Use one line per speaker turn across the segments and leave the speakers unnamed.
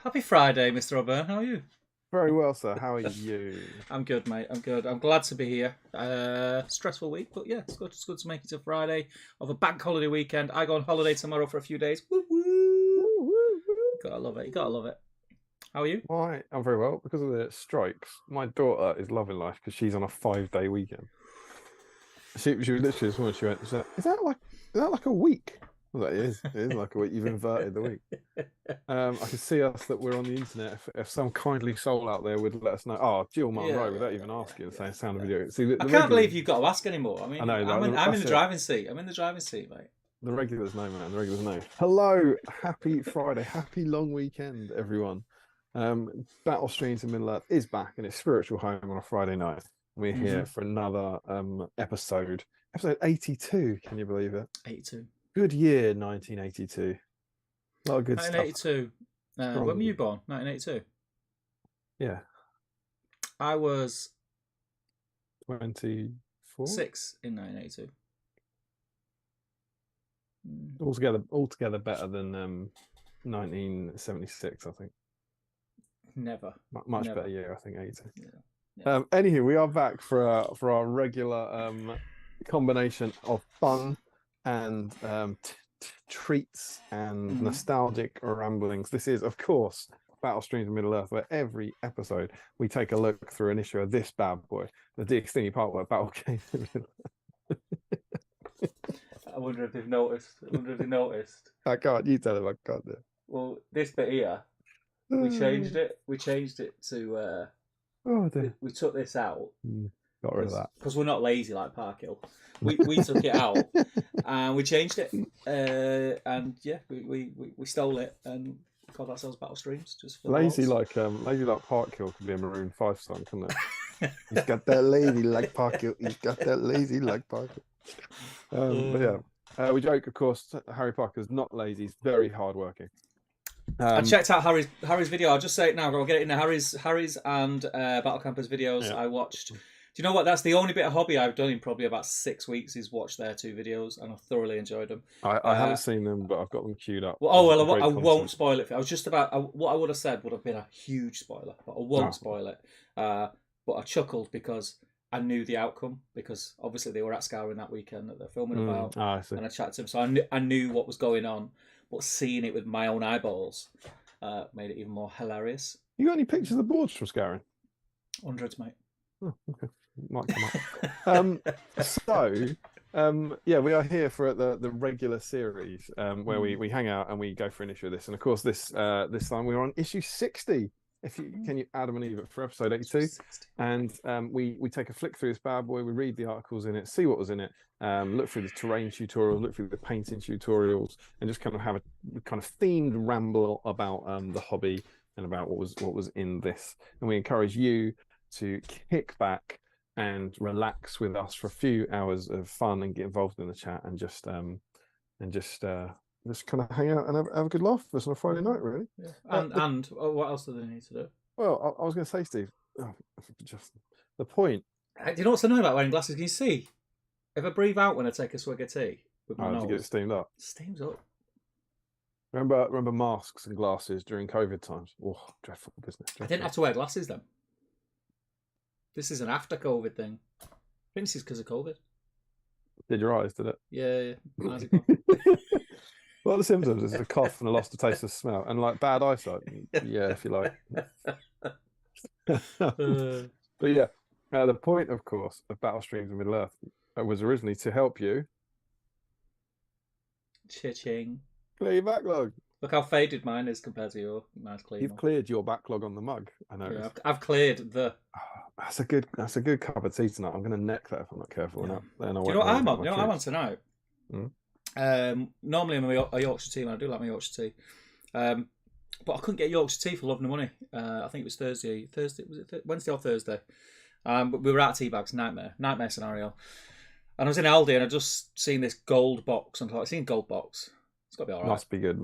Happy Friday, Mr. O'Byrne. How are you?
Very well, sir. How are you?
I'm good, mate. I'm good. I'm glad to be here. Stressful week, but yeah, it's good. It's good to make it to Friday of a bank holiday weekend. I go on holiday tomorrow for a few days. Woo woo!
Woo, woo, woo.
Gotta love it. You gotta love it. How are you?
I'm very well. Because of the strikes, my daughter is loving life because she's on a 5-day weekend. She was literally this morning. She went, "Is that like a week?" I was like, It is like a week. You've inverted the week." I can see us that we're on the internet. If some kindly soul out there would let us know, Jill Martin Rowe, without even asking, saying sound of video. See,
I can't believe you've got to ask anymore. I mean,
I know,
I'm in the driving seat. I'm in the driving seat, mate.
The regulars know, man. The regulars know. Hello, happy Friday, happy long weekend, everyone. Battle Streams in Middle Earth is back in its spiritual home on a Friday night. We're here for another episode 82. Can you believe it?
82.
Good year, 1982. A lot of good
1982. When were you born? 1982.
Yeah.
I was
24.
6 in 1982.
Altogether better than 1976, I think.
Never.
Much better year, I think, 82.
Yeah.
Anywho, we are back for our regular combination of fun and treats and nostalgic ramblings. This is, of course, Battle Streams of Middle Earth, where every episode we take a look through an issue of this bad boy, the Dixie part where Battle came.
I wonder if they've noticed.
I can't. You tell them. I can't do it.
Well, this bit here, we changed it. We changed it to. We took this out.
Got rid of that
because we're not lazy like Parkhill. We took it out and we changed it. And yeah, we stole it and called ourselves Battle Streams. Just for
lazy like Parkhill could be a Maroon 5 song, couldn't it? He's got that lazy like Parkhill. He's got that lazy like Parkhill. But yeah, we joke, of course. Harry Parker's not lazy; he's very hardworking.
I checked out Harry's video. I'll just say it now. I'll get it in Harry's and Battle Campers videos. I watched. Do you know what? That's the only bit of hobby I've done in probably about 6 weeks is watch their 2 videos, and I've thoroughly enjoyed them.
I haven't seen them, but I've got them queued up.
I won't spoil it. I was just about what I would have said would have been a huge spoiler, but I won't spoil it. But I chuckled because I knew the outcome, because obviously they were at Scouring that weekend that they're filming about, and I chatted to them, so I knew what was going on. But seeing it with my own eyeballs made it even more hilarious.
You got any pictures of the boards from Scouring?
Hundreds, mate.
Oh, okay. Might come up. We are here for the regular series where we hang out and we go for an issue of this. And of course, this time we're on issue 60. Can you Adam and Eve for episode 82? And we take a flick through this bad boy. We read the articles in it, see what was in it, look through the terrain tutorials, look through the painting tutorials, and just kind of have a kind of themed ramble about the hobby and about what was in this. And we encourage you to kick back and relax with us for a few hours of fun and get involved in the chat and just kind of hang out and have a good laugh with us on a Friday night, really.
Yeah. And what else do they need to do?
Well, I was going to say, Steve, just the point.
Do you know what's annoying about wearing glasses? Can you see? If I breathe out when I take a swig of tea with my nose,
to get it steamed up.
Steams up.
Remember masks and glasses during COVID times? Oh, dreadful business.
I didn't have to wear glasses then. This is an after-COVID thing. I think this is because of COVID.
Did your eyes, did it?
Yeah. How's it gone?
What are the symptoms? It's a cough and a loss of taste of smell and like bad eyesight. Yeah, if you like. But yeah, the point, of course, of Battle Streams in Middle Earth was originally to help you.
Cha-ching.
Clear your backlog.
Look how faded mine is compared to your nice clean.
You've cleared your backlog on the mug. I know.
Yeah, I've cleared the.
That's a good cup of tea tonight. I'm going to neck that if I'm not careful.
Yeah.
Then
Do you know what I'm on? You know what I'm on tonight?
Mm?
Normally I'm a Yorkshire tea, and I do like my Yorkshire tea. But I couldn't get Yorkshire tea for love nor money. I think it was Thursday. Was it Wednesday or Thursday? But we were out of tea bags. Nightmare scenario. And I was in Aldi and I just seen this gold box. And I thought, I've seen gold box. It's got to be all right.
Must be good.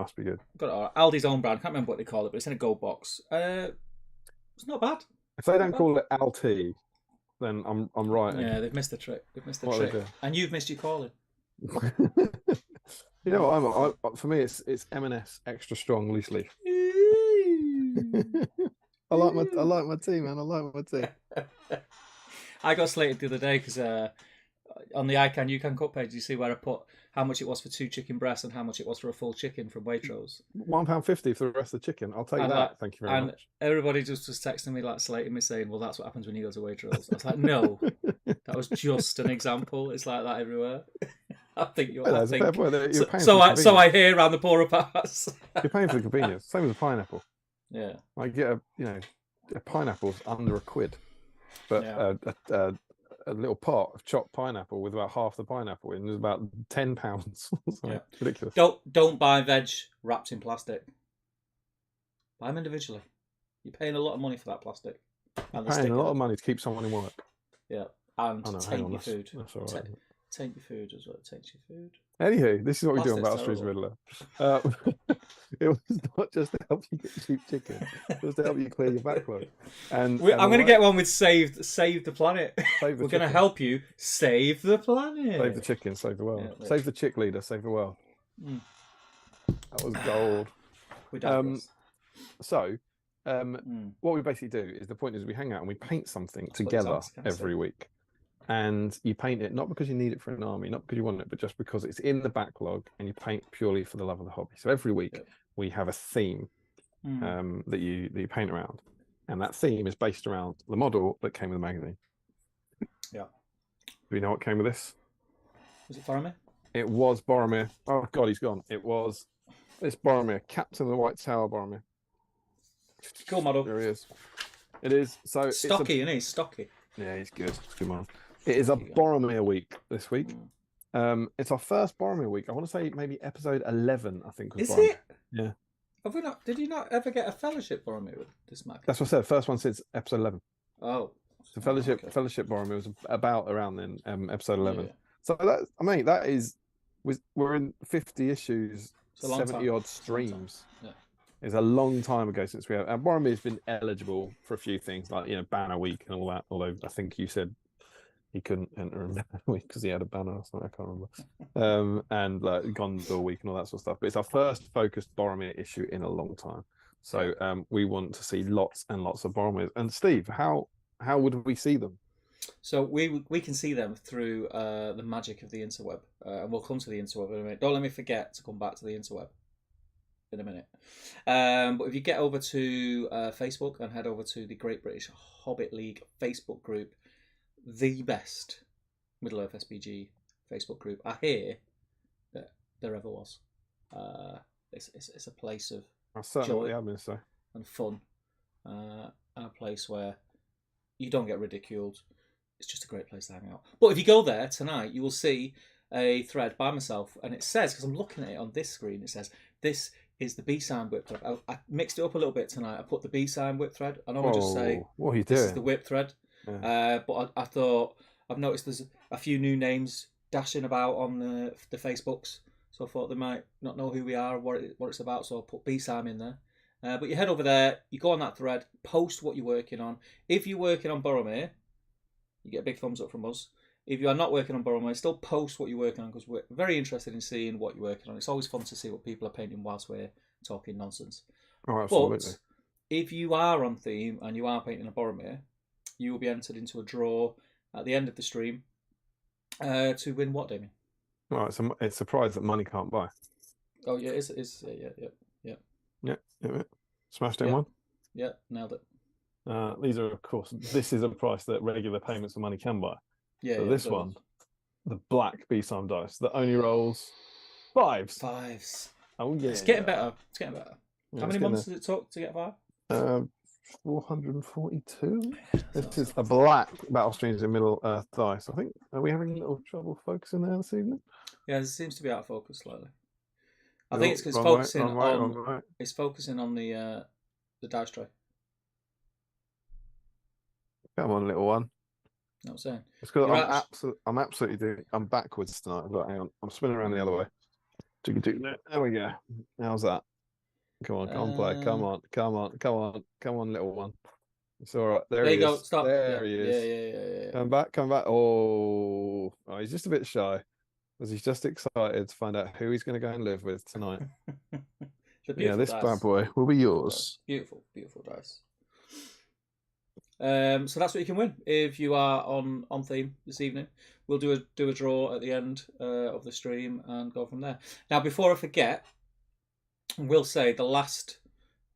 Got it all right. Aldi's own brand. I can't remember what they call it, but it's in a gold box. It's not bad.
If they don't call it Alti, then I'm right.
Yeah, they've missed the trick. And you've missed your calling.
You know, for me, it's M&S extra strong loose leaf. I like my tea, man. I like my tea.
I got slated the other day because on the I Can You Can Cook page, you see where I put how much it was for 2 chicken breasts and how much it was for a full chicken from Waitrose.
£1.50 for the rest of the chicken. I'll take that. Thank you very much.
Everybody just was texting me, like slating me, saying, "Well, that's what happens when you go to Waitrose." I was like, "No, that was just an example. It's like that everywhere." I think you're.
Well,
I think,
you're paying
so I hear around the poorer parts.
You're paying for the convenience. Same with a pineapple.
Yeah.
I get a pineapple's under £1, but a little pot of chopped pineapple with about half the pineapple in is about £10. Ridiculous.
Don't buy veg wrapped in plastic. Buy them individually. You're paying a lot of money for that plastic.
You're paying a lot of money to keep someone in work.
Yeah, and taint your food.
That's all right.
Taint your food as well. Taint your food.
Anywho, this is what we do on Battle Streets Riddler. It was not just to help you get cheap chicken; it was to help you clear your backlog. And
I'm going to get one with save the planet. We're going to help you save the planet.
Save the chicken, save the world. Yeah, save the chick leader, save the world. That was gold. What we basically do is the point is we hang out and we paint something together every week. And you paint it not because you need it for an army, not because you want it, but just because it's in the backlog, and you paint purely for the love of the hobby. So every week we have a theme that you paint around, and that theme is based around the model that came with the magazine.
Yeah.
Do you know what came with this?
Was it Boromir?
It was Boromir. Oh God, he's gone. It's Boromir, Captain of the White Tower, Boromir.
Cool model.
There he is. It is so
stocky, isn't he? Stocky.
Yeah, he's good. It's a good man. It is a Boromir week this week. It's our first Boromir week. I want to say maybe episode 11, I think. Was Boromir.
It?
Yeah.
Have we not? Did you not ever get a fellowship Boromir with this mag?
That's what I said. First one since episode 11.
Oh.
So fellowship Boromir was about around then, episode 11. Yeah. So that is, we're in 50 issues, 70 odd streams. Yeah. It's a long time ago since we have. And Boromir's been eligible for a few things like Banner Week and all that. Although I think you said he couldn't enter in Banner Week because he had a banner or something. I can't remember. And like Gondor Week and all that sort of stuff. But it's our first focused Boromir issue in a long time. So we want to see lots and lots of Boromirs. And Steve, how would we see them?
So we can see them through the magic of the interweb, and we'll come to the interweb in a minute. Don't let me forget to come back to the interweb in a minute. But if you get over to Facebook and head over to the Great British Hobbit League Facebook group, the best Middle-earth SBG Facebook group I hear that there ever was. It's a place of joy and fun, and a place where you don't get ridiculed. It's just a great place to hang out. But if you go there tonight, you will see a thread by myself, and it says, because I'm looking at it on this screen, it says, this is the BSIME whip thread. I mixed it up a little bit tonight. I put the BSIME whip thread. I normally just say,
what are you
this
doing?
is the whip thread. Yeah. But I thought, I've noticed there's a few new names dashing about on the Facebooks, so I thought they might not know who we are, what it's about, so I'll put BSIME in there. But you head over there, you go on that thread, post what you're working on. If you're working on Boromir, you get a big thumbs up from us. If you are not working on Boromir, still post what you're working on, because we're very interested in seeing what you're working on. It's always fun to see what people are painting whilst we're talking nonsense.
Oh, absolutely.
But if you are on theme and you are painting a Boromir, you will be entered into a draw at the end of the stream to win what, Damien?
Oh, it's a prize that money can't buy.
Oh, yeah, it's
Yeah. Smashed in one?
Yeah, nailed it.
These are, of course, this is a price that regular payments of money can buy.
Yeah.
So this one, the black BSIME dice, that only rolls fives. Oh, yeah.
It's getting better. Yeah, how many months
does
it took to get 5?
442. This is a black Battle Streams in Middle Earth dice. I think, are we having a little trouble focusing there this evening?
Yeah, it seems to be out of focus slightly. I think it's because it's focusing on the dice tray.
Come on, little one.
You know what I'm saying?
It's because I'm absolutely I'm backwards tonight. But hang on, I'm spinning around the other way. There we go. How's that? Come on, play. Come on, little one. It's all right. There he
go.
is.
Stop.
There he is.
Yeah.
Come back. Oh, he's just a bit shy. because he's just excited to find out who he's going to go and live with tonight.
Yeah,
this
dice.
bad boy will be yours.
Beautiful, beautiful dice. So that's what you can win if you are on theme this evening. We'll do a draw at the end of the stream and go from there. Now, before I forget, we'll say the last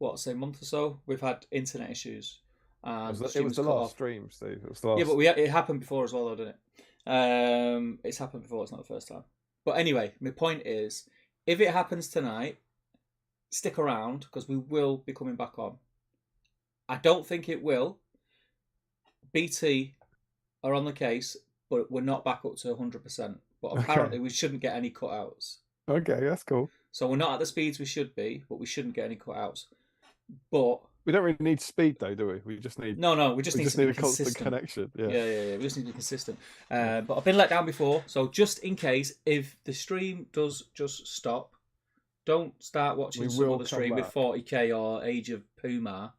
month or so we've had internet issues.
It was the last stream, Steve. It was the last.
Yeah, but it happened before as well, though, didn't it? It's happened before. It's not the first time. But anyway, my point is, if it happens tonight, stick around because we will be coming back on. I don't think it will. BT are on the case, but we're not back up to 100%. But apparently we shouldn't get any cutouts.
Okay, that's cool.
So we're not at the speeds we should be, but we shouldn't get any cutouts. But
we don't really need speed, though, do we? We just need
we just need
a constant connection.
Yeah. We just need to be consistent. But I've been let down before, so just in case, if the stream does just stop, don't start watching some other stream with 40k or Age of Puma.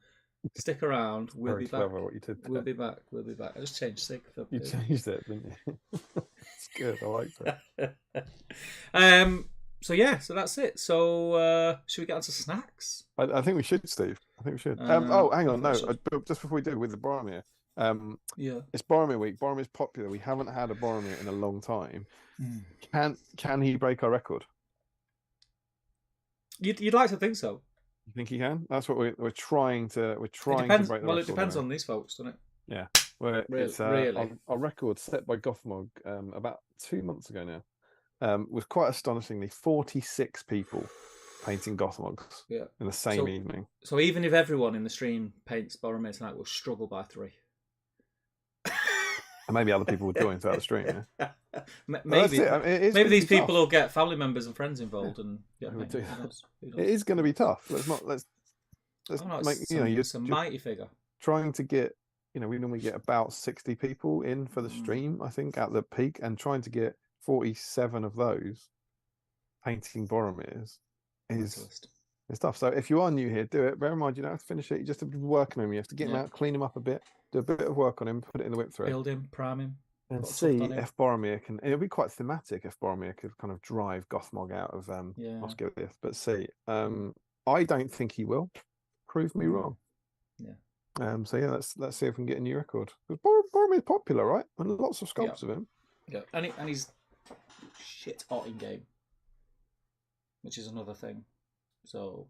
Stick around. We'll be back.
What you did there.
We'll be back. I just changed sig.
You changed it, didn't you? It's good. I like
that. So that's it. So should we get on to snacks?
I think we should, Steve. I think we should. Hang on. No, just before we do with the Boromir. It's Boromir week. Boromir's popular. We haven't had a Boromir in a long time. Can he break our record?
You'd like to think so.
You think he can? That's what we're trying to. We're trying
to
break the record.
Well, it depends on these folks, doesn't it?
Yeah. Well, it's
really.
Our record set by Gothmog about 2 months ago now. Was quite astonishingly 46 people painting Gothmogs in the same evening.
So even if everyone in the stream paints Boromir tonight, we'll struggle by 3.
And maybe other people will join throughout the stream. Yeah?
Maybe. Maybe these people will get family members and friends involved, and who knows?
It is going to be tough. Let's make
it's a mighty figure.
Trying to get we normally get about 60 people in for the stream, I think, at the peak, and trying to get 47 of those painting Boromirs is tough. So if you are new here, do it. Bear in mind, you don't have to finish it. You just have to be working on him. You have to get him out, clean him up a bit, do a bit of work on him, put it in the whip thread,
build him, prime him,
and see if Boromir can. It'll be quite thematic if Boromir could kind of drive Gothmog out of Osgiliath. But see, I don't think he will. Prove me wrong.
Yeah.
So yeah, let's see if we can get a new record. Because Boromir's popular, right? And lots of sculpts of him.
Yeah, and he's shit hot in game, which is another thing. So,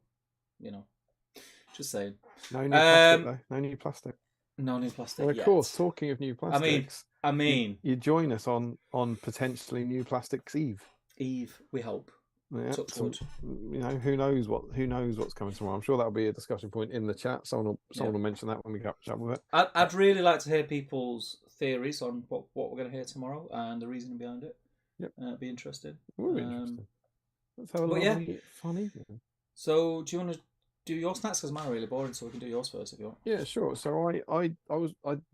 just saying.
No new plastic though. No new plastic.
No new plastic.
Well, of course. Talking of new plastics,
I mean,
you join us on potentially new plastics Eve.
We hope.
Yeah, who knows what's coming tomorrow. I'm sure that'll be a discussion point in the chat. Someone will mention that when we get chat with it.
I'd really like to hear people's theories on what we're going to hear tomorrow and the reason behind it.
Yep.
It'd be interesting.
Will be interesting. Let's have a lovely, fun evening.
So, do you want to do your snacks? Because mine are really boring, so we can do yours first if you want.
Yeah, sure. So I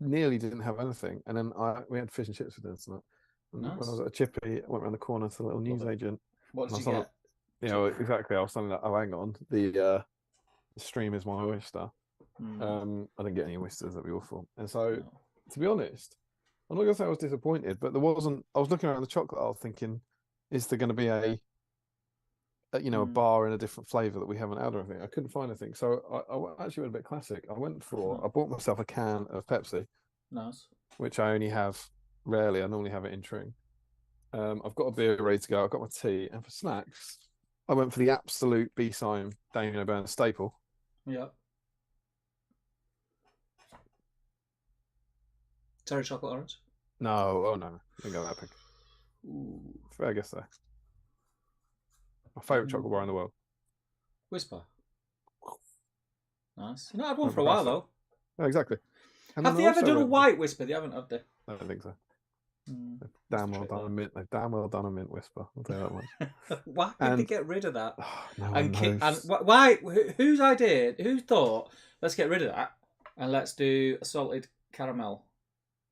nearly didn't have anything, and then we had fish and chips for dinner tonight. Nice. When I was at a chippy, I went around the corner to the little newsagent.
What did you get?
Well, exactly. I was telling that. Oh, hang on. The stream is my oyster. I didn't get any oysters. That'd be awful. And so, to be honest, I'm not gonna say I was disappointed, but there wasn't. I was looking around the chocolate aisle, thinking, is there going to be a bar in a different flavour that we haven't had or anything? I couldn't find anything, so I actually went a bit classic. I bought myself a can of Pepsi.
Nice.
Which I only have rarely. I normally have it in Tring. I've got a beer ready to go. I've got my tea, and for snacks, I went for the absolute BSIME Damien O'Byrne staple.
Yeah. Terry chocolate orange?
No, didn't go that big.
Ooh.
I guess so. My favourite chocolate bar in the world.
Whisper. Nice. I had one for a while though.
Yeah, exactly. And
have they ever done a white Whisper? They haven't, have they?
I don't think so. They've damn well done a mint. They've damn well done a mint Whisper. I'll tell you that much.
Why did they get rid of that?
No one knows.
And why? Whose idea? Who thought? Let's get rid of that and let's do a salted caramel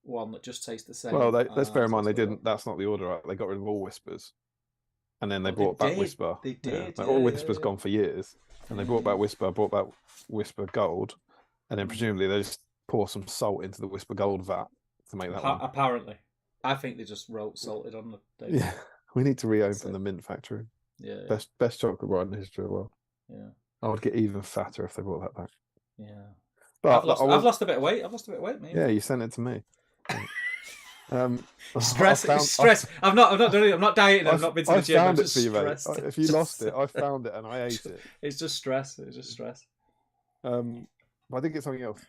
one that just tastes the same.
Well, let's bear in mind they didn't. That's not the order. Right? They got rid of all Whispers, and then they brought back Whisper.
They did.
All Whisper's gone for years, and they brought back Whisper Gold, and then presumably they just pour some salt into the Whisper Gold vat to make that one.
Apparently. I think they just wrote salted on the thing.
Yeah. We need to reopen the Mint Factory.
Yeah.
Best chocolate bar in the history of the world.
Yeah.
I would get even fatter if they brought that back.
Yeah.
But
I've lost a bit of weight. Mate.
Yeah, you sent it to me.
Stress. I'm not doing it. I'm not dieting. I've not been to the gym. I'm just stressed.
If you lost it, I found it and I ate it.
It's just stress.
I think it's something else.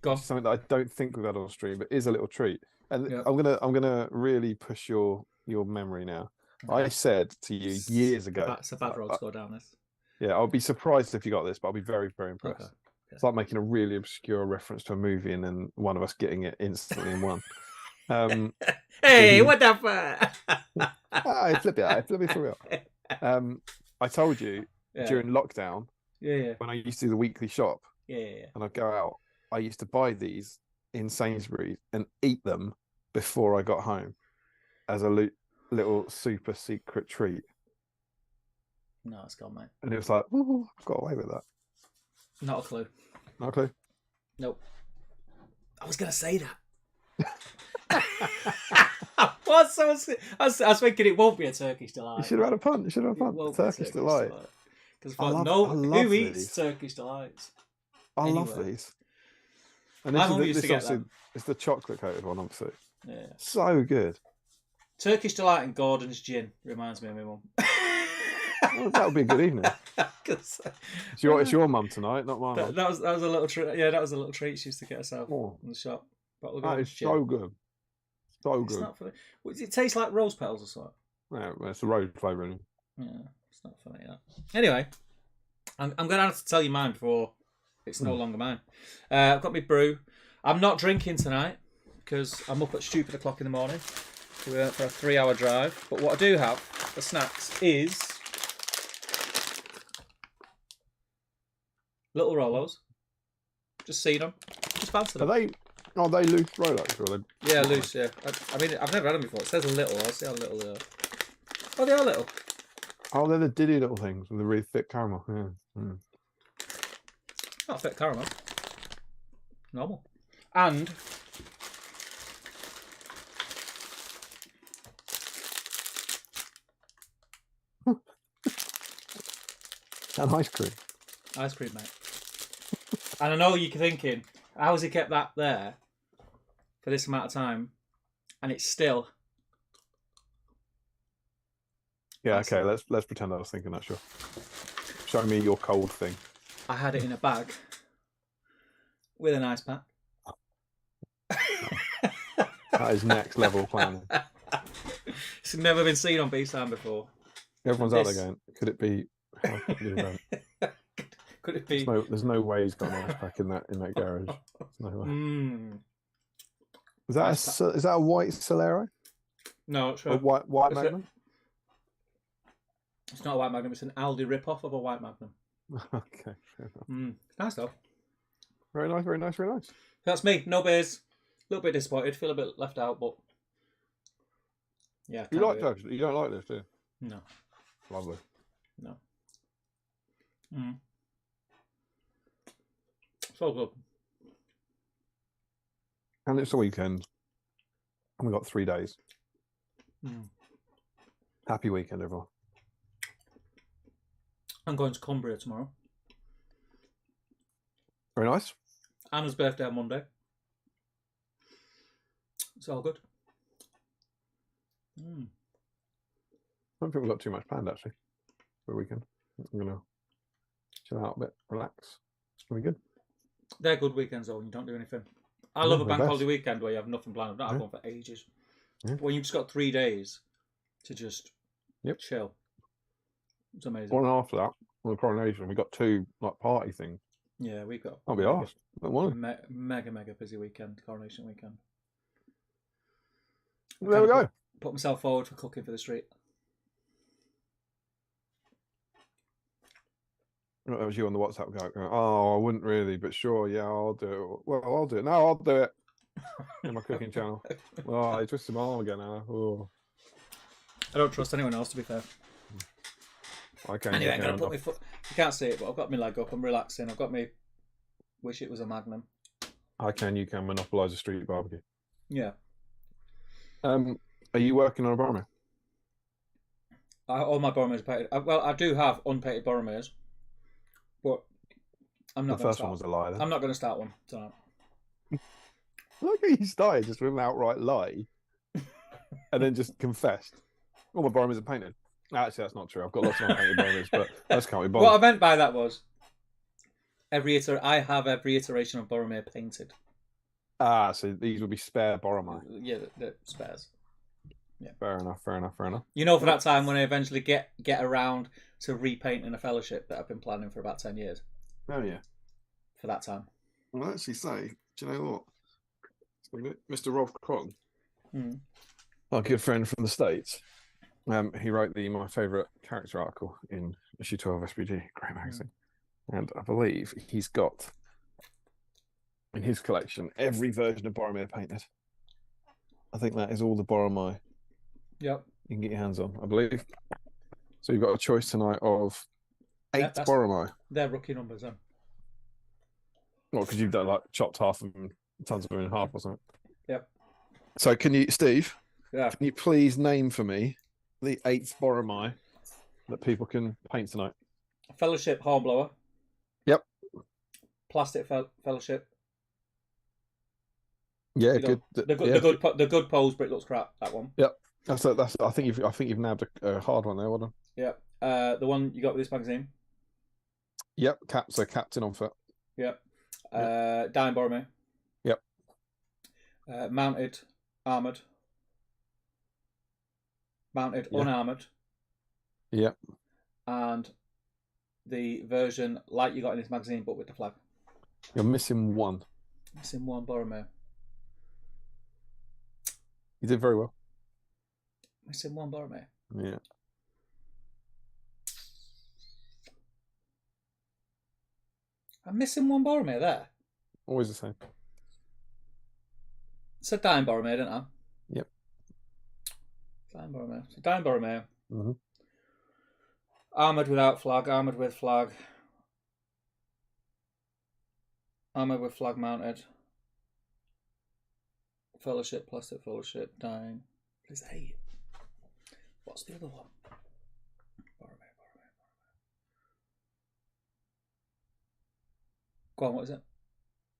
Go on.
Something that I don't think we've had on stream, but is a little treat. And
Yep.
I'm gonna really push your memory now. I said to you years ago.
It's a bad road to go down this.
Yeah, I'll be surprised if you got this, but I'll be very, very impressed.
Okay.
It's like making a really obscure reference to a movie and then one of us getting it instantly in one.
Hey, what the fuck?
I flip it for real. I told you during lockdown, when I used to do the weekly shop, and I'd go out, I used to buy these in Sainsbury's and eat them before I got home as a little super secret treat.
No, it's gone, mate.
And it was like, ooh, I've got away with that.
Not a clue.
Not a clue?
Nope. I was going to say that. I was thinking it won't be a Turkish delight.
You should have had a punt. Turkish delight.
Because who eats these Turkish delights?
I love these. And it's the chocolate coated one, obviously.
Yeah.
So good.
Turkish delight and Gordon's gin reminds me of my mum.
Well, that would be a good evening. It's your mum tonight, not mine.
That was a little treat. Yeah, that was a little treat she used to get herself in the shop.
That is so good. So good.
It's not funny. It tastes like rose petals or something.
Yeah, it's the rose flavouring.
Yeah, it's not funny that. Anyway, I'm going to have to tell you mine before it's no longer mine. I've got my brew. I'm not drinking tonight because I'm up at stupid o'clock in the morning for a 3-hour drive. But what I do have for snacks is little Rolos. Just seen them. Just fancied them.
Are they loose Rolos? Or are they...
Yeah, loose, yeah. I mean, I've never had them before. It says a little. I'll see how little they are. Oh, they are little.
Oh, they're the diddy little things with the really thick caramel. Yeah. Mm.
Not thick caramel. Normal. And
and ice cream.
Ice cream, mate. And I know you're thinking, how has he kept that there for this amount of time? And it's still.
Yeah, okay, let's pretend I was thinking that, sure. Show me your cold thing.
I had it in a bag with an ice pack.
That is next level planning.
It's never been seen on BSIME before.
Everyone's out there going, could it be? How could it be?
Could it be?
There's no way he's got an ice pack in that garage. There's no way. Is that a white Solero?
No, it's
a white Magnum.
It's not a white Magnum. It's an Aldi rip-off of a white Magnum.
Okay, fair enough.
Nice though.
Very nice, very nice, very nice.
That's me. No beers. A little bit disappointed. Feel a bit left out, but yeah.
You like Turkish? You don't like this, do you?
No.
Lovely.
No. So good.
And it's the weekend. And we've got 3 days. Happy weekend, everyone.
I'm going to Cumbria tomorrow.
Very nice.
Anna's birthday on Monday. It's all good.
I don't think we've got too much planned, actually, for the weekend. I'm going to chill out a bit, relax. It's going to be good.
They're good weekends, though, when you don't do anything. I love a bank holiday weekend where you have nothing planned. I've not had one for ages.
Yeah.
But when you've just got 3 days to just chill, it's amazing.
One after that, on the coronation, we got 2 party things.
Yeah, we've got.
I'll be asked.
Mega busy weekend, coronation weekend.
There we go.
Put myself forward for cooking for the street.
That was you on the WhatsApp going, oh, I wouldn't really, but sure, yeah, I'll do it. Well, I'll do it. No, I'll do it. In my cooking channel. Oh, I twisted my arm again, Anna. Oh.
I don't trust anyone else, to be fair. Anyway, I'm going to put my foot... You can't see it, but I've got my leg up. I'm relaxing. I've got me... Wish it was a Magnum.
You can monopolise a street barbecue.
Yeah.
Are you working on a Boromir?
All my Boromirs are painted. Well, I do have unpainted Boromirs, but I'm not.
The
going to
first one
start.
was a lie. Then.
I'm not going to start one tonight.
Look at you started just with an outright lie, and then just confessed. All my Boromirs are painted. Actually, that's not true. I've got lots of unpainted Boromirs, but that's can't be bothered.
What I meant by that was I have every iteration of Boromir painted.
So these would be spare Boromir.
Yeah, the spares. Yeah.
Fair enough.
You know, for that time when I eventually get around to repainting a Fellowship that I've been planning for about 10 years.
Oh yeah.
For that time.
Well, I actually say, do you know what? Mr. Rob Crong, our good friend from the States, he wrote my favourite character article in issue 12 SBG, great magazine. And I believe he's got in his collection every version of Boromir painted. I think that is all the Boromir
you
can get your hands on, I believe. So you've got a choice tonight of 8 Boromir.
They're rookie numbers, then.
Well, because you've done chopped half of them, tons of them in half or something.
Yep.
So can you, Steve?
Yeah.
Can you please name for me the 8th Boromir that people can paint tonight?
Fellowship Hornblower.
Yep.
Plastic Fellowship.
Yeah, good.
The good pose, but it looks crap. That one.
Yep. That's. I think you've nabbed a hard one there. Well done.
Yep. The one you got with this magazine.
Yep. Captain on foot.
Yep. Dying Boromir.
Yep.
Mounted, armoured. Mounted, unarmoured.
Yep.
And the version like you got in this magazine, but with the flag.
You're missing one.
Missing one Boromir.
You did very well.
Missing one Boromir.
Yeah.
I'm missing one Boromir there.
Always the same.
It's a Dying Boromir, didn't I?
Yep.
Dying Boromir. So Dying Boromir.
Mm-hmm.
Armoured without flag, armoured with flag. Armoured with flag mounted. Fellowship, plastic Fellowship, Dying. There's 8. What's the other one? Boromir. Go on, what is it?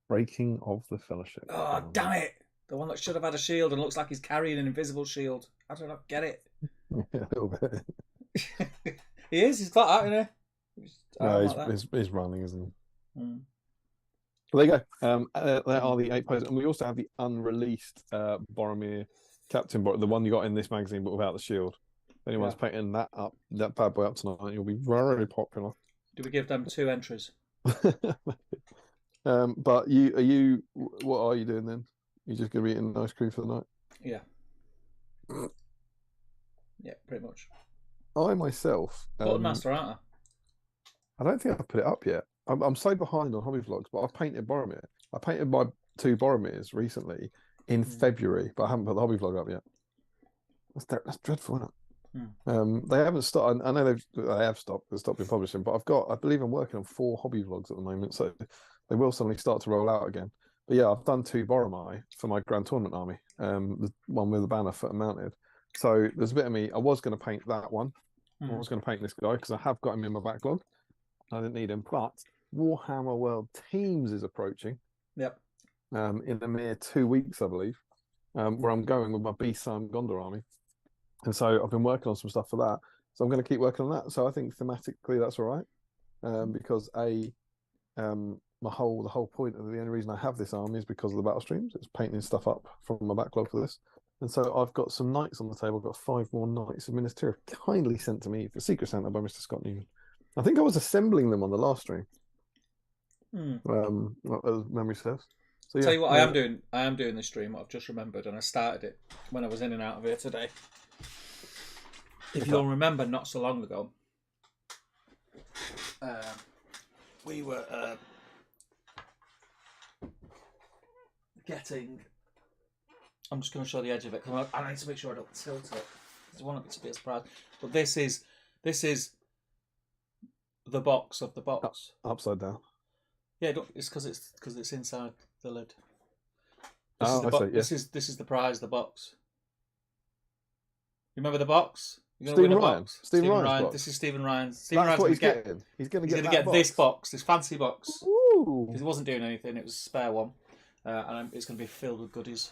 Breaking of the Fellowship.
Oh, damn it! The one that should have had a shield and looks like he's carrying an invisible shield. I don't know, get it.
Yeah, a little bit.
He is, he's got that, isn't he?
No, he's running, isn't he? Well, there you go. There are the 8 poses. And we also have the unreleased Boromir Captain, the one you got in this magazine, but without the shield. If anyone's painting that bad boy up tonight, you'll be very popular.
Do we give them 2 entries?
But what are you doing then? You just gonna be eating ice cream for the night?
Yeah. Yeah, pretty much.
I myself,
Button master, aren't
I don't think I've put it up yet. I'm so behind on hobby vlogs, but I've painted Boromir. I painted my 2 Boromirs recently in February, but I haven't put the hobby vlog up yet. That's dreadful, isn't it? They haven't stopped. I know they have stopped. They've stopped publishing, but I believe I'm working on 4 hobby vlogs at the moment, so they will suddenly start to roll out again. But yeah, I've done 2 Boromir for my Grand Tournament army. The one with the banner foot and mounted. So there's a bit of me. I was going to paint that one. I was going to paint this guy because I have got him in my backlog. I didn't need him, but Warhammer World Teams is approaching.
Yep.
In a mere 2 weeks, I believe, where I'm going with my BSIME Gondor army. And so I've been working on some stuff for that. So I'm going to keep working on that. So I think thematically that's all right. Because the whole point of the only reason I have this army is because of the battle streams. It's painting stuff up from my backlog for this. And so I've got some knights on the table. I've got 5 more knights of Minas Tirith kindly sent to me for Secret Santa by Mr. Scott Newman. I think I was assembling them on the last stream. As memory serves. So, yeah,
tell you what, I am doing this stream. I've just remembered, and I started it when I was in and out of here today. If you'll remember, not so long ago, we were getting. I'm just going to show the edge of it. I need to make sure I don't tilt it. I want it to be a surprise. But this is the box of the box.
Upside down.
Yeah, it's because it's inside the lid.
This is
the prize, the box. You remember the box? You're going to win a
Ryan.
box.
Stephen Ryan's
Ryan.
box.
This is Stephen Ryan.
That's what he's getting. He's going to get
this box, this fancy box.
Ooh.
Because it wasn't doing anything. It was a spare one. And it's going to be filled with goodies.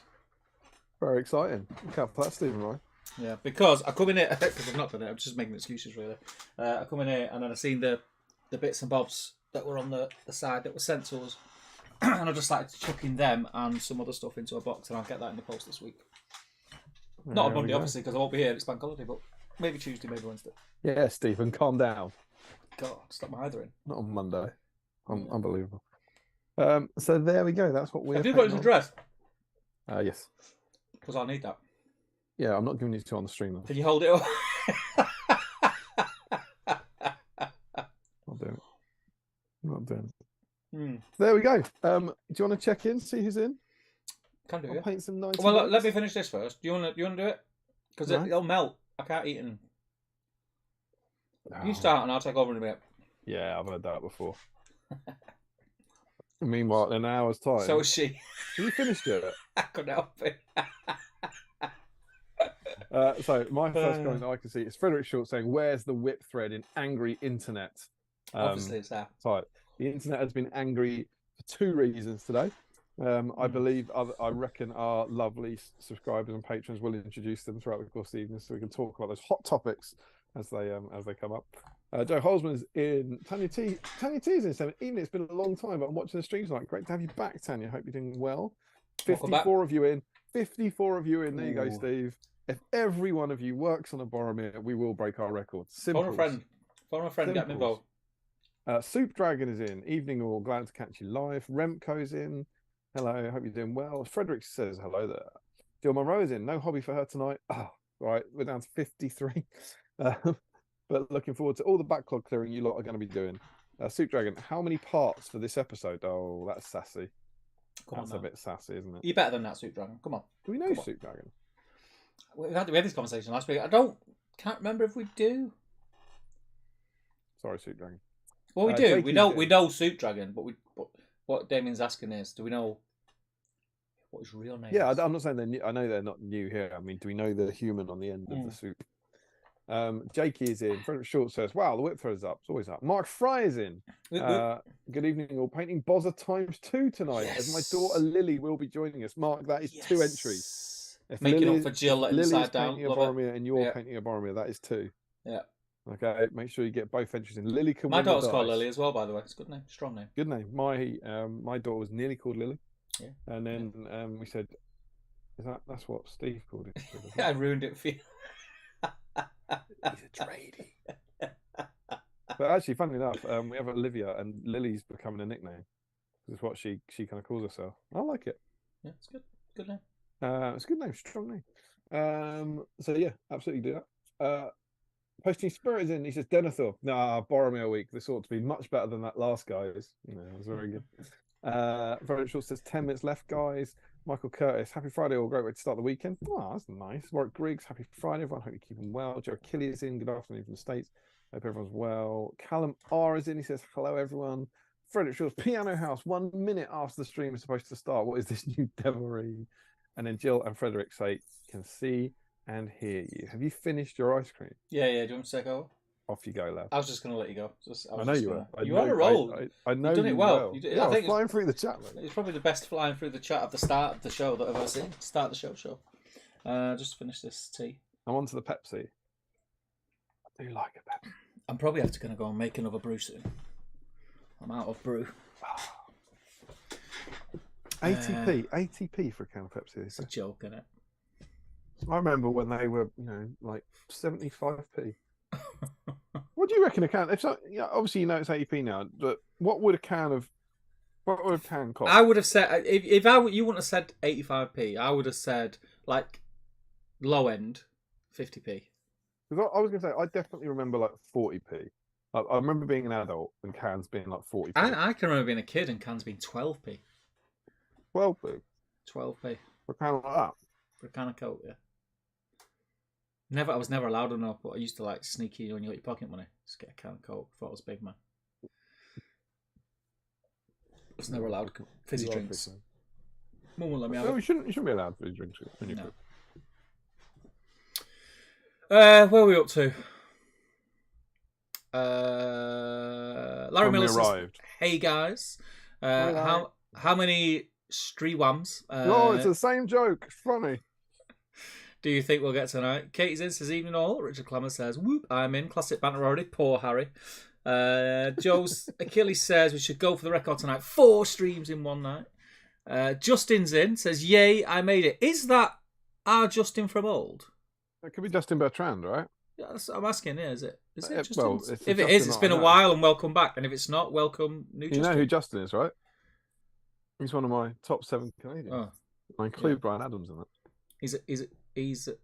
Very exciting. Look out for that, Stephen Ryan.
Yeah, because I come in here, because I've not done it, I'm just making excuses really. I come in here and then I seen the bits and bobs that were on the side that were sent to us. And I just started chucking them and some other stuff into a box, and I'll get that in the post this week. Not on Monday, obviously, because I won't be here. It's bank holiday, but maybe Tuesday, maybe Wednesday.
Yeah, Stephen, calm down.
God, stop my hydrating.
Not on Monday. Unbelievable. So there we go. That's what we're.
Have you got his address?
Yes.
Because I'll need that.
Yeah, I'm not giving you two on the stream. Though.
Can you hold it up?
I'll do it. I'm not doing it.
Mm.
There we go. Do you want to check in, see who's in?
Can do,
I'll
yeah.
paint some 90.
Well, let me finish this first. Do you want to do it? Because it'll melt. I can't eat it. You start and I'll take over in a minute.
Yeah, I've heard that before. Meanwhile, in an hour's time.
So is she.
Have you finished it?
I couldn't help it.
So my first comment I can see is Frederick Short saying, "Where's the whip thread in angry internet?"
Obviously, it's there.
So the internet has been angry for two reasons today. I believe, I reckon our lovely subscribers and patrons will introduce them throughout the course of the evening, so we can talk about those hot topics as they come up. Joe Holzman is in. Tanya T is in 7. Even it's been a long time, but I'm watching the stream tonight. Great to have you back, Tanya. Hope you're doing well. 54 of you in. 54 of you in. There you go, Steve. If every one of you works on a Boromir, we will break our record. Simple.
Phone a friend, get me involved.
Soup Dragon is in. Evening all, glad to catch you live. Remco's in. Hello, hope you're doing well. Frederick says hello there. Jill Monroe is in. No hobby for her tonight. Oh, right, we're down to 53. But looking forward to all the backlog clearing you lot are going to be doing. Soup Dragon, how many parts for this episode? Oh, that's sassy. That's a bit sassy, isn't it?
You're better than that, Soup Dragon. Come on.
Do we know Soup Dragon?
We had this conversation last week. Can't remember if we do.
Sorry, Soup Dragon.
Well, we do. We know Soup Dragon, but what Damien's asking is, do we know what his real name is?
Yeah, I'm not saying they're new. I know they're not new here. I mean, do we know the human on the end of the soup? Jakey is in. Frederick Short says, "Wow, the whip thread is up. It's always up." Mark Fry is in. Good evening, all. Painting Bozza ×2 tonight, as my daughter Lily will be joining us. Mark, that is 2 entries. If
making up for Jill letting
Lily's
down.
painting a Boromir and you're painting a Boromir, that is 2.
Yeah.
Okay, make sure you get both entries in. Lily can.
My daughter's called Lily as well, by the way. It's a good name, strong name.
Good name. My daughter was nearly called Lily.
Yeah.
And then we said, that's what Steve called it?
I ruined it for you.
He's a tradie. But actually, funnily enough, we have Olivia, and Lily's becoming a nickname. This is what she kind of calls herself. I like it.
Yeah, it's good. Good name.
It's a good name, strong name. So yeah, absolutely do that. Posting Spirit is in. He says Denethor. Nah, Boromir week. This ought to be much better than that last guy is. Yeah, it was very good. Frederick Short says 10 minutes left, guys. Michael Curtis, happy Friday, all great way to start the weekend. Oh, that's nice. Warwick Griggs, happy Friday, everyone. Hope you're keeping well. Joe Achilles in. Good afternoon from the States. Hope everyone's well. Callum R is in. He says hello, everyone. Frederick Shaw's Piano House. 1 minute after the stream is supposed to start. What is this new devilry? And then Jill and Frederick say, can see and hear you. Have you finished your ice cream?
Yeah. Do you want to take over?
Off you go, lad.
I was just going to let you go.
I know you were.
You're on a roll.
I know
you've done it well.
Yeah, I was flying through the chat. Mate.
It's probably the best flying through the chat at the start of the show that I've ever seen. Start the show. Just to finish this tea.
I'm on to the Pepsi. I do like a Pepsi.
I'm probably going to go and make another brew soon. I'm out of brew.
80p for a can of Pepsi.
It's a joke, isn't it?
I remember when they were, like 75p. What do you reckon a can? If so, obviously it's 80p now, but what would a can cost?
I would have said if you wouldn't have said 85p, I would have said like low end 50p.
Because I was going to say I definitely remember like 40p. I remember being an adult and cans being like 40p.
I can remember being a kid and cans being 12p.
12p.
12p
For a can like that.
For a can of Coke, yeah. I was never allowed enough, but I used to like sneak in when you got your pocket money. Just get a can of Coke. Thought I was big man. I was never allowed fizzy drinks. Mum won't let me have it.
You shouldn't be allowed fizzy drinks when you're good.
Where are we up to? Larry
When we
Miller says,
arrived.
"Hey guys,
Hi.
how many streewams
It's the same joke. It's funny.
do you think we'll get tonight?" Katie's in says, "Evening all." Richard Clemmer says, "Whoop, I'm in." Classic banter already. Poor Harry. Joe's Achilles says we should go for the record tonight. 4 streams in one night. Justin's in says, "Yay, I made it." Is that our Justin from old?
It could be Justin Bertrand, right?
Yeah, I'm asking. Yeah, is it? Is it Justin?
Well,
If it is, it's been a while, and welcome back. And if it's not, welcome new.
You know who Justin is, right? He's one of my top 7 Canadians.
Oh,
I include Brian Adams in it.
Is it?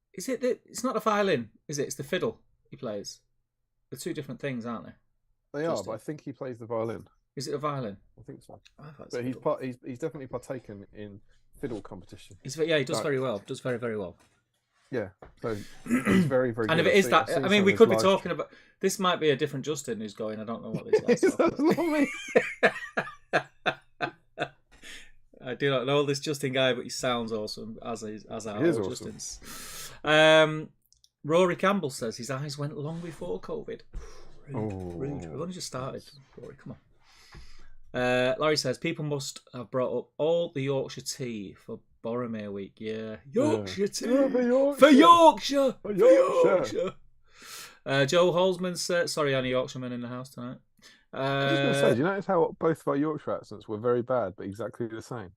It's not the violin, is it? It's the fiddle he plays. They're 2 different things, aren't they?
They are, but I think he plays the violin.
Is it a violin?
I think so.
But
he's definitely partaken in fiddle competition.
He does very well. Does very, very well.
Yeah, so he's very, very.
And
good.
if it is that, I mean, we could be talking about. This might be a different Justin who's going. I don't know what these guys are.
That's not me.
I do not know this Justin guy, but he sounds awesome as our
awesome.
Justins. Rory Campbell says his eyes went long before COVID. Rude. We've only just started. Rory, come on. Larry says people must have brought up all the Yorkshire tea for Boromir week. Yeah, Yorkshire tea for Yorkshire. Joe Holzman says, "Sorry, any Yorkshiremen in the house tonight."
I was going to say, do you notice how both of our Yorkshire accents were very bad, but exactly the same?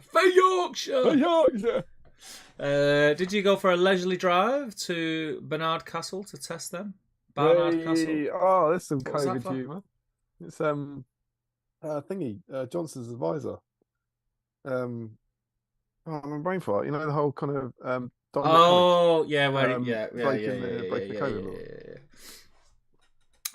For Yorkshire.
For Yorkshire.
Did you go for a leisurely drive to Barnard Castle to test them? Barnard Castle.
Oh, there's some COVID humour. It's Johnson's advisor. I'm a brain fart. You know the whole kind of
yeah, breaking the
COVID law.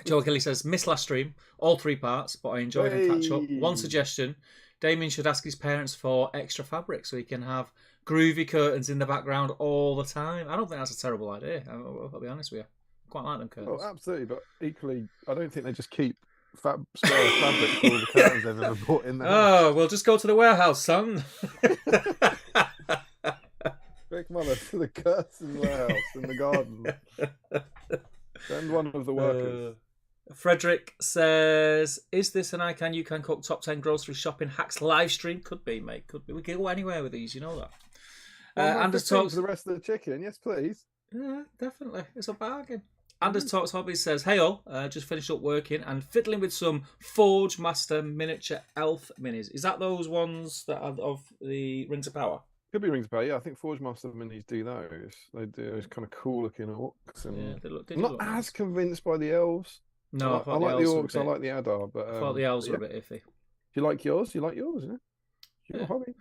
Joe Kelly says, "Missed last stream, all 3 parts, but I enjoyed and catch up. One suggestion: Damien should ask his parents for extra fabric so he can have groovy curtains in the background all the time." I don't think that's a terrible idea. I'll be honest with you. I quite like them curtains.
Well, absolutely, but equally, I don't think they just keep spare fabric for all the curtains they've ever bought in there.
Oh, we'll just go to the warehouse, son.
Big mother to the curtain warehouse in the garden. Send one of the workers.
Frederick says, "Is this an I Can You Can Cook top 10 grocery shopping hacks live stream?" Could be, mate. Could be. We can go anywhere with these. You know that. Anders talks
for the rest of the chicken. Yes, please.
Yeah, definitely. It's a bargain. Anders Talks Hobbies says, "Hey all, just finished up working and fiddling with some Forge Master miniature elf minis." Is that those ones that are of the Rings of Power?
Could be Rings of Power. Yeah, I think Forge Master minis do those. They do those kind of cool looking orcs. And
yeah,
I'm not as convinced by the elves.
No,
I like the orcs. I like the Adar, but
I thought the elves were a bit iffy.
You like yours? You like yours, yeah? Your hobby.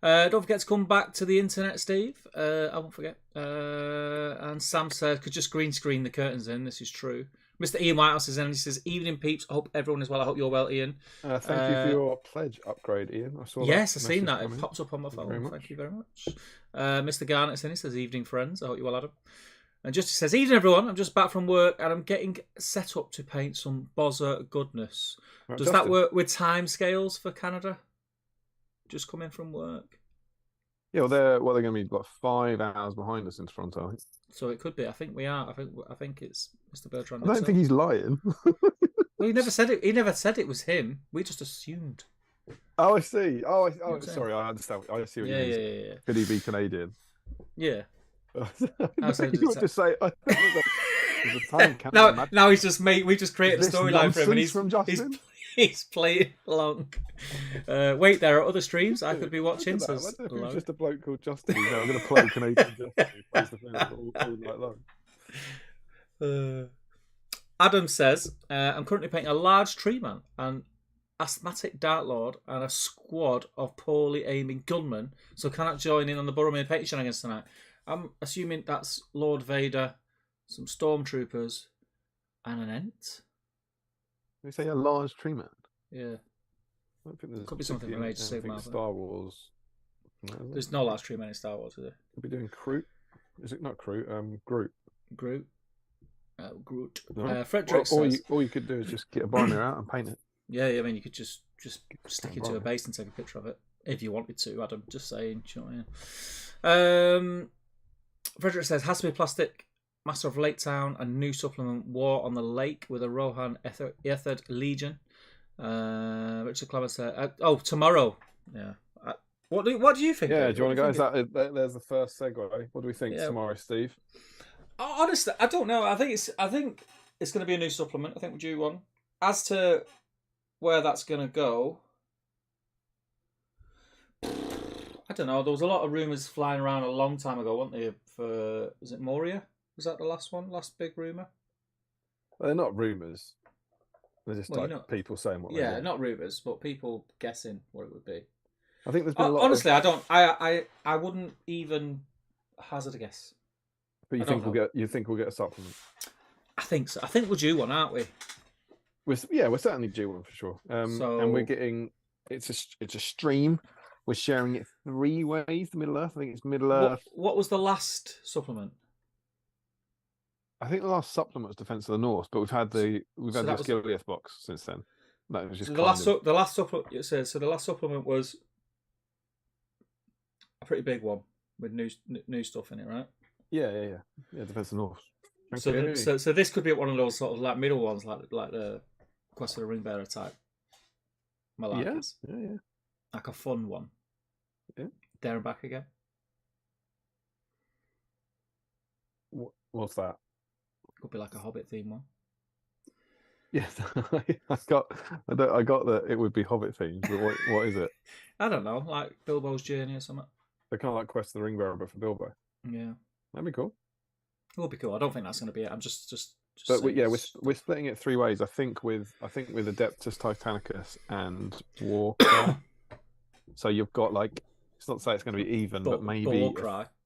Don't forget to come back to the internet, Steve. I won't forget. And Sam said, "Could just green screen the curtains in." This is true. Mr. Ian Whitehouse is in and he says, "Evening peeps. I hope everyone is well. I hope you're well, Ian."
Thank you for your pledge upgrade, Ian. I saw that.
Yes, I've seen that. It pops up on my phone. Thank you very much. Mr. Garnett's in. He says, "Evening, friends. I hope you're well, Adam." And Justin says, "Evening, everyone. I'm just back from work and I'm getting set up to paint some Bozza goodness."
Right,
Does that work with time scales for Canada? Just coming from work.
Yeah, well, they're going to be like 5 hours behind us in Toronto. I think.
So it could be. I think we are. I think it's Mr. Bertrand.
I don't think he's lying.
Well, he never said it. He never said it was him. We just assumed.
Oh, I see. Sorry, I understand. I see what you mean.
Yeah.
Could he be Canadian?
Yeah.
You just say. There's a time
now he's just made. We just created a storyline for him, and he's playing along. Wait, there are other streams I could be watching.
I don't know if it was just a bloke called Justin. I'm going to play Canadian Justin. Plays the film all night long.
Adam says, "I'm currently painting a large tree man, an asthmatic dart lord, and a squad of poorly aiming gunmen. So cannot join in on the Boromir painting shenanigans tonight." I'm assuming that's Lord Vader, some stormtroopers, and an Ent.
You say a large tree man?
Yeah.
I don't think there's
could be something from Age of Sigmar.
Star Wars.
There's no large tree man in Star Wars, is there?
Could be doing Groot. Is it not Groot? Groot.
Groot.
No.
Frederick says,
all you could do is just get a Boromir out and paint it.
Yeah, I mean, you could just stick it to a base and take a picture of it if you wanted to, Adam. Just saying. You know what I mean? Frederick says, has to be plastic. Master of Lake Town, a new supplement, War on the Lake with a Rohan Ethered Legion. Richard Clemens said, tomorrow. Yeah. What do you think?
Yeah,
Dave?
do you want to go?
Think
There's the first segue. What do we think tomorrow, Steve?
Honestly, I don't know. I think it's going to be a new supplement. I think we're due one. As to where that's going to go, I don't know. There was a lot of rumours flying around a long time ago, weren't there? Was it Moria? Was that the last one? Last big rumour?
Well, they're not rumours. They're just people saying what.
Yeah, not rumours, but people guessing what it would be.
I think there's been a lot.
Honestly, I don't. I wouldn't even hazard a guess.
But you think we'll get a supplement?
I think so. I think we're due one, aren't we?
We're certainly due one for sure. And we're getting it's a stream. We're sharing it 3 ways. The Middle Earth. I think it's Middle Earth.
What was the last supplement?
I think the last supplement was Defense of the North, but we've had the Ascilius box since then. That was just
the last supplement. It says so. The last supplement was a pretty big one with new stuff in it, right?
Yeah. Defense of the North.
So this could be one of those sort of like middle ones, like the Quest of the Ringbearer type.
Yeah.
Like a fun one.
Yeah.
There and back again.
What's that?
Could be like a Hobbit theme one.
Yes, I got that it would be Hobbit themed, but what is it?
I don't know, like Bilbo's Journey or something.
They're kind of like Quest of the Ringbearer, but for Bilbo.
Yeah,
that'd be cool.
It would be cool. I don't think that's going to be it. I'm just.
But we're splitting it 3 ways. I think with Adeptus Titanicus and War. So you've got it's not to say it's going to be even, but maybe a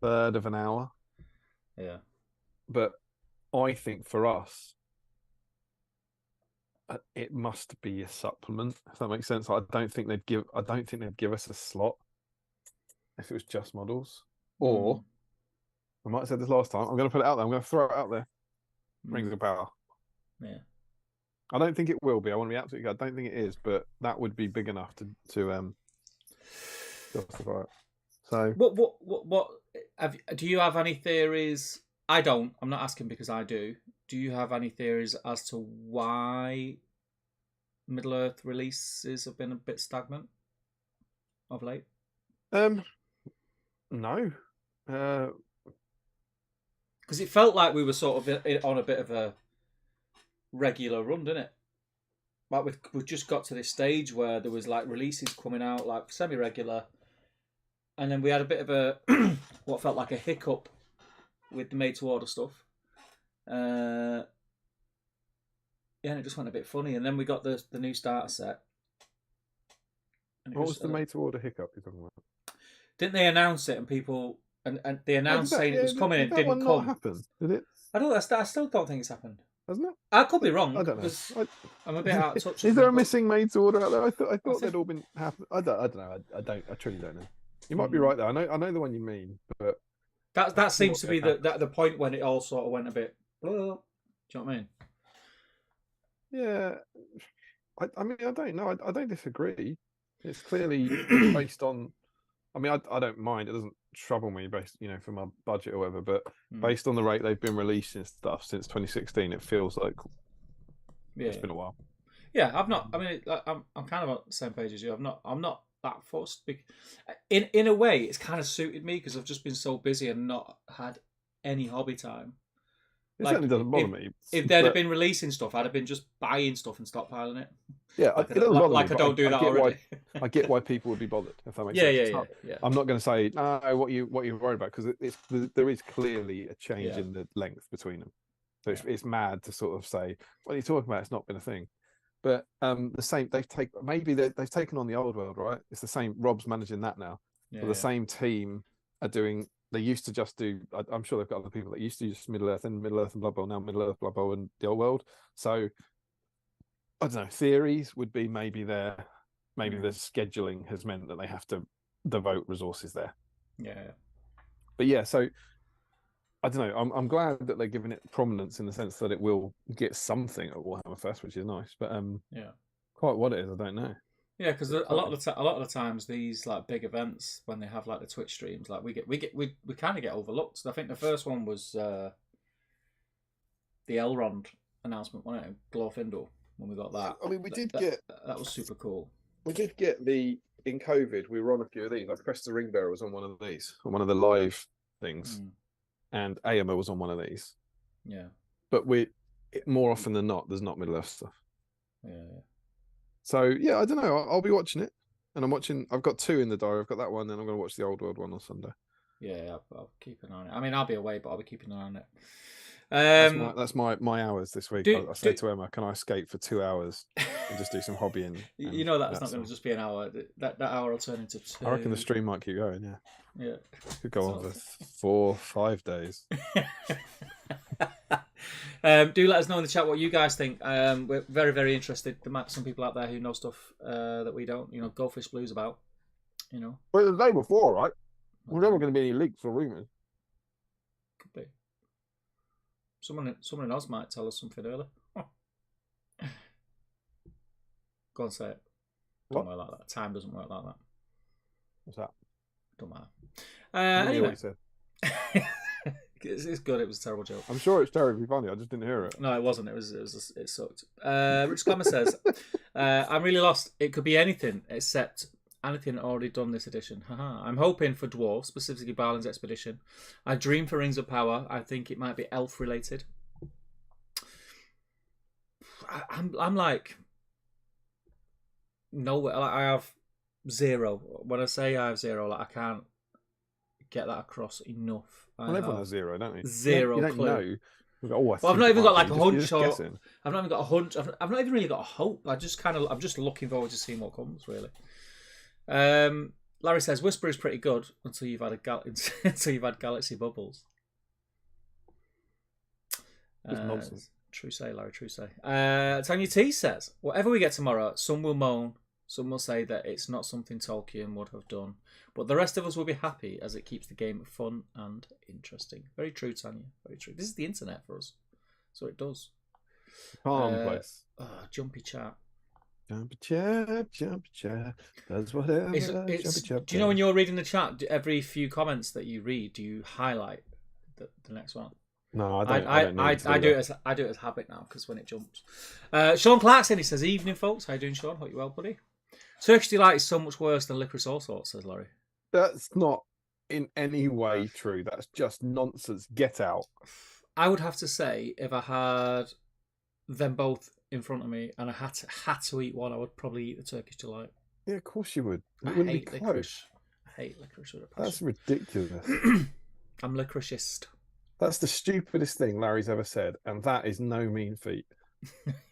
third of an hour.
Yeah.
But I think for us, it must be a supplement. If that makes sense. I don't think they'd give us a slot if it was just models. Or I might have said this last time. I'm going to put it out there. I'm going to throw it out there. Rings of Power.
Yeah.
I don't think it will be. I want to be absolutely. I don't think it is, but that would be big enough to justify it. So
what do you have any theories? I don't. I'm not asking because I do. Do you have any theories as to why Middle Earth releases have been a bit stagnant of late?
No.
Because it felt like we were sort of on a bit of a regular run, didn't it? Like we've just got to this stage where there was like releases coming out like semi-regular, and then we had a bit of a what felt like a hiccup with the made-to-order stuff. Yeah, and it just went a bit funny, and then we got the new starter set.
What was the made-to-order hiccup you're talking about?
Didn't they announce it and people and they announced saying it was coming and it didn't come?
Happen? Did it?
I still don't think it's happened.
Hasn't it?
I could be wrong.
I don't know.
I'm a bit out of touch.
Is there a missing made-to-order out there? I thought they'd all been happened. I don't know. I truly don't know. You might be right there. I know the one you mean, but
that seems to be the point when it all sort of went a bit. Do you know what I mean?
Yeah. I mean, I don't know. I don't disagree. It's clearly based on. I mean, I don't mind. It doesn't trouble me based, for my budget or whatever. But based on the rate they've been releasing stuff since 2016, it feels like it's been a while.
Yeah, I've not. I mean, I'm kind of on the same page as you. I'm not that fussed. In a way, it's kind of suited me because I've just been so busy and not had any hobby time.
It certainly doesn't bother me.
If they'd have been releasing stuff, I'd have been just buying stuff and stockpiling it.
Yeah, it doesn't bother me.
I don't do that already.
I get why people would be bothered, if that makes sense.
Yeah.
I'm not going to say what you're worried about because there is clearly a change in the length between them. So it's mad to sort of say what are you talking about? It's not been a thing. But the same they've taken on the old world, right? It's the same. Rob's managing that now. The same team are doing. They used to just do. I'm sure they've got other people that used to just Middle Earth and Blood Bowl. Now Middle Earth, Blood Bowl, and the old world. So I don't know. Theories would be maybe the scheduling has meant that they have to devote resources there.
Yeah.
But yeah, so I don't know. I'm glad that they're giving it prominence in the sense that it will get something at Warhammer Fest, which is nice. But quite what it is, I don't know.
Yeah, because a lot of the times these like big events when they have like the Twitch streams, like we kind of get overlooked. I think the first one was the Elrond announcement, wasn't it? Glorfindel, when we got that.
I mean,
that was super cool.
We did get in COVID. We were on a few of these. Like Press the Ring Bearer was on one of these, on one of the live things, and AMA was on one of these.
Yeah,
but more often than not, there's not Middle Earth stuff.
Yeah.
So yeah, I don't know. I'll be watching it, and I've got 2 in the diary. I've got that one, and I'm going to watch the Old World one on Sunday.
Yeah, I'll keep an eye on it. I mean, I'll be away, but I'll be keeping an eye on it.
That's my hours this week. I say to Emma, can I escape for 2 hours and just do some hobbying?
You know that's not going to just be an hour. That hour will turn into 2.
I reckon the stream might keep going.
Yeah.
Could go on for 4-5 days.
Do let us know in the chat what you guys think. We're very, very interested. There might be some people out there who know stuff that we don't. You know, Goldfish Blues about. You know.
Well, the day before, right? There's never going to be any leaks or rumours.
Could be. Someone else might tell us something early. Go on, say it. Don't work like that. Time doesn't work like that.
What's that?
Don't matter.
Anyway.
What you said. It's good. It was a terrible joke.
I'm sure it's terribly funny. I just didn't hear it.
No, it wasn't. It sucked. Rich Clemmer says, "I'm really lost. It could be anything except anything already done this edition. I'm hoping for Dwarf, specifically Barlin's Expedition. I dream for Rings of Power. I think it might be elf related. I'm like nowhere. Like, I have 0. When I say I have 0, like I can't get that across enough.
Well, everyone has 0, don't they?
0
you don't
clue.
Know. Well,
I've not even got like a hunch, or I've not even got a hunch. I've not even really got a hope. I'm just looking forward to seeing what comes. Really. Larry says Whisper is pretty good until you've had until you've had Galaxy Bubbles.
Nonsense.
True say, Larry. True say. Tanya T says whatever we get tomorrow, some will moan, some will say that it's not something Tolkien would have done, but the rest of us will be happy as it keeps the game fun and interesting. Very true, Tanya. Very true. This is the internet for us, so it does.
Calm place.
Jumpy chat.
Jumpy chat. That's whatever.
Do you know when you're reading the chat, every few comments that you read, do you highlight the next one?
No, I don't.
I do it as habit now because when it jumps. Sean Clarkson, he says, "Evening, folks. How you doing, Sean? Hope you're well, buddy." Turkish delight is so much worse than licorice all sorts, says Larry.
That's not in any way true. That's just nonsense. Get out.
I would have to say, if I had them both in front of me and I had to eat one, I would probably eat the Turkish delight.
Yeah, of course you would.
I hate licorice. I hate licorice with a passion.
That's ridiculous.
I'm licoricist.
That's the stupidest thing Larry's ever said, and that is no mean feat.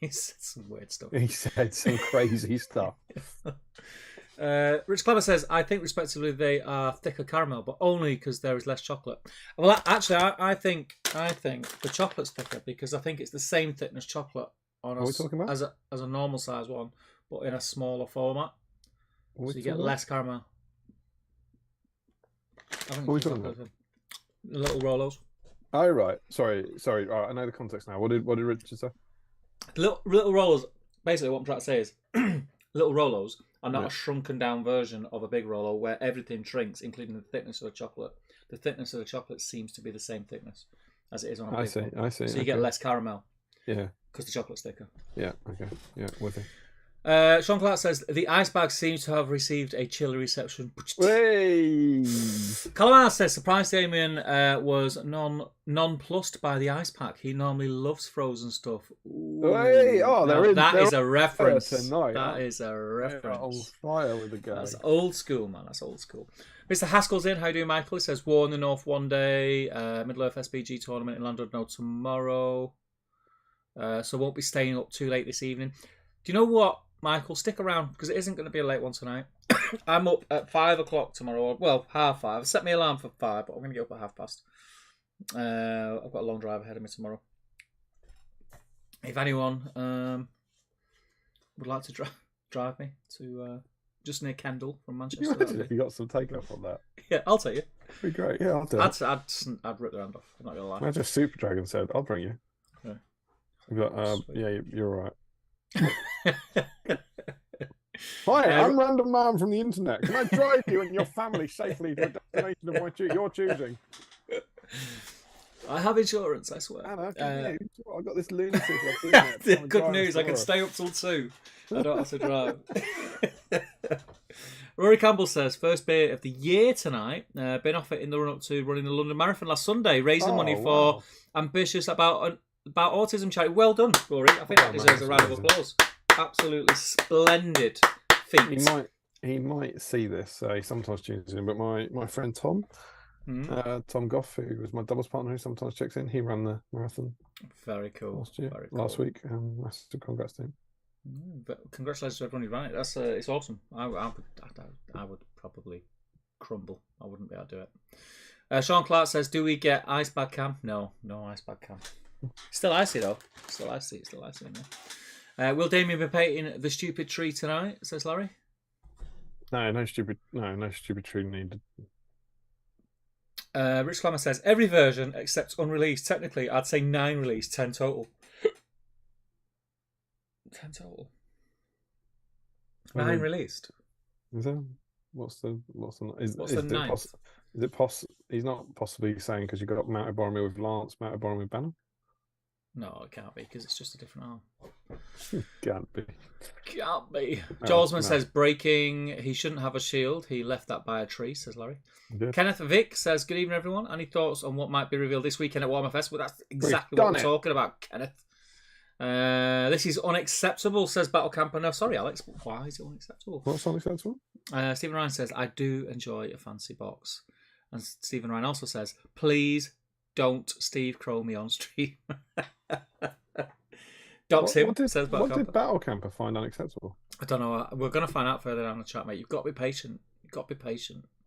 He said some weird stuff.
He said some crazy stuff.
Rich Clever says, I think respectively they are thicker caramel, but only because there is less chocolate. Well, actually, I think the chocolate's thicker because I think it's the same thickness chocolate on as a normal size one, but in a smaller format. So you get less caramel. What are we talking about? Little Rolos.
Oh, right. Sorry. Right, I know the context now. What did Richard say?
Little Rolos, basically what I'm trying to say is Little Rolos are not a shrunken down version of a big Rolo where everything shrinks, including the thickness of the chocolate. The thickness of the chocolate seems to be the same thickness as it is on a big one.
I see.
So you get less caramel.
Yeah.
Because the chocolate's thicker.
Yeah, okay. Yeah, with it.
Sean Clark says, the ice bag seems to have received a chilly reception.
Hey!
Calamar says, surprised Damien was nonplussed by the ice pack. He normally loves frozen stuff.
Hey! Oh,
that is a reference.
Tonight,
that is a reference.
On fire with the guy.
That's old school, man. That's old school. Mr. Haskell's in. How you doing, Michael? He says, War in the North one day. Middle Earth SBG tournament in London tomorrow. So won't be staying up too late this evening. Do you know what, Michael? Stick around because it isn't going to be a late one tonight. I'm up at 5 o'clock tomorrow. Well, 5:30. I set my alarm for 5, but I'm going to get up at 5:30. I've got a long drive ahead of me tomorrow. If anyone would like to drive me to just near Kendal from Manchester,
if you got some takeoff on that.
Yeah, I'll take you.
That'd be great. Yeah, I'll do it.
I'd rip the hand off. I'm not going to lie.
Imagine Super Dragon said, "I'll bring you." Yeah. We've got, yeah, you're all right. Hi, I'm Random Man from the internet. Can I drive you and your family safely to a destination of your choosing?
I have insurance, I swear.
Anna, I've got this lunatic.
Good news, I can stay up till 2. I don't have to drive. Rory Campbell says, first beer of the year tonight. Been off it in the run-up to running the London Marathon last Sunday, raising money for Ambitious about autism charity. Well done, Rory. I think that deserves a round of applause. Absolutely splendid feat.
He might see this, so he sometimes tunes in, but my friend Tom, Tom Goff, who was my doubles partner, who sometimes checks in, he ran the marathon.
Very cool.
Last week. Massive congrats to him.
But congratulations to everyone who ran it. That's it's awesome. I would probably crumble. I wouldn't be able to do it. Sean Clark says, "Do we get ice bag cam?" No ice bag cam. Still icy though. Still icy in there. Will Damien be painting the stupid tree tonight? Says Larry.
No stupid tree needed.
Rich Clammer says every version except unreleased. Technically, I'd say 9 released, 10 total. 10 total. 9 released.
Is there? What's the
9th?
Is it he's not possibly saying because you got mounted Boromir with Lance, mounted Boromir with Banner?
No, it can't be because it's just a different arm.
Can't be.
Jawsman says breaking. He shouldn't have a shield. He left that by a tree, says Larry. Kenneth Vick says, good evening, everyone. Any thoughts on what might be revealed this weekend at Warhammer Fest? Well, that's exactly what we're talking about, Kenneth. This is unacceptable, says Battle Camper. No, sorry, Alex. Why is it unacceptable?
What's unacceptable?
Stephen Ryan says, I do enjoy a fancy box. And Stephen Ryan also says, please don't Steve Crow me on stream. Dox him, says Battle Camper.
What did Battle Camper find unacceptable?
I don't know. We're going to find out further down the chat, mate. You've got to be patient.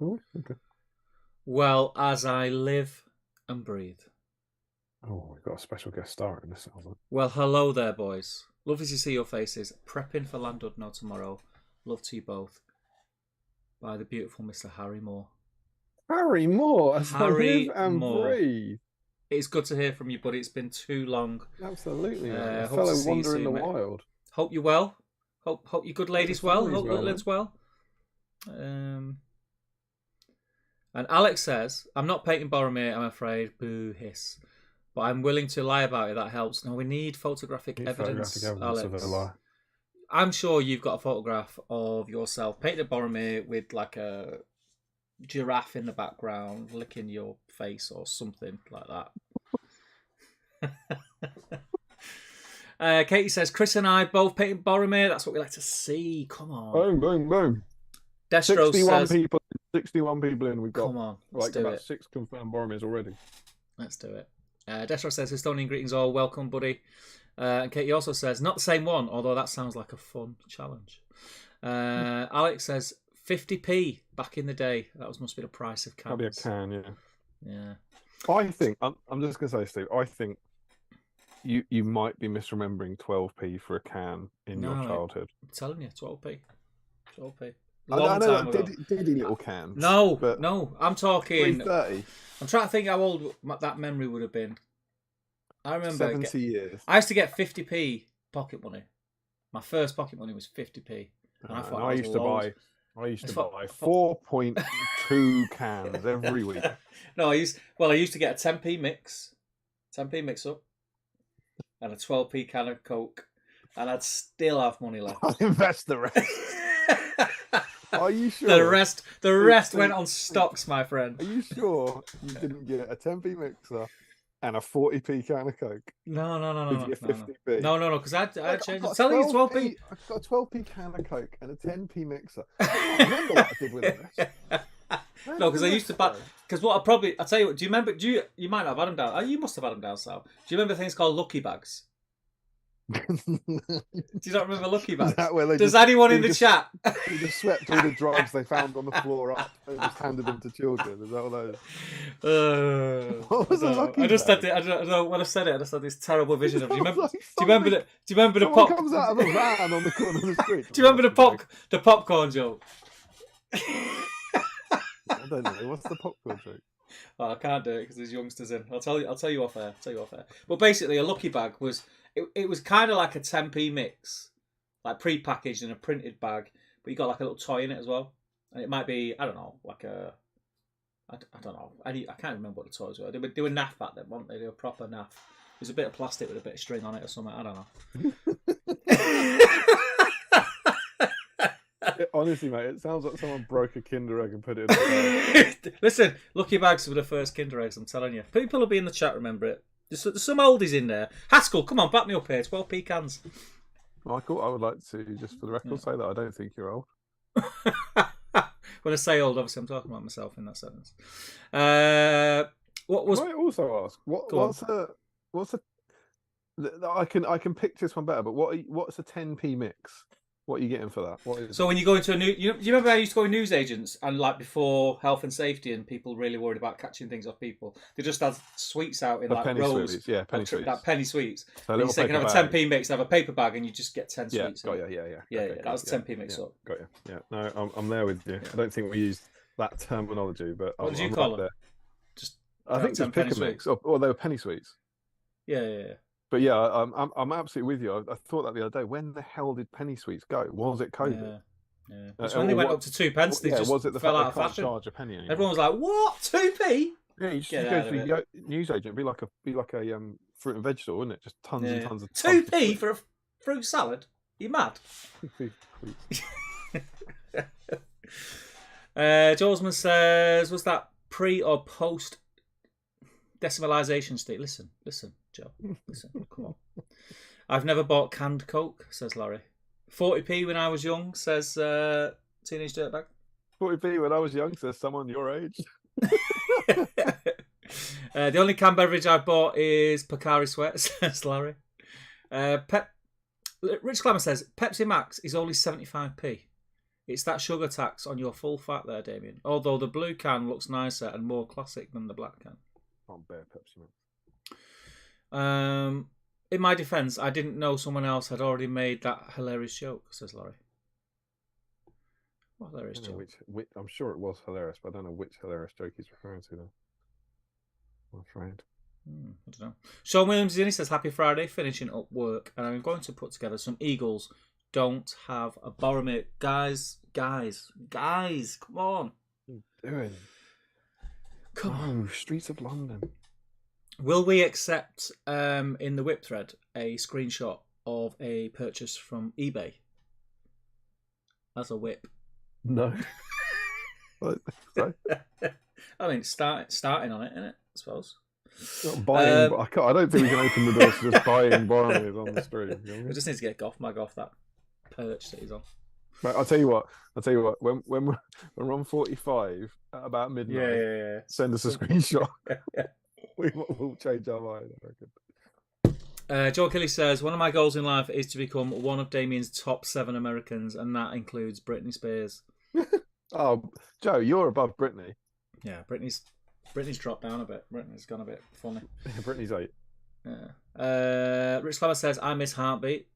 Oh, okay.
Well, as I live and breathe.
Oh, we've got a special guest star in this album.
Well, hello there, boys. Lovely to see your faces. Prepping for Landudno tomorrow. Love to you both. By the beautiful Mr. Harry Moore.
Harry Moore, as
Harry
I live and breathe.
It's good to hear from you, buddy. It's been too long.
Absolutely, a fellow wanderer in the wild.
Hope you're well. Hope your good lady's well. Hope little Lid's well. And Alex says, I'm not painting Boromir, I'm afraid. Boo, hiss. But I'm willing to lie about it. That helps. No, we need photographic evidence, Alex. Of a lie. I'm sure you've got a photograph of yourself painted Boromir with like a giraffe in the background licking your face or something like that. Katie says, Chris and I both painted Boromir. That's what we like to see. Come on.
Boom, boom, boom.
Destro
61 people in. We've got
come on,
like about 6 confirmed Boromirs already.
Let's do it. Destro says, Estonian greetings all. Welcome, buddy. And Katie also says, not the same one, although that sounds like a fun challenge. Alex says, 50p back in the day. That must be the price of cans.
Probably a can, yeah.
Yeah.
I think, I'm just going to say, Steve, I think you might be misremembering 12p for a can in your childhood.
I'm telling you, 12p. 12p.
I know diddy little cans.
No, I'm talking.
330.
I'm trying to think how old that memory would have been. I remember
70 years.
I used to get 50p pocket money. My first pocket money was 50p. And
I used to buy 4.2 cans every week.
No, I used to get a 10p mix up, and a 12p can of Coke, and I'd still have money left.
I'll invest the rest. Are you sure?
The rest went on stocks, my friend.
Are you sure you didn't get a 10p mixer and a 40p can of Coke?
No.
With your 50p?
No, because I changed. I'm telling you, 12p.
I've got a 12p can of Coke and a 10p mixer. I can't remember what I did with it.
No, because I used to buy. Because I'll tell you what. Do you remember? You might not have had them down. Oh, you must have had them down, Sal. Do you remember things called Lucky Bags? Do you not remember Lucky Bags? Does anyone in the chat?
They just swept all the drugs they found on the floor up and just handed them to children. Is that what those? What was a Lucky Bag?
I don't know when I said it. I just had this terrible vision of. Do you remember the pop?
Comes out of a van on the corner of the street.
Do you remember the popcorn joke?
I don't know. What's the popcorn joke?
Oh, I can't do it because there's youngsters in. I'll tell you off air. But basically, a Lucky Bag was. It was kind of like a 10p mix, like pre-packaged in a printed bag, but you got like a little toy in it as well, and it might be I don't know, like a I don't know. I can't remember what the toys were. They were naff back then, weren't they? They were proper naff. It was a bit of plastic with a bit of string on it or something. I don't know.
Honestly, mate, it sounds like someone broke a Kinder Egg and put it in the bag.
Listen, lucky bags were the first Kinder Eggs, I'm telling you. People will be in the chat, remember it. There's some oldies in there. Haskell, come on, back me up here. 12 pecans.
Michael, I would like to, just for the record, say that I don't think you're old.
When I say old, obviously I'm talking about myself in that sentence. What was?
Can I also ask what's a? I can pick this one better, but what's a 10p mix? What are you getting for that? What is
so when you go into a new, you remember I used to go with news agents and like before health and safety and people really worried about catching things off people, they just had sweets out in like
penny
rolls,
sweets, yeah, penny sweets,
like penny sweets.
So
you say, can have a 10p mix, have a paper bag, and you just get 10 sweets.
Yeah,
yeah. That was a 10p mix up.
Got you. Yeah, no, I'm there with you. Yeah. I don't think we used that terminology, but
what did you call them?
Just I think just pick a mix, or they were penny sweets.
Yeah.
But yeah, I'm absolutely with you. I thought that the other day. When the hell did penny sweets go? Was it COVID?
Yeah. It's when they went up to 2p. They just
was it the
fell
fact
out of
they can't
fashion.
Charge a penny anymore?
Everyone was like, "What? 2p?"
Yeah, you just go through your news agent. Be like a fruit and veg store, wouldn't it? Just tons and tons of
2p for a fruit salad. You mad? Jolsman says, "Was that pre or post decimalisation, Steve?" Listen, Joe. Listen, come on. I've never bought canned Coke, says Larry. 40p when I was young, says Teenage Dirtbag.
40p when I was young, says someone your age.
The only canned beverage I bought is Pocari Sweat, says Larry. Rich Clemmer says, Pepsi Max is only 75p. It's that sugar tax on your full fat there, Damien. Although the blue can looks nicer and more classic than the black can.
Can't bear Pepsi Max.
In my defence, I didn't know someone else had already made that hilarious joke, says Larry. What hilarious joke?
Which, I'm sure it was hilarious, but I don't know which hilarious joke he's referring to, though. I'm afraid.
I don't know. Sean Williams in, he says, Happy Friday, finishing up work, and I'm going to put together some Eagles don't have a Boromir. Guys, come on.
What are you doing?
Come on.
Streets of London.
Will we accept in the whip thread a screenshot of a purchase from eBay as a whip?
No.
I mean, starting on it, innit? I suppose.
Not buying, I don't think we can open the doors to just buying Boromir on the stream. You know?
We just need to get Goff Mag off that perch that he's on.
Right, I'll tell you what. When we're on 45 at about midnight, send us a screenshot. We'll change our mind, I reckon.
Joe Kelly says, one of my goals in life is to become one of Damien's top 7 Americans, and that includes Britney Spears.
Oh, Joe, you're above Britney.
Yeah, Britney's dropped down a bit. Britney's gone a bit funny.
Britney's 8.
Yeah. Rich Clever says, I miss Heartbeat.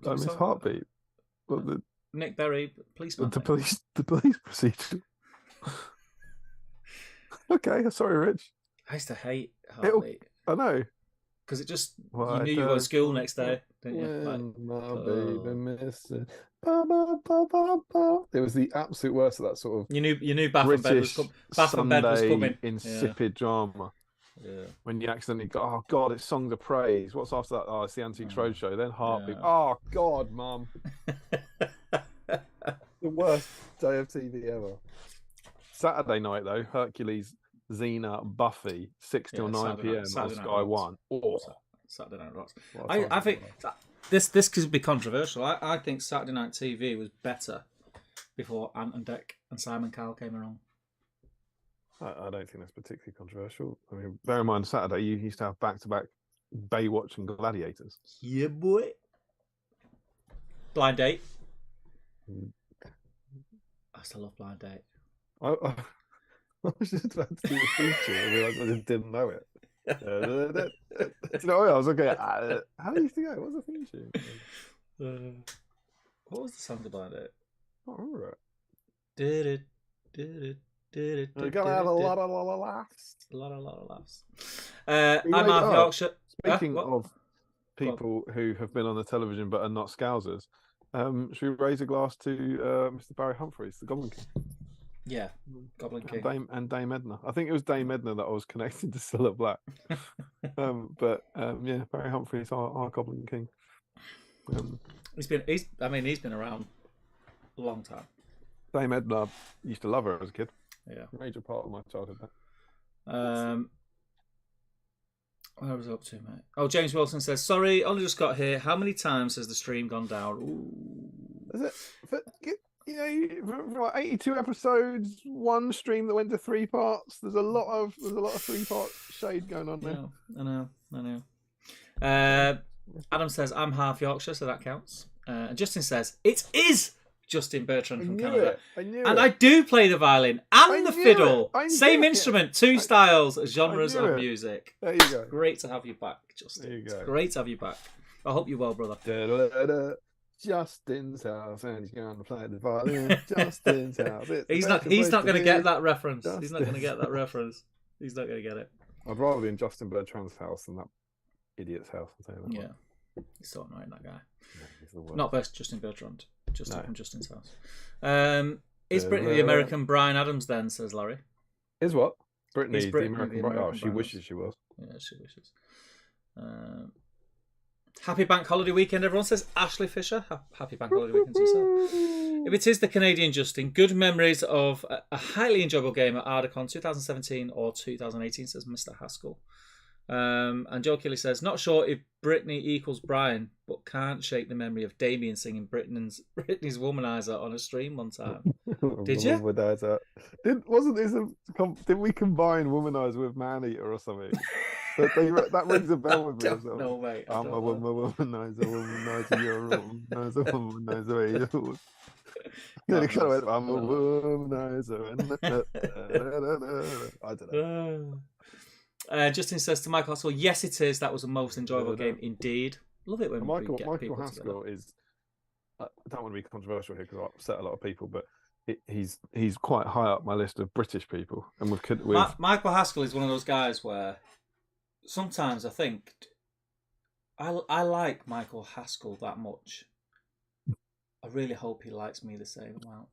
I miss Heartbeat. Well,
Nick Berry, policeman.
The police procedure. Okay, sorry, Rich.
I used to hate Heartbeat.
I know.
Because it just, you knew you were at school next day, didn't you?
My baby missing. It was the absolute worst of that sort of
You knew Bath and Bed was coming.
Insipid drama.
Yeah.
When you accidentally go, oh God, it's Songs of Praise. What's after that? Oh, it's the Antiques Roadshow. Then Heartbeat.
Yeah.
Oh God, Mum. The worst day of TV ever. Saturday night though, Hercules, Xena, Buffy, 6 till 9 p.m. on Sky One. Oh.
Saturday Night Rocks. I think this could be controversial. I think Saturday Night TV was better before Ant and Dec and Simon Cowell came around.
I don't think that's particularly controversial. I mean, bear in mind, Saturday you used to have back-to-back Baywatch and Gladiators.
Yeah, boy. Blind Date. I still love Blind Date.
I was just about to do a feature and realised I just didn't know it. You know, I was looking at how do you think it was a theme tune?
What was the song of Blind Date?
I don't remember it.
Did it.
We're gonna have a lot of laughs.
A lot of laughs. I'm Mark Yorkshire.
Speaking of people who have been on the television but are not Scousers, Should we raise a glass to Mr. Barry Humphries, the Goblin King?
Yeah, Goblin King.
And Dame Edna. I think it was Dame Edna that I was connected to Cilla Black. Yeah, Barry Humphries, our Goblin King.
He's been around a long time.
Dame Edna, used to love her as a kid.
Yeah,
major part of my childhood.
What was I up to, mate? Oh, James Wilson says, sorry, only just got here. How many times has the stream gone down? Ooh.
Is it? But, for like 82 episodes, one stream that went to 3 parts. There's a lot of 3-part shade going on there.
I know. Adam says, I'm half Yorkshire, so that counts. And Justin says, it is Justin Bertrand from Canada. I do play the violin and the fiddle. Same instrument, 2 styles, genres of music.
There you go.
Great to have you back, Justin.
There you go.
It's great to have you back. I hope you're well, brother.
Justin's house, and he's going to play the violin. Justin's house.
He's not going to get that reference. He's not going to get that reference. He's not going to get it.
I'd rather be in Justin Bertrand's house than that idiot's house.
Yeah. He's so annoying, that guy. Yeah, not best Justin Bertrand. Justin from Justin's house. Is Brittany the American Bryan Adams then, says Larry?
Is what? Brittany the American Bryan? Oh, she wishes she was.
Yeah, she wishes. Happy Bank Holiday Weekend, everyone, says Ashley Fisher. Happy Bank Holiday Weekend to yourself. If it is the Canadian Justin, good memories of a highly enjoyable game at Ardacon 2017 or 2018, says Mr. Haskell. And Joe Kelly says, not sure if Brittany equals Brian, but can't shake the memory of Damien singing Brittany's Womanizer on a stream one time. Did you?
Womanizer. Did we combine Womanizer with Maneater or something? That rings a bell with me.
No, mate.
I'm a womanizer, you're a womanizer. Then it kind of went, I'm a womanizer. I don't know.
Justin says to Michael Haskell, yes, it is. That was the most enjoyable game indeed. Love it when Michael
Haskell is. I don't want to be controversial here because I upset a lot of people, but he's quite high up my list of British people. And
Michael Haskell is one of those guys where sometimes I think I like Michael Haskell that much. I really hope he likes me the same amount.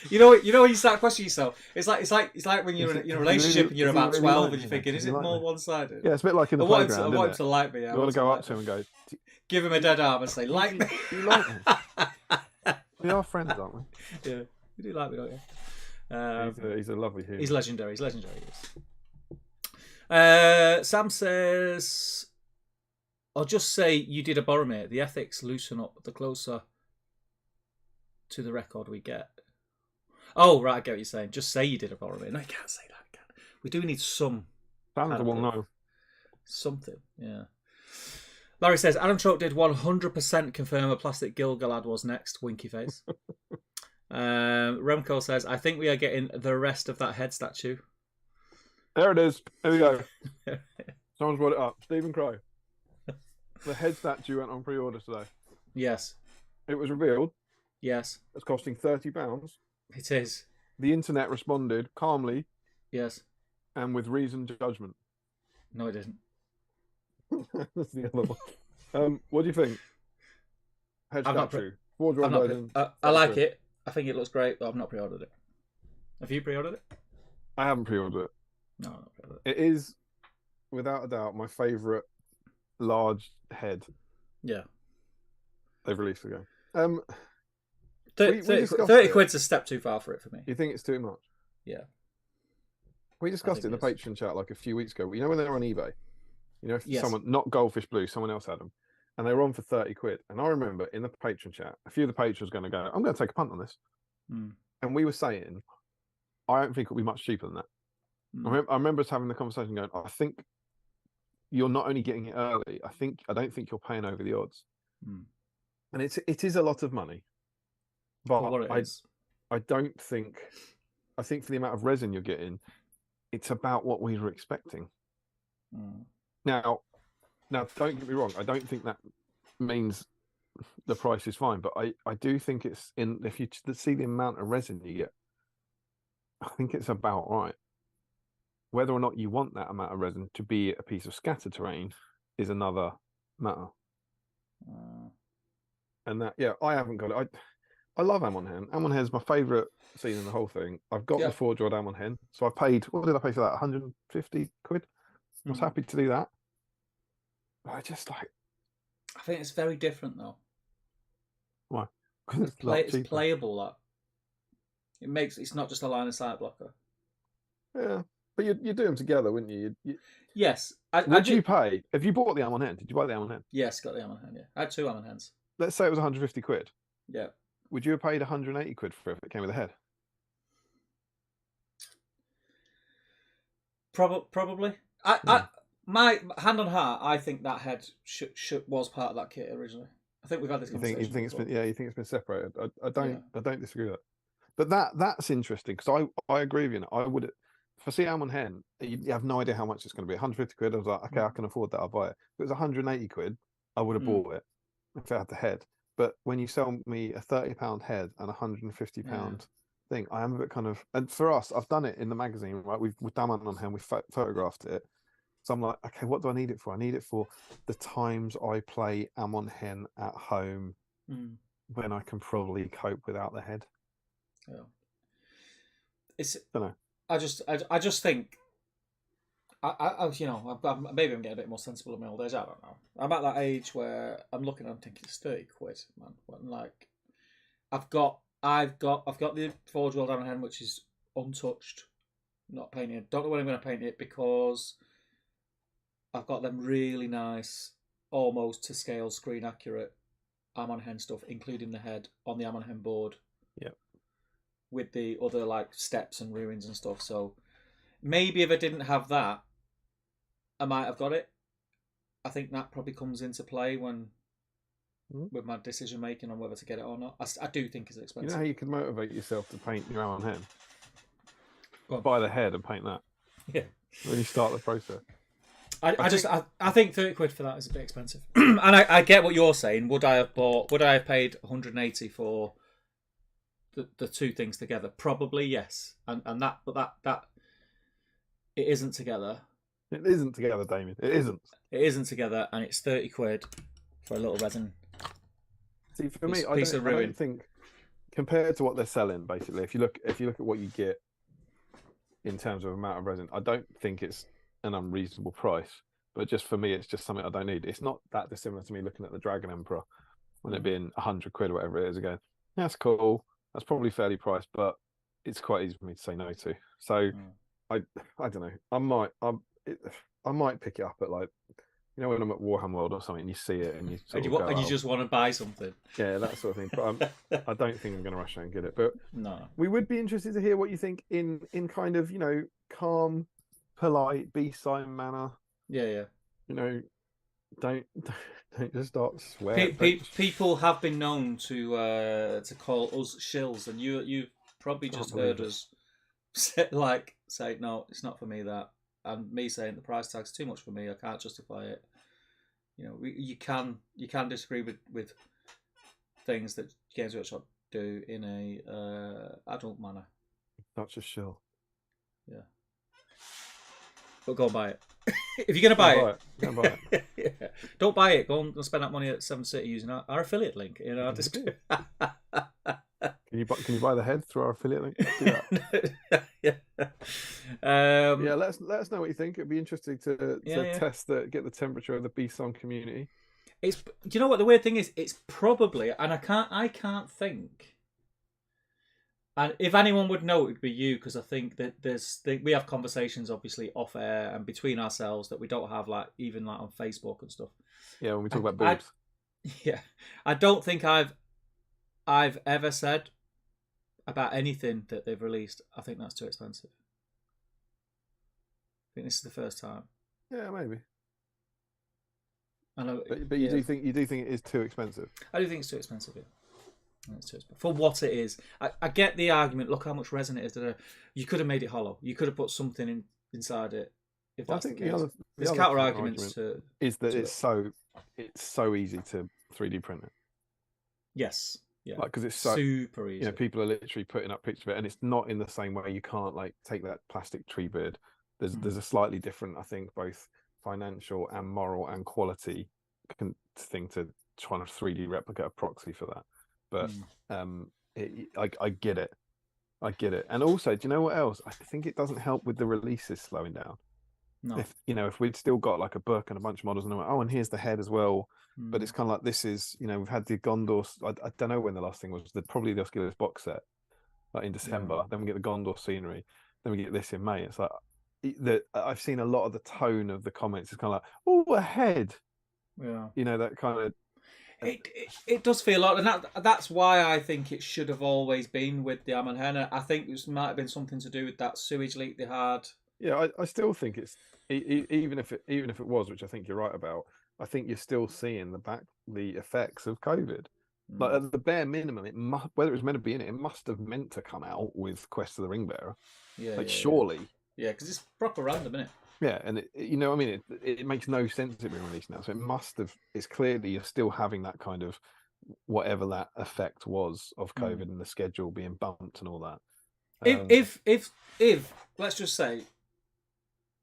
You know, you start questioning yourself. It's like when you're in a relationship and you're about 12 and you're thinking, is it more one-sided?
Yeah, it's a bit like in the playground.
I want him to like me.
You want to go up to him and go,
give him a dead arm and say, like me.
Do you like me? We are friends, aren't we?
Yeah, you do like me, don't you?
He's a lovely human.
He's legendary. Sam says, I'll just say you did a Boromir. The ethics loosen up the closer to the record we get. Oh, right, I get what you're saying. Just say you did a Boromir. No, you can't say that. We do need some.
Fans will know.
Something, yeah. Larry says, Adam Troke did 100% confirm a plastic Gil-galad was next. Winky face. Remco says, I think we are getting the rest of that head statue.
There it is. There we go. Someone's brought it up. Stephen Crow. The head statue went on pre-order today.
Yes.
It was revealed.
Yes.
It's costing £30.
It is.
The internet responded calmly.
Yes.
And with reasoned judgment.
No, it didn't.
That's the other one. What do you think? Head statue.
I like it. I think it looks great, but I've not pre-ordered it. Have you pre-ordered it?
I haven't pre-ordered it.
No, I've not pre-ordered it.
It is, without a doubt, my favourite large head.
Yeah.
They've released the game.
30 quid's a step too far for it for me.
You think it's too much?
Yeah.
We discussed it in the Patreon chat like a few weeks ago. You know when they're on eBay? You know, if
yes.
someone, not Goldfish Blue, someone else had them. And they were on for 30 quid. And I remember in the Patreon chat, a few of the patrons were going to go, I'm going to take a punt on this.
Mm.
And we were saying, I don't think it'll be much cheaper than that. Mm. I remember us having the conversation going, I think you're not only getting it early, I don't think you're paying over the odds.
Mm.
And it is a lot of money. But I don't think, I think for the amount of resin you're getting, it's about what we were expecting.
Mm.
Now, don't get me wrong. I don't think that means the price is fine, but I do think it's in. If you see the amount of resin you get, I think it's about right. whether or not you want that amount of resin to be a piece of scatter terrain is another matter. And that, I haven't got it. I love Amon Hen. Amon Hen is my favourite scene in the whole thing. I've got the Forge World Amon Hen, so I paid. What did I pay for that? 150 quid. I was happy to do that. I just like.
I think it's very different though.
Why?
It's playable. That it's not just a line of sight blocker.
Yeah, but you do them together, wouldn't you?
Yes.
Would you pay if you bought the Amon Hen? Did you buy the Amon Hen?
Yes, got the Amon Hen. Yeah, I had 2 Amon Hens.
Let's say it was 150 quid.
Yeah.
Would you have paid 180 quid for it if it came with a head?
Probably. My hand on heart, I think that head was part of that kit originally. I think we've had this conversation.
You think it's been separated? I don't disagree with that. But that's interesting because I agree with you. I would, if I see Amon Hen, you have no idea how much it's going to be. 150 quid. I was like, okay, I can afford that. I'll buy it. If it was 180 quid, I would have bought it if it had the head. But when you sell me a £30 head and £150 thing, I am a bit kind of. And for us, I've done it in the magazine. Right, we've done Amon Hen. We've photographed it. So I'm like, okay, what do I need it for? I need it for the times I play Amon Hen at home when I can probably cope without the head.
Yeah. I
don't know.
I just think maybe I'm getting a bit more sensible in my old age. I don't know. I'm at that age where I'm looking and I'm thinking it's 30 quid, man. Like I've got the Forge World Amon Hen, which is untouched, not painted. Don't know when I'm going to paint it because I've got them really nice, almost to scale, screen accurate Amon Hen stuff, including the head on the Amon Hen board.
Yeah.
With the other like steps and ruins and stuff. So maybe if I didn't have that, I might have got it. I think that probably comes into play when with my decision making on whether to get it or not. I do think it's expensive.
You know how you can motivate yourself to paint your Amon Hen? Buy the head and paint that.
Yeah.
When you start the process.
I think 30 quid for that is a bit expensive. And I get what you're saying. Would I have paid 180 for the two things together? Probably yes. And that it isn't together.
It isn't together, Damien. It isn't.
It isn't together, and it's 30 quid for a little resin.
See, for me, I don't think compared to what they're selling, basically, if you look at what you get in terms of amount of resin, I don't think it's an unreasonable price. But just for me, it's just something I don't need. It's not that dissimilar to me looking at the Dragon Emperor when it being 100 quid or whatever it is again. That's cool. That's probably fairly priced, but it's quite easy for me to say no to. So I don't know. I might pick it up at like, when I'm at Warhammer World or something and you see it and you
you just want to buy something.
Yeah, that sort of thing. But I don't think I'm going to rush out and get it. But
no,
we would be interested to hear what you think in kind of calm, polite, BSIME manner.
Yeah.
Don't just start swearing.
People have been known to call us shills, and you've probably just heard us say no, it's not for me that, and me saying the price tag's too much for me. I can't justify it. You can disagree with things that Games Workshop do in a adult manner.
That's a shill.
Yeah. But go and buy it. If you're going to buy it.
Go and buy it.
Yeah. Don't buy it. Go and spend that money at Seven City using our affiliate link in our description.
Can you buy the head through our affiliate link? Do that.
Yeah.
Let us know what you think. It'd be interesting to test get the temperature of the BSIME community.
Do you know what the weird thing is? It's probably, and I can't think. And if anyone would know, it would be you, because I think that we have conversations obviously off air and between ourselves that we don't have even on Facebook and stuff.
Yeah, when we talk about boobs.
I don't think I've ever said about anything that they've released, I think that's too expensive. I think this is the first time.
Yeah, maybe.
I know,
but you do think it is too expensive?
I do think it's too expensive. Yeah. For what it is. I get the argument. Look how much resin it is. You could have made it hollow. You could have put something inside it. If that's the case. There's counter arguments to
is that it's so easy to 3D print it.
Yes. Yeah.
Because it's so
super easy.
People are literally putting up pictures of it, and it's not in the same way. You can't take that plastic tree beard There's a slightly different, I think, both financial and moral and quality thing to trying to 3D replicate a proxy for that. But I get it. I get it. And also, do you know what else? I think it doesn't help with the releases slowing down.
No.
If we'd still got like a book and a bunch of models and I went, oh, and here's the head as well. But it's kind of like, this is, we've had the Gondor. I don't know when the last thing was. Probably the Osculus box set, like in December. Then we get the Gondor scenery. Then we get this in May. It's like I've seen a lot of the tone of the comments. It's kind of like, oh, a head.
Yeah.
That kind of.
It does feel like, and that's why I think it should have always been with the Amon Hen. I think it might have been something to do with that sewage leak they had.
Yeah, I still think it's even if it was, which I think you're right about. I think you're still seeing the effects of COVID. Like at the bare minimum, whether it was meant to be in it, it must have meant to come out with Quest of the Ring Bearer.
Yeah,
surely.
Yeah, because it's proper random, isn't it?
Yeah, and it makes no sense it being released now. So it must have. It's clearly you're still having that kind of whatever that effect was of COVID and the schedule being bumped and all that.
If let's just say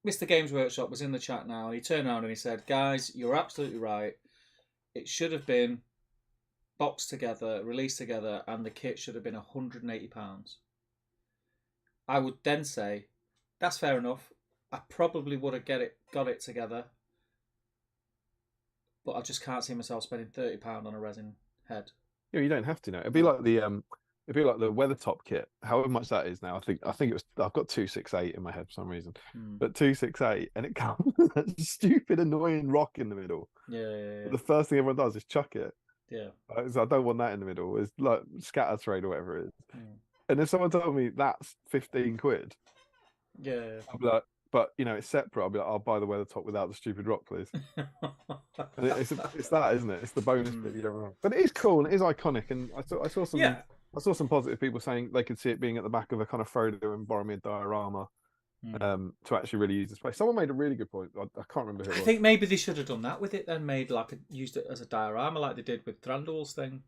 Mr. Games Workshop was in the chat now and he turned around and he said, guys, you're absolutely right. It should have been boxed together, released together, and the kit should have been £180. I would then say, that's fair enough. I probably would have got it together, but I just can't see myself spending £30 on a resin head.
Yeah, you don't have to know. It'd be like the Weathertop kit. However much that is now, I think it was. I've got 268 in my head for some reason, but 268, and it comes with that stupid, annoying rock in the middle.
Yeah.
The first thing everyone does is chuck it.
Yeah.
So I don't want that in the middle. It's like scatter trade or whatever it is. And if someone told me that's 15 quid, I'd be like, but it's separate. I'll be like, I'll buy the Weathertop without the stupid rock, please. And it's that, isn't it? It's the bonus bit you don't want. But it is cool and it is iconic. And I saw some.
Yeah.
I saw some positive people saying they could see it being at the back of a kind of Frodo and Boromir diorama to actually really use this place. Someone made a really good point. I can't remember who it was.
I think maybe they should have done that with it then, used it as a diorama like they did with Thranduil's thing.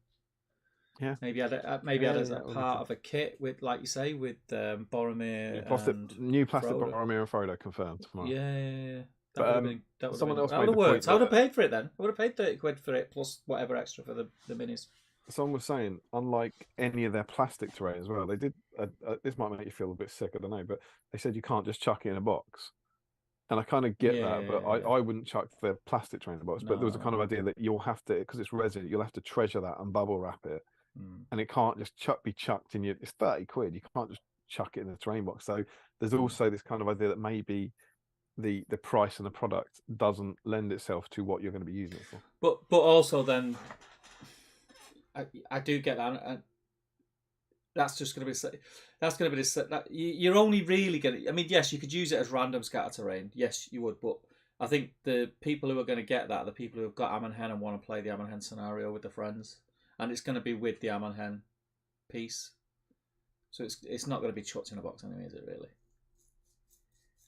Yeah.
Maybe had it as a part of a kit with, like you say, with Boromir and
new plastic
Frodo.
Boromir and Frodo confirmed tomorrow.
Yeah.
That
would have worked. I would have paid for it then. I would have paid 30 quid for it plus whatever extra for the minis.
Someone was saying, unlike any of their plastic terrain as well, they did. This might make you feel a bit sick, I don't know, but they said you can't just chuck it in a box. And I kind of get that, but I wouldn't chuck the plastic terrain in a box. But there was a kind of idea that you'll have to, because it's resin, you'll have to treasure that and bubble wrap it. And it can't just be chucked in your. It's 30 quid. You can't just chuck it in the terrain box. So there's also this kind of idea that maybe the price and the product doesn't lend itself to what you're going to be using it for.
But also then, I do get that. And that's just going to be. That's going to be that you're only really going to. I mean, yes, you could use it as random scatter terrain. Yes, you would. But I think the people who are going to get that are the people who have got Amon Hen and want to play the Amon Hen scenario with their friends. And it's going to be with the Amon Hen piece. So it's not going to be chucked in a box anyway, is it really?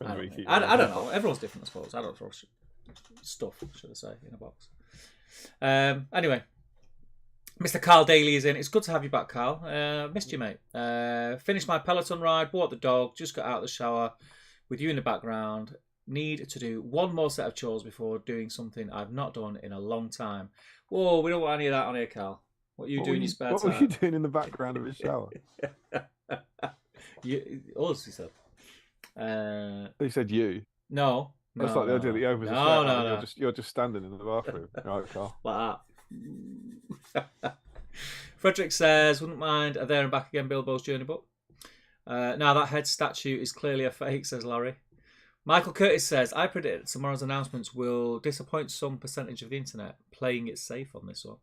I don't know. Everyone's different, I suppose. I don't throw stuff, should I say, in a box. Anyway, Mr. Carl Daly is in. It's good to have you back, Carl. Missed you, mate. Finished my Peloton ride, walked the dog, just got out of the shower with you in the background. Need to do one more set of chores before doing something I've not done in a long time. Whoa, we don't want any of that on here, Carl. What are you doing in your spare time?
What were you doing in the background of his shower?
He said.
He said you.
No.
That's like the idea that he opens his shower. No. You're just standing in the bathroom. Right, Carl.
Like that. Frederick says, wouldn't mind a There and Back Again Bilbo's Journey book. Now that head statue is clearly a fake, says Larry. Michael Curtis says, I predict tomorrow's announcements will disappoint some percentage of the internet. Playing it safe on this one.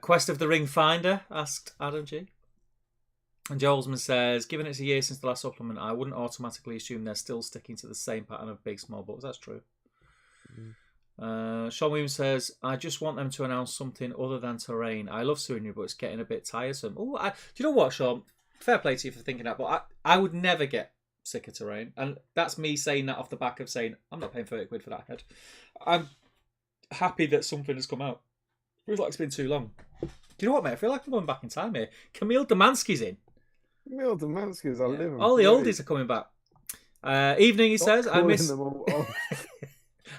Quest of the Ring Finder, asked Adam G. And Jolesman says, given it's a year since the last supplement, I wouldn't automatically assume they're still sticking to the same pattern of big, small books. That's true. Sean Williams says, I just want them to announce something other than terrain. I love Suriname, but it's getting a bit tiresome. Do you know what, Sean? Fair play to you for thinking that, but I would never get sick of terrain. And that's me saying that off the back of saying, I'm not paying 30 quid for that head. I'm happy that something has come out. Feels like it's been too long. Do you know what, mate? I feel like I'm going back in time here. Camille Damansky's in.
Camille Damansky's, I live.
All the oldies are coming back. Evening, he
Stop
says. I
calling
miss.
them all old.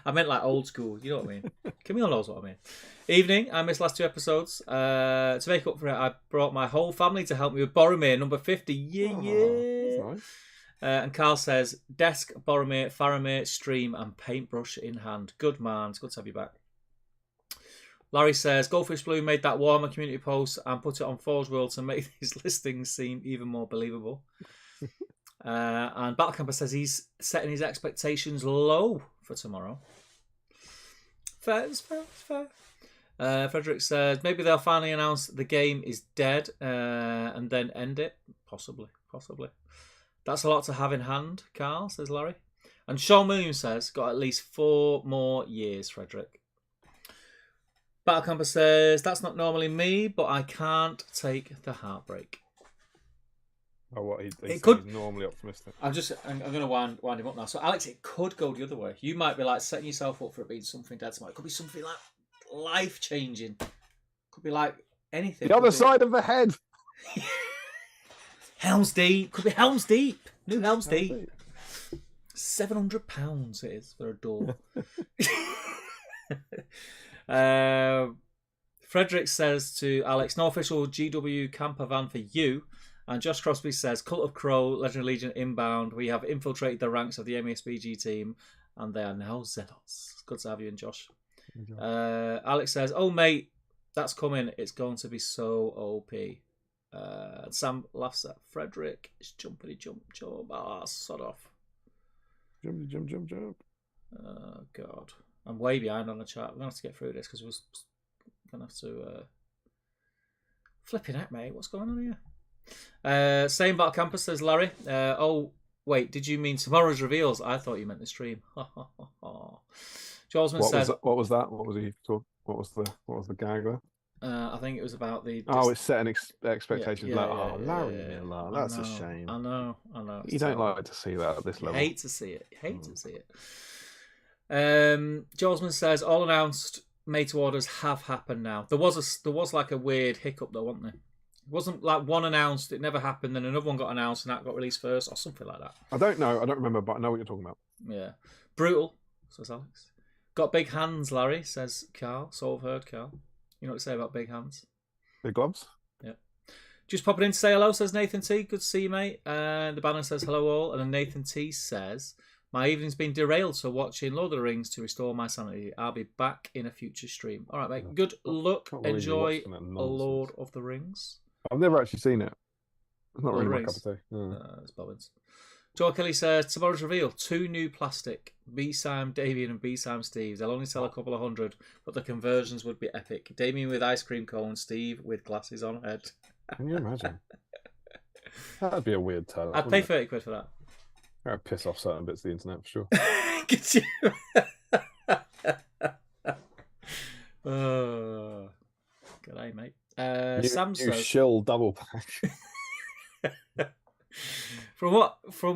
I meant like old school. You know what I mean? Camille knows what I mean. Evening, I missed last 2 episodes. To make up for it, I brought my whole family to help me with Boromir, number 50. Yeah, yeah.
That's nice.
And Carl says, desk, Boromir, Faramir, stream, and paintbrush in hand. Good man. It's good to have you back. Larry says, Goldfish Blue made that Warhammer community post and put it on Forge World to make these listings seem even more believable. And Battlecamper says he's setting his expectations low for tomorrow. Fair, it's fair, it's fair. Frederick says, maybe they'll finally announce the game is dead and then end it. Possibly. That's a lot to have in hand, Carl, says Larry. And Sean Williams says, got at least 4 more years, Frederick. Battlecamper says, that's not normally me, but I can't take the heartbreak.
Oh, what? He's normally optimistic.
I'm going to wind him up now. So, Alex, it could go the other way. You might be like setting yourself up for it being something dead tomorrow. It could be something like life-changing. Could be like anything.
The other side of the head.
Helm's Deep. Could be Helm's Deep. New Helm's Deep. £700 it is for a door. Frederick says to Alex, no official GW camper van for you. And Josh Crosby says, Cult of Crow, Legendary Legion inbound. We have infiltrated the ranks of the SBG team, and they are now zealots. It's good to have you in, Josh. Alex says, oh, mate, that's coming. It's going to be so OP. Sam laughs at Frederick. It's jumpity jump. Ah, sod off.
Jump.
Oh, God. I'm way behind on the chat. We're going to have to get through this because we're going to have to... Flipping out, mate. What's going on here? Same Battle Campus, says Larry. Oh, wait, did you mean tomorrow's reveals? I thought you meant the stream. Jolsman says...
What was that? What was he talking? What was the gag there?
I think it was about the...
it's setting expectations.
Yeah,
Larry Miller. That's a shame.
I know.
You don't like to see that at this level.
Hate to see it. To see it. Jolsman says, all announced made to orders have happened now. There was like a weird hiccup though, wasn't there? It wasn't like one announced, it never happened, then another one got announced and that got released first, or something like that.
I don't know. I don't remember, but I know what you're talking about.
Yeah. Brutal, says Alex. Got big hands, Larry, says Carl. So I've heard, Carl. You know what to say about big hands?
Big gloves?
Yeah. Just popping in to say hello, says Nathan T. Good to see you, mate. The banner says hello all. And then Nathan T says, my evening's been derailed, so watching Lord of the Rings to restore my sanity. I'll be back in a future stream. All right, mate. Good luck. Enjoy Lord of the Rings.
I've never actually seen it. It's not really my cup of tea.
It's Bobbins. Joel Kelly says, tomorrow's reveal, 2 new plastic. BSIME Damien and BSIME Steve. They'll only sell a couple of hundred, but the conversions would be epic. Damien with ice cream cone, Steve with glasses on head.
Can you imagine? That'd be a weird tale.
I'd pay 30 quid for that.
I'd piss off certain bits of the internet for sure.
Get you. Good day, mate. Sam says,
shill double pack.
From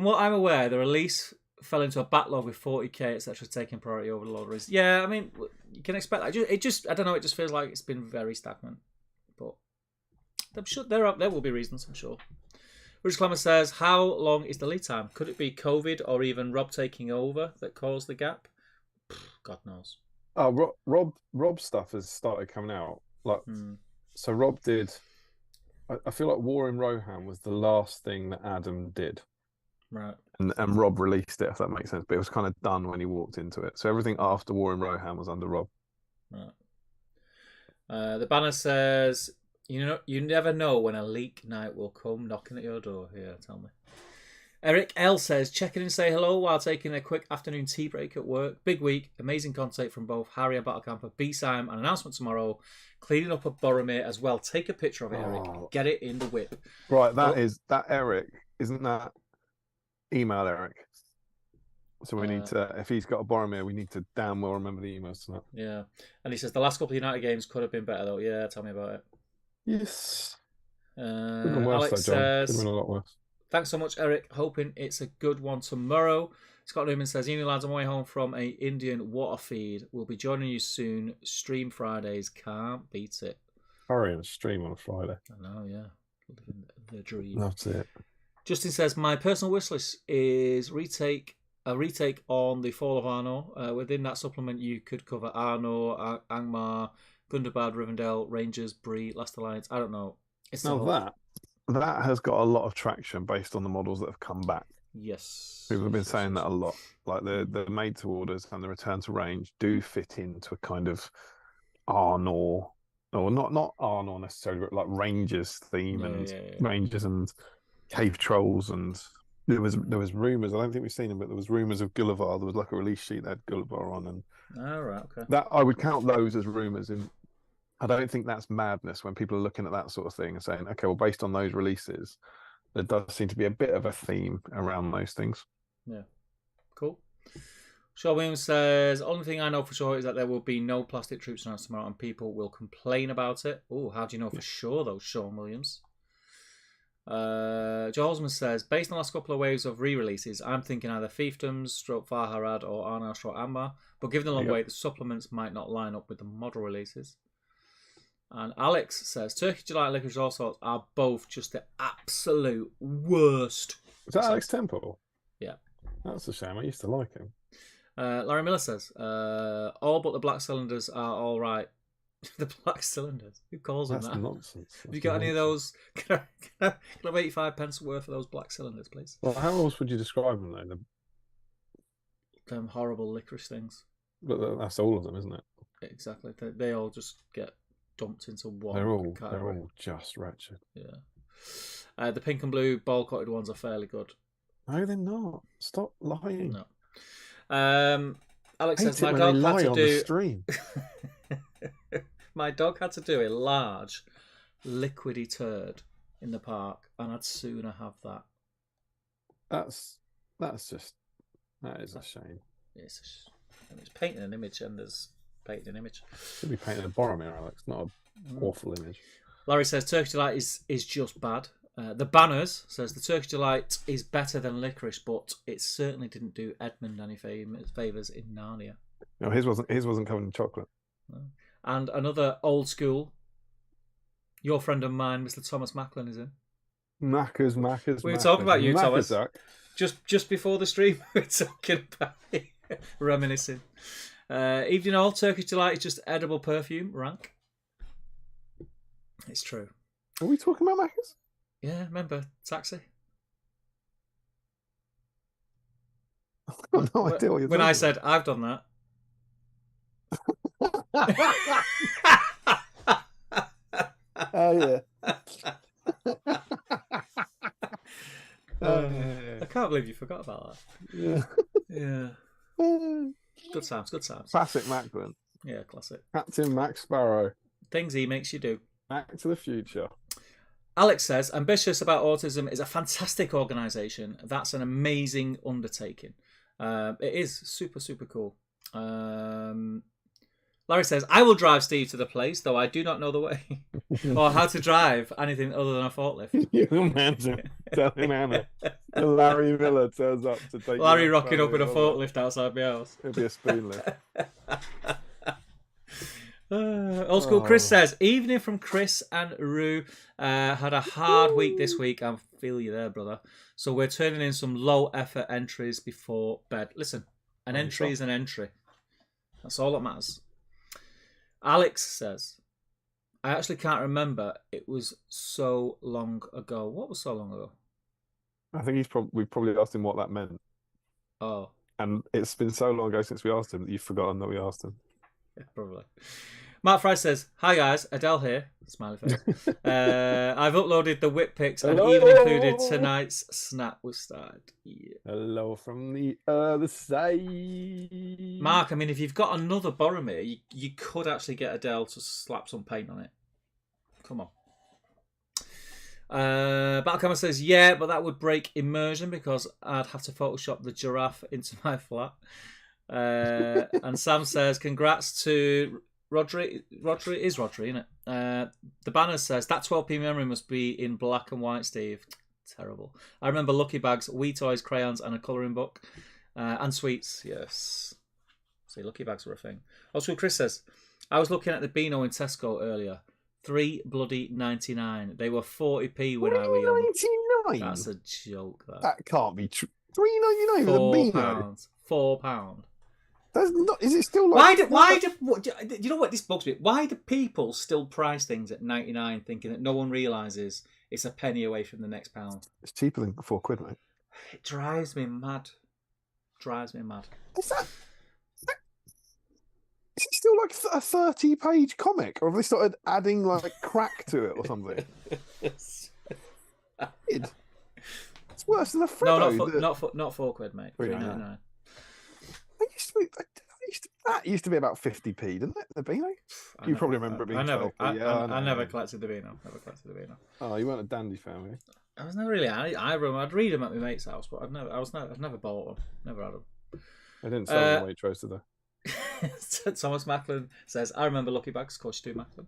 what I'm aware, the release fell into a backlog with 40k, etc., taking priority over the Lord of the Rings. Yeah, I mean, you can expect that. It just I don't know. It just feels like it's been very stagnant. But I'm sure there will be reasons. I'm sure. Rich Clemmer says, how long is the lead time? Could it be COVID or even Rob taking over that caused the gap? God knows.
Oh, Rob stuff has started coming out. So Rob did. I feel like War in Rohan was the last thing that Adam did.
Right.
And Rob released it, if that makes sense. But it was kind of done when he walked into it. So everything after War in Rohan was under Rob.
Right. The banner says, you never know when a leak night will come knocking at your door. Here, tell me. Eric L says, check in and say hello while taking a quick afternoon tea break at work. Big week, amazing content from both Harry and Battlecamper, BSIME, an announcement tomorrow. Cleaning up a Boromir as well. Take a picture of it, Eric. Get it in the whip.
Right, that Eric, isn't that email Eric? So we need to, if he's got a Boromir, we need to damn well remember the emails tonight.
Yeah. And he says, the last couple of United games could have been better though. Yeah, tell me about it.
Yes.
Alex says,
could have been a lot worse.
Thanks so much, Eric. Hoping it's a good one tomorrow. Scott Newman says, evening lads, on my way home from a Indian water feed. We'll be joining you soon. Stream Fridays. Can't beat it.
Hurry and stream on a Friday.
I know, yeah. Living the dream.
That's it.
Justin says, my personal wish list is a retake on the Fall of Arnor. Within that supplement, you could cover Arnor, Angmar, Gundabad, Rivendell, Rangers, Bree, Last Alliance. I don't know. It's
that has got a lot of traction based on the models that have come back.
Yes.
People have been saying that a lot. Like the made to orders and the return to range do fit into a kind of Arnor, or not Arnor necessarily, but like Rangers theme Rangers and cave trolls, and there was rumours. I don't think we've seen them, but there was rumours of Gullivar. There was like a release sheet that had Gullivar on, and
okay.
That I would count those as rumours. I don't think that's madness when people are looking at that sort of thing and saying, okay, well, based on those releases, there does seem to be a bit of a theme around those things.
Yeah, cool. Sean Williams says, only thing I know for sure is that there will be no plastic troops announced tomorrow and people will complain about it. Oh, how do you know for sure, though, Sean Williams? Joe Holzman says, based on the last couple of waves of re-releases, I'm thinking either Fiefdoms, Stroke Farharad, or Arnar, Stroke Ambar. But given the long wait, the supplements might not line up with the model releases. And Alex says, Turkey Delight and Licorice All Sorts are both just the absolute worst.
Is that Alex Temple?
Yeah.
That's a shame. I used to like him.
Larry Miller says, all but the black cylinders are all right. The black cylinders? Who calls them that?
That's nonsense.
Have you got any of those? Can I have 85 pence worth of those black cylinders, please?
Well, how else would you describe them, though?
Them horrible licorice things.
But that's all of them, isn't it?
Exactly. They all just get dumped into one.
They're all just wretched.
Yeah. The pink and blue ball coated ones are fairly good.
No, they're not. Stop lying.
No. Alex says,
my dog had to do. The stream.
My dog had to do a large liquidy turd in the park, and I'd sooner have that.
That is a shame.
It's painting an image, and there's painting an image.
Should be painting a Boromir, Alex, not an awful image.
Larry says Turkish Delight is just bad. The Banners says the Turkish Delight is better than licorice, but it certainly didn't do Edmund any favours in Narnia.
No, his wasn't covered in chocolate.
No. And another old school, your friend and mine, Mr. Thomas Macklin, is in.
Maccas.
We were talking about you, Thomas. Just before the stream, we were talking about it, reminiscing. Evening all, Turkish Delight is just edible perfume, rank. It's true.
Are we talking about Maccas?
Yeah, remember Taxi?
I've got no idea what you're
when
talking
I said, I've done that.
Oh, yeah.
I can't believe you forgot about that. Yeah. Good times.
Classic Macklin.
Yeah, classic.
Captain Max Sparrow.
Things he makes you do.
Back to the Future.
Alex says, Ambitious About Autism is a fantastic organisation. That's an amazing undertaking. It is super, super cool. Larry says, I will drive Steve to the place, though I do not know the way. Or how to drive anything other than a forklift.
You imagine telling Anna Larry Miller turns up to take
Larry rocking up in a forklift outside my house.
It'll be a spoon lift.
Old school Chris says, evening from Chris and Rue. Had a hard week this week. I feel you there, brother. So we're turning in some low effort entries before bed. Listen, an entry is an entry. That's all that matters. Alex says, I actually can't remember. It was so long ago. What was so long ago?
I think we've probably asked him what that meant.
Oh.
And it's been so long ago since we asked him that you've forgotten that we asked him.
Yeah, probably. Matt Fry says, hi guys, Adele here. Smiley face. I've uploaded the whip pics and even included tonight's snap with Stard. Yeah.
Hello from the other side.
Mark, I mean, if you've got another Boromir, you could actually get Adele to slap some paint on it. Come on. Battlehammer says, yeah, but that would break immersion because I'd have to Photoshop the giraffe into my flat. And Sam says, congrats to Rodri, isn't it? The banner says, that 12p memory must be in black and white, Steve. Terrible. I remember Lucky Bags, Wee Toys, crayons, and a colouring book. And sweets, yes. See, Lucky Bags were a thing. Also, Chris says, I was looking at the Beano in Tesco earlier. $3.99. They were 40p when I were young. That's a joke.
That can't be true. £3.99 with a Beano.
£4.
That's not. Is it still like?
Do you know what this bugs me? Why do people still price things at 99, thinking that no one realizes it's a penny away from the next pound?
It's cheaper than £4, mate.
It drives me mad.
Is it still like a 30-page comic, or have they started adding like crack to it or something? It's worse than a Freddo.
No, not £4, mate. £3.99.
That used to be about 50p, didn't it? The Beano? You probably remember it being 12p.
I never collected the Beano.
Oh, you weren't a dandy fan, were you?
I was never really. I remember I'd read them at my mate's house, but I've never bought one. Never had them.
I didn't sell them Waitrose, did they?
Thomas Macklin says, "I remember Lucky Bags, Coach 2 Macklin,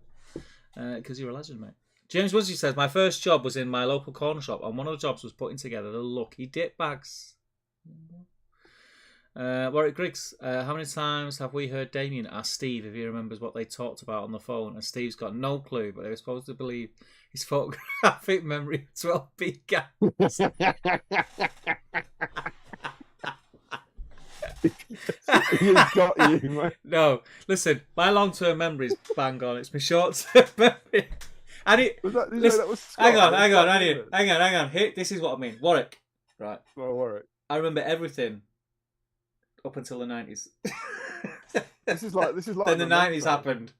because you're a legend, mate." James Woodsley says, "My first job was in my local corner shop, and one of the jobs was putting together the Lucky Dip bags." Warwick Griggs, how many times have we heard Damien ask Steve if he remembers what they talked about on the phone? And Steve's got no clue, but they were supposed to believe his photographic memory of 12p gas.
He's got you, mate.
No, listen, my long-term memory is bang on. It's my short-term memory. And hang on. Here, this is what I mean. Warwick, right?
Oh, Warwick.
I remember everything up until the 90s.
This is like
then the 90s happened.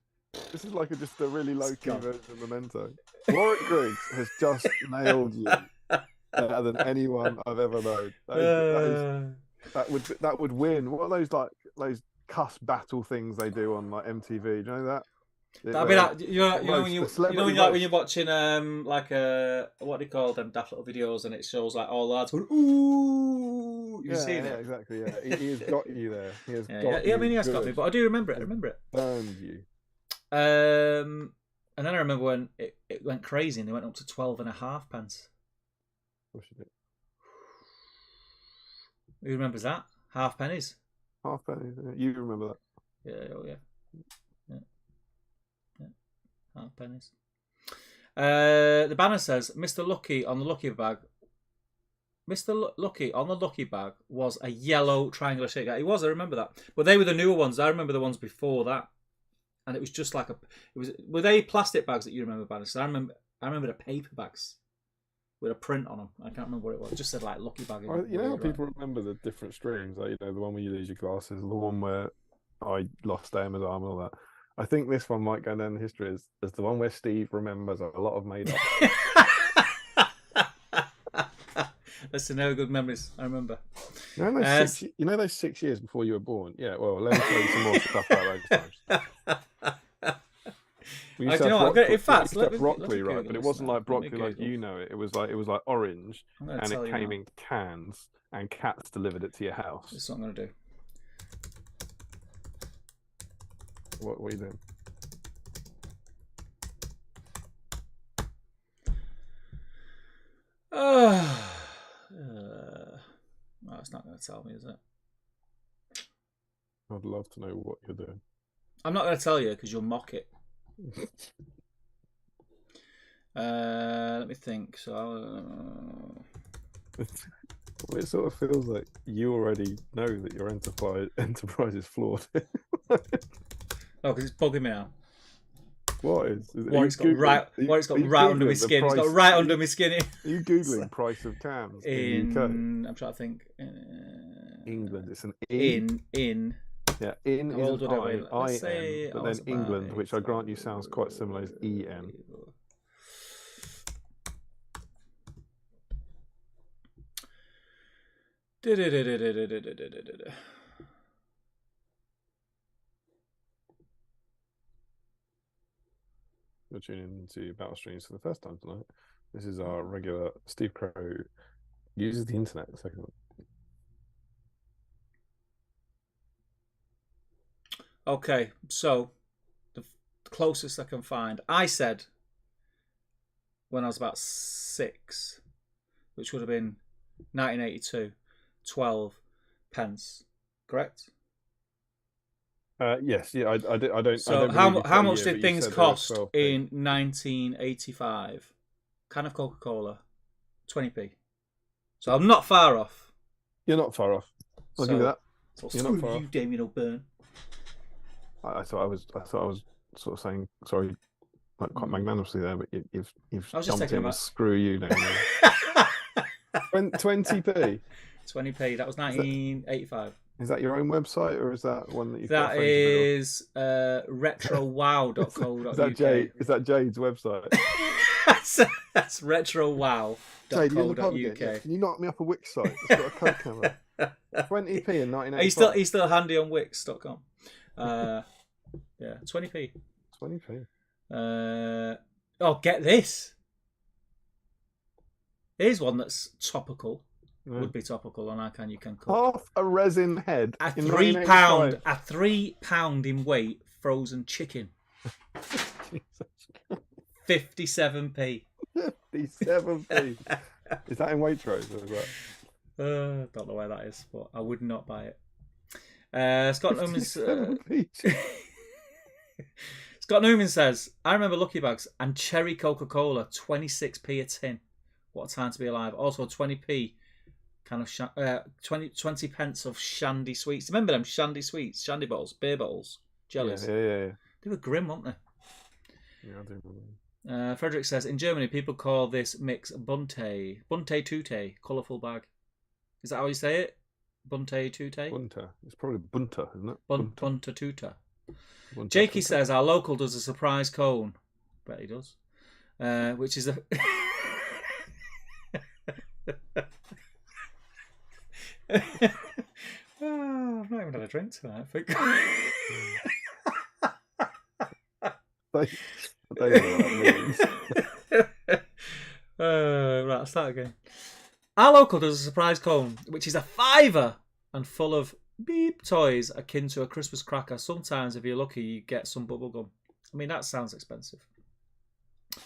This is like just a really low-key version of Memento. Warwick Griggs has just nailed you better than anyone I've ever known. That would win. What are those cuss battle things they do on like MTV? Do you know that? When you're watching like what do you call them daft little videos, and it shows like all lads going ooh. You've seen it? Yeah, exactly. Yeah, he has got you there. He has got
you. I mean, he has got me, but I do remember it.
Burned you.
And then I remember when it went crazy and they went up to 12.5 pence.
What should it?
Who remembers that? Half pennies.
Half pennies. You remember that?
Yeah. Oh yeah. Half pennies. The banner says Mr. Lucky on the Lucky bag. Mr. Lucky on the Lucky bag was a yellow triangular shape. It was. I remember that. But they were the newer ones. I remember the ones before that, and it was just like Were they plastic bags that you remember, Banner? So I remember the paper bags with a print on them. I can't remember what it was. It just said like Lucky bag.
You know how people remember the different streams, like the one where you lose your glasses, the one where I lost Emma's arm and all that. I think this one might go down in history as the one where Steve remembers a lot of made up.
Listen, no good memories. I remember.
You know those 6 years before you were born? Yeah, well, let me tell you some more stuff about those times.
In fact,
broccoli, right? But it wasn't like broccoli like you know it. It was like orange, and it came in cans, and cats delivered it to your house.
That's what I'm going to do.
What are you doing?
That's not going to tell me, is it?
I'd love to know what you're doing.
I'm not going to tell you because you'll mock it. Let me think. So
it sort of feels like you already know that your enterprise is flawed.
Oh, because it's bugging me now.
What is?
It's got right under my skin. It's got right under my skin.
Are you googling price of cans in the UK?
I'm trying to think.
England. It's an
in.
Yeah, in is I-N, but then England, which I grant you sounds quite similar, is E-N. We're tuning into Battle Streams for the first time tonight. This is our regular Steve Crow uses the internet segment.
Okay, so the closest I can find, I said when I was about 6, which would have been 1982, 12 pence, correct?
Yes, yeah, I don't.
So how much did things cost in 1985? Can of Coca-Cola, 20p. So I'm not far off.
You're not far off. I'll give you that.
So
You're
screw
not far
you,
off.
Damien O'Byrne.
I thought I was sort of saying sorry, like quite magnanimously there, but you've
I was just
jumped
thinking
in
about
and screw you down there. 20p.
20p. That was 1985.
Is that your own website or is that one that you've
That
got a friend to build?
is retrowow.co.uk.
Is that Jade? Is that Jade's website?
That's retrowow.co.uk.
Jade, you in the pub again? Yeah. Can you knock me up a Wix site? It's got a code camera. 20p in 1985.
He's still handy on Wix.com. Yeah, 20p.
20p.
Get this. Here's one that's topical.
Yeah.
Would be topical on How Can You Can Cook.
Half a resin head.
A
in
£3
1985.
in weight frozen chicken. 57p.
57p. Is that in Waitrose or is that?
Don't know where that is, but I would not buy it. Scott Newman Scott Newman says, I remember Lucky Bags and cherry Coca-Cola, 26p a tin. What a time to be alive. Also 20p kind of 20 pence of shandy sweets. Remember them shandy sweets, shandy bottles, beer bottles, jellies?
Yeah.
They were grim, weren't they?
Yeah, I do remember.
Frederick says, in Germany, people call this mix bunte tute, colourful bag. Is that how you say it? Bunte tute?
Bunter. It's probably bunter, isn't it?
Bunter tuta. Jakey says, our local does a surprise cone. Bet he does. Which is a... I've not even had a drink tonight, I think. Right, I'll start again. Our local does a surprise cone, which is a £5 and full of beep toys akin to a Christmas cracker. Sometimes, if you're lucky, you get some bubble gum. I mean, that sounds expensive.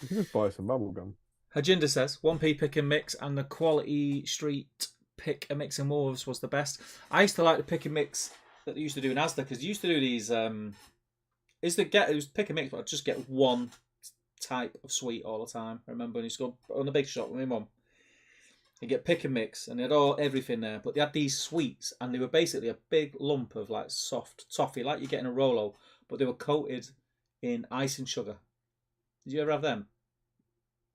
You can just buy some bubble gum.
Hajinder says, 1p pick and mix and the quality street pick and mix and wolves was the best. I used to like the pick and mix that they used to do in Asda because they used to do these. It was pick and mix, but I'd just get one type of sweet all the time. I remember when you used to go on the big shop with my mum. You get pick and mix, and they had everything there. But they had these sweets, and they were basically a big lump of like soft toffee, like you get in a Rolo, but they were coated in icing sugar. Did you ever have them?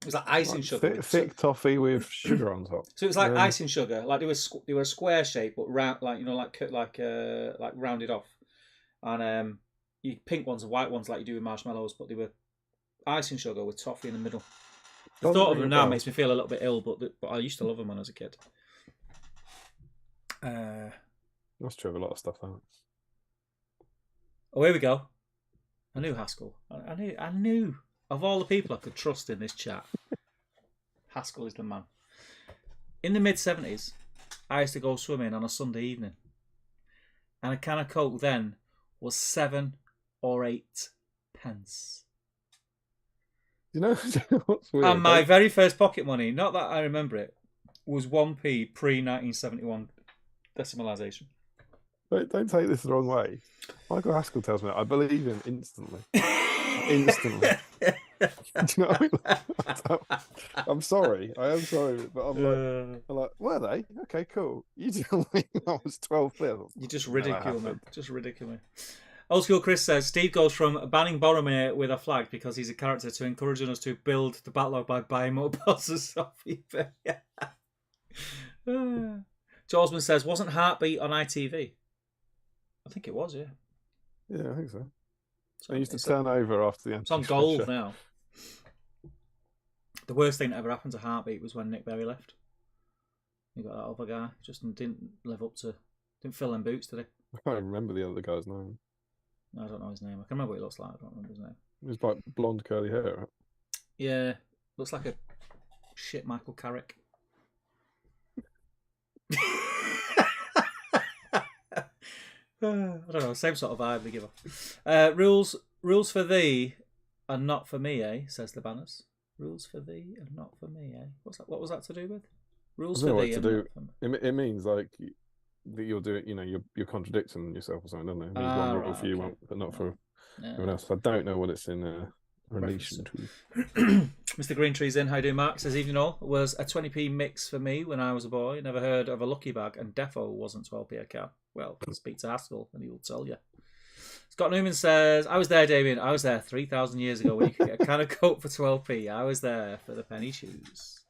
It was like icing sugar,
thick toffee with sugar on top.
So it was like icing sugar, like they were a square shape, but round, like like rounded off. And you pink ones and white ones like you do with marshmallows, but they were icing sugar with toffee in the middle. The thought of them now makes me feel a little bit ill, but I used to love them when I was a kid.
That's true of a lot of stuff, though.
Oh, here we go. I knew Haskell. I knew. Of all the people I could trust in this chat, Haskell is the man. In the mid-70s, I used to go swimming on a Sunday evening. And a can of Coke then was 7 or 8 pence.
You know what's weird?
And my very first pocket money, not that I remember it, was 1p pre-1971 decimalisation.
Don't take this the wrong way. Michael Haskell tells me that. I believe him instantly. Instantly. Do you know what I mean? I'm sorry. I am sorry, but I'm like, were they? Okay, cool. You tell me I was 12 clear.
You just ridicule me. Just ridicule me. Old School Chris says, Steve goes from banning Boromir with a flag because he's a character to encouraging us to build the backlog by buying more bosses off eBay. Osman says, wasn't Heartbeat on ITV? I think it was, yeah.
Yeah, I think so. I used to turn over after the
It's on gold now. The worst thing that ever happened to Heartbeat was when Nick Berry left. You got that other guy, just didn't live up to, didn't fill them boots, did he?
I can't even remember the other guy's name.
I don't know his name. I can remember what he looks like. I don't remember his name.
He's like blonde curly hair, right?
Yeah, looks like a shit Michael Carrick. I don't know, same sort of vibe they give off. Rules for thee and not for me, eh? Says the Banners. Rules for thee and not for me, eh? What was that to do with? Rules for thee and not for me.
It means like that you're doing, you're contradicting yourself or something, doesn't it? It means one rule for you, but not for everyone else. I don't know what it's in relation to.
Mr. Green Tree's in. How you doing, Mark? Says, evening all. Was a 20p mix for me when I was a boy. Never heard of a lucky bag, and defo wasn't 12p a can. Well, speak to Haskell and he will tell you. Scott Newman says, I was there, Damien. I was there 3,000 years ago when you could get a can of Coke for 12p. I was there for the penny shoes.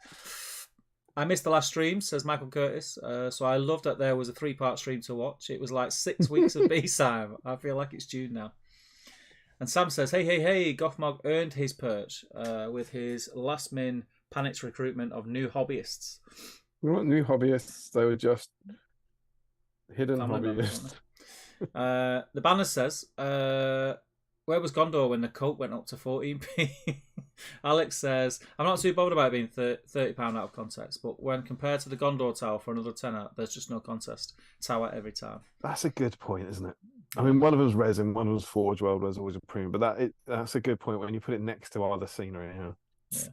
I missed the last stream, says Michael Curtis. So I loved that there was a 3-part stream to watch. It was like 6 weeks of BSIME. I feel like it's June now. And Sam says, hey, Goffmog earned his perch with his last-min panicked recruitment of new hobbyists.
We weren't new hobbyists. They were just hidden
Family
hobbyists.
The banner says, where was Gondor when the Coke went up to 14p? Alex says, I'm not too bothered about it being £30 out of context, but when compared to the Gondor Tower for another tenner, there's just no contest. Tower every time.
That's a good point, isn't it? I mean, one of them's resin, one of them's Forge World, was always a premium, but that's a good point when you put it next to other scenery. Yeah.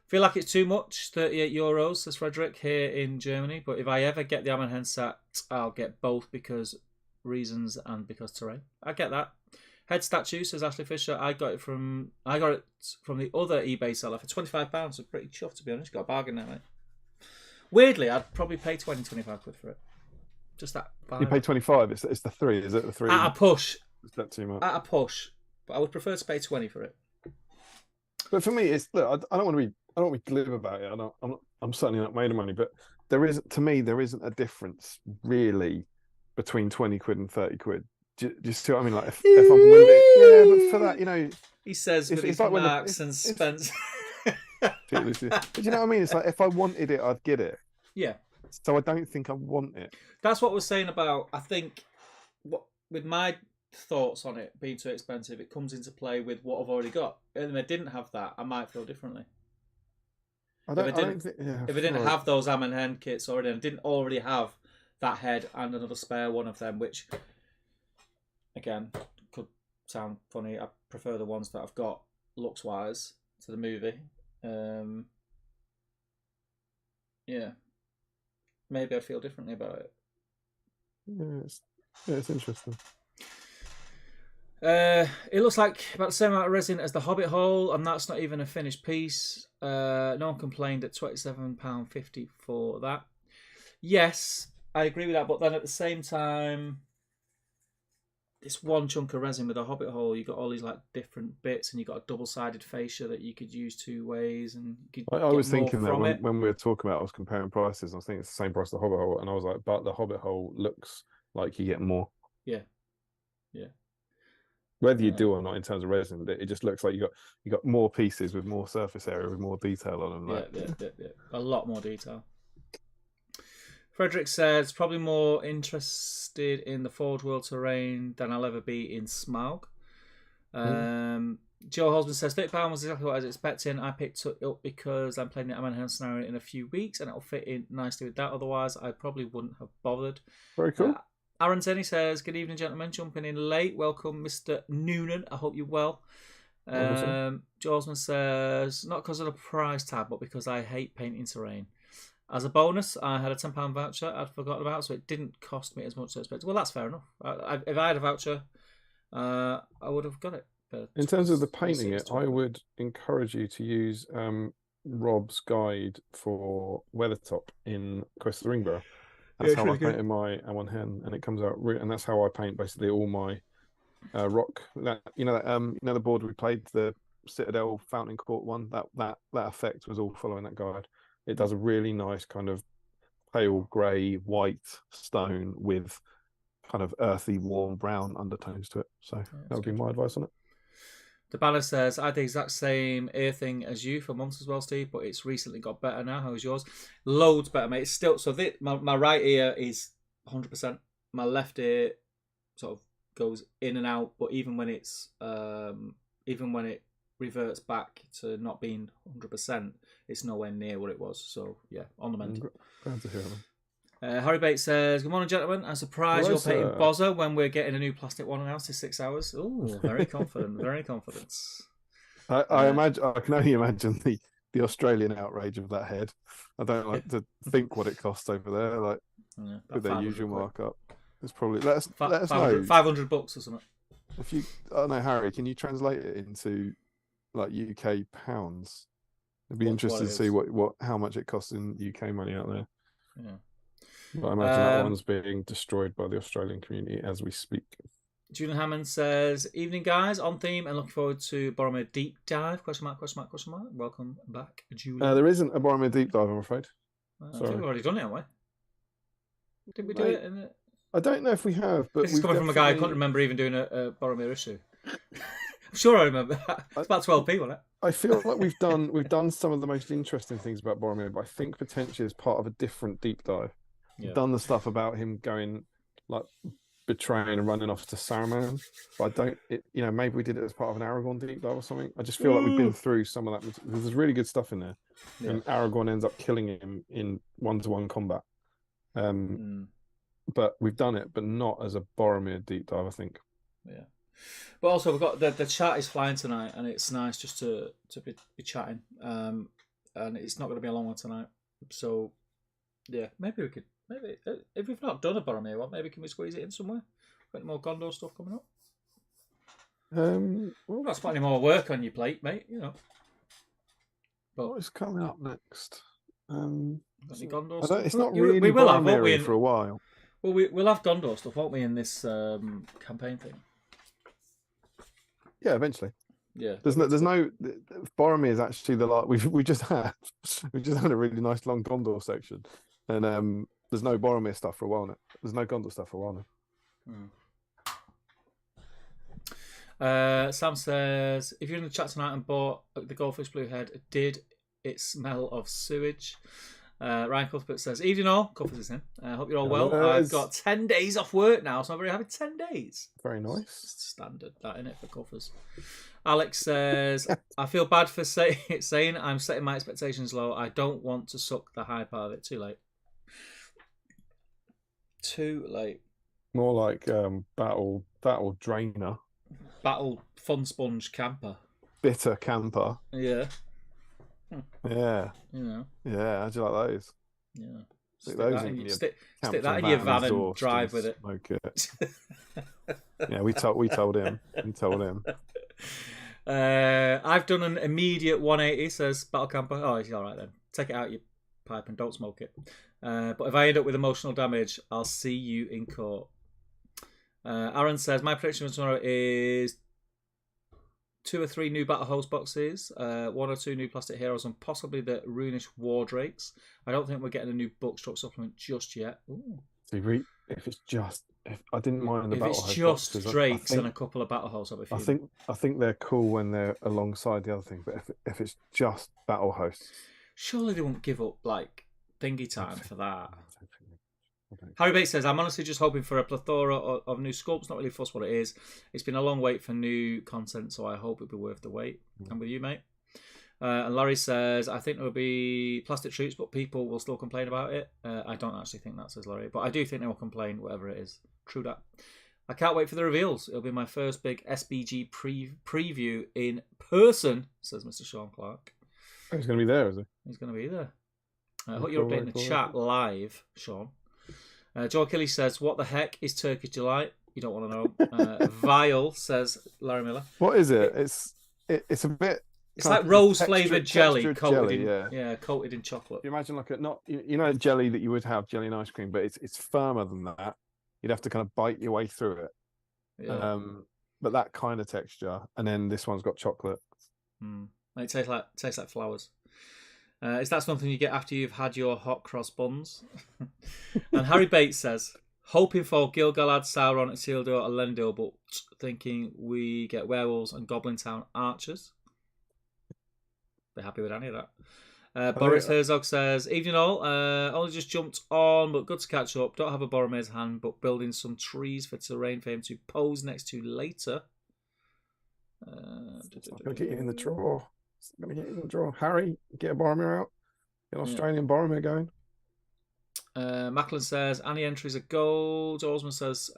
Feel like it's too much, €38, says Frederick, here in Germany, but if I ever get the Ammenhen set, I'll get both because reasons and because terrain. I get that. Head statue, says Ashley Fisher. I got it from the other eBay seller for £25. So pretty chuffed, to be honest. Got a bargain now, mate. Weirdly, I'd probably pay 25 quid for it. Just that.
You pay 25. It's the 3. Is it the 3?
At a push.
Is that too much?
At a push, but I would prefer to pay 20 for it.
But for me, it's look. I don't want to be glib about it. I'm certainly not made of money, but there isn't a difference really between 20 quid and 30 quid. Do you see what I mean? Like if I'm willing, yeah, but for that,
he says with his like Marks and Spence.
But you know what I mean? It's like if I wanted it, I'd get it.
Yeah.
So I don't think I want it.
That's what we're saying about. I think with my thoughts on it being too expensive, it comes into play with what I've already got. And if I didn't have that, I might feel differently. If I didn't have those Ammenhen kits already, and didn't already have that head and another spare one of them, which again could sound funny. I prefer the ones that I've got looks wise to the movie. Yeah. Maybe I'd feel differently about it.
Yeah, it's interesting.
It looks like about the same amount of resin as the Hobbit hole, and that's not even a finished piece. No one complained at £27.50 for that. Yes, I agree with that, but then at the same time, this one chunk of resin with a Hobbit hole, you got all these like different bits, and you got a double-sided fascia that you could use 2 ways, and you could
I was
get more
thinking that
from it.
when we were talking about, I was comparing prices. I was thinking it's the same price as the Hobbit hole, and I was like, but the Hobbit hole looks like you get more.
Yeah.
Whether you do or not in terms of resin, it just looks like you got more pieces with more surface area with more detail on them.
Yeah. A lot more detail. Frederick says, probably more interested in the Forge World terrain than I'll ever be in Smaug. Joe Holzman says, £30 was exactly what I was expecting. I picked it up because I'm playing the Ammenhen scenario in a few weeks and it'll fit in nicely with that. Otherwise, I probably wouldn't have bothered.
Very cool.
Aaron Zenny says, good evening, gentlemen. Jumping in late. Welcome, Mr. Noonan. I hope you're well. Joe Holzman says, not because of the price tag, but because I hate painting terrain. As a bonus, I had a £10 voucher I'd forgotten about, so it didn't cost me as much as I expected. Well, that's fair enough. If I had a voucher, I would have got it.
In terms of the painting it, I would encourage you to use Rob's guide for Weathertop in Quest of the Ringborough. That's how I painted my Ammenhen, and it comes out. And that's how I paint basically all my rock. The board we played, the Citadel Fountain Court one. That effect was all following that guide. It does a really nice kind of pale grey, white stone with kind of earthy, warm brown undertones to it. So that would be my advice on it.
The banner says, I had the exact same ear thing as you for months as well, Steve, but it's recently got better now. How's yours? Loads better, mate. It's still my right ear is 100%. My left ear sort of goes in and out, but even when it reverts back to not being 100%, it's nowhere near what it was. So yeah, on the mend.
Glad to hear that.
Harry Bates says, good morning, gentlemen. I'm surprised you're painting Bozza when we're getting a new plastic one announced in 6 hours. Oh, very confident, very confident.
I imagine. I can only imagine the Australian outrage of that head. I don't like to think what it costs over there, like with their usual markup. It's probably let us know.
$500 or something.
If you, I don't know, Harry, can you translate it into like UK pounds. I'd be
What
interested
it
to see
is.
how much it costs in UK money out there.
Yeah.
But I imagine that one's being destroyed by the Australian community as we speak.
Julian Hammond says, "Evening, guys. On theme and looking forward to Boromir deep dive. Question mark? Question mark? Question mark? Welcome back, Julian."
There isn't a Boromir deep dive, I'm afraid.
I think we've already done it, haven't we? Did we do it?
I don't know if we have, but
this is coming from a guy who couldn't remember even doing a Boromir issue. I'm sure I remember. It's about 12p, wasn't it?
I feel like we've done some of the most interesting things about Boromir, but I think potentially as part of a different deep dive. Yeah. We've done the stuff about him going like betraying and running off to Saruman. But maybe we did it as part of an Aragorn deep dive or something. I just feel like we've been through some of that. There's really good stuff in there, and Aragorn ends up killing him in 1-to-1 combat. But we've done it, but not as a Boromir deep dive, I think.
Yeah. But also, we've got the chat is flying tonight, and it's nice just to be chatting. And it's not going to be a long one tonight. So, yeah, maybe we could. Maybe if we've not done a Boromir one, maybe can we squeeze it in somewhere? Got any more Gondor stuff coming up?
Well,
not put any more work on your plate, mate. You know.
But what is coming up next?
Any Gondor stuff?
It's not really we will have, won't we, for a while.
Well, we'll have Gondor stuff, won't we, in this campaign thing?
Yeah, eventually.
Yeah.
There's no Boromir is actually the last we just had a really nice long Gondor section, and there's no Boromir stuff for a while now. There's no Gondor stuff for a while
now. Sam says, if you're in the chat tonight and bought the Goldfish Blue Head, did it smell of sewage? Ryan Cuthbert says, evening all. Cuthbert's his name. I hope you're all well. I've got 10 days off work now, so I'm very happy. 10 days.
Very nice.
Standard, that, innit, for Cuthers. Alex says, I feel bad for saying I'm setting my expectations low. I don't want to suck the hype out of it. Too late. Too late.
More like battle drainer.
Battle fun sponge camper.
Bitter camper.
Yeah.
Yeah.
You know.
Yeah, how'd you like those?
Yeah.
Stick that
in your van and drive with it.
Smoke it. Yeah, we told him.
I've done an immediate 180, says Battle Camper. Oh, it's all right then. Take it out your pipe and don't smoke it. But if I end up with emotional damage, I'll see you in court. Aaron says, my prediction for tomorrow is 2 or 3 new Battle Host boxes, 1 or 2 new Plastic Heroes, and possibly the Runish War Drakes. I don't think we're getting a new Bookstruck supplement just yet. Ooh.
If I didn't mind the Battle Host.
If it's just Drakes and a couple of Battle Hosts,
I think they're cool when they're alongside the other thing, but if it's just Battle Hosts,
surely they won't give up like thingy time for that. Harry Bates says, I'm honestly just hoping for a plethora of new sculpts, not really fussed what it is. It's been a long wait for new content, so I hope it'll be worth the wait. I'm with you, mate. And Larry says, I think there will be plastic troops, but people will still complain about it. I don't actually think that, says Larry, but I do think they will complain, whatever it is. True that. I can't wait for the reveals. It'll be my first big SBG preview in person, says Mr. Sean Clark.
Oh, he's going to be there, is he?
He's going to be there. I hope you're updating the chat live, Sean. Joe Achilles says, what the heck is Turkish Delight? You don't want to know. Vile, says Larry Miller.
What is it? It's a bit...
It's like rose-flavoured jelly coated in chocolate.
You imagine like a jelly that you would have, jelly and ice cream, but it's firmer than that. You'd have to kind of bite your way through it. Yeah. But that kind of texture, and then this one's got chocolate.
It tastes like flowers. Is that something you get after you've had your hot cross buns? And Harry Bates says, hoping for Gil-galad, Sauron, Isildur, and Elendil, but thinking we get werewolves and Goblin Town archers. Be happy with any of that. Boris Herzog says, evening all. Only just jumped on, but good to catch up. Don't have a Boromir's hand, but building some trees for terrain for him to pose next to later.
I'm going to get you in the draw. Harry, get a Boromir out. Get an Australian Boromir going.
Macklin says, any entries are gold. Osman says,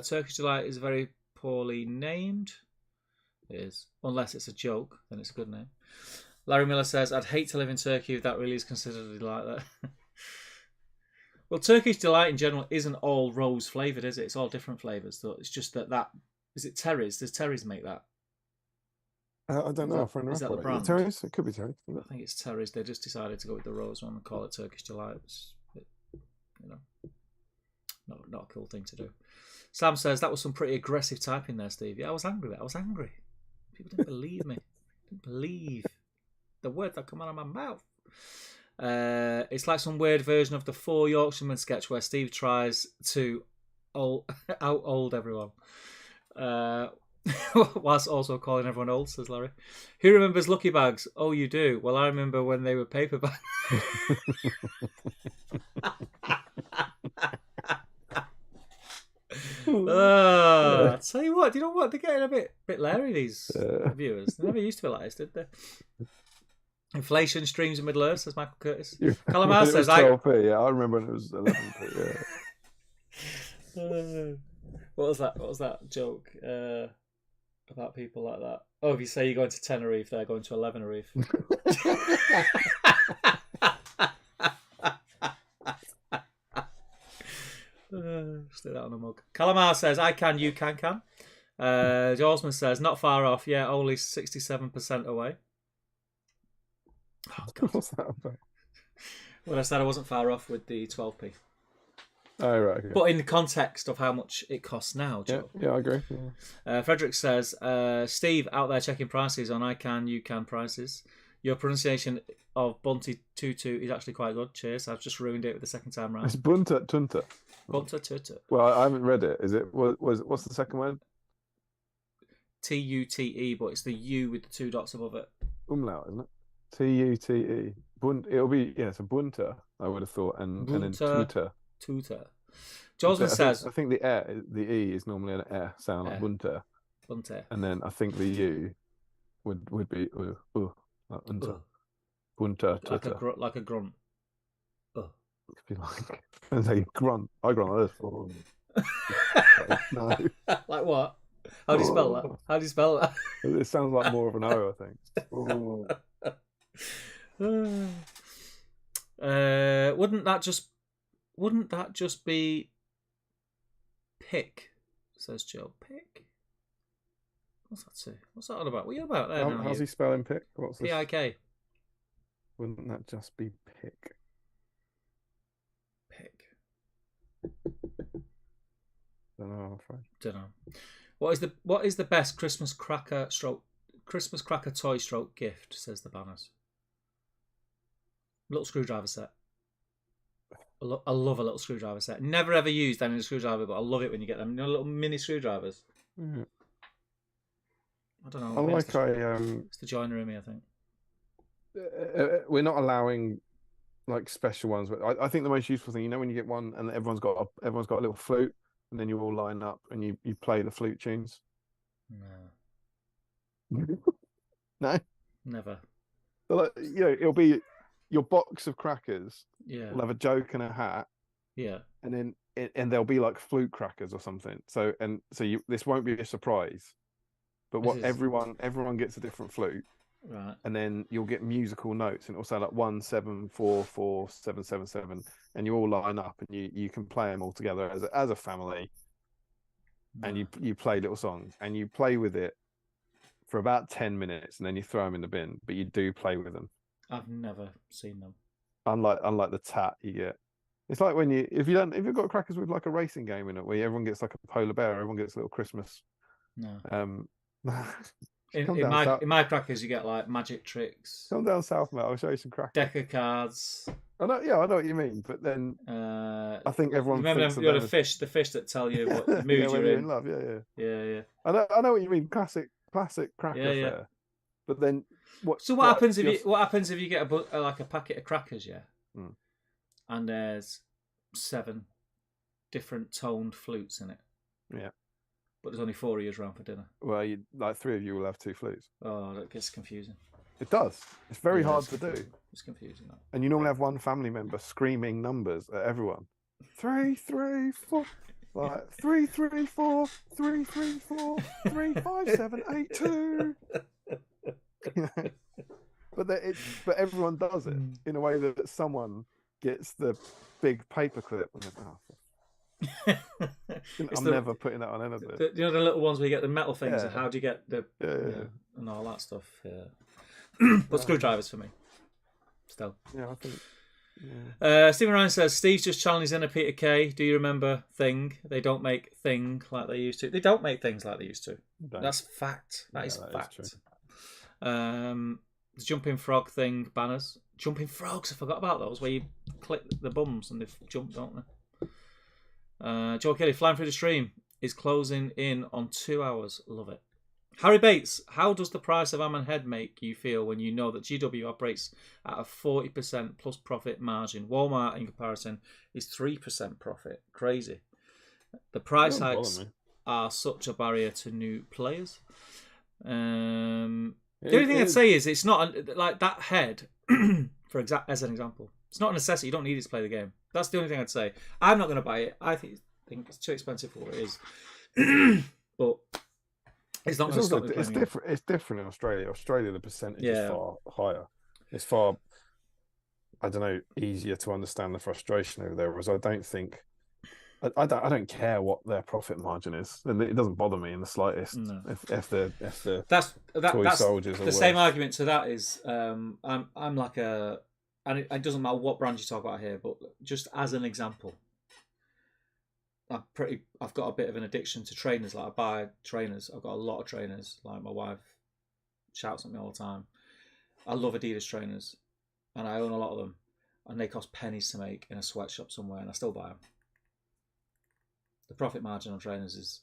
Turkish Delight is very poorly named. It is. Unless it's a joke, then it's a good name. Larry Miller says, I'd hate to live in Turkey if that really is considered a delight there. Well, Turkish Delight in general isn't all rose flavoured, is it? It's all different flavours. So it's just that is it Terry's? Does Terry's make that?
I don't know. Friend
Is that the
rapper.
brand?
Terry's? It could be Terry's.
I think it's Terry's. They just decided to go with the rose one and call it Turkish Delight. It's, not a cool thing to do. Sam says that was some pretty aggressive typing there, Steve. Yeah, I was angry. People didn't believe me. Didn't believe the words that come out of my mouth. It's like some weird version of the Four Yorkshiremen sketch where Steve tries to out old everyone. Whilst also calling everyone old, says Larry. Who remembers Lucky Bags? Oh, you do? Well, I remember when they were paper bags. I tell you what, do you know what? They're getting a bit Larry, these viewers. They never used to be like this, did they? Inflation streams in Middle Earth, says Michael Curtis. Calamar says,
12p, yeah, I remember when it was 11p, yeah.
What was that joke about people like that? Oh, if you say you're going to Tenerife, they're going to 11 Tenerife. Stick that on a mug. Calamar says, I can, you can. Jawsman says, not far off. Yeah, only 67% away. Oh, God.
What's that about?
Well, I said I wasn't far off with the 12p.
Oh, right. Okay.
But in the context of how much it costs now, Joe.
Yeah, I agree. Yeah.
Frederick says, Steve, out there checking prices on I can, you can prices. Your pronunciation of Bunty Tutu is actually quite good. Cheers. I've just ruined it with the second time round.
It's Bunta Tunta.
Bunta Tutu.
Well, I haven't read it. Is it? What's the second word?
T-U-T-E, but it's the U with the two dots above it.
Umlaut, isn't it? T-U-T-E. It'll be, it's a Bunta, I would have thought, and then Tuta.
Tuta. Josman says...
I think the E is normally an E sound, like Bunta.
Bunta.
And then I think the U would be like Unta. Bunta, Tuta.
Like a grunt.
It could be like... And say grunt. I grunt like this. No.
Like what? How do you spell that? How do you spell that?
It sounds like more of an O, I think.
Wouldn't that just be pick? Says Joe. Pick. What's that say? What's that all about? What are you about there?
How's he spelling pick? What's this?
P-I-K.
Wouldn't that just be pick?
Pick.
Don't know, I'm afraid.
Don't know. What is the best Christmas cracker toy stroke gift? Says the banners. Little screwdriver set. I love a little screwdriver set. Never ever used any screwdriver, but I love it when you get them. You know, little mini screwdrivers.
Yeah.
I don't know.
I like
it's the joiner in me, I think.
We're not allowing like special ones, but I think the most useful thing, when you get one and everyone's got a little flute, and then you all line up and you play the flute tunes.
No.
No.
Never.
But it'll be your box of crackers.
Yeah.
Will have a joke and a hat.
Yeah.
And then there'll be like flute crackers or something. So this won't be a surprise. But everyone gets a different flute.
Right.
And then you'll get musical notes, and it'll say like 1 7 4 4 7 7 7, and you all line up, and you can play them all together as a family. No. And you play little songs, and you play with it for about 10 minutes, and then you throw them in the bin. But you do play with them.
I've never seen them.
Unlike the tat you get. It's like when if you've got crackers with like a racing game in it, where everyone gets like a polar bear, everyone gets a little Christmas.
No.
In
my crackers, you get like magic tricks.
Come down south, mate. I'll show you some crackers.
Deck of cards.
I know what you mean, but then I think everyone
remember the fish that tell you what mood you're in.
Love,
yeah.
I know what you mean. Classic cracker fare. But then
what happens if you get a packet of crackers, and there's 7 different toned flutes in it.
Yeah.
But there's only 4 of you around for dinner.
Well, 3 of you will have 2 flutes.
Oh, that gets confusing.
It does. It's very hard to do.
It's confusing. That.
And you normally have one family member screaming numbers at everyone. 3 3 4, like 3 3 4 3 3 4 3 5 7 8 2. But everyone does it in a way that someone gets the big paperclip and I'm never putting that on anything.
The little ones where you get the metal things, and how do you get the... and all that stuff. Yeah. But screwdrivers for me. Still.
Yeah, I think. Yeah.
Stephen Ryan says, Steve's just challenging his inner Peter Kay. Do you remember Thing? They don't make Thing like they used to. They don't make things like they used to. That's fact. That is fact. Is the jumping frog thing banners. Jumping frogs, I forgot about those, where you click the bums and they jump, don't they? Joe Kelly, flying through the stream, is closing in on 2 hours. Love it. Harry Bates, how does the price of Am & Head make you feel when you know that GW operates at a 40% plus profit margin? Walmart, in comparison, is 3% profit. Crazy. The price hikes are such a barrier to new players. The only thing I'd say is it's not like that head, as an example. It's not a necessity. You don't need it to play the game. That's the only thing I'd say. I'm not going to buy it. I think it's too expensive for what it is. But it's not going to stop me playing it.
It's different in Australia. Australia, the percentage is far higher. It's far, I don't know, easier to understand the frustration over there. Whereas I don't think, I don't care what their profit margin is, and it doesn't bother me in the slightest. No. If the toy soldiers are
the same argument to that is I'm like a, and it doesn't matter what brand you talk about here, but just as an example, I've got a bit of an addiction to trainers. Like I buy trainers. I've got a lot of trainers. Like my wife shouts at me all the time. I love Adidas trainers, and I own a lot of them, and they cost pennies to make in a sweatshop somewhere, and I still buy them. The profit margin on trainers is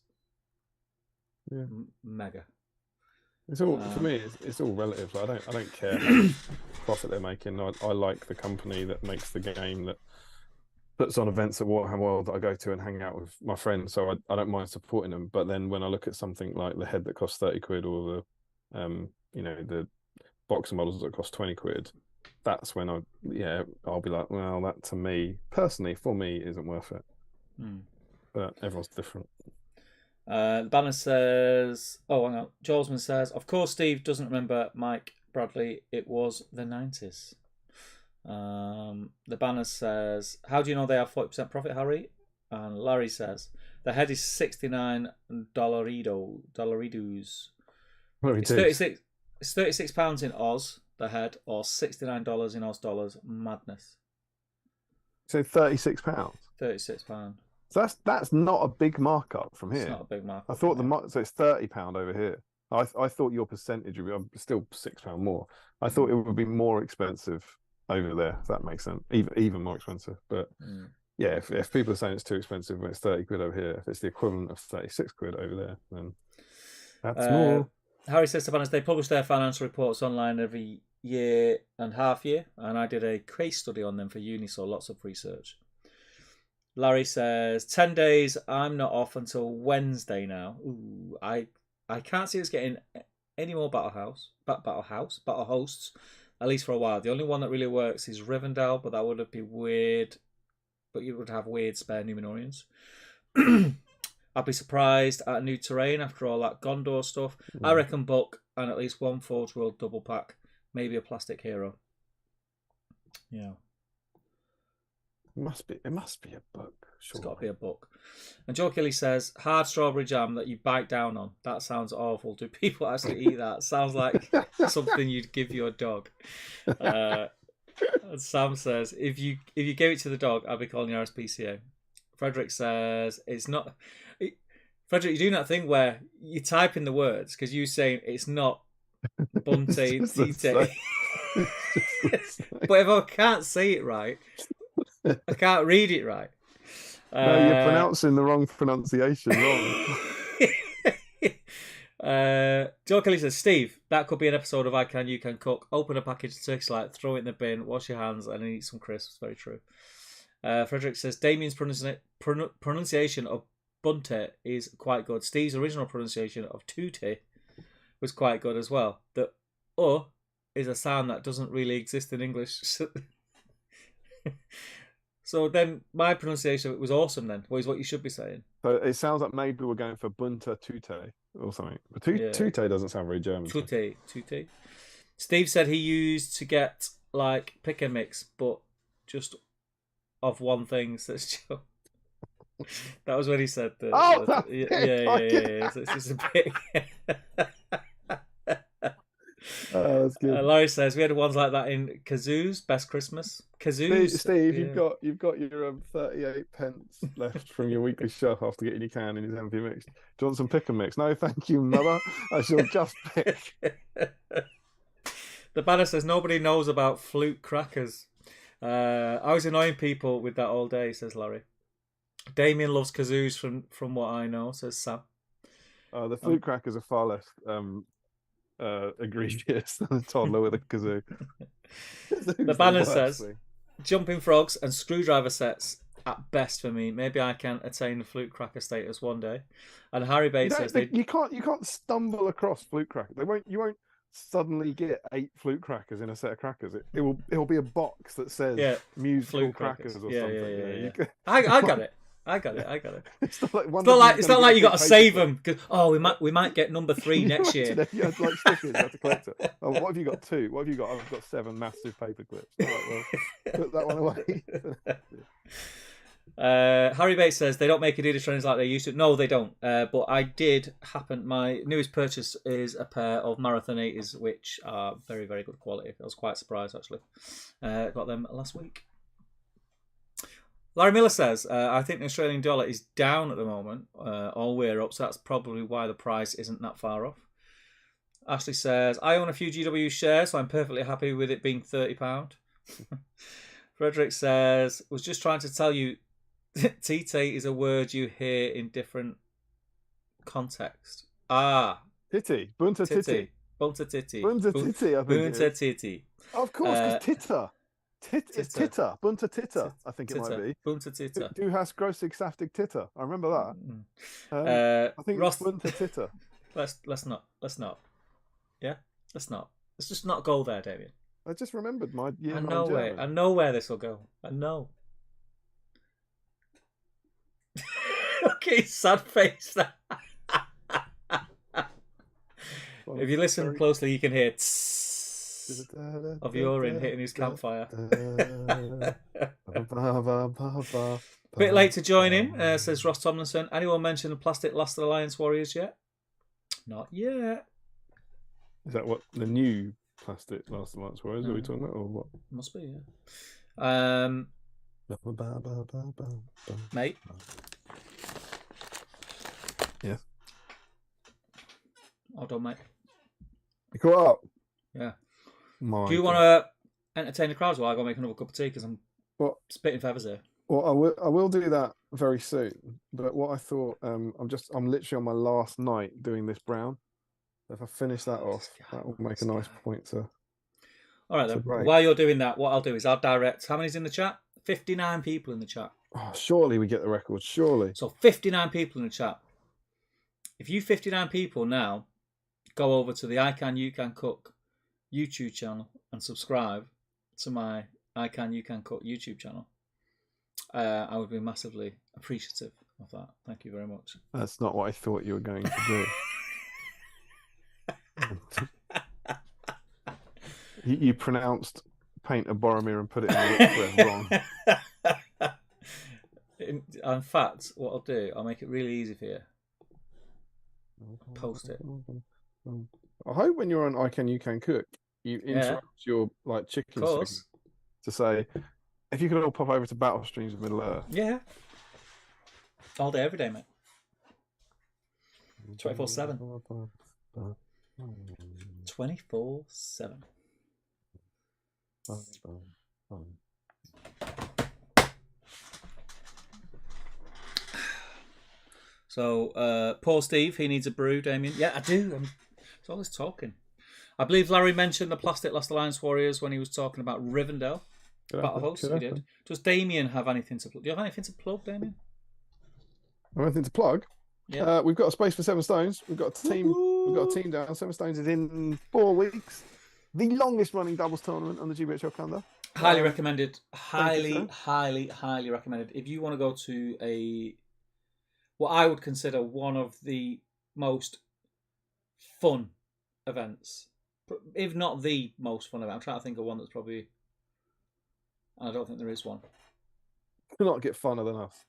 mega.
It's all for me. It's all relative. Like, I don't care how much profit they're making. I like the company that makes the game, that puts on events at Warhammer World that I go to and hang out with my friends. So I don't mind supporting them. But then when I look at something like the head that costs 30 quid, or the the boxer models that cost 20 quid, that's when I'll be like, well, that to me personally, for me, isn't worth it. But everyone's different.
Banner says, hang on. Jolesman says, of course, Steve doesn't remember Mike Bradley. It was the 90s. The Banner says, how do you know they have 40% profit, Harry? And Larry says, the head is $69 dollaritos. It's £36 in Oz, the head, or $69 in Oz dollars. Madness.
So £36?
£36.
So that's not a big markup from here.
It's not a big markup.
I thought so it's £30 over here. I thought your percentage would be still £6 more. I thought it would be more expensive over there, if that makes sense. Even more expensive. But yeah, if people are saying it's too expensive when it's 30 quid over here, if it's the equivalent of 36 quid over there, then that's more.
Harry says to Banners, they publish their financial reports online every year and half year, and I did a case study on them for uni, so lots of research. Larry says, 10 days, I'm not off until Wednesday now. Ooh, I can't see us getting any more battle hosts, at least for a while. The only one that really works is Rivendell, but that would be weird. But you would have weird spare Numenorians. I'd be surprised at a new terrain after all that Gondor stuff. I reckon Buck and at least one Forge World double pack. Maybe a plastic hero. Yeah.
It must be a book. Sure.
It's got to be a book. And Joe Kelly says, hard strawberry jam that you bite down on. That sounds awful. Do people actually eat that? Sounds like something you'd give your dog. And Sam says, if you gave it to the dog, I'd be calling you RSPCA. Frederick says, it's not... Frederick, you're doing that thing where you type in the words, because you're saying it's not Bunte Tite. But if I can't say it right, I can't read it right.
No, you're pronouncing the wrong pronunciation wrong.
Joe Kelly says, Steve, that could be an episode of I Can, You Can Cook. Open a package of turkey slide, throw it in the bin, wash your hands, and eat some crisps. Very true. Frederick says, Damien's pronunciation of Bunte is quite good. Steve's original pronunciation of Tute was quite good as well. The is a sound that doesn't really exist in English. So then my pronunciation of it was awesome then. What is what you should be saying.
So it sounds like maybe we're going for Bunta Tute or something. But Tute doesn't sound very German.
Tute. Steve said he used to get like pick and mix, but just of one thing. So that was when he said that.
Oh,
yeah. So it's just a bit.
Oh, that's good.
Larry says we had ones like that in Kazoos. Best Christmas. Kazoos.
Steve,
Yeah.
you've got your 38 pence left from your weekly shop after getting your can in his MP mix. Do you want some pick and mix? No, thank you, mother. I shall just pick.
The banner says nobody knows about flute crackers. I was annoying people with that all day, says Larry. Damien loves kazoos from what I know, says Sam.
The flute crackers are far less egregious than a toddler with a kazoo.
The banner says jumping frogs and screwdriver sets at best for me. Maybe I can attain the flute cracker status one day. And Harry Bates says
you can't stumble across flute crackers. You won't suddenly get 8 flute crackers in a set of crackers. It'll be a box that says musical crackers or something.
Yeah. I got it. I got it.
It's not
like you got to save them because we might get number 3 next year.
You had like stickers, you had to collect it. Oh, what have you got? 2. What have you got? I've got 7 massive paper clips. All right, well, put that one away.
Harry Bates says they don't make Adidas trainers like they used to. No, they don't. But I did happen. My newest purchase is a pair of Marathon 80s, which are very, very good quality. I was quite surprised actually. Got them last week. Larry Miller says, I think the Australian dollar is down at the moment, or we're up, so that's probably why the price isn't that far off. Ashley says, I own a few GW shares, so I'm perfectly happy with it being £30. Frederick says, was just trying to tell you, tite is a word you hear in different context.
Titty. Bunta titty.
Bunta titty.
Bunta titty, I think
Bunta titty.
Of course, because titter. It's titter. Bunta titter, I think it might be.
Bunta titter.
Du hast grossig saftig titter. I remember that. I think
Ross,
it's bunta titter.
Let's not. Yeah? Let's not. Let's just not go there, Damien.
I just remembered my year.
I know where this will go. I know. Okay, sad face. If you listen closely, you can hear of urine hitting his campfire. Bit late to join in, says Ross Tomlinson. Anyone mention the plastic Last Alliance Warriors yet? Not yet.
Is that what the new plastic Last Alliance Warriors are we talking about, or what?
Must be, yeah. Mate.
Yes.
Hold on, mate.
You caught up?
Yeah. Do you want to entertain the crowds while I go make another cup of tea because I'm spitting feathers here?
Well, I will do that very soon. But what I thought, I'm literally on my last night doing this brown. If I finish that off, that will make a nice point to.
All right then. While you're doing that, what I'll do is I'll direct. How many's in the chat? 59 people in the chat.
Oh, surely we get the record. Surely.
So 59 people in the chat. If you 59 people now go over to the I Can You Can Cook YouTube channel and subscribe to my I Can You Can Cook YouTube channel, I would be massively appreciative of that. Thank you very much.
That's not what I thought you were going to do. You pronounced paint a Boromir and put it in the wrong.
In fact, what I'll do, I'll make it really easy for you. Post it.
I hope when you're on I Can You Can Cook, you interrupt your chicken segment to say, if you could all pop over to Battle Streams of Middle Earth.
Yeah. All day, every day, mate. 24/7. 24/7. So, poor Steve, he needs a brew, Damien. Yeah, I do. It's all this talking. I believe Larry mentioned the plastic Last Alliance Warriors when he was talking about Rivendell. Battle host, he did. Does Damien have anything to plug? Do you have anything to plug, Damien?
Anything to plug?
Yeah.
We've got a space for 7 Stones. We've got a team. We've got a team down. 7 Stones is in 4 weeks. The longest running doubles tournament on the GBHL calendar.
Highly recommended. Highly recommended. If you want to go to what I would consider one of the most fun events, if not the most fun event. I'm trying to think of one that's probably. I don't think there is one.
Could not get funner than us.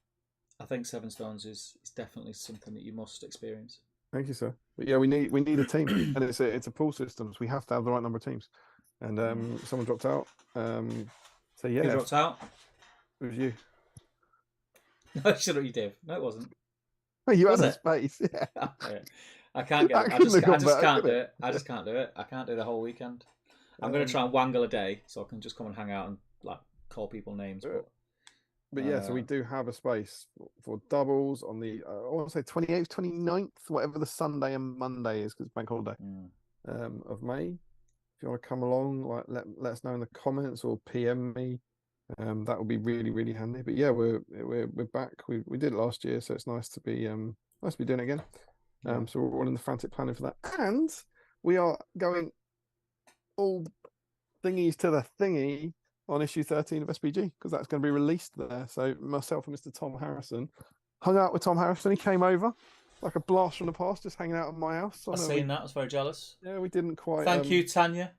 I think 7 Stones is definitely something that you must experience.
Thank you, sir. But yeah, we need a team, and it's a pool system. So we have to have the right number of teams. And someone dropped out. So yeah,
Who dropped out?
it was you.
No, shut up, you did. No, it wasn't.
Oh, you
Was
had a
it?
space. Yeah.
Yeah. I can't get.
That
I
couldn't
just.
have
I
gone
just
better,
can't
could
do
it?
it. I just can't do it. I can't do the whole weekend. I'm going to try and wangle a day so I can just come and hang out and like call people names.
But yeah, so we do have a space for doubles on the I want to say 28th, 29th, whatever the Sunday and Monday is, because it's bank holiday of May. If you want to come along, like let us know in the comments or PM me. That would be really, really handy. But yeah, we're back. We did it last year, so it's nice to be doing it again. So we're all in the frantic planning for that, and we are going all thingies to the thingy on issue 13 of SBG, because that's going to be released there. So myself and Mr. Tom Harrison hung out with Tom Harrison. He came over like a blast from the past, just hanging out at my house.
I seen that. I was very jealous.
Yeah, we didn't quite.
Thank you, Tanya.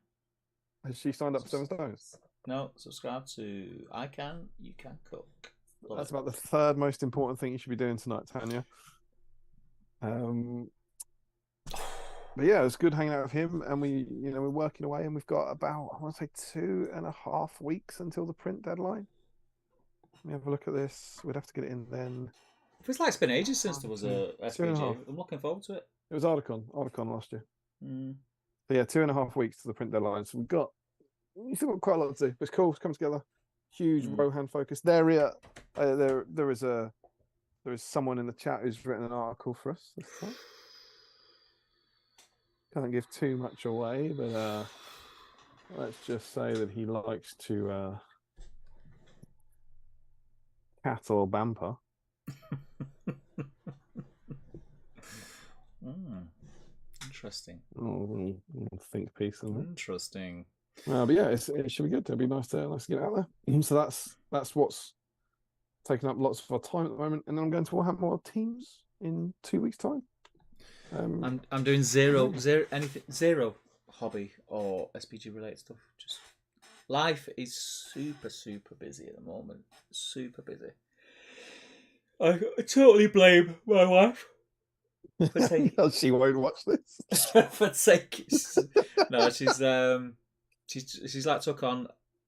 Has she signed up for 7 Stones?
No, subscribe to I Can, You Can Cook.
That's about the third most important thing you should be doing tonight, Tanya. But yeah, it's good hanging out with him, and we're working away, and we've got about, I want to say, 2.5 weeks until the print deadline. Let me have a look at this. We'd have to get it in then.
It feels like it's been ages since there was a SBG. I'm looking forward to it.
It was Articon last year. So yeah, 2.5 weeks to the print deadline. So we still got quite a lot to do. But it's cool. It's come together. Huge Rohan focus. There is someone in the chat who's written an article for us this time. Can't give too much away, but let's just say that he likes to cattle bamper.
Interesting.
Think piece.
Interesting.
But yeah, it should be good. It'll be nice to get out there. So that's what's taking up lots of our time at the moment. And then I'm going to Warhammer World Teams in 2 weeks' time.
I'm doing zero hobby or SPG related stuff. Just life is super busy at the moment. Super busy. I totally blame my wife.
She won't watch this.
For sake. No, she's like took on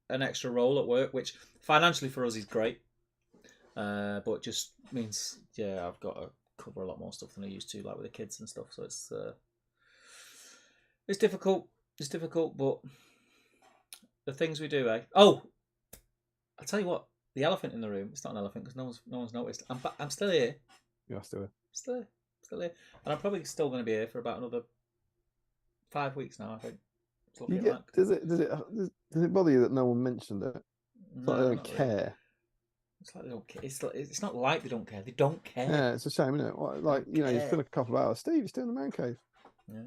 an extra role at work, which financially for us is great. But just means I've got to cover a lot more stuff than I used to, like with the kids and stuff. So it's difficult. It's difficult, but the things we do, eh? Oh, I'll tell you what. The elephant in the room. It's not an elephant because no one's noticed. I'm still here.
You're still here.
Still here, and I'm probably still going to be here for about another 5 weeks now. I think.
Does it bother you that no one mentioned it? It's like they don't care.
Really. It's like they don't care. It's not like they don't care. They don't care.
Yeah, it's a shame, isn't it? Like you spend a couple of hours. Steve, you're still in the man cave.
Yeah.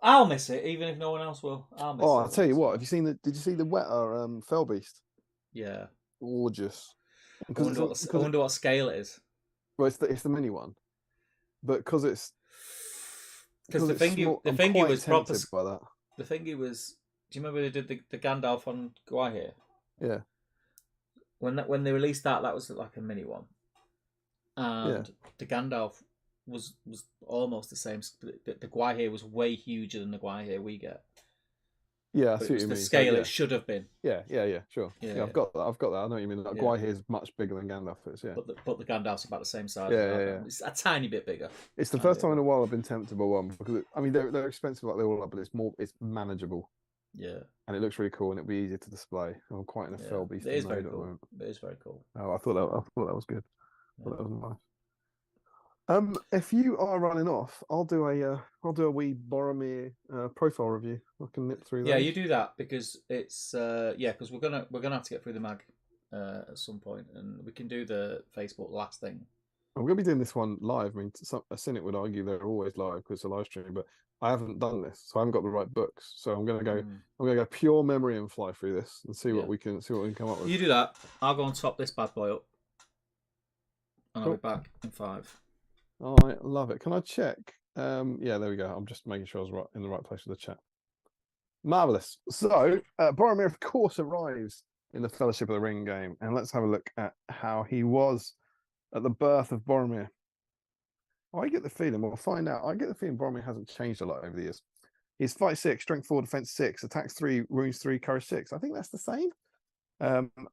I'll miss it, even if no one else will. I'll miss it.
I'll tell you what. Did you see the Wetter Fell Beast?
Yeah.
Gorgeous.
I wonder what scale it is.
Well, it's the mini one, but because the
thingy was proper.
By that.
The thingy was. Do you remember they did the Gandalf on Gwaihir?
Yeah.
When they released that was like a mini one, and the Gandalf was almost the same. The Gwaihir was way huger than the Gwaihir we get.
Yeah, I see what you mean.
The scale it should have been.
Yeah, sure. Yeah, I've got that. I know what you mean. Like Gwaihir is much bigger than Gandalf is. Yeah,
but the Gandalf's about the same size.
Yeah.
It's a tiny bit bigger.
It's the first time in a while I've been tempted by one because they're expensive like they all are, but it's manageable. Yeah, and it looks really cool and it'll be easier to display. I'm quite in a Fell Beast.
It is very cool. It is very cool.
Oh, I thought that was good. I thought that was nice. If you are running off, I'll do a wee Boromir profile review. I can nip through that.
Yeah, you do that because it's because we're gonna have to get through the mag at some point, and we can do the Facebook last thing.
I'm going to be doing this one live. I mean, a cynic would argue they're always live because it's a live stream, but I haven't done this, so I haven't got the right books. So I'm going to go. I'm going to go pure memory and fly through this and see what we can come up with.
You do that. I'll go and top this bad boy up, and I'll be back in 5.
All right, love it. Can I check? Yeah, there we go. I'm just making sure I was in the right place with the chat. Marvelous. So Boromir, of course, arrives in the Fellowship of the Ring game, and let's have a look at how he was at the birth of Boromir. I get the feeling, we'll find out. I get the feeling Boromir hasn't changed a lot over the years. He's fight 6, strength 4, defense 6, attacks 3, wounds 3, courage 6. I think that's the same.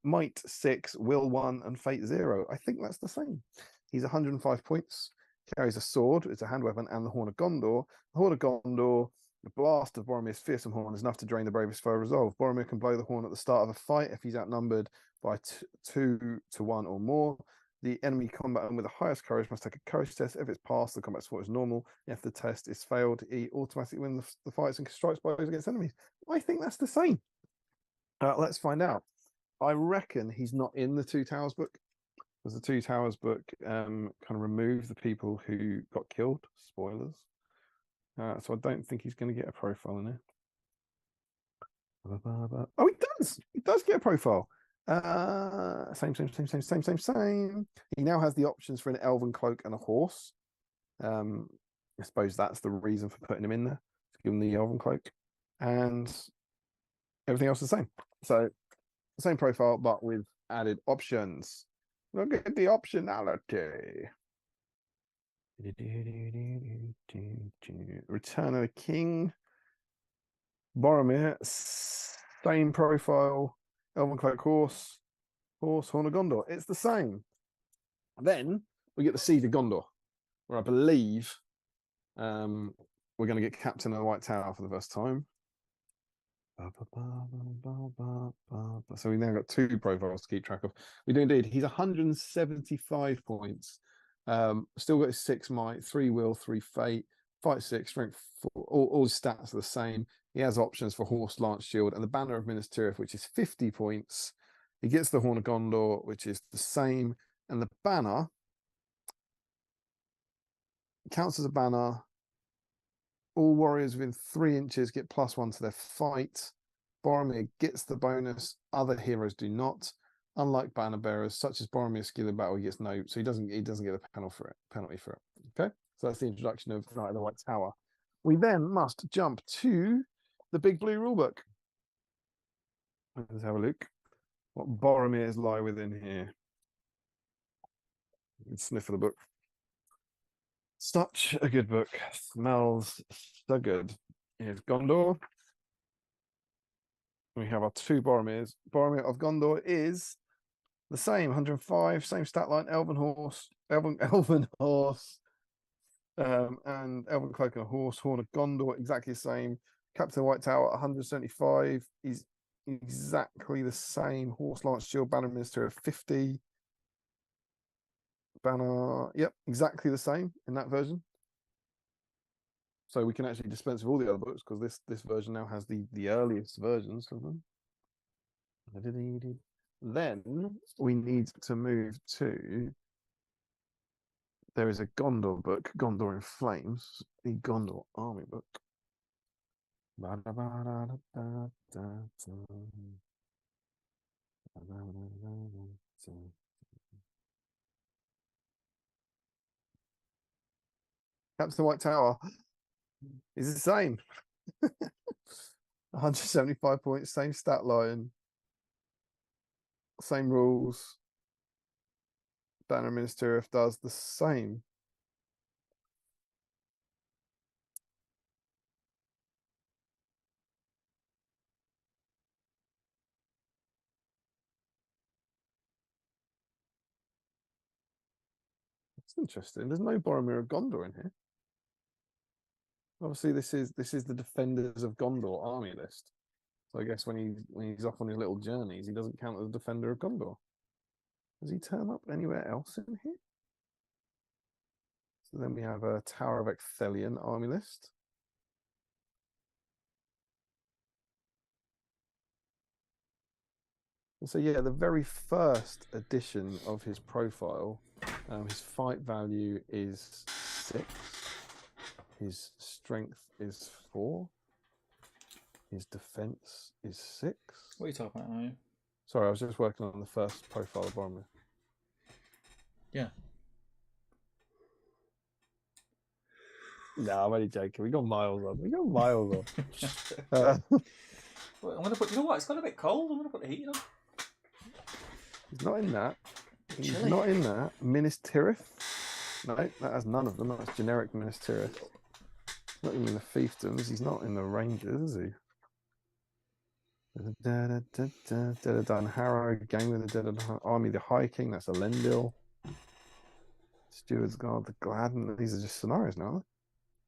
Might 6, will 1, and fate 0. I think that's the same. He's 105 points. Carries a sword, it's a hand weapon, and the Horn of Gondor. The Horn of Gondor, the blast of Boromir's fearsome horn is enough to drain the bravest foe resolve. Boromir can blow the horn at the start of a fight if he's outnumbered by 2 to 1 or more. The enemy combatant with the highest courage must take a courage test. If it's passed, the combat support is normal. If the test is failed, he automatically wins the fights and strikes blows against enemies. I think that's the same. Let's find out. I reckon he's not in the Two Towers book, because the Two Towers book kind of removed the people who got killed. Spoilers. So I don't think he's going to get a profile in there. Oh, he does. He does get a profile. Same. He now has the options for an elven cloak and a horse. I suppose that's the reason for putting him in there, to give him the elven cloak, and everything else is the same. So same profile, but with added options. Look at the optionality. Return of the King. Boromir, same profile. Elven Cloak Horse, Horn of Gondor. It's the same. Then we get the Siege of Gondor, where I believe we're going to get Captain of the White Tower for the first time. So we now got 2 profiles to keep track of. We do indeed. He's 175 points. Still got his 6 might, 3 will, 3 fate, fight 6, strength 4. All his stats are the same. He has options for horse, lance, shield, and the banner of Minas Tirith, which is 50 points. He gets the Horn of Gondor, which is the same, and the banner counts as a banner. All warriors within 3 inches get +1 to their fight. Boromir gets the bonus. Other heroes do not. Unlike banner bearers, such as Boromir's skill in battle, he gets no. So he doesn't get a penalty for it. Okay, so that's the introduction of Knight of the White Tower. We then must jump to the Big Blue Rulebook. Let's have a look. What Boromirs lie within here. Sniff of the book. Such a good book. Smells so good. Here's Gondor. We have our 2 Boromirs. Boromir of Gondor is the same, 105, same stat line, elven horse, and elven cloak and a horse. Horn of Gondor, exactly the same. Captain of White Tower, 175, is exactly the same. Horse, lance, shield, banner, minister of 50. Banner, yep, exactly the same in that version. So we can actually dispense with all the other books, because this version now has the earliest versions of them. Then we need to move to, there is a Gondor book, Gondor in Flames, the Gondor Army book. Captain White Tower is the same. 175 points, same stat line, same rules. Banner Minas Tirith does the same. It's interesting. There's no Boromir of Gondor in here. Obviously, this is the Defenders of Gondor army list. So I guess when he's off on his little journeys, he doesn't count as a Defender of Gondor. Does he turn up anywhere else in here? So then we have a Tower of Ecthelion army list. And so yeah, the very first edition of his profile, his fight value is 6. His strength is 4. His defense is 6.
What are you talking about now?
Sorry, I was just working on the first profile of Boromir.
Yeah.
No, I'm only joking. We got miles on.
I'm gonna put. You know what? It's got a bit cold. I'm gonna put the heating on.
He's not in that. He's
Chilly.
not in that. Minas Tirith. No, that has none of them. That's generic Minas Tirith. Not even in the fiefdoms. He's not in the Rangers, is he? Dun Harrow, Gang with the Dead Army, the High King. That's Elendil. Steward's Guard, the Gladden. These are just scenarios now.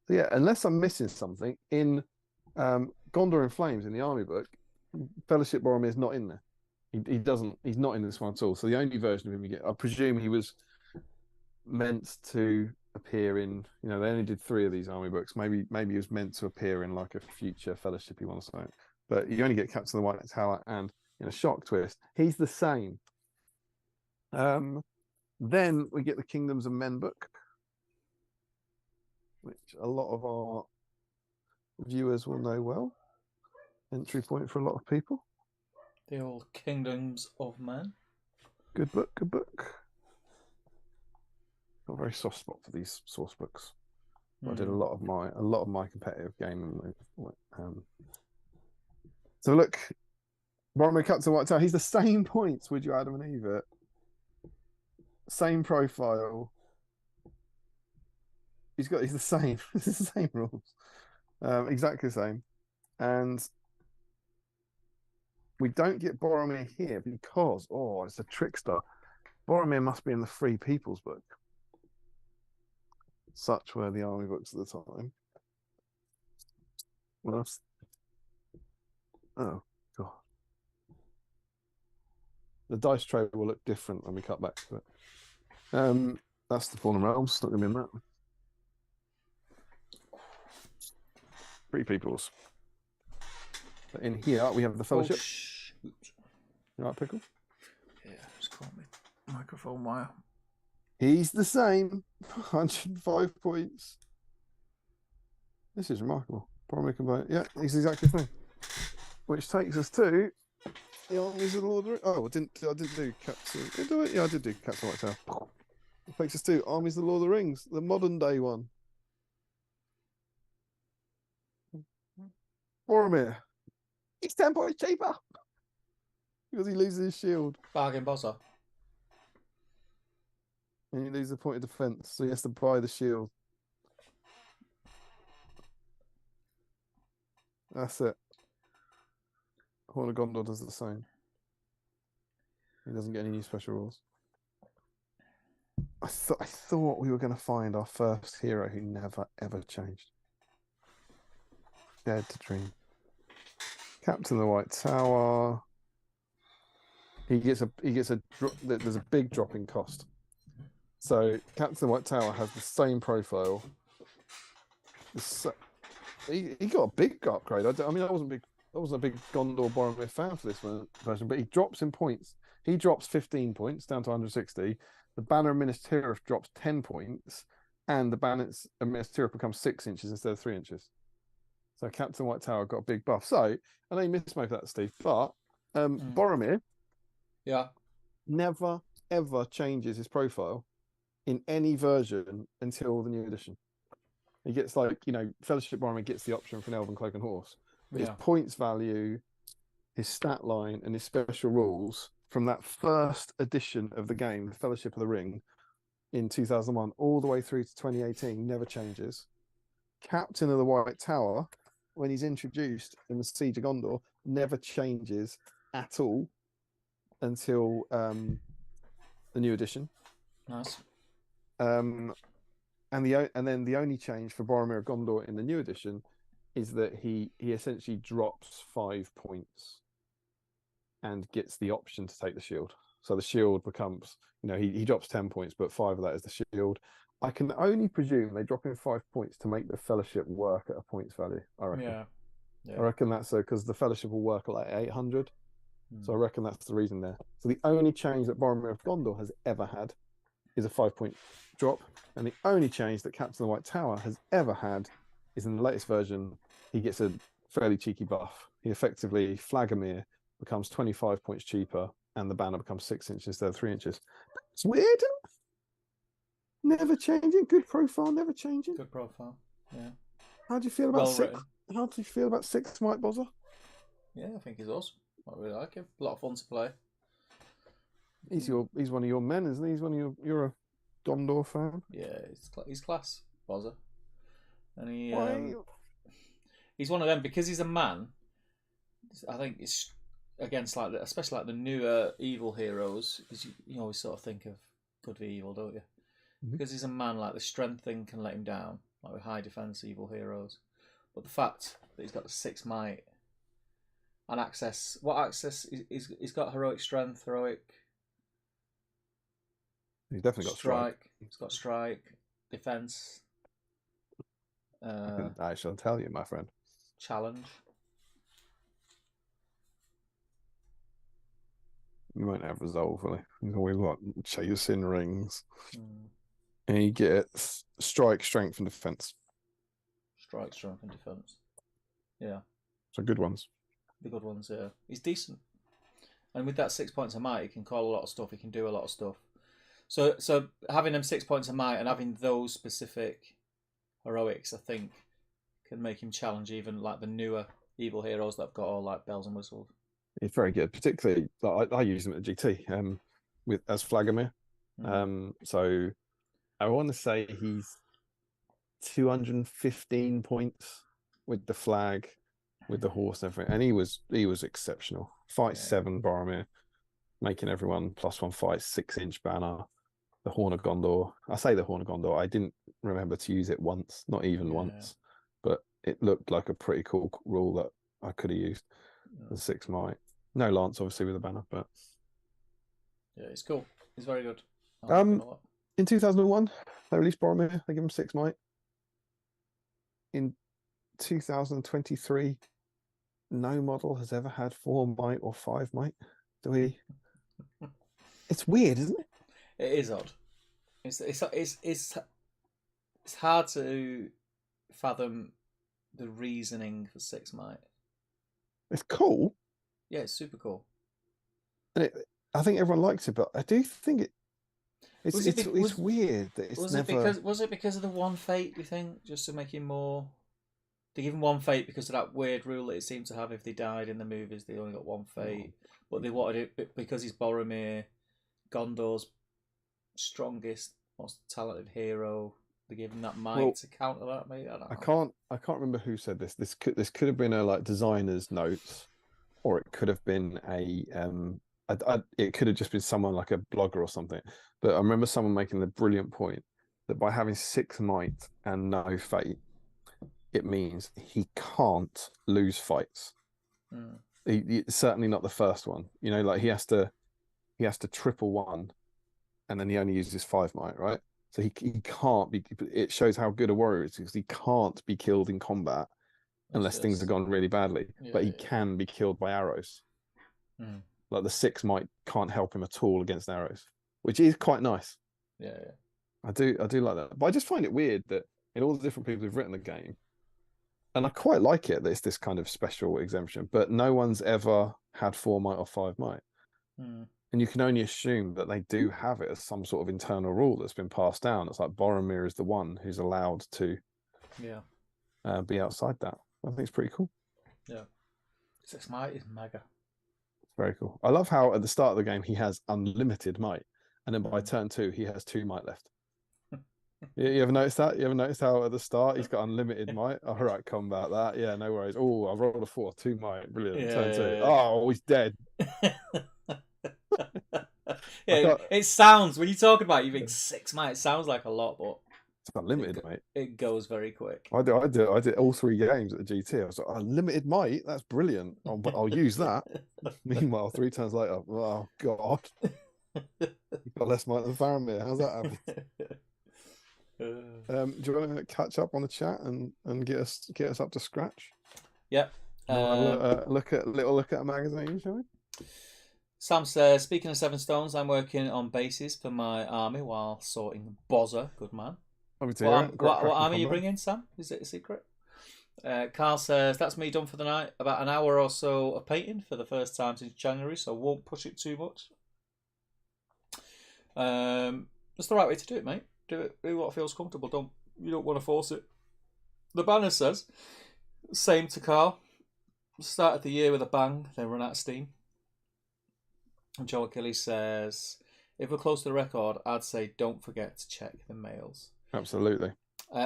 So yeah, unless I'm missing something in Gondor in Flames in the army book, Fellowship Boromir is not in there. He doesn't. He's not in this one at all. So the only version of him you get, I presume he was meant to appear in. You know, they only did 3 of these army books. Maybe he was meant to appear in like a future Fellowship you want to say. But you only get Captain of the White Tower, and in a shock twist, he's the same. Then we get the Kingdoms of Men book, which a lot of our viewers will know well. Entry point for a lot of people.
The old Kingdoms of Men.
Good book, good book. Got a very soft spot for these source books. I did a lot of my competitive gaming. So look, Boromir cuts the White Tower. He's the same points. Would you Adam and Eve it? Same profile. He's the same. It's the same rules. Exactly the same. And we don't get Boromir here because it's a trickster. Boromir must be in the Free People's book. Such were the army books at the time. Well, oh god. The dice tray will look different when we cut back to it. That's the Fallen Realms. Not gonna be in that. Free Peoples. But in here we have the Fellowship. You right, Pickle?
Yeah, just call me microphone wire.
He's the same. 105 points. This is remarkable. Boromir combined. Yeah, he's exactly the same. Which takes us to the armies of the Lord of the Rings. Oh, I didn't do Captain. Did I do it? Yeah, I did do Captain White Tower. It takes us to armies of the Lord of the Rings, the modern day one. Boromir. He's 10 points cheaper because he loses his shield.
Bargain bosser.
And he loses a point of defense, so he has to buy the shield. That's it. Horn of Gondor does the same. He doesn't get any new special rules. I thought we were going to find our first hero who never ever changed. Dared to dream. Captain of the White Tower. There's a big drop in cost. So Captain of the White Tower has the same profile. He got a big upgrade. I mean, I wasn't a big Gondor Boromir fan for this version, but he drops in points. He drops 15 points down to 160. The Banner of Minas Tirith drops 10 points, and the Banner of Minas Tirith becomes 6 inches instead of 3 inches. So Captain White Tower got a big buff. So I know you missed most of that, Steve, but Boromir, never ever changes his profile in any version until the new edition. He gets Fellowship Boromir gets the option for an Elven Cloak and Horse. But his points value, his stat line, and his special rules from that first edition of the game, the Fellowship of the Ring, in 2001, all the way through to 2018, never changes. Captain of the White Tower, when he's introduced in the Siege of Gondor, never changes at all until the new edition.
Nice.
And then the only change for Boromir of Gondor in the new edition is that he essentially drops 5 points and gets the option to take the shield. So the shield becomes, he drops 10 points, but 5 of that is the shield. I can only presume they drop in 5 points to make the Fellowship work at a points value, I reckon. Yeah. I reckon that's because the Fellowship will work at like 800. So I reckon that's the reason there. So the only change that Boromir of Gondor has ever had is a 5 point drop. And the only change that Captain of the White Tower has ever had is in the latest version, he gets a fairly cheeky buff. He effectively, Flagomir becomes 25 points cheaper and the banner becomes 6 inches instead of 3 inches. It's weird. Never changing. Good profile, never changing.
Good profile, yeah.
How do you feel about How do you feel about 6, Mike Bozza?
Yeah, I think he's awesome. I really like him. A lot of fun to play.
He's one of your men, isn't he? He's one of your Gondor fan.
Yeah, he's class, Bozza. And
Why?
he's one of them because he's a man. I think it's against especially like the newer evil heroes, because you always sort of think of good v evil, don't you?
Mhm.
Because he's a man, like the strength thing can let him down, like with high defense evil heroes. But the fact that he's got the 6 might and access, what access? He's got heroic strength, heroic.
He's definitely got strike.
He's got strike, defense.
I shall tell you, my friend.
Challenge.
You won't have resolve, will he? He's always got chasing rings.
Mm.
And he gets strike, strength, and defense.
Strike, strength, and defense. Yeah.
So good ones.
The good ones, yeah. He's decent. And with that 6 points of might, he can call a lot of stuff. He can do a lot of stuff. So having them 6 points of might and having those specific heroics, I think, can make him challenge even like the newer evil heroes that have got all like bells and whistles.
He's very good, particularly like, I use him at GT as Flagomir. So I want to say he's 215 points with the flag, with the horse and everything, and he was exceptional. Fight 7 Boromir, making everyone +1 fight, 6-inch banner. The Horn of Gondor. I say the Horn of Gondor. I didn't remember to use it once, not even once, but it looked like a pretty cool rule that I could have used. The 6 might. No lance, obviously, with the banner, but
yeah, it's cool. It's very good.
In 2001, they released Boromir. They give him 6 might. In 2023, no model has ever had 4 might or 5 might. Do we? It's weird, isn't it?
It is odd. It's hard to fathom the reasoning for 6 might.
It's cool.
Yeah, it's super cool.
And I think everyone likes it, but I do think it's weird that it's never.
Was it because of the 1 fate? Do you think just to make him more? They give him 1 fate because of that weird rule that it seemed to have. If they died in the movies, they only got 1 fate. But they wanted it because he's Boromir, Gondor's strongest, most talented hero. They give him that might to counter that. Maybe I can't
remember who said this. This could have been a designer's notes, or it could have been it could have just been someone like a blogger or something. But I remember someone making the brilliant point that by having 6 might and no fate, it means he can't lose fights. He certainly not the first one. You know, like he has to triple 1, and then he only uses 5 might, right? So he can't be. It shows how good a warrior is because he can't be killed in combat unless things have gone really badly. But he can be killed by arrows. Like the 6 might can't help him at all against arrows, which is quite nice.
Yeah.
I do like that. But I just find it weird that in all the different people who've written the game, and I quite like it that it's this kind of special exemption, but no one's ever had 4 might or 5 might. And you can only assume that they do have it as some sort of internal rule that's been passed down. It's like Boromir is the one who's allowed to be outside that. I think it's pretty cool. Yeah.
6 might is mega.
It's very cool. I love how at the start of the game he has unlimited might, and then by turn 2 he has 2 might left. You ever noticed that? You ever noticed how at the start he's got unlimited might? All right, combat that. Yeah, no worries. Oh, I rolled a 4, 2 might. Brilliant. Turn 2. Oh, he's dead.
It sounds, when you talk about it, you think 6 might, it sounds like a lot, but
it's unlimited, mate.
It goes very quick.
I did all 3 games at the GT. I was like, unlimited might, that's brilliant. I'll use that. Meanwhile, 3 turns later, oh god, you've got less might than Faramir. How's that happen? Do you want to catch up on the chat and get us up to scratch?
Yep.
Look at a magazine, shall we?
Sam says, speaking of 7 stones, I'm working on bases for my army while sorting Bozza. Good man. What army are you bringing, Sam? Is it a secret? Carl says, that's me done for the night. About an hour or so of painting for the first time since January, so won't push it too much. That's the right way to do it, mate. Do what feels comfortable. You don't want to force it. The banner says, same to Carl. Started the year with a bang, then run out of steam. And Joe Achilles says, if we're close to the record, I'd say don't forget to check the mails.
Absolutely.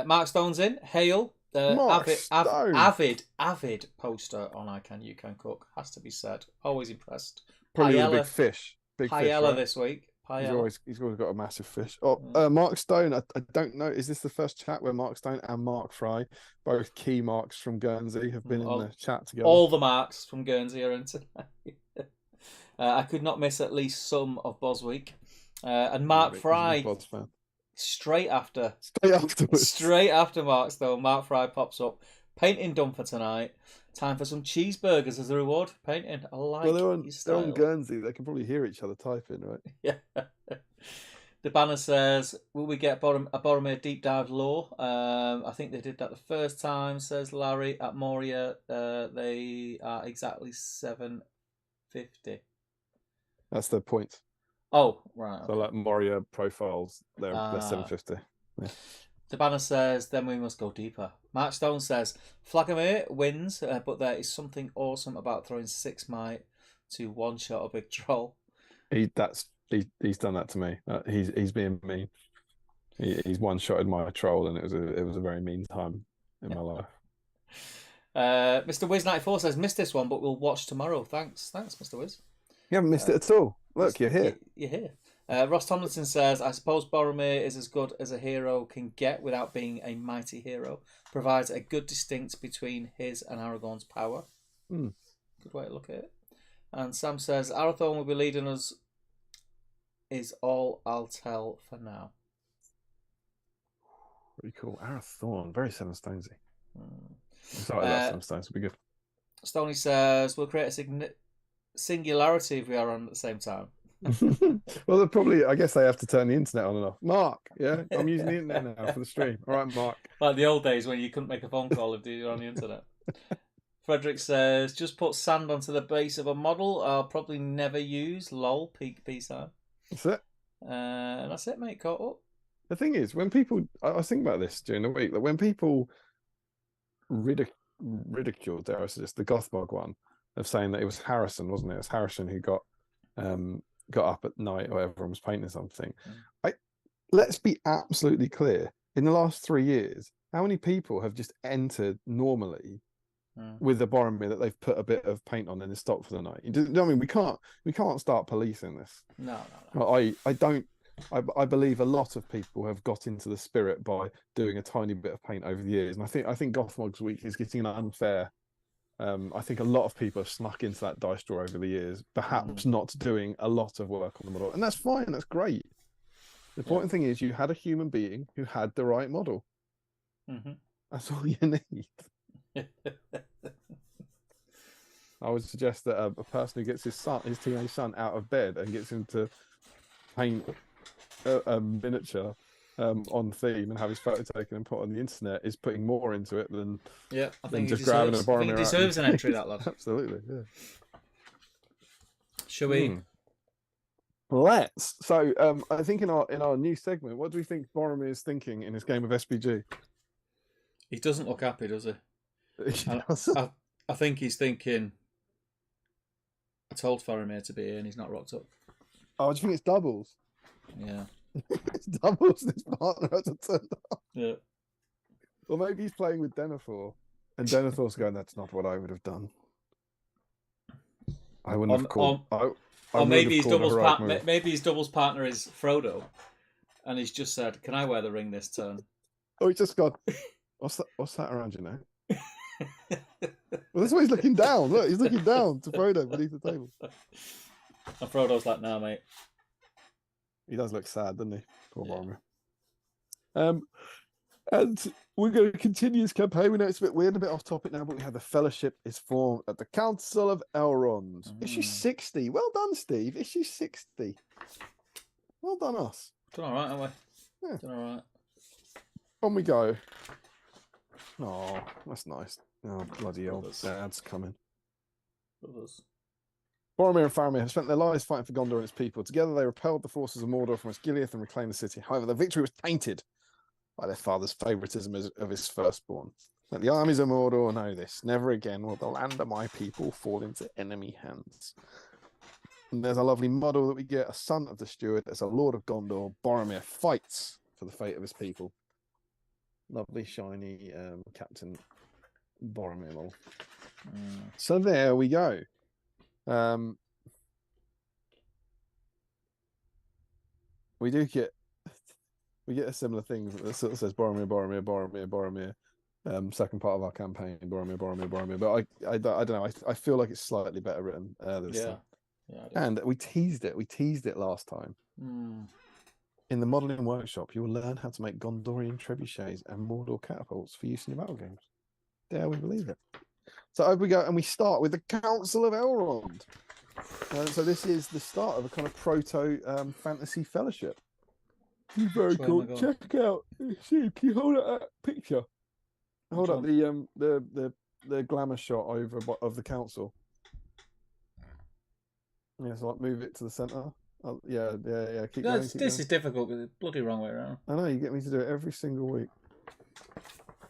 Mark Stone's in. Hail.
Mark Stone.
Avid poster on I Can, You Can Cook. Has to be said. Always impressed.
Probably a big fish. Big fish, right?
this week.
He's always got a massive fish. Mark Stone, I don't know. Is this the first chat where Mark Stone and Mark Fry, both key marks from Guernsey, have been in the chat together?
All the marks from Guernsey are in tonight. I could not miss at least some of Bosweek. And Mark Fry, straight after Mark Stone, Mark Fry pops up. Painting done for tonight. Time for some cheeseburgers as a reward for painting. I like. Well,
they're on Guernsey. They can probably hear each other typing, right?
Yeah. The banner says, "Will we get a Boromir deep dive lore?" I think they did that the first time. Says Larry at Moria. They are exactly 750.
That's their point.
Oh, right.
So like Moria profiles, they're 750. Yeah.
The banner says, "Then we must go deeper." Mark Stone says, "Flagomir wins, but there is something awesome about throwing 6 might to one-shot a big troll."
He's done that to me. He's being mean. He's one-shotted my troll, and it was a very mean time in my life.
Mr. Wiz94 says, "Missed this one, but we'll watch tomorrow." Thanks, Mr. Wiz.
You haven't missed it at all. Look, you're here.
You're here. Ross Tomlinson says, "I suppose Boromir is as good as a hero can get without being a mighty hero. Provides a good distinct between his and Aragorn's power." Good way to look at it. And Sam says, "Arathorn will be leading us is all I'll tell for now."
Pretty cool. Arathorn, very Seven Stonesy. Sorry, that Seven Stones would be good.
Stoney says, "We'll create a singularity if we are on at the same time."
Well, they're probably, I guess they have to turn the internet on and off. Mark, yeah, I'm using the internet now for the stream. All right, Mark.
Like the old days when you couldn't make a phone call if you were on the internet. Frederick says, "Just put sand onto the base of a model I'll probably never use. Lol, peak BSIME."
That's it.
And that's it, mate. Caught up.
The thing is, when people, I was thinking about this during the week, that when people ridiculed, dare I suggest, the Gothmog one, of saying that it was Harrison, wasn't it? It was Harrison who got up at night or everyone was painting something. Let's be absolutely clear. In the last 3 years, how many people have just entered normally with the Boromir that they've put a bit of paint on and is stopped for the night? You know what I mean? We can't start policing this.
No.
I believe a lot of people have got into the spirit by doing a tiny bit of paint over the years, and I think Gothmog's week is getting an unfair. I think a lot of people have snuck into that dice drawer over the years, perhaps not doing a lot of work on the model, and that's fine. That's great. The important thing is you had a human being who had the right model. That's all you need. I would suggest that a person who gets his teenage son out of bed and gets him to paint a miniature on theme and have his photo taken and put on the internet is putting more into it than
I think
just grabbing a Boromir.
I think he deserves an entry, that lad.
Absolutely, yeah.
Shall we?
Let's. So, I think in our new segment, what do we think Boromir is thinking in his game of SBG?
He doesn't look happy, does he? I think he's thinking, "I told Faramir to be here and he's not rocked up."
Oh, do you think it's doubles?
Yeah.
It's doubles. This partner hasn't turned up.
Yeah.
Or maybe he's playing with Denethor, and Denethor's going, "That's not what I would have done. I wouldn't have called."
Or maybe his doubles partner is Frodo, and he's just said, "Can I wear the ring this turn?"
Oh, he's just gone, What's that around you now? Well, that's why he's looking down. Look, he's looking down to Frodo beneath the table.
And Frodo's like, "Nah, mate."
He does look sad, doesn't he? Poor Boromir. And we're going to continue this campaign. We know it's a bit weird, a bit off topic now, but we have the Fellowship is formed at the Council of Elrond. Issue 60. Well done, Steve. Issue 60. Well done, us.
Done all right, haven't we? Yeah. Done all right.
On we go. Oh, that's nice. Oh, bloody hell. Dad's coming. Boromir and Faramir have spent their lives fighting for Gondor and its people. Together, they repelled the forces of Mordor from Osgiliath and reclaimed the city. However, the victory was tainted by their father's favouritism of his firstborn. Let the armies of Mordor know this. Never again will the land of my people fall into enemy hands. And there's a lovely model that we get, a son of the steward. It's a Lord of Gondor. Boromir fights for the fate of his people. Lovely, shiny Captain Boromir model. So there we go. We get a similar thing that sort of says Boromir, Boromir, Boromir, Boromir. Second part of our campaign, Boromir, Boromir, Boromir. But I don't know. I feel like it's slightly better written this time. Yeah, and we teased it. We teased it last time. In the modelling workshop, you will learn how to make Gondorian trebuchets and Mordor catapults for use in your battle games. Dare we believe it? So over we go, and we start with the Council of Elrond. So this is the start of a kind of proto fantasy fellowship. Very cool. Check out. See, can you hold up that picture? Hold up the glamour shot of the council. Yeah, so like move it to the centre. Yeah. Keep going.
This is difficult because it's bloody wrong way around.
I know, you get me to do it every single week.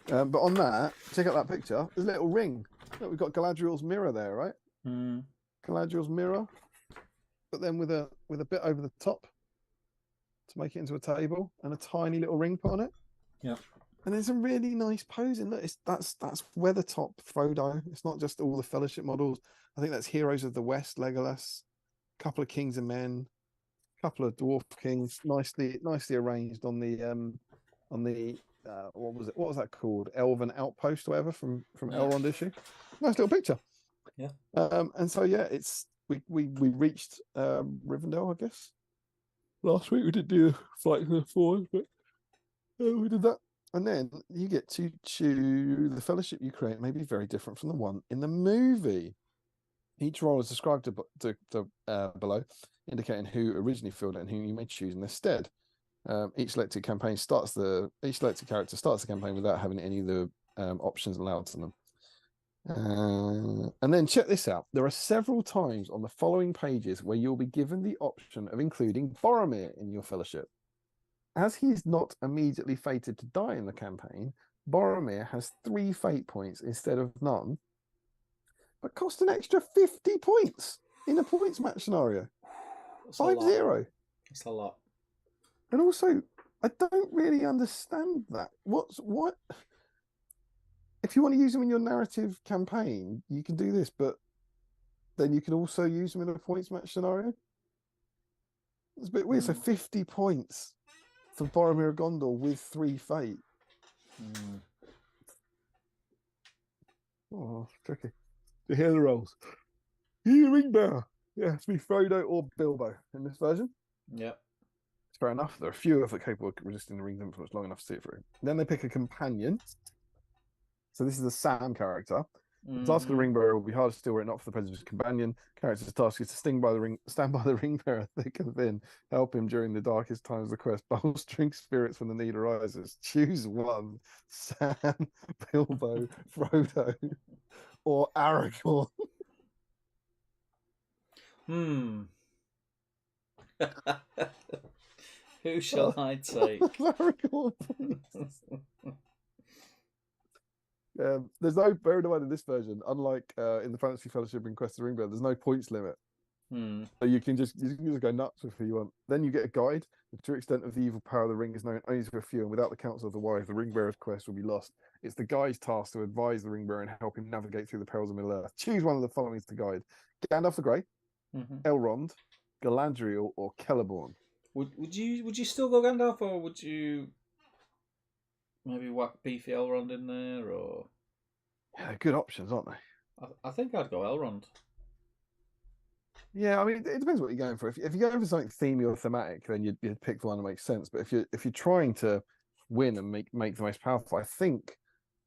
But on that, check out that picture. There's a little ring. Look, we've got Galadriel's mirror there, right? Galadriel's mirror, but then with a bit over the top to make it into a table and a tiny little ring put on it.
Yeah.
And there's some really nice posing. Look, that's Weathertop Frodo. It's not just all the Fellowship models. I think that's Heroes of the West, Legolas, a couple of Kings and Men, a couple of Dwarf Kings, nicely arranged on the what was that called? Elven Outpost or whatever from Elrond issue. Nice little picture.
Yeah.
And so it's we reached Rivendell, I guess. Last week we did do Fight for the Forest, but we did that. And then you get to choose the fellowship you create may be very different from the one in the movie. Each role is described below, indicating who originally filled it and who you may choose in their stead. Each selected character starts the campaign without having any of the options allowed to them. And then check this out. There are several times on the following pages where you'll be given the option of including Boromir in your fellowship. As he is not immediately fated to die in the campaign, Boromir has 3 fate points instead of none, but cost an extra 50 points in a points match scenario. 5-0.
That's a lot.
And also, I don't really understand that. What? If you want to use them in your narrative campaign, you can do this, but then you can also use them in a points match scenario. It's a bit weird. So 50 points for Boromir of Gondor with 3 fate. Oh, tricky. To hear the rolls. You ring bearer. Yeah, it's me, Frodo or Bilbo in this version.
Yep.
Fair enough. There are few of the capable of resisting the ring's influence long enough to see it through. Then they pick a companion. So this is the Sam character. The task of the ring bearer will be hard to steal were it not for the presence of his companion. Character's task is to stand by the ring bearer thick and thin, help him during the darkest times of the quest, bolstering spirits when the need arises. Choose one: Sam, Bilbo, Frodo, or Aragorn.
Who shall I take?
Aragorn. There's no, bear in mind in this version, unlike in the Fantasy Fellowship in Quest of the Ring Bearer, there's no points limit. So you can just go nuts with who you want. Then you get a guide. The true extent of the evil power of the ring is known only to a few, and without the counsel of the wise, the ring bearer's quest will be lost. It's the guide's task to advise the ring bearer and help him navigate through the perils of Middle-earth. Choose one of the following as the guide: Gandalf the Grey, Elrond, Galadriel, or Celeborn.
Would you still go Gandalf, or would you maybe whack beefy Elrond in there? Or
yeah, they're good options, aren't they?
I think I'd go Elrond.
Yeah, I mean, it depends what you're going for. If you're going for something themey or thematic, then you'd pick the one that makes sense. But if you're trying to win and make the most powerful, I think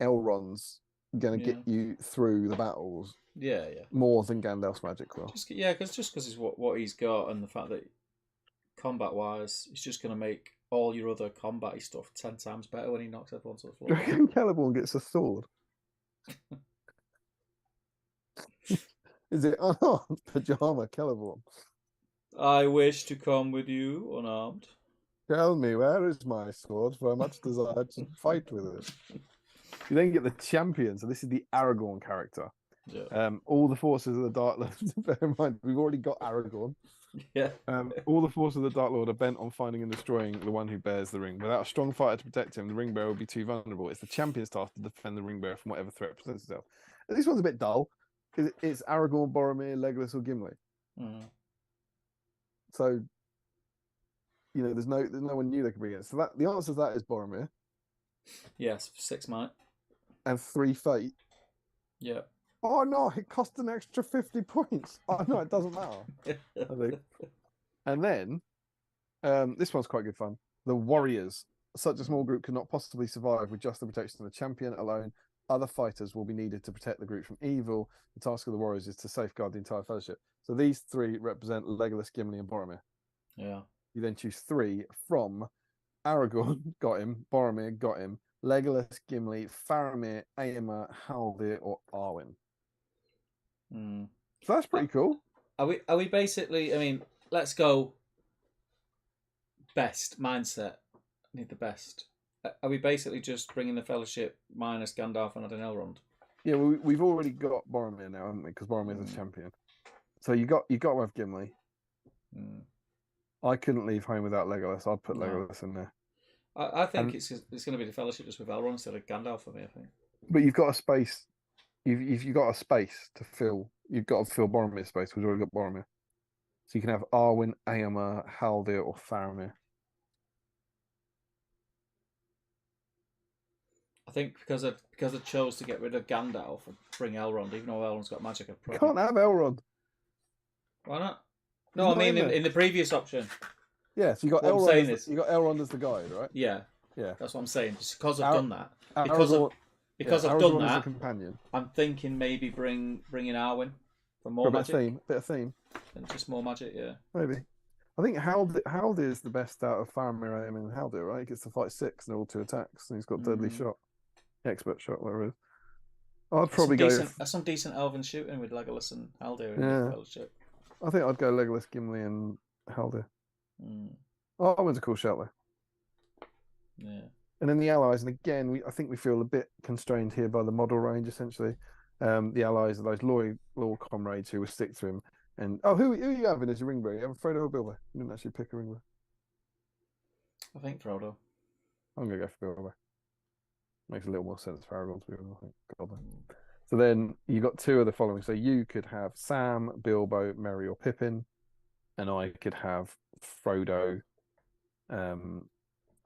Elrond's going to get you through the battles.
Yeah.
More than Gandalf's magic will.
Because it's what he's got, and the fact that combat-wise, it's just going to make all your other combat stuff 10 times better when he knocks everyone to the floor.
Do you reckon Celeborn gets a sword? Is it unarmed pajama Celeborn?
I wish to come with you unarmed.
Tell me, where is my sword? For I much desire to fight with it. You then get the champion. So this is the Aragorn character.
Yeah.
All the forces of the Dark Lord. Bear in mind, we've already got Aragorn.
Yeah.
All the forces of the Dark Lord are bent on finding and destroying the one who bears the ring. Without a strong fighter to protect him, the ring bearer will be too vulnerable. It's the champion's task to defend the ring bearer from whatever threat presents itself. And this one's a bit dull because it's Aragorn, Boromir, Legolas, or Gimli.
Mm.
So, there's no one new they can bring in. So the answer to that is Boromir.
Yes, 6 might.
And 3 fate.
Yeah.
Oh no, it cost an extra 50 points. Oh no, it doesn't matter. I think. And then, this one's quite good fun. The Warriors. Such a small group could not possibly survive with just the protection of the champion alone. Other fighters will be needed to protect the group from evil. The task of the Warriors is to safeguard the entire fellowship. So these 3 represent Legolas, Gimli, and Boromir.
Yeah.
You then choose 3 from Aragorn, got him. Boromir, got him. Legolas, Gimli, Faramir, Éomer, Haldir, or Arwen.
Mm.
So that's pretty cool.
Are we basically? I mean, let's go. Best mindset. Need the best. Are we basically just bringing the Fellowship minus Gandalf and Elrond?
Yeah, we've already got Boromir now, haven't we? Because Boromir's a champion. So you got to have Gimli.
Mm.
I couldn't leave home without Legolas. I'd put Legolas in there.
I think it's going to be the Fellowship just with Elrond instead of Gandalf for me. I think.
But you've got a space. You've got a space to fill. You've got to fill Boromir's space. We've already got Boromir. So you can have Arwen, Éomer, Haldir, or Faramir.
I think because I chose to get rid of Gandalf and bring Elrond, even though Elrond's got magic.
You can't have Elrond.
Why not? No, I mean in the previous option.
Yeah, so you got Elrond. You got Elrond as the guide, right?
Yeah,
yeah.
That's what I'm saying. Just because I've done that,
because
I've done that,
as a companion.
I'm thinking maybe bring in Arwen for more magic.
Bit of theme.
And just more magic, yeah.
Maybe. I think Haldir is the best out of Faramir, Éomer, and Haldir, right? He gets to fight 6 and all 2 attacks, and he's got deadly shot, expert shot, whatever it is. I'd probably go.
That's some decent elven shooting with Legolas and Haldir in the Fellowship.
I think I'd go Legolas, Gimli, and Haldir.
Mm.
Oh, that was a cool shot though.
Yeah.
And then the allies, and again, I think we feel a bit constrained here by the model range. Essentially, the allies are those loyal comrades who will stick to him. And who are you having as your ring bearer? You have Frodo or Bilbo? You didn't actually pick a ring bearer.
I think Frodo.
I'm gonna go for Bilbo. Makes a little more sense for Aragorn to be honest, I think. God. So then you got 2 of the following. So you could have Sam, Bilbo, Merry, or Pippin, and I could have Frodo,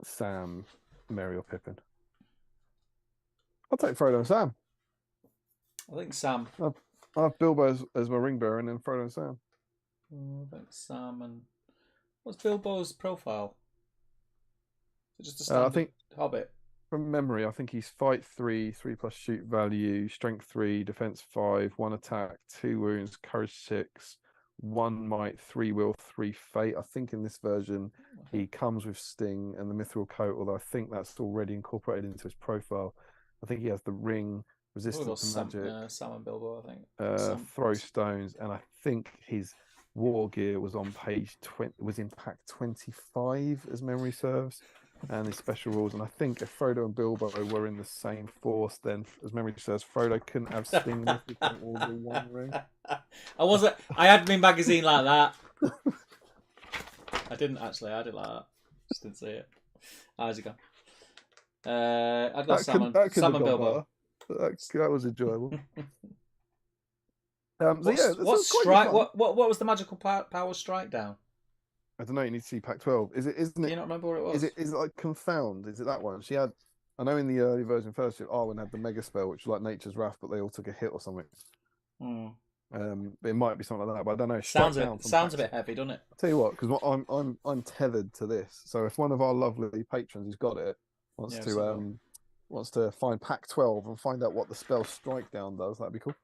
Sam, Merry, or Pippin. I'll take Frodo and Sam.
I think Sam.
I have Bilbo as my ring bearer, and then Frodo and Sam.
I think Sam and what's Bilbo's profile? Is it just a standard Hobbit?
From memory, I think he's fight 3, 3+ shoot value, strength 3, defense 5, 1 attack, 2 wounds, courage 6, 1 might, 3 will, 3 fate. I think in this version he comes with sting and the mithril coat, although I think that's already incorporated into his profile. I think he has the ring, resistance to magic.
Sam and Bilbo, I think.
Throw stones, and I think his war gear was on page 20. Was in pack 25, as memory serves. And his special rules, and I think if Frodo and Bilbo were in the same force, then as memory serves, Frodo couldn't have sting if he couldn't all do 1 ring.
I had my magazine like that. I didn't actually. I did like that. Just didn't see it. How's it gone? I got Sam and Bilbo.
That was enjoyable.
What was the magical power strike down?
I don't know. You need to see pack 12. Isn't it?
Do you not remember what it was?
Is it like Confound? Is it that one? She had. I know in the early version of Fellowship, Arwen had the Mega Spell, which was like Nature's Wrath, but they all took a hit or something. It might be something like that, but I don't know.
Sounds a bit heavy, doesn't it?
I'll tell you what, because I'm tethered to this. So if one of our lovely patrons who's got it wants to find pack 12 and find out what the spell Strike Down does, that'd be cool.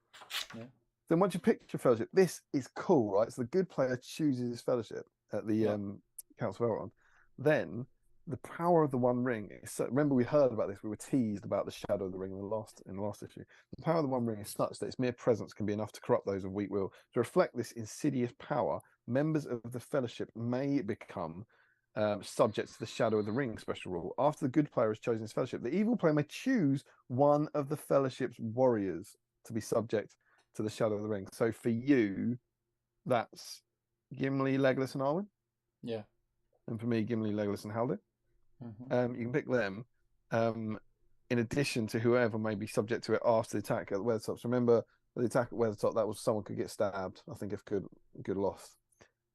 Yeah.
Then once you pick your Fellowship, this is cool, right? So the good player chooses his Fellowship at the Council of Elrond. Then the power of the One Ring. Remember, we heard about this. We were teased about the Shadow of the Ring in the last issue. The power of the One Ring is such that its mere presence can be enough to corrupt those of weak will. To reflect this insidious power, members of the Fellowship may become subject to the Shadow of the Ring special rule. After the good player has chosen his Fellowship, the evil player may choose one of the Fellowship's warriors to be subject to the Shadow of the Ring. So for you, that's Gimli, Legolas, and Arwen.
Yeah.
And for me, Gimli, Legolas, and Haldir.
Mm-hmm.
You can pick them. In addition to whoever may be subject to it after the attack at the Weathertops. Remember, the attack at Weathertop, that was someone could get stabbed. I think if good loss.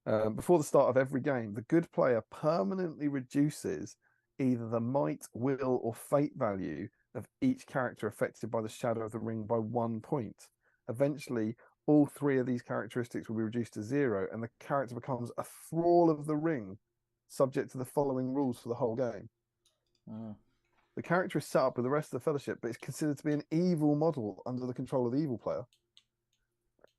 Before the start of every game, the good player permanently reduces either the might, will, or fate value of each character affected by the Shadow of the Ring by 1 point. Eventually, all 3 of these characteristics will be reduced to 0, and the character becomes a thrall of the ring, subject to the following rules for the whole game. The character is set up with the rest of the Fellowship, but it's considered to be an evil model under the control of the evil player.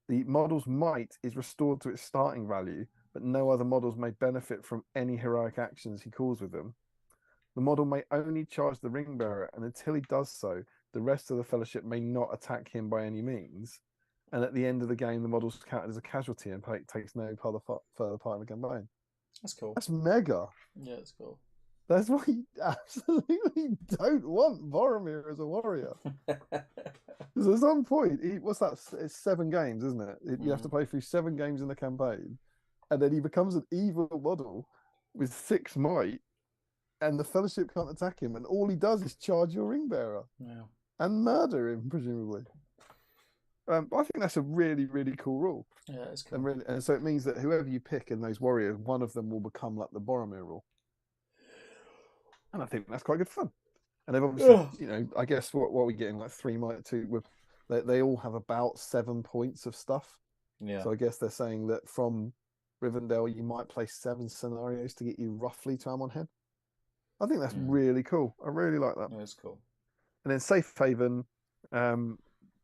The model's might is restored to its starting value, but no other models may benefit from any heroic actions he calls with them. The model may only charge the ring bearer, and until he does so, the rest of the Fellowship may not attack him by any means. And at the end of the game, the model's counted as a casualty and takes no further part in the campaign. That's cool. That's mega.
Yeah, that's cool.
That's why you absolutely don't want Boromir as a warrior. Because at some point, what's that? It's 7 games, isn't it? You have to play through 7 games in the campaign, and then he becomes an evil model with 6 might, and the Fellowship can't attack him, and all he does is charge your ring bearer and murder him, presumably. I think that's a really, really cool rule.
Yeah, it's cool.
And so it means that whoever you pick in those warriors, one of them will become like the Boromir rule. And I think that's quite good fun. And they've obviously, I guess what are we getting? Like 3 might 2. They all have about 7 points of stuff.
Yeah.
So I guess they're saying that from Rivendell, you might play 7 scenarios to get you roughly to Amon Head. I think that's really cool. I really like that.
Yeah, it's cool.
And then Safe Haven,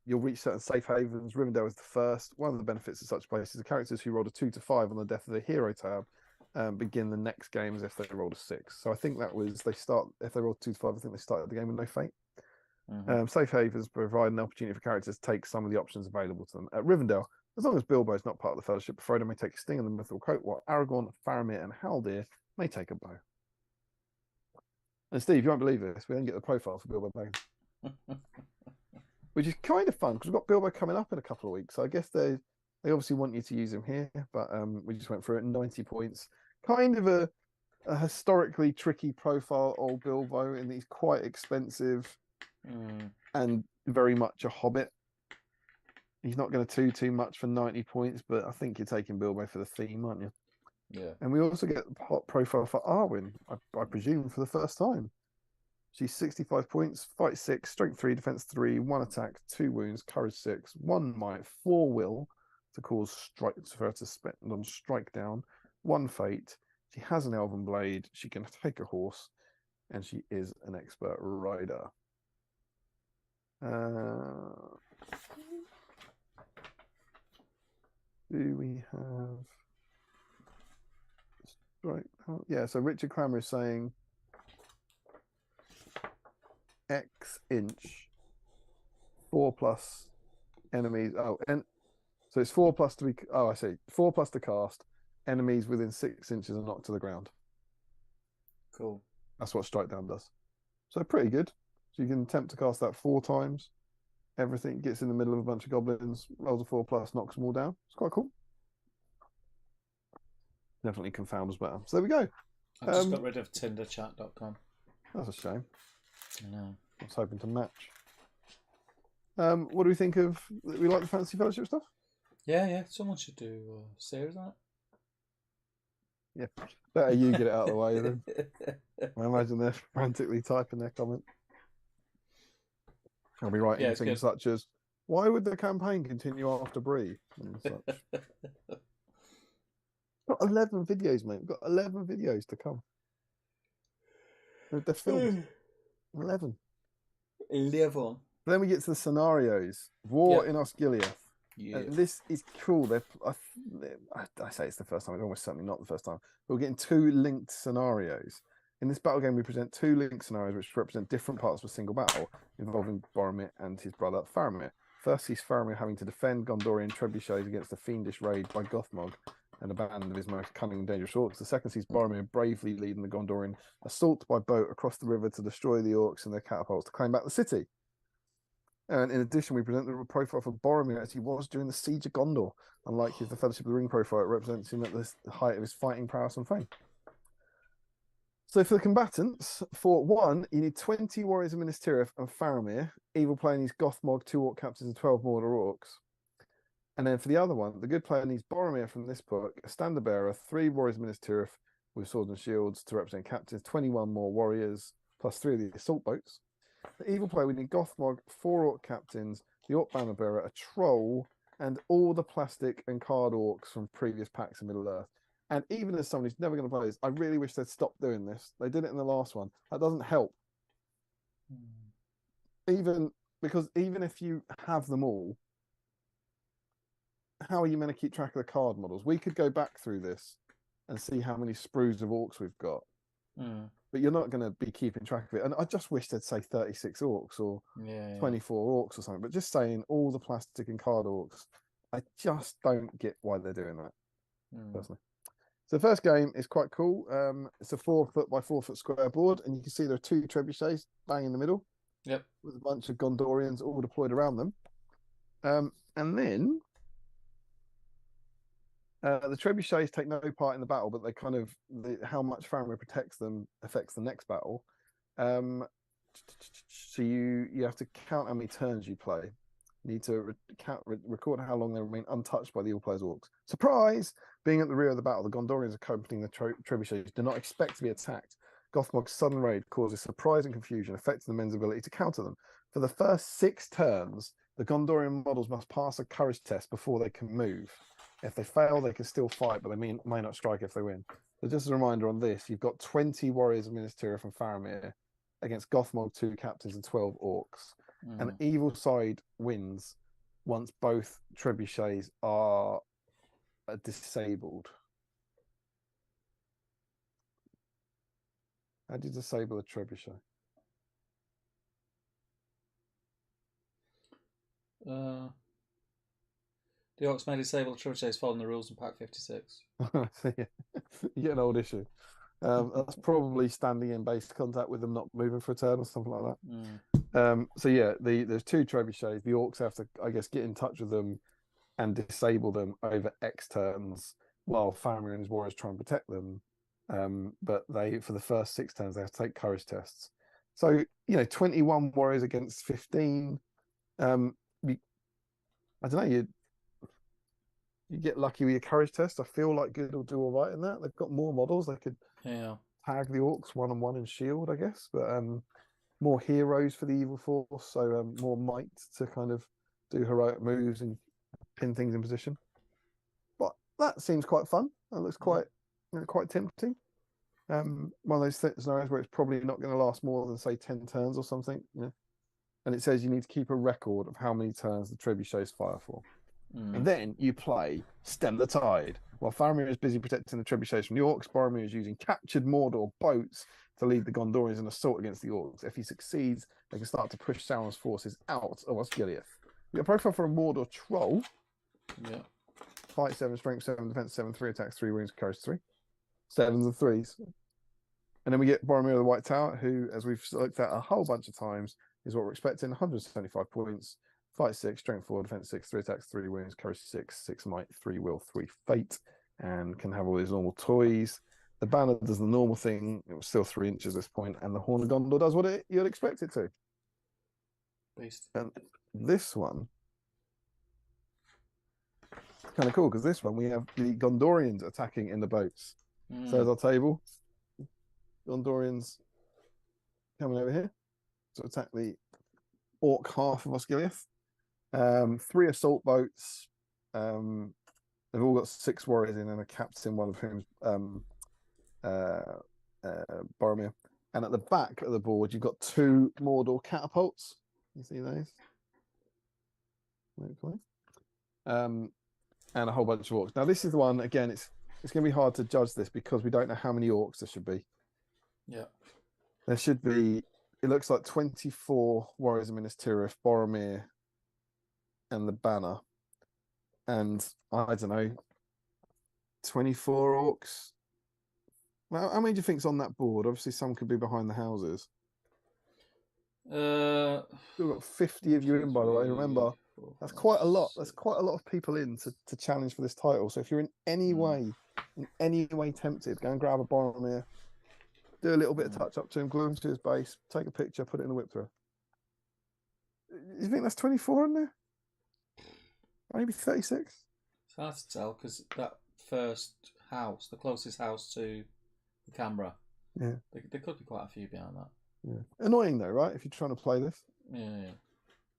you'll reach certain safe havens. Rivendell is the first. One of the benefits of such places, the characters who rolled a 2 to 5 on the Death of the Hero tab begin the next game as if they rolled a 6. So I think that was, if they rolled 2 to 5, I think they started the game with no fate. Safe havens provide an opportunity for characters to take some of the options available to them. At Rivendell, as long as Bilbo is not part of the Fellowship, Frodo may take a sting and the mithril coat, while Aragorn, Faramir, and Haldir may take a bow. And Steve, you won't believe this, we didn't get the profile for Bilbo Baggins. Which is kind of fun, because we've got Bilbo coming up in a couple of weeks. So I guess they obviously want you to use him here, but we just went through it. 90 points. Kind of a historically tricky profile, old Bilbo, and he's quite expensive and very much a hobbit. He's not going to do too much for 90 points, but I think you're taking Bilbo for the theme, aren't you?
Yeah.
And we also get the hot profile for Arwen, I presume, for the first time. She's 65 points, fight 6, strength 3, defense 3, 1 attack, 2 wounds, courage 6, 1 might, 4 will to cause strike for her to spend on strike down, 1 fate. She has an elven blade, she can take a horse, and she is an expert rider. Do we have strike? Oh, yeah, so Richard Clammer is saying X inch 4+ enemies. Oh, and so it's 4+ to be. Oh, I see. 4+ to cast. Enemies within 6 inches are knocked to the ground.
Cool.
That's what strike down does. So pretty good. So you can attempt to cast that 4 times. Everything gets in the middle of a bunch of goblins, rolls a 4+, knocks them all down. It's quite cool. Definitely confound us better. So there we go.
I just got rid of tinderchat.com.
That's a shame.
I know.
I was hoping to match. What do we think of? We like the Fantasy Fellowship stuff?
Yeah. Someone should do a series on it.
Yeah. Better you get it out of the way then. I imagine they're frantically typing their comment. I'll be writing things such as, why would the campaign continue after Bree? And such. Got 11 videos, mate. We've got 11 videos to come. They're filmed. 11.
But
then we get to the scenarios. War in Osgiliath.
Yeah.
This is cool. I say it's the first time. It's almost certainly not the first time. But we're getting 2 linked scenarios. In this battle game, we present 2 linked scenarios which represent different parts of a single battle involving Boromir and his brother Faramir. First, sees Faramir having to defend Gondorian trebuchets against a fiendish raid by Gothmog and a band of his most cunning and dangerous orcs. The second sees Boromir bravely leading the Gondorian assault by boat across the river to destroy the orcs and their catapults to claim back the city. And in addition, we present the profile for Boromir as he was during the Siege of Gondor. Unlike the Fellowship of the Ring profile, it represents him at the height of his fighting prowess and fame. So for the combatants, for 1, you need 20 warriors of Minas Tirith and Faramir. Evil player needs Gothmog, 2 orc captains, and 12 Mordor orcs. And then for the other one, the good player needs Boromir from this book, a standard bearer, 3 warriors of Minas Tirith with swords and shields to represent captains, 21 more warriors, plus 3 of the assault boats. The evil player, we need Gothmog, 4 orc captains, the orc banner bearer, a troll, and all the plastic and card orcs from previous packs in Middle-earth. And even as someone who's never going to play this, I really wish they'd stop doing this. They did it in the last one. That doesn't help. Even if you have them all, how are you meant to keep track of the card models? We could go back through this and see how many sprues of orcs we've got. But you're not going to be keeping track of it. And I just wish they'd say 36 orcs or 24 orcs or something. But just saying all the plastic and card orcs, I just don't get why they're doing that, personally. So the first game is quite cool. It's a 4 foot by 4 foot square board, and you can see there are 2 trebuchets bang in the middle.
Yep.
With a bunch of Gondorians all deployed around them. And then the trebuchets take no part in the battle, but they kind of how much Faramir protects them affects the next battle. So you have to count how many turns you play. You need to record how long they remain untouched by the evil player's orcs. Surprise! Being at the rear of the battle, the Gondorians accompanying the trebuchets do not expect to be attacked. Gothmog's sudden raid causes surprise and confusion, affecting the men's ability to counter them. For the first 6 turns, the Gondorian models must pass a courage test before they can move. If they fail, they can still fight, but they may not strike if they win. So just a reminder on this, you've got 20 warriors of Minas Tirith and Faramir against Gothmog, 2 captains and 12 orcs. And the evil side wins once both trebuchets are disabled. How do you disable a trebuchet?
The orcs may disable trebuchets following the rules in Pack 56.
So, yeah, you get an old issue. That's probably standing in base contact with them not moving for a turn or something like that. So yeah, there's 2 trebuchets. The orcs have to, I guess, get in touch with them and disable them over X turns, while Faramir and his warriors try and protect them. But for the first 6 turns, they have to take courage tests. So 21 warriors against 15. I don't know. You get lucky with your courage test. I feel like Good will do all right in that. They've got more models. They could tag the orcs 1-on-1 in shield, I guess. But more heroes for the evil force, so more might to kind of do heroic moves and pin things in position. But that seems quite fun. That looks quite tempting. One of those scenarios where it's probably not going to last more than, say, 10 turns or something. And it says you need to keep a record of how many turns the trebuchets fire for. And then you play Stem the Tide. While Faramir is busy protecting the trebuchets from the orcs, Boromir is using captured Mordor boats to lead the Gondorians in assault against the orcs. If he succeeds, they can start to push Sauron's forces out of Osgiliath. We got a profile for a Mordor troll.
Yeah.
Fight 7, strength 7, defense 7, 3 attacks, 3 wounds, courage 3. 7s and 3s. And then we get Boromir of the White Tower, who, as we've looked at a whole bunch of times, is what we're expecting. 175 points. Fight 6, strength 4, defense 6, 3 attacks, 3 wounds, courage 6, 6 might, 3 will, 3 fate, and can have all these normal toys. The banner does the normal thing. It was still 3 inches at this point, and the Horn of Gondor does what you'd expect it to.
Beast.
And this one, it's kind of cool because this one we have the Gondorians attacking in the boats. So there's our table. Gondorians coming over here to attack the orc half of Osgiliath. 3 assault boats. They've all got 6 warriors in and a captain, one of whom's Boromir. And at the back of the board, you've got 2 Mordor catapults. You see those? Okay. And a whole bunch of orcs. Now, this is the one, again, it's going to be hard to judge this because we don't know how many orcs there should be.
Yeah.
There should be, it looks like 24 warriors of Minas Tirith, Boromir, and the banner. And I don't know, 24 orcs. Well, how many do you think's on that board? Obviously, some could be behind the houses. We've got 50 of you in, by the way. Remember, that's quite a lot. That's quite a lot of people in to challenge for this title. So if you're in any way tempted, go and grab a Boromir, do a little bit of touch up to him, glue him to his base, take a picture, put it in the whip throw. You think that's 24 in there? Maybe 36?
It's hard to tell because that first house, the closest house to the camera,
yeah,
there could be quite a few behind that.
Yeah. Annoying though, right? If you're trying to play this.
Yeah.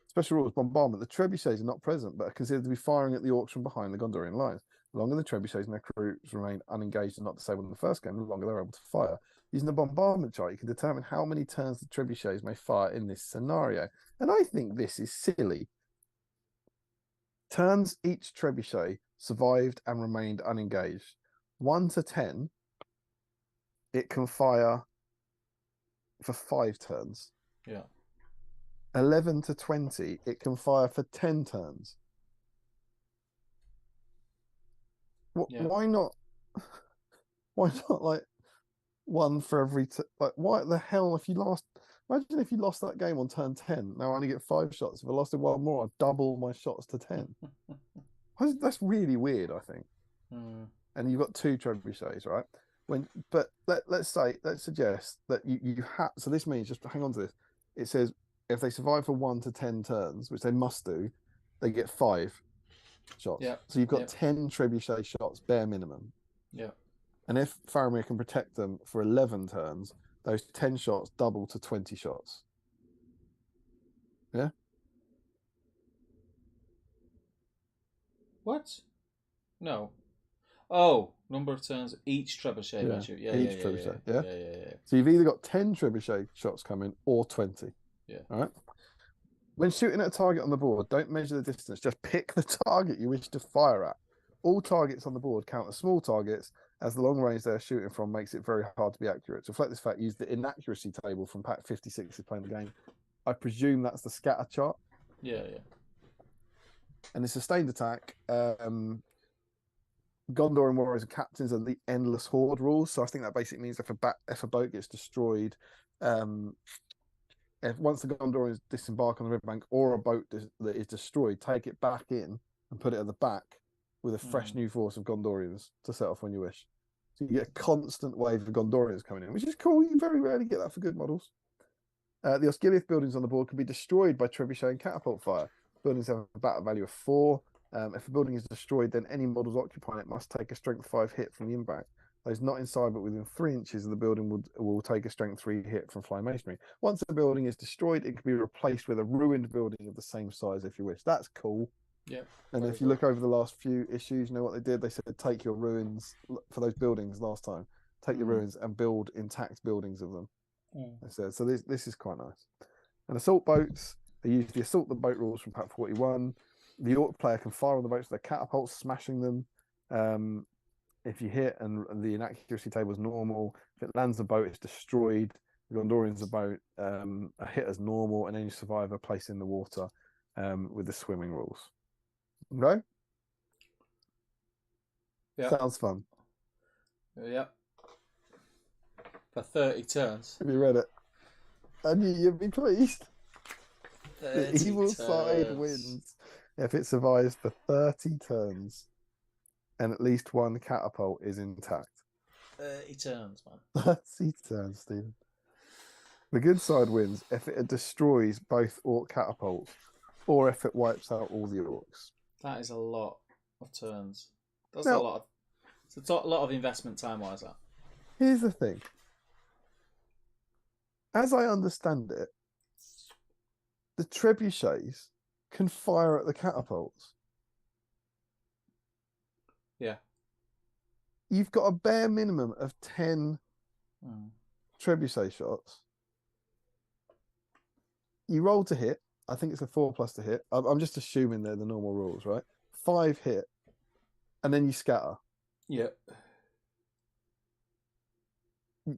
Special rules: bombardment. The trebuchets are not present, but are considered to be firing at the orcs from behind the Gondorian lines. The longer the trebuchets and their crews remain unengaged and not disabled in the first game, the longer they're able to fire. Using the bombardment chart, you can determine how many turns the trebuchets may fire in this scenario. And I think this is silly. Turns each trebuchet survived and remained unengaged. 1 to 10, it can fire for 5 turns.
Yeah.
11 to 20, it can fire for 10 turns. Why not? Why not like one for every? Like, why the hell? If you lost, imagine if you lost that game on turn 10. Now I only get 5 shots. If I lost it one more, I'd double my shots to 10. That's really weird, I think. And you've got 2 trebuchets, right? Let's suggest that you have. So this means, just hang on to this. It says if they survive for 1 to 10 turns, which they must do, they get 5 shots.
Yeah.
So you've got 10 trebuchet shots, bare minimum.
Yeah.
And if Faramir can protect them for 11 turns, those 10 shots double to 20 shots. Yeah?
What? No. Oh, number of turns each trebuchet measure. Yeah.
So you've either got 10 trebuchet shots coming or 20.
Yeah.
All right? When shooting at a target on the board, don't measure the distance. Just pick the target you wish to fire at. All targets on the board count as small targets, as the long range they're shooting from makes it very hard to be accurate. To reflect this fact, use the inaccuracy table from pack 56 is playing the game. I presume that's the scatter chart.
Yeah.
And the sustained attack, Gondor and warriors and captains are the endless horde rules. So I think that basically means if a boat gets destroyed, if once the Gondorians disembark on the riverbank or a boat that is destroyed, take it back in and put it at the back with a fresh new force of Gondorians to set off when you wish. So you get a constant wave of Gondorians coming in, which is cool. You very rarely get that for good models. The Osgiliath buildings on the board can be destroyed by trebuchet and catapult fire. Buildings have a battle value of 4. If a building is destroyed, then any models occupying it must take a strength 5 hit from the impact. Those not inside but within 3 inches of the building will take a strength 3 hit from flying masonry. Once a building is destroyed, it can be replaced with a ruined building of the same size if you wish. That's cool.
Yeah.
And if you look over the last few issues, you know what they did? They said take your ruins for those buildings last time. Take your ruins and build intact buildings of them. They said. So this is quite nice. And assault boats, they use the assault the boat rules from pack 41. The orc player can fire on the boats with their catapults, smashing them. If you hit and the inaccuracy table is normal, if it lands the boat, it's destroyed. The Gondorians boat a hit as normal, and any survivor placed in the water with the swimming rules. Okay?
Yeah.
Sounds fun.
Yeah. For 30 turns.
Have you read it? And you'd be pleased. The evil side wins if it survives for 30 turns and at least 1 catapult is intact.
30 turns, man.
30 turns, Stephen. The good side wins if it destroys both orc catapults or if it wipes out all the orcs.
That is a lot of turns. That's a lot. It's a lot of investment time-wise. That.
Here's the thing. As I understand it, the trebuchets can fire at the catapults.
Yeah.
You've got a bare minimum of 10 trebuchet shots. You roll to hit. I think it's a 4+ to hit. I'm just assuming they're the normal rules, right? 5 hit, and then you scatter.
Yeah.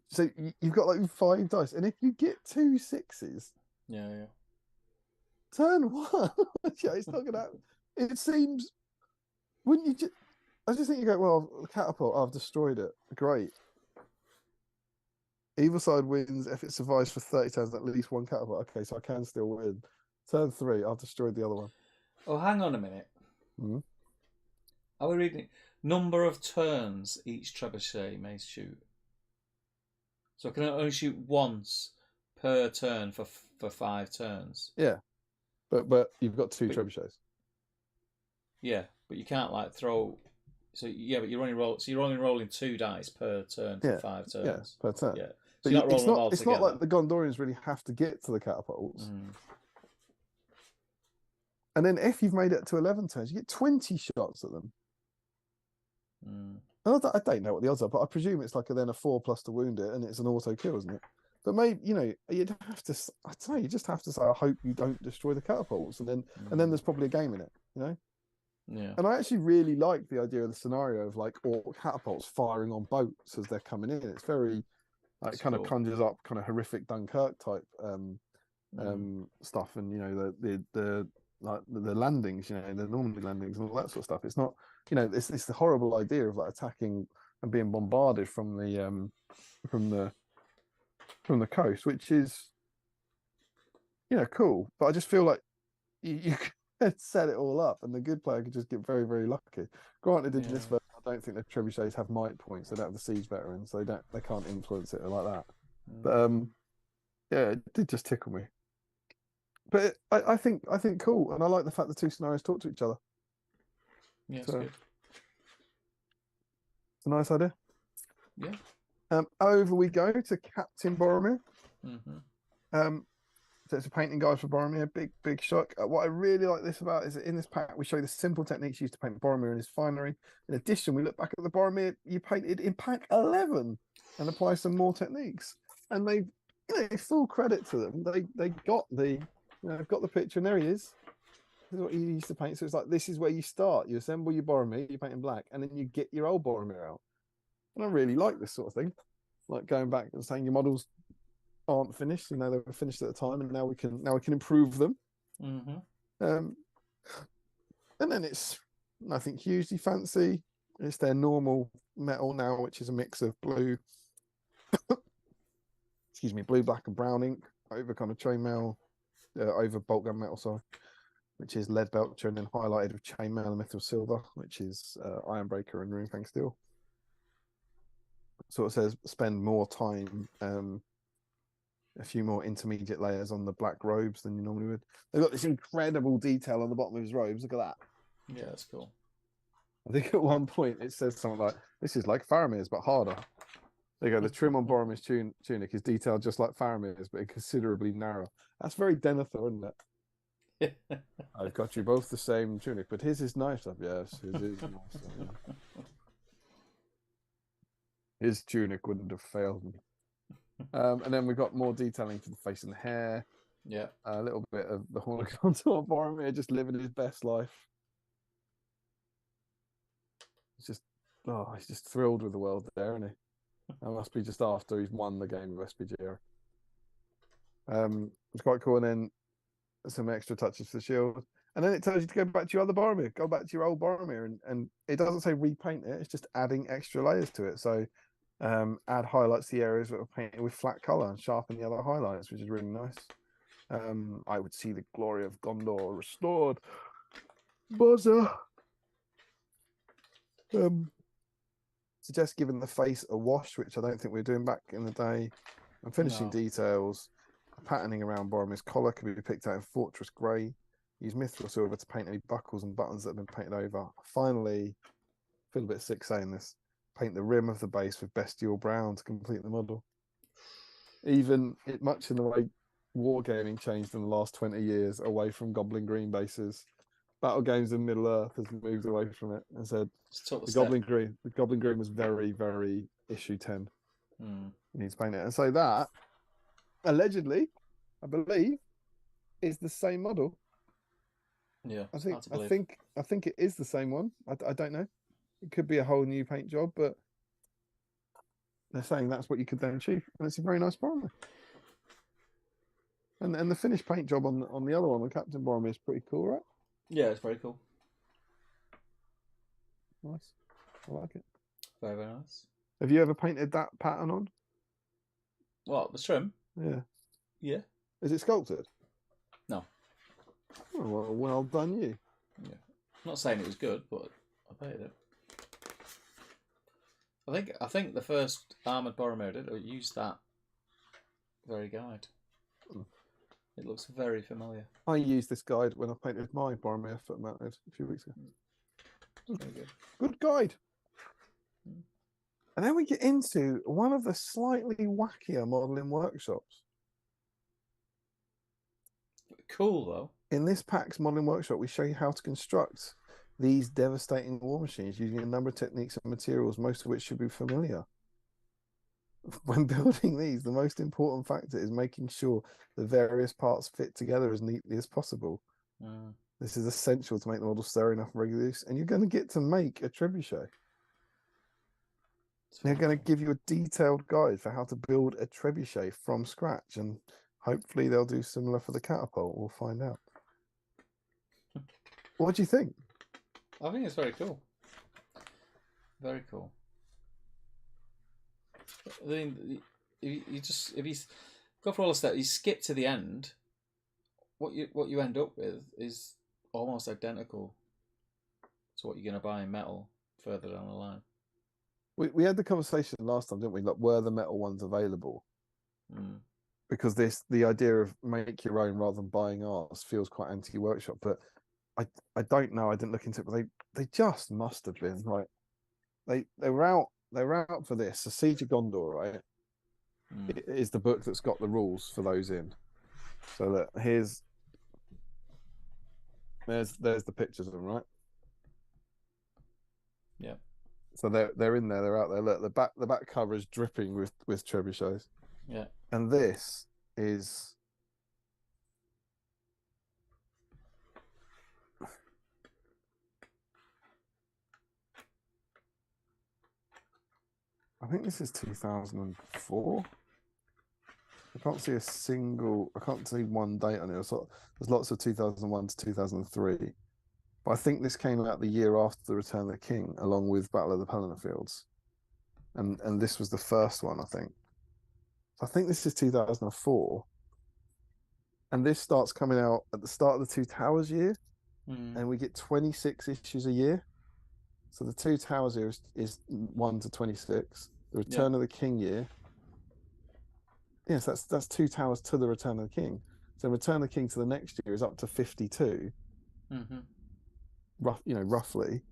So you've got like 5 dice, and if you get 2 6s,
yeah.
Turn 1, yeah, it's not gonna happen. It seems, wouldn't you? I just think you go, well, the catapult, I've destroyed it. Great. Either side wins if it survives for 30 turns at least one catapult. Okay, so I can still win. Turn 3, I've destroyed the other one.
Oh, hang on a minute.
Mm-hmm.
Are we reading? Number of turns each trebuchet may shoot. So I can only shoot once per turn for 5 turns.
Yeah, but you've got 2 trebuchets.
Yeah, but you can't like throw. So yeah, but you're only rolling 2 dice per turn for 5 turns.
Yeah, per turn.
Yeah, so
but
you're not rolling them all
it's
together.
not like the Gondorians really have to get to the catapults. And then if you've made it to 11 turns, you get 20 shots at them. I don't know what the odds are, but I presume it's like then a 4+ to wound it, and it's an auto kill, isn't it? But maybe you'd have to. I don't know. You just have to say, I hope you don't destroy the catapults, and then there's probably a game in it,
Yeah.
And I actually really like the idea of the scenario of like all catapults firing on boats as they're coming in. It's very like kind of conjures up kind of horrific Dunkirk type stuff, and the like the landings, the Normandy landings and all that sort of stuff. It's not, it's the horrible idea of like attacking and being bombarded from the coast, which is cool. But I just feel like you could set it all up, and the good player could just get very, very lucky. Granted, in this version, I don't think the trebuchets have might points. They don't have the siege veterans, so they can't influence it like that. But yeah, it did just tickle me. But I think cool, and I like the fact the 2 scenarios talk to each other.
Yeah, it's good.
It's a nice idea.
Yeah.
Over we go to Captain Boromir.
Mm-hmm.
So it's a painting guide for Boromir. Big shock. What I really like this about is that in this pack we show the simple techniques used to paint Boromir in his finery. In addition, we look back at the Boromir you painted in pack 11 and apply some more techniques. And they, full credit to them. They got the, they've got the picture, and there he is. This is what he used to paint. So it's like, this is where you start. You assemble your Boromir, you paint in black, and then you get your old Boromir out. And I really like this sort of thing, like going back and saying your models aren't finished. They were finished at the time, and now we can improve them.
Mm-hmm.
And then it's nothing hugely fancy. It's their normal metal now, which is a mix of blue, blue, black, and brown ink over kind of chainmail, over bolt gun metal, sorry, which is lead belcher, and then highlighted with chainmail and metal silver, which is ironbreaker and runefang steel. So it says spend more time, a few more intermediate layers on the black robes than you normally would. They've got this incredible detail on the bottom of his robes. Look at that.
Yeah, that's cool.
I think at one point it says something like, this is like Faramir's, but harder. There you go. The trim on Boromir's tunic is detailed just like Faramir's, but considerably narrower. That's very Denethor, isn't it? I've got you both the same tunic, but his is nicer. Yes, his is nicer. Yeah. His tunic wouldn't have failed me. And then we've got more detailing for the face and the hair.
Yeah.
A little bit of the horn contour of Boromir just living his best life. He's just thrilled with the world there, isn't he? That must be just after he's won the game of SBG. It's quite cool. And then some extra touches for the shield. And then it tells you to go back to your other Boromir. Go back to your old Boromir. And it doesn't say repaint it. It's just adding extra layers to it. So add highlights to the areas that were painted with flat colour and sharpen the other highlights, which is really nice. I would see the glory of Gondor restored. Buzzer. Suggest giving the face a wash, which I don't think we were doing back in the day. And finishing details. Patterning around Boromir's collar can be picked out in Fortress Grey. Use Mithril Silver to paint any buckles and buttons that have been painted over. Finally, I feel a bit sick saying this. Paint the rim of the base with Bestial Brown to complete the model. Much in the way wargaming changed in the last 20 years away from Goblin Green bases, Battle Games in Middle Earth has moved away from it and said the Goblin Green was very, very issue 10. You need to paint it. And so that, allegedly, I believe, is the same model.
Yeah,
I think it is the same one. I don't know. It could be a whole new paint job, but they're saying that's what you could then achieve, and it's a very nice Boromir. And the finished paint job on the other one, the Captain Boromir, is pretty cool, right?
Yeah, it's very cool.
Nice, I like it.
Very, very nice.
Have you ever painted that pattern on?
What, the trim?
Yeah.
Yeah.
Is it sculpted?
No.
Oh, well done, you.
Yeah. I'm not saying it was good, but I paid it. I think the first Armoured Boromir did use that very guide. It looks very familiar.
I used this guide when I painted my Boromir foot mounted a few weeks ago.
Very good.
Good guide. And then we get into one of the slightly wackier modelling workshops.
Cool, though.
In this PAX modelling workshop, we show you how to construct these devastating war machines using a number of techniques and materials, most of which should be familiar. When building these, the most important factor is making sure the various parts fit together as neatly as possible. This is essential to make the model sturdy enough for regular use, and you're going to get to make a trebuchet. They're going to give you a detailed guide for how to build a trebuchet from scratch, and hopefully they'll do similar for the catapult. We'll find out. What do you think?
I think it's very cool. Very cool. I mean, if you go for all the steps, you skip to the end. What you end up with is almost identical to what you're going to buy in metal further down the line.
We had the conversation last time, didn't we? Like, were the metal ones available? Because the idea of make your own rather than buying ours feels quite anti-workshop. But I don't know. I didn't look into it, but they just must have been. Like, they were out for this. The Siege of Gondor, right? It is the book that's got the rules for those in. So that there's the pictures of them, right?
Yeah.
So they're in there. They're out there. Look, the back cover is dripping with trebuchets.
Yeah.
And this is. I think this is 2004. I can't see one date on it. There's lots of 2001 to 2003. But I think this came out the year after the Return of the King, along with Battle of the Pelennor Fields. And this was the first one, I think. So I think this is 2004. And this starts coming out at the start of the Two Towers year. And we get 26 issues a year. So the Two Towers year is 1 to 26. The Return of the King year. Yes, that's Two Towers to the Return of the King. So Return of the King to the next year is up to 52. Roughly.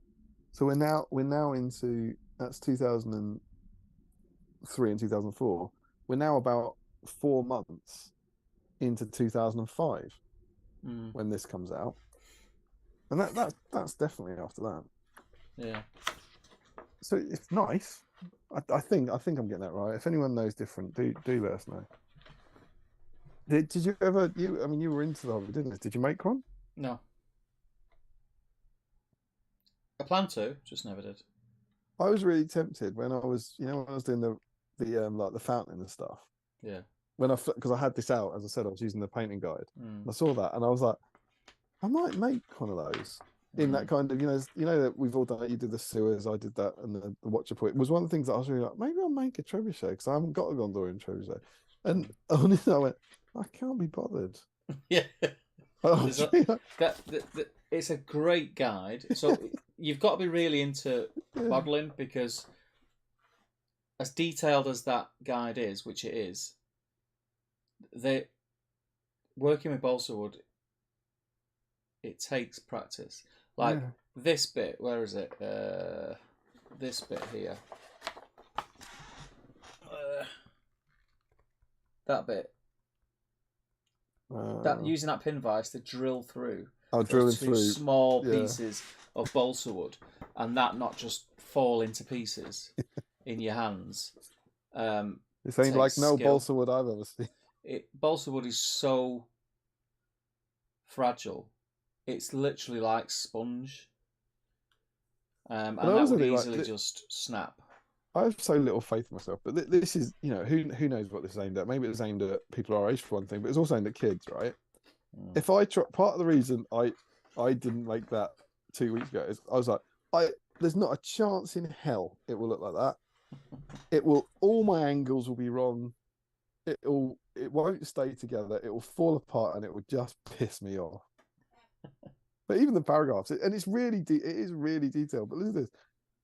So we're now into, that's 2003 and 2004. We're now about 4 months into 2005 when this comes out, and that's definitely after that. Yeah. So it's nice. I think I'm getting that right. If anyone knows different, do let us know. Did you ever? You were into the hobby, didn't you? Did you make one?
No. I planned to, just never did.
I was really tempted when I was doing the like the fountain and stuff.
Yeah.
Because I had this out, as I said, I was using the painting guide. I saw that and I was like, I might make one of those in that kind of, that we've all done it. You did the sewers, I did that, and the Watcher Point was one of the things that I was really like, maybe I'll make a trebuchet because I haven't got a Gondorian trebuchet. And honestly, I went, I can't be bothered.
Yeah. It's a great guide. So you've got to be really into modelling, because as detailed as that guide is, which it is, working with balsa wood, it takes practice. Like this bit, where is it? This bit here. That bit. Using that pin vise to drill through.
Drilling through
small pieces of balsa wood, and that not just fall into pieces in your hands.
It ain't like no balsa wood I've ever seen.
Balsa wood is so fragile. It's literally like sponge. And that would easily just snap.
I have so little faith in myself, but this is, who knows what this is aimed at. Maybe it was aimed at people our age for one thing, but it's also aimed at kids, right? If I part of the reason I didn't make that 2 weeks ago is I was like, there's not a chance in hell it will look like that. All my angles will be wrong. it won't stay together. It will fall apart, and it will just piss me off. But even the paragraphs, and it's really it is really detailed. But listen to this: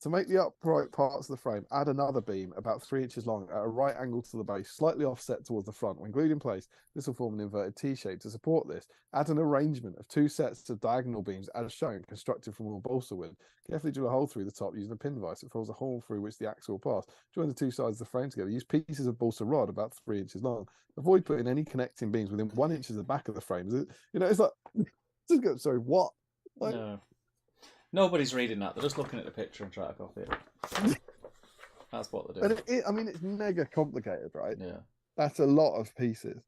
to make the upright parts of the frame, add another beam about 3 inches long at a right angle to the base, slightly offset towards the front. When glued in place, this will form an inverted T shape. To support this, add an arrangement of 2 sets of diagonal beams, as shown, constructed from all balsa wood. Carefully drill a hole through the top using a pin device. It forms a hole through which the axle will pass. Join the 2 sides of the frame together. Use pieces of balsa rod about 3 inches long. Avoid putting any connecting beams within 1 inch of the back of the frame. It's like, sorry, what? Like,
no. Nobody's reading that. They're just looking at the picture and trying to copy it. That's what they're doing.
I mean, it's mega complicated, right?
Yeah.
That's a lot of pieces.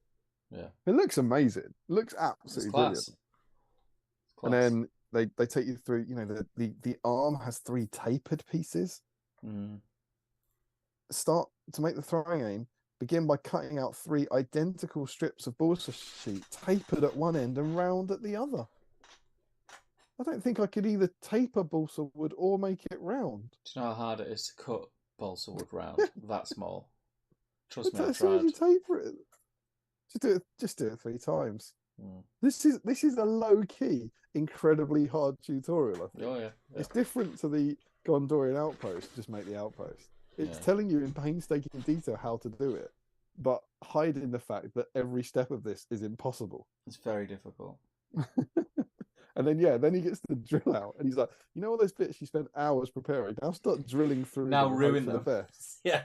Yeah.
It looks amazing. It looks absolutely brilliant. And then they take you through, the arm has 3 tapered pieces. Start to make the throwing aim. Begin by cutting out 3 identical strips of balsa sheet, tapered at one end and round at the other. I don't think I could either taper balsa wood or make it round.
Do you know how hard it is to cut balsa wood round that small? Trust me, I
As soon as
tried.
you taper it, just do it 3 times.
Mm.
This is a low key, incredibly hard tutorial. I think.
Oh yeah.
It's different to the Gondorian outpost. Just make the outpost. It's telling you in painstaking detail how to do it, but hiding the fact that every step of this is impossible.
It's very difficult.
And then he gets the drill out, and he's like, all those bits you spent hours preparing. Now start drilling through.
Now
them
ruin
them.
The
best.
Yeah.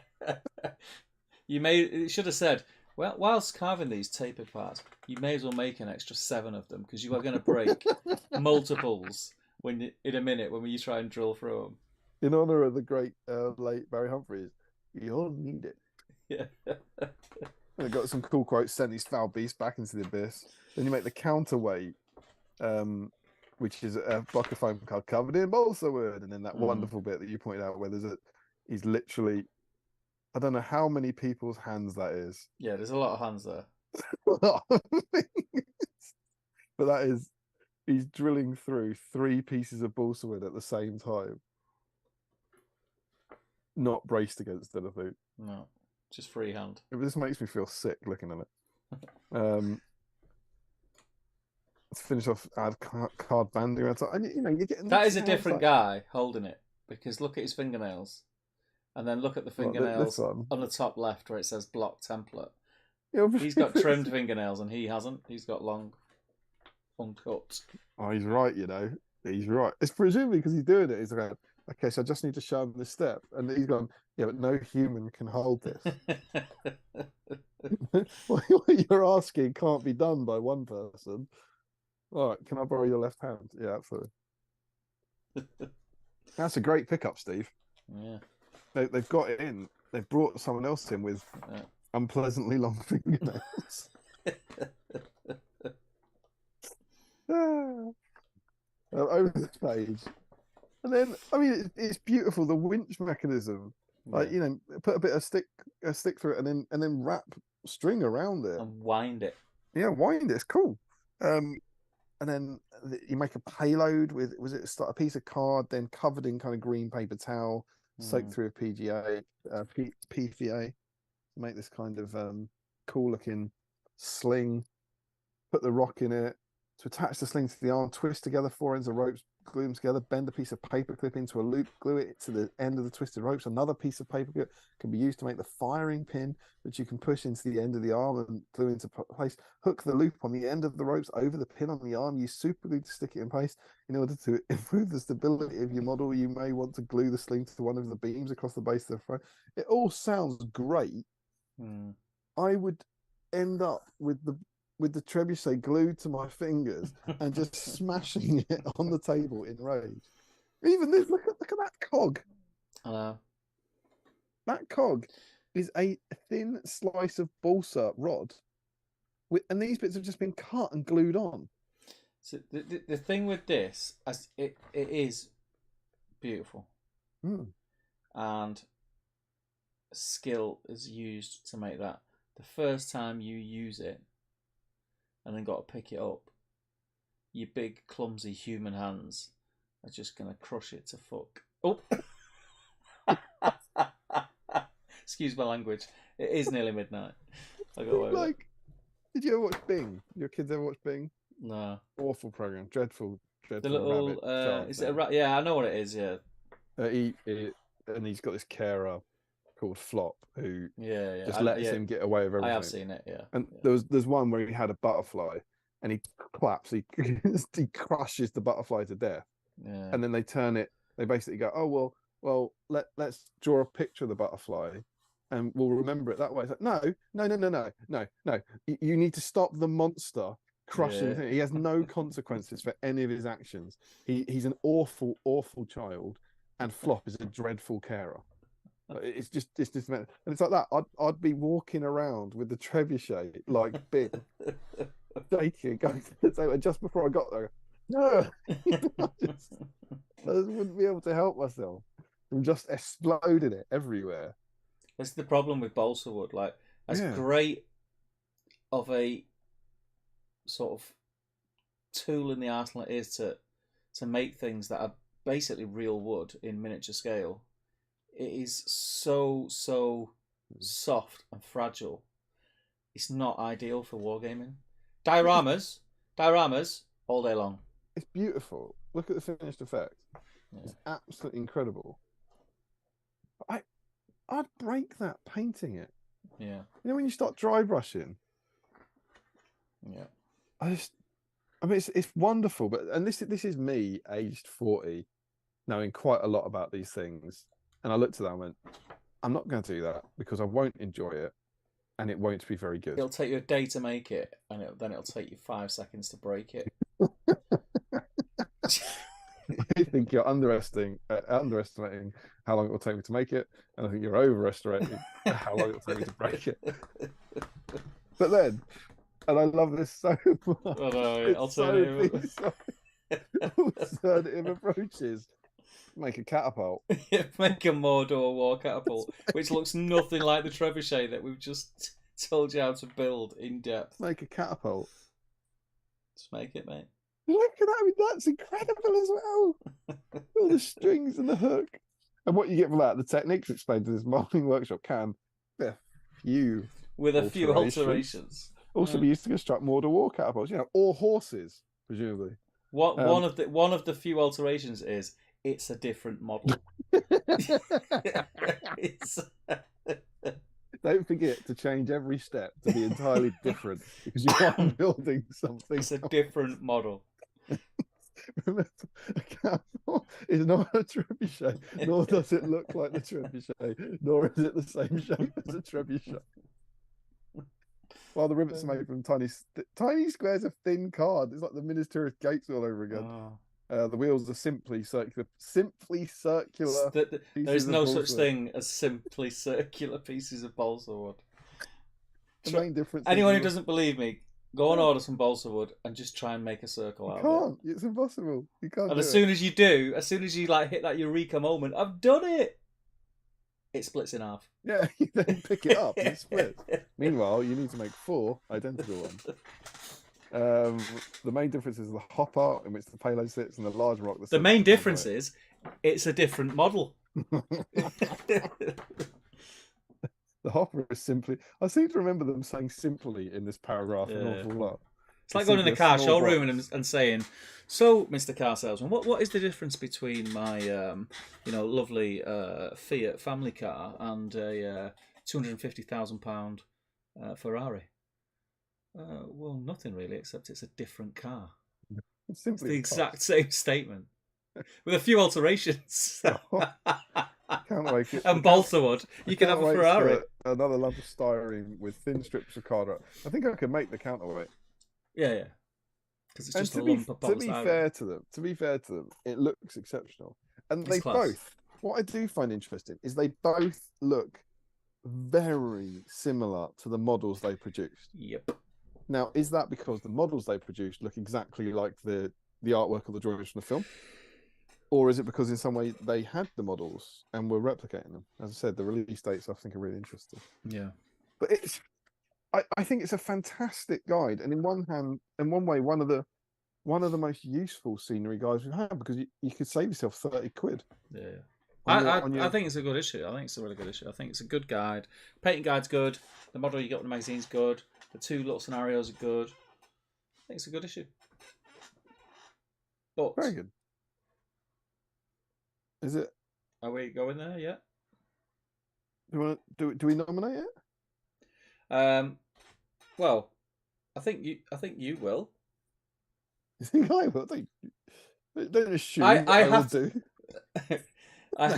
It should have said, well, whilst carving these tapered parts, you may as well make an extra 7 of them because you are going to break multiples in a minute when you try and drill through them.
In honor of the great late Barry Humphries, you all need it.
Yeah.
And I got some cool quotes. Send these foul beasts back into the abyss. Then you make the counterweight, which is a block of foam card covered in balsa wood, and then that wonderful bit that you pointed out where he's literally, I don't know how many people's hands that is.
Yeah, there's a lot of hands there.
But that is, he's drilling through 3 pieces of balsa wood at the same time, not braced against anything.
No, just freehand.
This makes me feel sick looking at it. To finish off, add card banding. And you're getting
that is a different guy holding it, because look at his fingernails, and then look at the fingernails on the top left where it says block template. Yeah, he's got trimmed fingernails and he hasn't. He's got long, uncut.
Oh, he's right. He's right. It's presumably because he's doing it. He's like, okay, so I just need to show him this step, and he's gone. Yeah, but no human can hold this. What you're asking can't be done by one person. All right, can I borrow your left hand? Yeah, absolutely. That's a great pickup, Steve.
Yeah.
They've got it in. They've brought someone else in with unpleasantly long fingernails. Over the page. And then, I mean, it's beautiful. The winch mechanism, like put a bit of stick through it, and then wrap string around it
and wind it.
Yeah, wind it. It's cool. And then you make a payload with a piece of card, then covered in kind of green paper towel, soaked through a PVA to make this kind of cool looking sling. Put the rock in it. To attach the sling to the arm, twist together 4 ends of ropes, glue them together, bend a piece of paper clip into a loop, glue it to the end of the twisted ropes. Another piece of paper clip can be used to make the firing pin, which you can push into the end of the arm and glue into place. Hook the loop on the end of the ropes over the pin on the arm. Use super glue to stick it in place. In order to improve the stability of your model, you may want to glue the sling to one of the beams across the base of the frame. It all sounds great. I would end up with the trebuchet glued to my fingers and just smashing it on the table in rage. Even this, look at that cog.
I know.
That cog is a thin slice of balsa rod, and these bits have just been cut and glued on.
So the thing with this, as it is beautiful, and skill is used to make that. The first time you use it, and then got to pick it up, your big clumsy human hands are just gonna crush it to fuck. Oh, excuse my language. It is nearly midnight. I got away with it.
Like, did you ever watch Bing? Your kids ever watch Bing?
No.
Awful program, dreadful
The little
rabbit. Shark
is it a
thing.
rat? Yeah, I know what it is. Yeah.
And he's got this carer called Flop who
Yeah.
just lets him get away with everything.
I have seen it. Yeah.
And there's one where he had a butterfly, and he claps, he crushes the butterfly to death.
Yeah.
And then they turn it. They basically go, oh well, let's draw a picture of the butterfly, and we'll remember it that way. It's like, no. You need to stop the monster crushing the thing. He has no consequences for any of his actions. He's an awful child, and Flop is a dreadful carer. It's just and it's like that. I'd be walking around with the trebuchet like big, shaking, going to the table. Just before I got there, no, I just wouldn't be able to help myself. I'm just exploding it everywhere.
That's the problem with balsa wood. Like, as great of a sort of tool in the arsenal it is to make things that are basically real wood in miniature scale, it is so soft and fragile. It's not ideal for wargaming. Dioramas all day long.
It's beautiful. Look at the finished effect. Yeah. It's absolutely incredible. I'd break that painting it.
Yeah.
You know when you start dry brushing.
Yeah.
I mean, it's wonderful, and this is me, aged 40, knowing quite a lot about these things. And I looked at that and went, I'm not going to do that because I won't enjoy it, and it won't be very good.
It'll take you a day to make it, and then it'll take you 5 seconds to break it.
I think you're underestimating how long it will take me to make it, and I think you're overestimating how long it will take me to break it. But then, and I love this so much.
Oh, no, alternative
approaches. Make a catapult.
Make a Mordor war catapult, which looks nothing like the trebuchet that we've just told you how to build in depth.
Make a catapult.
Just make it, mate.
Look at that! I mean, that's incredible as well. All the strings and the hook, and what you get from that, the techniques explained in this molding workshop can be a few
alterations.
Also, be used to construct Mordor war catapults, or horses, presumably.
One of the few alterations is it's a different model.
Don't forget to change every step to be entirely different because you are building something.
It's a different model.
Remember, a catapult is not a trebuchet, nor does it look like the trebuchet, nor is it the same shape as a trebuchet. While the rivets are made from tiny squares of thin card. It's like the Minas Tirith gates all over again. Oh. The wheels are simply circular.
There is no such thing as simply circular pieces of balsa wood.
The main difference.
Anyone who doesn't believe me, go and order some balsa wood and just try and make a circle out of it.
It's impossible. You can't.
And as soon as you like hit that eureka moment, I've done it. It splits in half.
Yeah, you then pick it up and it splits. Meanwhile, you need to make 4 identical ones. The main difference is the hopper in which the payload sits and the large rock.
The main difference is it's a different model.
The hopper is simply. I seem to remember them saying simply in this paragraph an awful lot.
It's like going in the car showroom and saying, "So, Mr. Car Salesman, what is the difference between my lovely Fiat family car and a £250,000 Ferrari?" Well, nothing really, except it's a different car. It's the exact same statement with a few alterations.
Can't wait.
And balsa wood. You can have a Ferrari.
Another lump of styrene with thin strips of card. I think I can make the counterweight.
Yeah. Because it's just a lump of balsa.
To be fair to them, it looks exceptional. And they both. What I do find interesting is they both look very similar to the models they produced.
Yep.
Now, is that because the models they produced look exactly like the artwork or the drawings from the film? Or is it because in some way they had the models and were replicating them? As I said, the release dates I think are really interesting.
Yeah.
But I think it's a fantastic guide, and in one way, one of the most useful scenery guides we've had, because you could save yourself 30 quid.
Yeah. I think it's a good issue. I think it's a really good issue. I think it's a good guide. Painting guide's good. The model you get with the magazine's good. The 2 little scenarios are good. I think it's a good issue. But
very good. Is it?
Are we going there yet?
Do we nominate it?
Well, I think you will.
You think I will? Don't assume
I have
to.
I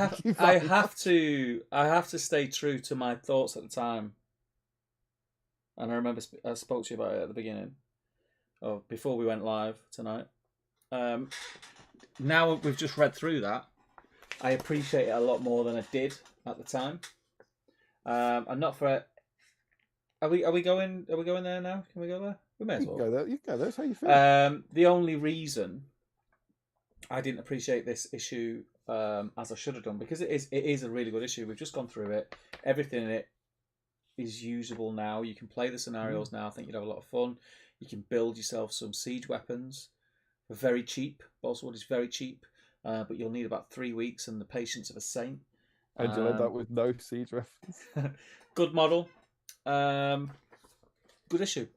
have to stay true to my thoughts at the time. And I remember I spoke to you about it at the beginning, before we went live tonight. Now we've just read through that, I appreciate it a lot more than I did at the time. And not for it. Are we going there now? Can we go there? We may as well.
You can go there. That's how you feel.
The only reason I didn't appreciate this issue as I should have done, because it is a really good issue. We've just gone through it. Everything in it is usable now. You can play the scenarios now. I think you'd have a lot of fun. You can build yourself some siege weapons for very cheap. Boswood is very cheap, but you'll need about 3 weeks and the patience of a saint.
And you end up with no siege weapons.
Good model. Good issue.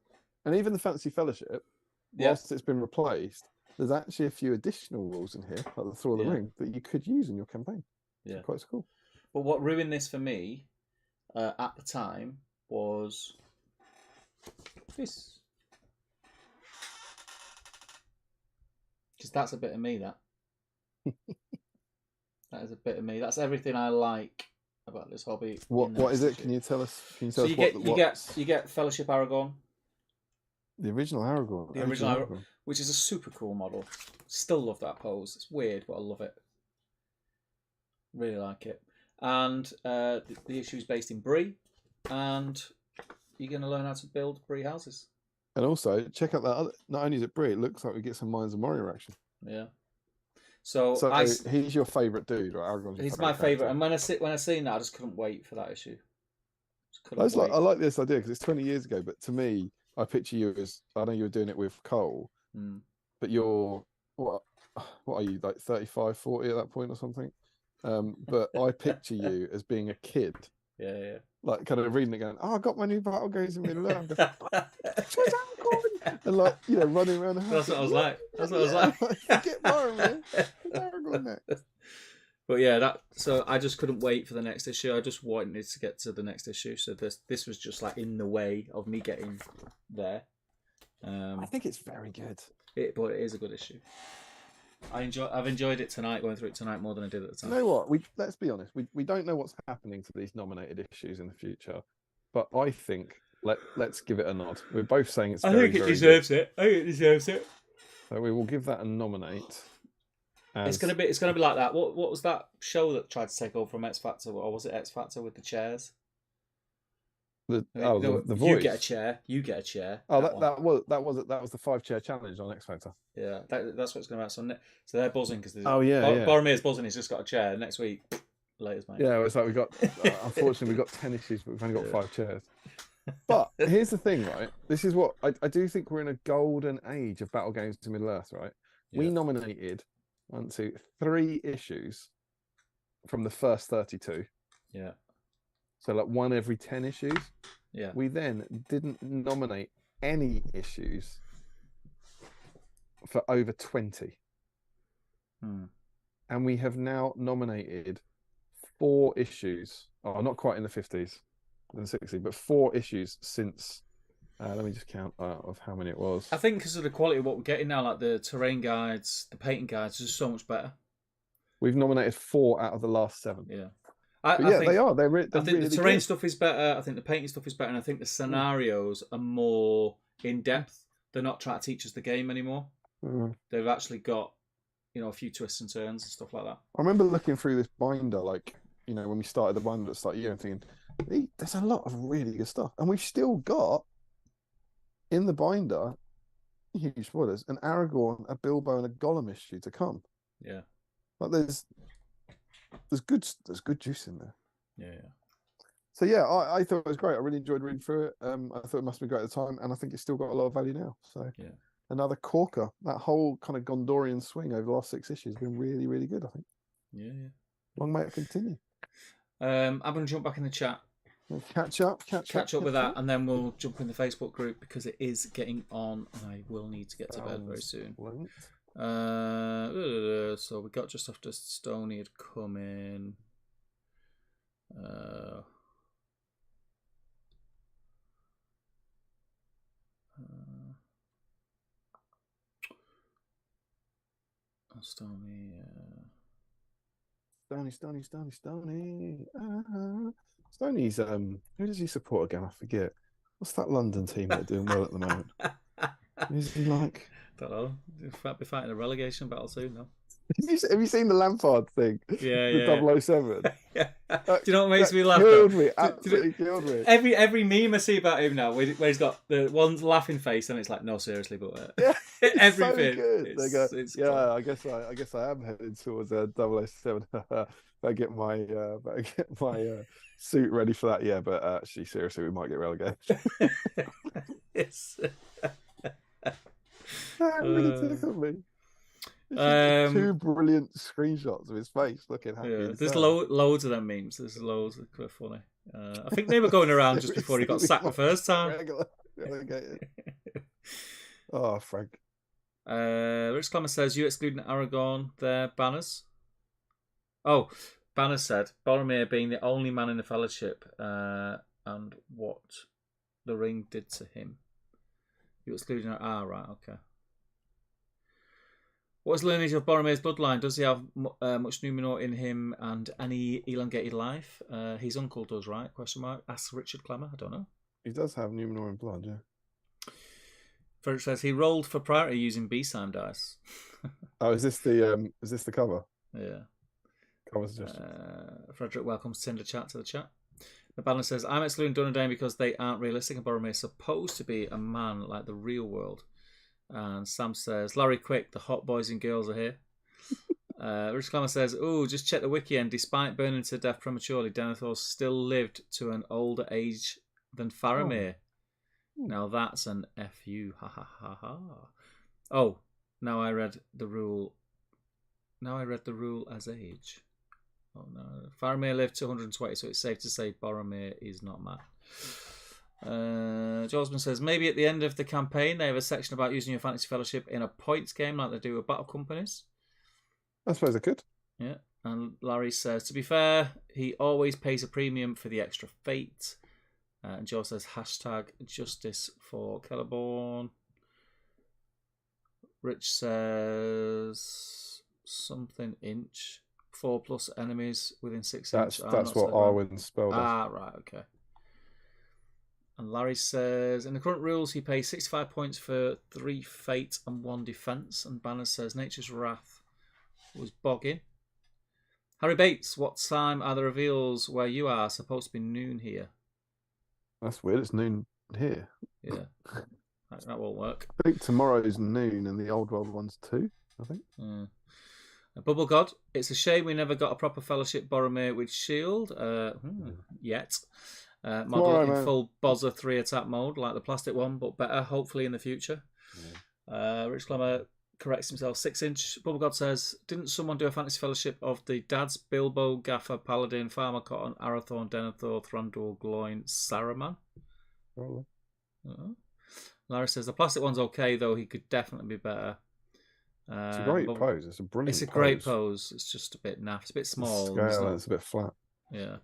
And even the Fantasy Fellowship, whilst it's been replaced, there's actually a few additional rules in here, like the Thrall of the Ring, that you could use in your campaign. Yeah, so quite cool.
But what ruined this for me at the time was this. Because that's a bit of me, that. That is a bit of me. That's everything I like about this hobby.
What is it? Can you tell us?
So you get Fellowship Aragorn.
The original Aragorn.
The original Aragorn, which is a super cool model. Still love that pose. It's weird, but I love it. Really like it. And the issue is based in Bree, and you're going to learn how to build Bree houses.
And also, check out that other. Not only is it Bree, it looks like we get some Mines of Moria action.
Yeah. So
he's your favourite dude, right? Aragorn's
he's my favourite, and when I seen that, I just couldn't wait for that issue.
I like this idea because it's 20 years ago, but to me, I picture you as, I know you were doing it with Cole, but you're what are you, like 35, 40 at that point or something? But I picture you as being a kid.
Yeah.
Like kind of reading it, going, "Oh, I got my new battle goes in Middle Earth." And like, you know, running around the house.
That's what I was like. That's what I was like.
Get Boromir. Aragorn next.
But yeah, so I just couldn't wait for the next issue. I just wanted to get to the next issue. So this was just like in the way of me getting there.
I think it's very good.
But it is a good issue. I've enjoyed it tonight, going through it tonight more than I did at the time.
You know what? Let's be honest. We don't know what's happening to these nominated issues in the future, but I think let's give it a nod. We're both saying it's.
I think it deserves it. So
we will give that a nominate.
It's gonna be like that. What was that show that tried to take over from X Factor, or was it X Factor with the chairs?
The Voice.
You get a chair.
Oh, that was the 5-chair challenge on X Factor.
Yeah, that's what's going to happen. So they're buzzing because
Boromir's
buzzing. He's just got a chair. Next week, latest mate.
Yeah, it's like we got. Unfortunately, we got 10 issues, but we've only got 5 chairs. But here's the thing, right? This is what I do think we're in a golden age of battle games to Middle Earth, right? Yeah. We nominated 1, 2, 3 issues from the first 32.
Yeah.
So like 1 every 10 issues.
Yeah.
We then didn't nominate any issues for over 20. And we have now nominated 4 issues. Oh, not quite in the 50s and 60s, but 4 issues since. Let me just count of how many it was.
I think because of the quality of what we're getting now, like the terrain guides, the painting guides, is so much better.
We've nominated 4 out of the last 7.
Yeah.
I think they are. I think
really the terrain stuff is better. I think the painting stuff is better, and I think the scenarios are more in depth. They're not trying to teach us the game anymore. They've actually got, a few twists and turns and stuff like that.
I remember looking through this binder, like, when we started the binder at the start of the year, and thinking, there's a lot of really good stuff, and we've still got in the binder, huge spoilers, an Aragorn, a Bilbo, and a Gollum issue to come.
Yeah,
like there's good juice in there.
Yeah.
So yeah, I thought it was great. I really enjoyed reading through it. I thought it must have been great at the time, and I think it's still got a lot of value now. So
yeah,
another corker. That whole kind of Gondorian swing over the last 6 issues has been really, really good, I think.
Yeah.
Long may it continue.
I'm going to jump back in the chat.
Catch up
with that, and then we'll jump in the Facebook group because it is getting on, and I will need to get to bed very soon. So we got just after Stoney had come in. Stoney.
Stoney's who does he support again? I forget. What's that London team that are doing well at the moment? Is he like?
Don't know. He'll be fighting a relegation battle soon, though.
Have you seen the Lampard thing?
Yeah,
the 007.
Yeah. Do you know what makes me laugh?
Killed me. Absolutely killed me.
Every meme I see about him now, where he's got the one laughing face, and it's like, no, seriously, but everything.
So good.
It's,
they go,
it's
yeah, I guess I am headed towards 007. Better get my suit ready for that. Yeah, but actually, seriously, we might get relegated.
Yes.
That really tickled me. Two brilliant screenshots of his face looking happy.
Yeah, there's loads of them memes. There's loads. They're quite funny. I think they were going around just before he got sacked the first time.
Oh, Frank.
Rich Clemmer says, you excluding Aragorn, their banners? Oh, Banner said, Boromir being the only man in the Fellowship and what the ring did to him. You excluding right, okay. What's the lineage of Boromir's bloodline? Does he have much Numenor in him and any elongated life? His uncle does, right? Question mark. Ask Richard Clemmer. I don't know.
He does have Numenor in blood, yeah.
Frederick says he rolled for priority using BSIME dice.
Oh, is this the cover?
Yeah.
Cover suggestion.
Frederick welcomes Tinder Chat to the chat. The banner says, I'm excluding Dunedain because they aren't realistic and Boromir is supposed to be a man like the real world. And Sam says, Larry, quick, the hot boys and girls are here. Rich Clemmer says, oh, just check the wiki, and despite burning to death prematurely, Denethor still lived to an older age than Faramir. Oh. Now that's an FU. Ha ha ha ha. Oh, now I read the rule as age. Oh no. Faramir lived to 120, so it's safe to say Boromir is not mad. Josman says, maybe at the end of the campaign they have a section about using your fantasy fellowship in a points game like they do with battle companies.
I suppose they could.
Yeah. And Larry says, to be fair, he always pays a premium for the extra fate. And Joe says, hashtag justice for Celeborn. Rich says something inch. 4+ enemies within 6 inches.
That's what Arwen's spelled.
Right, okay. And Larry says, in the current rules, he pays 65 points for 3 fate and 1 defense. And Banner says, Nature's Wrath was bogging. Harry Bates, what time are the reveals where you are? Supposed to be noon here.
That's weird. It's noon here.
Yeah, that won't work.
I think tomorrow's noon and the Old World one's 2, I think.
Bubble God, it's a shame we never got a proper Fellowship Boromir with shield yet. Model in full Bozza 3 attack mode, like the plastic one, but better, hopefully, in the future. Yeah. Rich Clemmer corrects himself. 6-inch. Bubble God says, didn't someone do a fantasy fellowship of the dads Bilbo, Gaffer, Paladin, Farmer Cotton, Arathorn, Denethor, Thranduil, Gloin, Saruman?
Oh.
Larry says, the plastic one's okay, though he could definitely be better.
It's a great pose. It's a brilliant
pose. It's a great pose. It's just a bit naff. It's a bit small.
It's a bit flat.
Yeah.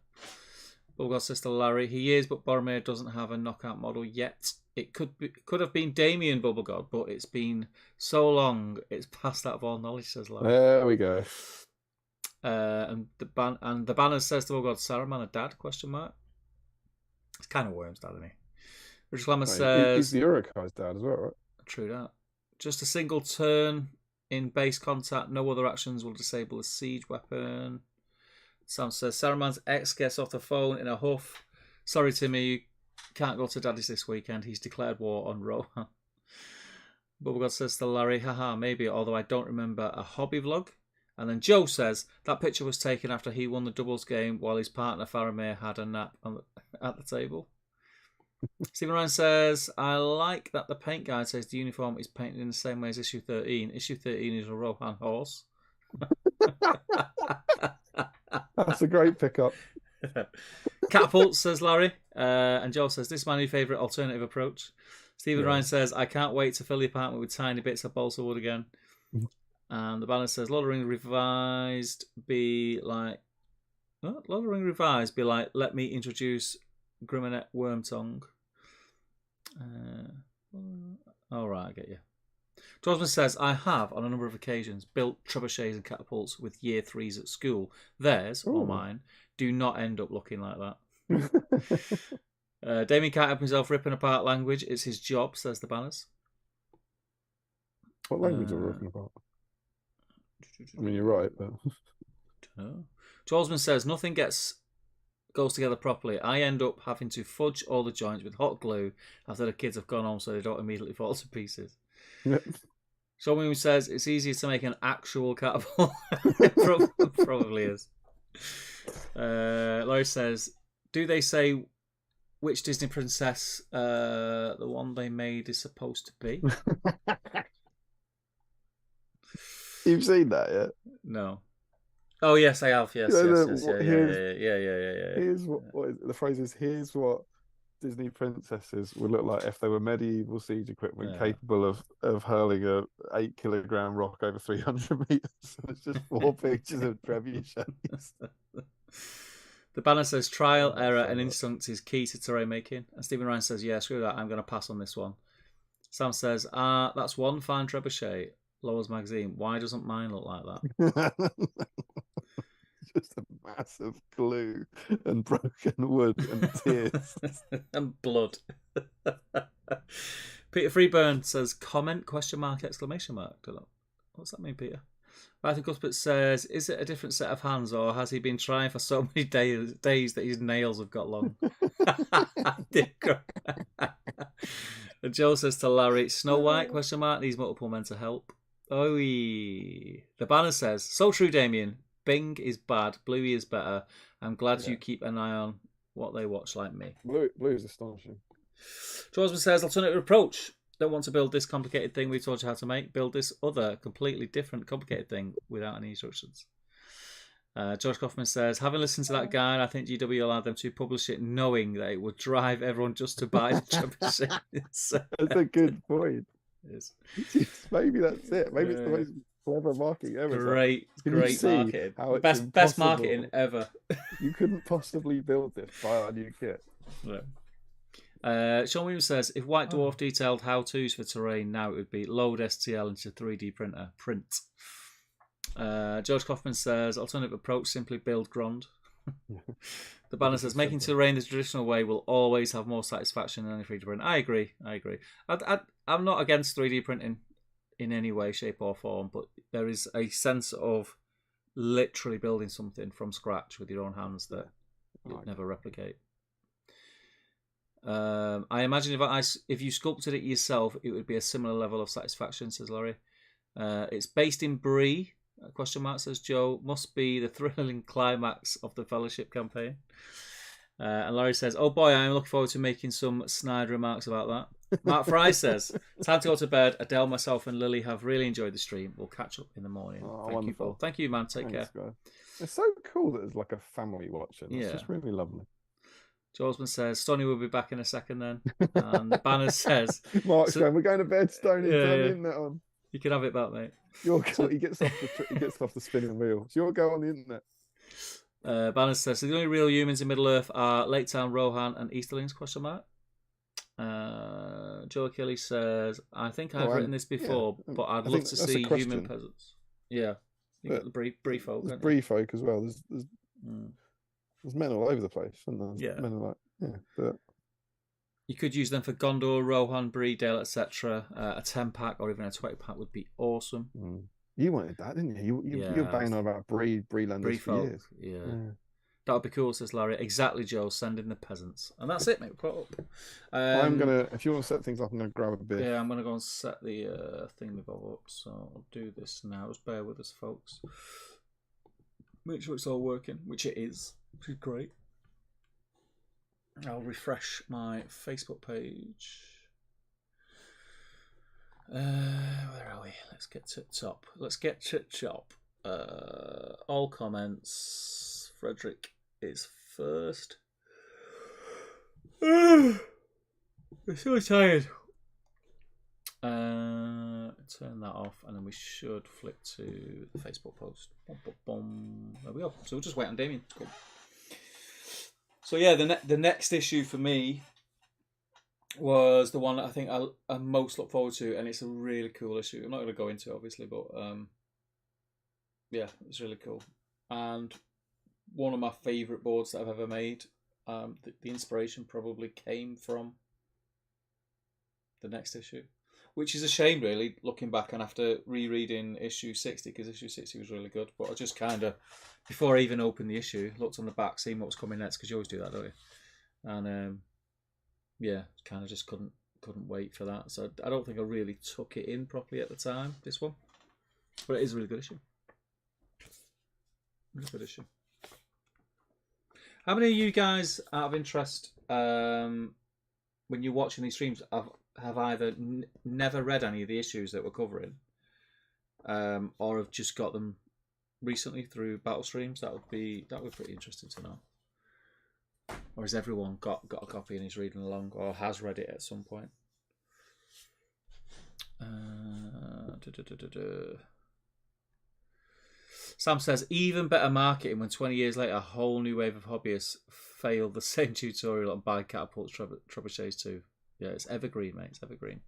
Bubble God says to Larry, he is, but Boromir doesn't have a knockout model yet. It could have been Damien Bubble God, but it's been so long, it's passed out of all knowledge, says Larry.
There we go.
And the banner says to Bubble God, Saruman a dad? Question mark. It's kind of Worm's dad, isn't he? Richard Clemmer says,
he's the Uruk-hai's dad as well, right?
True that. Just a single turn in base contact. No other actions will disable a siege weapon. Sam says, Saruman's ex gets off the phone in a huff. Sorry, Timmy, you can't go to Daddy's this weekend. He's declared war on Rohan. Bubble God says to Larry, haha, maybe, although I don't remember a hobby vlog. And then Joe says, that picture was taken after he won the doubles game while his partner Faramir had a nap at the table. Stephen Ryan says, I like that the paint guide says the uniform is painted in the same way as issue 13. Issue 13 is a Rohan horse.
That's a great pickup.
Catapult, says Larry. And Joel says, this is my new favourite alternative approach. Stephen Ryan says, I can't wait to fill the apartment with tiny bits of balsa wood again. And the banner says, Lord of the Rings revised be like, what? Lord of the Rings revised be like, let me introduce Grimonet Wormtongue. All right, I get you. Dosman says, I have, on a number of occasions, built trebuchets and catapults with year 3s at school. Theirs, or mine, do not end up looking like that. Damien can't help himself ripping apart language. It's his job, says the banners.
What language are we ripping apart? I mean, you're right, but...
Jolsman says, nothing goes together properly. I end up having to fudge all the joints with hot glue after the kids have gone home so they don't immediately fall to pieces. Someone says it's easier to make an actual catapult. Probably is. Laurie says, do they say which Disney princess the one they made is supposed to be?
You've seen that yet?
No. Oh yes, I have. Yes, yes. Yeah.
Here's what is, the phrase is. Here's what Disney princesses would look like if they were medieval siege equipment capable of hurling a 8-kilogram rock over 300 meters. It's just 4 pictures of trebuchets.
The banner says trial, error, and instinct is key to terrain making. And Stephen Ryan says, yeah, screw that. I'm going to pass on this one. Sam says, that's one fine trebuchet. Lowell's magazine. Why doesn't mine look like that?
Just a massive glue and broken wood and tears
and blood. Peter Freeburn says, comment, ? What's that mean, Peter? Martin Cuthbert says, is it a different set of hands or has he been trying for so many days that his nails have got long? And Joe says to Larry, Snow White, ? Needs multiple men to help. The banner says, so true, Damien. Bing is bad, Bluey is better. I'm glad you keep an eye on what they watch like me.
Blue is astonishing.
Georgeman says, alternative approach. Don't want to build this complicated thing we taught you how to make. Build this other, completely different, complicated thing without any instructions. George Kaufman says, having listened to that guide, I think GW allowed them to publish it knowing that it would drive everyone just to buy the championship.
That's a good point. Maybe that's it. Maybe it's the most clever marketing ever.
Great marketing. Best marketing ever.
You couldn't possibly build this by a new kit.
No. Sean Williams says, if White Dwarf detailed how-tos for terrain now, it would be load STL into 3D printer, print. George Kaufman says, alternative approach, simply build Grond. The banner says, making terrain the traditional way will always have more satisfaction than any 3D print. I agree. I'm not against 3D printing in any way, shape or form, but there is a sense of literally building something from scratch with your own hands that you'd never replicate. I imagine if you sculpted it yourself, it would be a similar level of satisfaction, says Laurie. It's based in Brie, ? Says Joe. Must be the thrilling climax of the Fellowship campaign. And Laurie says, oh boy, I'm looking forward to making some snide remarks about that. Mark Fry says, time to go to bed. Adele, myself and Lily have really enjoyed the stream. We'll catch up in the morning. Thank you, man. Take care. Guys.
It's so cool that it's like a family watching. It's just really lovely.
Joelsman says, Stoney will be back in a second then. And the banner says...
Mark's going, we're going to bed, Stoney. Turn the internet on.
You can have it back, mate.
He gets off the spinning wheel. So you'll go on the internet.
Banner says, so the only real humans in Middle-earth are Lake Town, Rohan and Easterlings, ? Joe Achilles says, I think I've written this before, but I'd love to see human peasants. Yeah. You got the Bree folk.
There's Bree folk as well. There's men all over the place, and men are but
you could use them for Gondor, Rohan, Bree, Dale, etc. A 10-pack or even a 20-pack would be awesome.
You wanted that, didn't you? You were banging on about Breelanders for years.
Yeah. That would be cool, says Larry. Exactly, Joe. Send in the peasants. And that's it, mate. We're caught up.
I'm going to, if you want to set things up, I'm going to grab a beer.
Yeah, I'm going to go and set the thingamabobber up. So I'll do this now. Just bear with us, folks. Make sure it's all working, which it is. Which is great. I'll refresh my Facebook page. Where are we? Let's get to the top. All comments. Frederick is first. I'm so tired. Turn that off, and then we should flick to the Facebook post. Boom, boom, boom. There we go. So we'll just wait on Damien. Cool. So yeah, the next issue for me was the one that I think I most look forward to, and it's a really cool issue. I'm not going to go into it, obviously, but yeah, it's really cool. And one of my favourite boards that I've ever made. The inspiration probably came from the next issue, which is a shame, really, looking back and after rereading issue 60, because issue 60 was really good. But I just kind of, before I even opened the issue, looked on the back, seeing what was coming next, because you always do that, don't you? And yeah, kind of just couldn't wait for that. So I don't think I really took it in properly at the time, this one. But it is a really good issue. Really good issue. How many of you guys, out of interest, when you're watching these streams, have either never read any of the issues that we're covering, or have just got them recently through battle streams? That would be pretty interesting to know. Or has everyone got a copy and is reading along, or has read it at some point? Sam says, even better marketing when 20 years later a whole new wave of hobbyists failed the same tutorial on buy catapults, trebuchets too. Yeah, it's evergreen, mate. It's evergreen.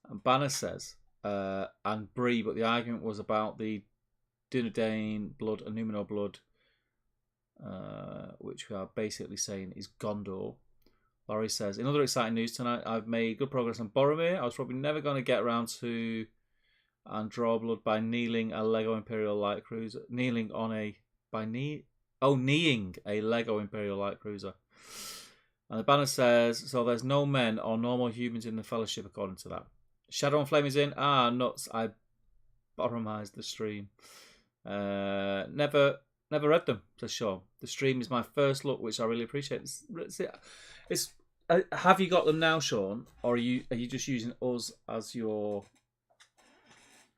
And Banner says, and Bree, but the argument was about the Dunedain blood and Numenor blood, which we are basically saying is Gondor. Laurie says, in other exciting news tonight, I've made good progress on Boromir. I was probably never going to get around to and draw blood by kneeling a Lego Imperial Light Cruiser. Kneeing a Lego Imperial Light Cruiser. And the banner says, so there's no men or normal humans in the Fellowship according to that. Shadow and Flame is in. Ah, nuts. I Boromized the stream. Never read them, says Sean. The stream is my first look, which I really appreciate. It's have you got them now, Sean? Or are you just using us as your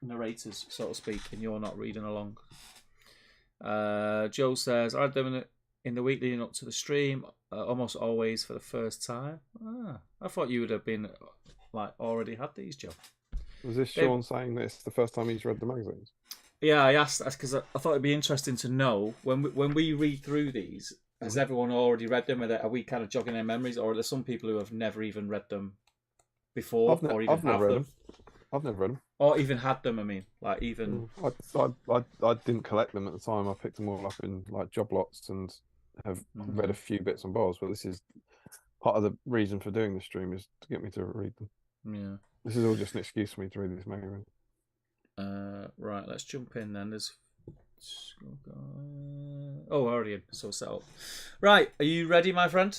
narrators, so to speak, and you're not reading along? Joe says, I read them in the week leading up to the stream, almost always for the first time. I thought you would have been already had these, Joe.
Was this Sean saying that it's the first time he's read the magazines?
Yeah, I asked that because I thought it'd be interesting to know when we read through these, has everyone already read them? Are we kind of jogging their memories, or are there some people who have never even read them before,
I've never read them. I've never read them.
Or even had them, I mean. I
didn't collect them at the time. I picked them all up in job lots and have read a few bits and bobs, but this is part of the reason for doing the stream is to get me to read them.
Yeah.
This is all just an excuse for me to read this magazine.
Right, let's jump in then. There's already in, so set up. Right, are you ready, my friend?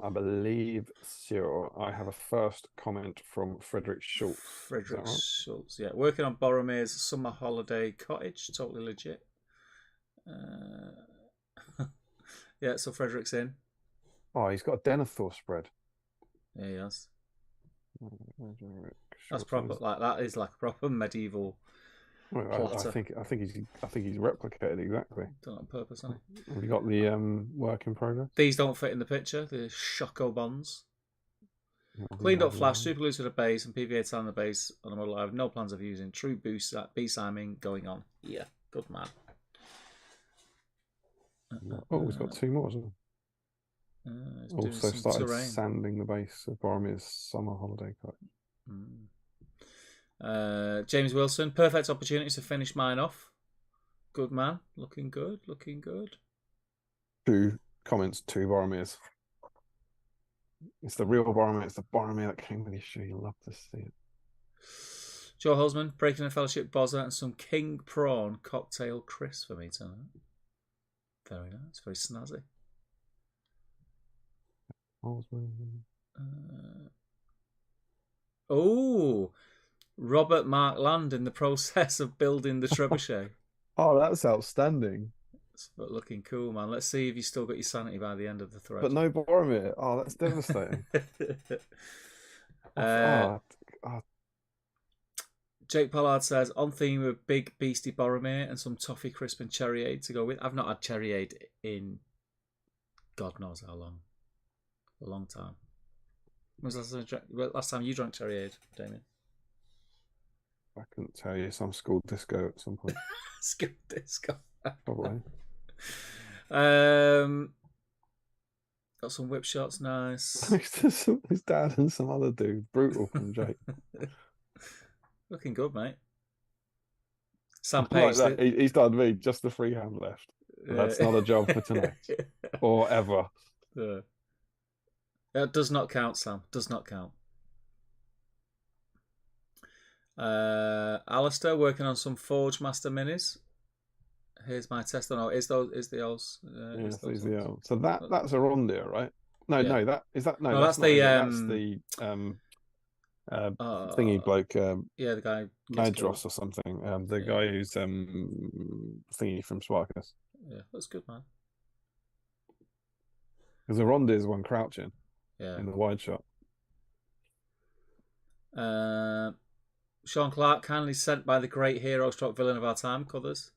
I believe so. I have a first comment from Frederick Schultz.
Frederick Schultz, yeah. Working on Boromir's summer holiday cottage. Totally legit. Yeah, so Frederick's in.
Oh, he's got a Denethor spread.
Yeah, he has. That's proper. That is like a proper medieval.
Well, I think he's replicated exactly.
Done it on purpose, hasn't he?
Have you got the work in progress?
These don't fit in the picture. The Shocko bonds. Cleaned up flash, super loose at the base, and PVA on the base on the model. I have no plans of using. True BSIMing going on. Yeah, good man.
Oh, he's got two more, hasn't he? Also started sanding the base of Boromir's summer holiday cut.
James Wilson, perfect opportunity to finish mine off. Good man, looking good, looking good.
2 comments, 2 Boromirs. It's the real Boromir. It's the Boromir that came with the issue. You'll love to see it.
Joe Holzman, breaking a fellowship bozza and some king prawn cocktail crisp for me tonight. Very nice, very snazzy. Robert Mark Land in the process of building the trebuchet.
Oh, that's outstanding.
It's looking cool, man. Let's see if you still got your sanity by the end of the thread.
But no Boromir. Oh, that's devastating.
Jake Pollard says, on theme with big beastie Boromir and some toffee crisp and cherry aid to go with. I've not had cherry aid in God knows how long. A long time. When was the last time you drank cherry aid, Damien?
I couldn't tell you. Some school disco at some point.
School disco.
Probably.
Got some whip shots, nice.
His dad and some other dude. Brutal from Jake.
Looking good, mate. Sam
Like
Page.
that. He's done me just the freehand left. That's not a job for tonight. Or ever.
Yeah. That does not count, Sam. Does not count. Alistair working on some Forge Master minis. Here's my test. No, is the O's.
Yes, these the O's. So that's a Rondia, right? No,
Yeah.
no, that's
that's
not
the
it. That's the thingy bloke.
Yeah, the guy
Madros or something. The guy who's thingy from Sparkus.
Yeah, that's good, man.
Because the Rondia is one crouching.
Yeah.
In the wide shot.
Sean Clark, kindly sent by the great hero stroke villain of our time, Covers.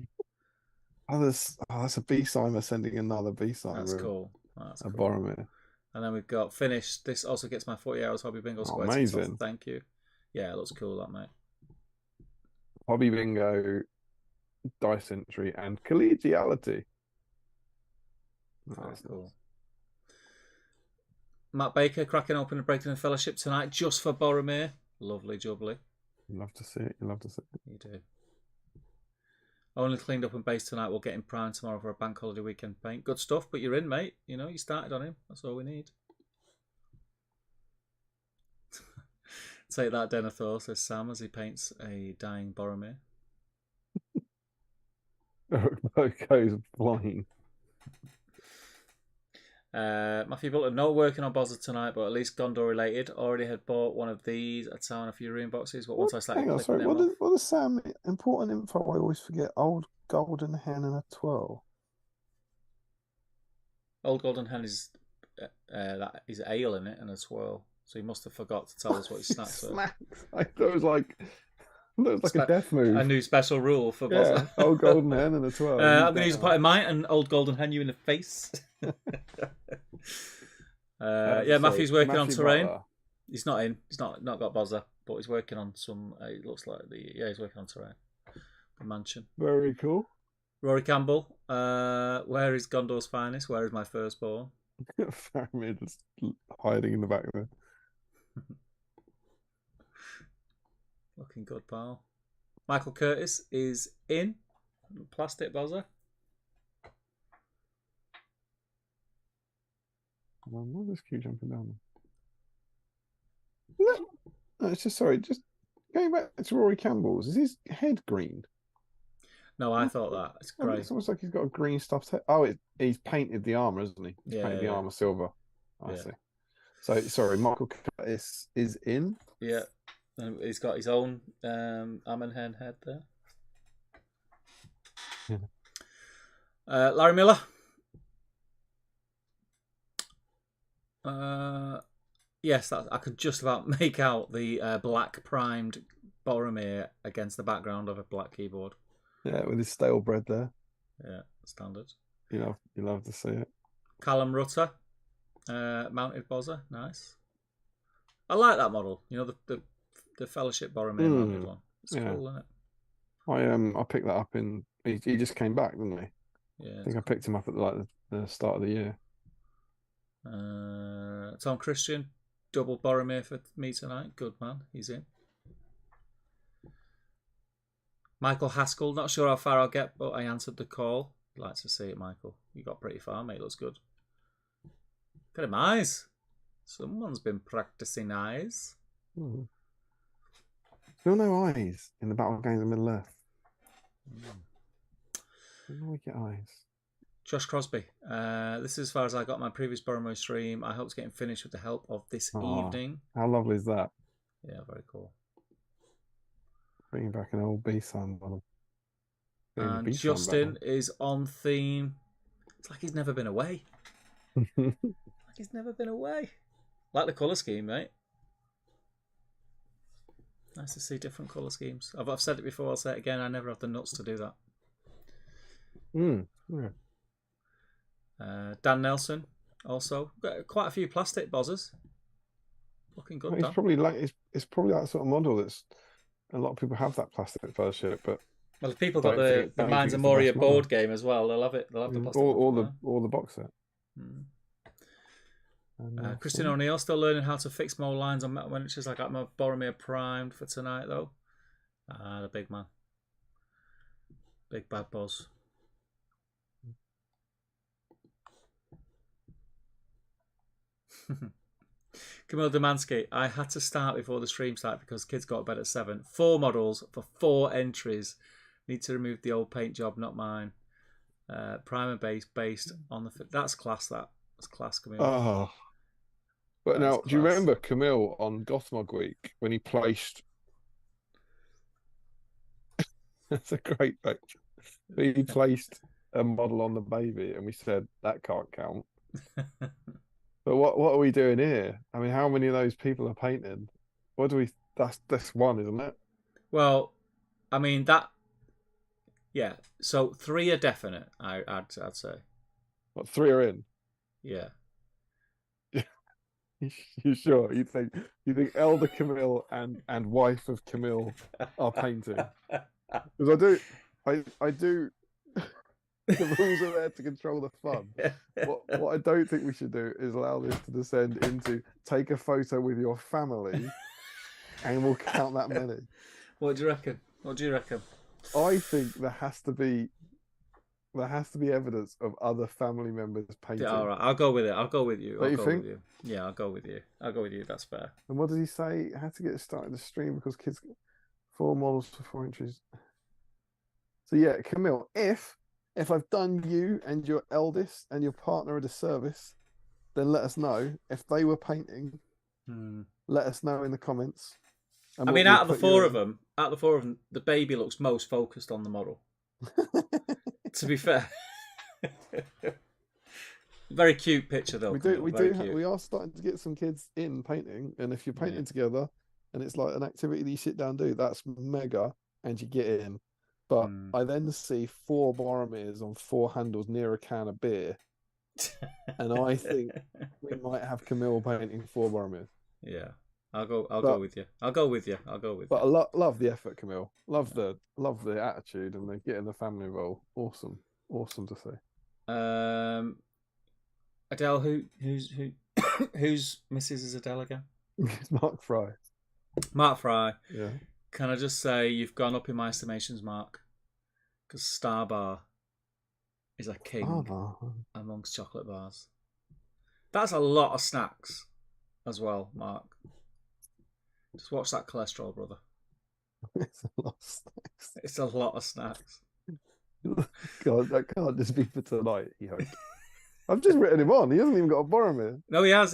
That's a BSIME sending another BSIME.
That's cool. That's
a
cool.
Boromir.
And then we've got finished. This also gets my 40 hours hobby bingo square.
Amazing.
Thank you. Yeah, it looks cool, that, mate.
Hobby bingo, dice entry, and collegiality.
That's cool. Matt Baker cracking open a Breakdown Fellowship tonight just for Boromir. Lovely jubbly.
You love to see it. You love to see it.
You do. Only cleaned up and based tonight. We'll get him primed tomorrow for a bank holiday weekend paint. Good stuff, but you're in, mate. You know, you started on him. That's all we need. Take that, Denethor, says Sam as he paints a dying Boromir.
Boko's flying.
Matthew Butler, not working on Bozza tonight, but at least Gondor related. Already had bought one of these at town a few room boxes, but once I started clicking them off.
What is Sam? Important info I always forget. Old golden hen and a twirl.
Old golden hen is that is ale in it and a twirl. So he must have forgot to tell us what he snacks with.
I thought it was like a death move.
A new special rule for Bozza.
Yeah, old golden hen and a twirl.
I'm going to use a pot of mine and old golden hen you in the face. Matthew's working on terrain.
Butler.
He's not in. He's not got Bozza, but he's working on some. It looks like he's working on terrain. The mansion.
Very cool.
Rory Campbell. Where is Gondor's finest? Where is my firstborn?
Faramir just hiding in the back there.
Looking good, pal. Michael Curtis is in. Plastic Bozza.
Why does keep jumping down? No, it's just just going back to Rory Campbell's. Is his head green?
No, I thought that. It's grey.
It's almost like he's got a green stuffed head. Oh, he's painted the armour, isn't he? He's painted the armour silver. I see. So, sorry, Michael Curtis is in?
Yeah. And he's got his own Ammenhen head there. Yeah. Larry Miller. Yes, I could just about make out the black primed Boromir against the background of a black keyboard.
Yeah, with his stale bread there.
Yeah, standard.
You love to see it.
Callum Rutter, mounted Bozza, nice. I like that model. You know, the Fellowship Boromir mounted one. It's cool, isn't it?
I picked that up in. He just came back, didn't he?
Yeah.
I think I picked him up at the start of the year.
Tom Christian, double Boromir for me tonight. Good man, he's in. Michael Haskell, not sure how far I'll get, but I answered the call. Like to see it, Michael. You got pretty far, mate. Looks good. Look at him eyes. Someone's been practicing eyes.
Still no eyes in the Battle Games of Middle Earth. No get eyes.
Josh Crosby. This is as far as I got my previous Boromir stream. I hope to get him finished with the help of this evening.
How lovely is that?
Yeah, very cool.
Bringing back an old B-Sun model.
And Justin is on theme. It's like he's never been away. Like he's never been away. Like the colour scheme, mate. Nice to see different colour schemes. I've said it before, I'll say it again, I never have the nuts to do that.
Yeah.
Dan Nelson, also. Got quite a few plastic bozzers. Looking good,
It's probably like it's probably that sort of model that's a lot of people have that plastic version, but
well, if people got the Minds of Moria board game as well, they'll have it. They'll have the plastic
or the box set.
Christian O'Neill still learning how to fix more lines on metal miniatures. I got my Boromir primed for tonight though. The big man, big bad Buzz. Camille Demansky, I had to start before the stream started because kids got to bed at 7. 4 models for 4 entries. Need to remove the old paint job, not mine. Primer based on the... That's class, that. That's class, Camille.
Oh. But now, do you remember Camille on Gothmog Week when he placed... That's a great picture. He placed a model on the baby and we said, that can't count. But what are we doing here? I mean, how many of those people are painting? What do we? That's one, isn't it?
Well, I mean that. Yeah. So 3 are definite. I'd say.
What, 3 are in?
Yeah.
You sure? You think Elder Camille and wife of Camille are painting? Because I do. The rules are there to control the fun. What I don't think we should do is allow this to descend into take a photo with your family and we'll count that many.
What do you reckon?
I think there has to be evidence of other family members painting.
Yeah, all right, I'll go with it. I'll go with you.
Don't you think?
With you. Yeah, I'll go with you. That's fair.
And what does he say? Had to get started the stream because kids 4 models for 4 inches. So yeah, Camille, if I've done you and your eldest and your partner a disservice, then let us know. If they were painting, let us know in the comments.
I mean, out of the 4 of them, the baby looks most focused on the model. To be fair, very cute picture though.
We are starting to get some kids in painting, and if you're painting together, and it's like an activity that you sit down and do, that's mega, and you get in. But I then see 4 Boromirs on 4 handles near a can of beer. And I think we might have Camille painting 4 Boromirs.
Yeah. I'll go with you.
But I love the effort, Camille. Love the attitude and the getting the family involved. Awesome to see.
Adele, who's Mrs. is Adele again?
It's Mark Fry.
Mark Fry.
Yeah.
Can I just say you've gone up in my estimations, Mark? Because Starbar is a king amongst chocolate bars. That's a lot of snacks as well, Mark. Just watch that cholesterol, brother.
It's a lot of snacks.
It's a lot of snacks.
God, that can't just be for tonight, you hope. I've just written him on. He hasn't even got a Boromir.
No, he has.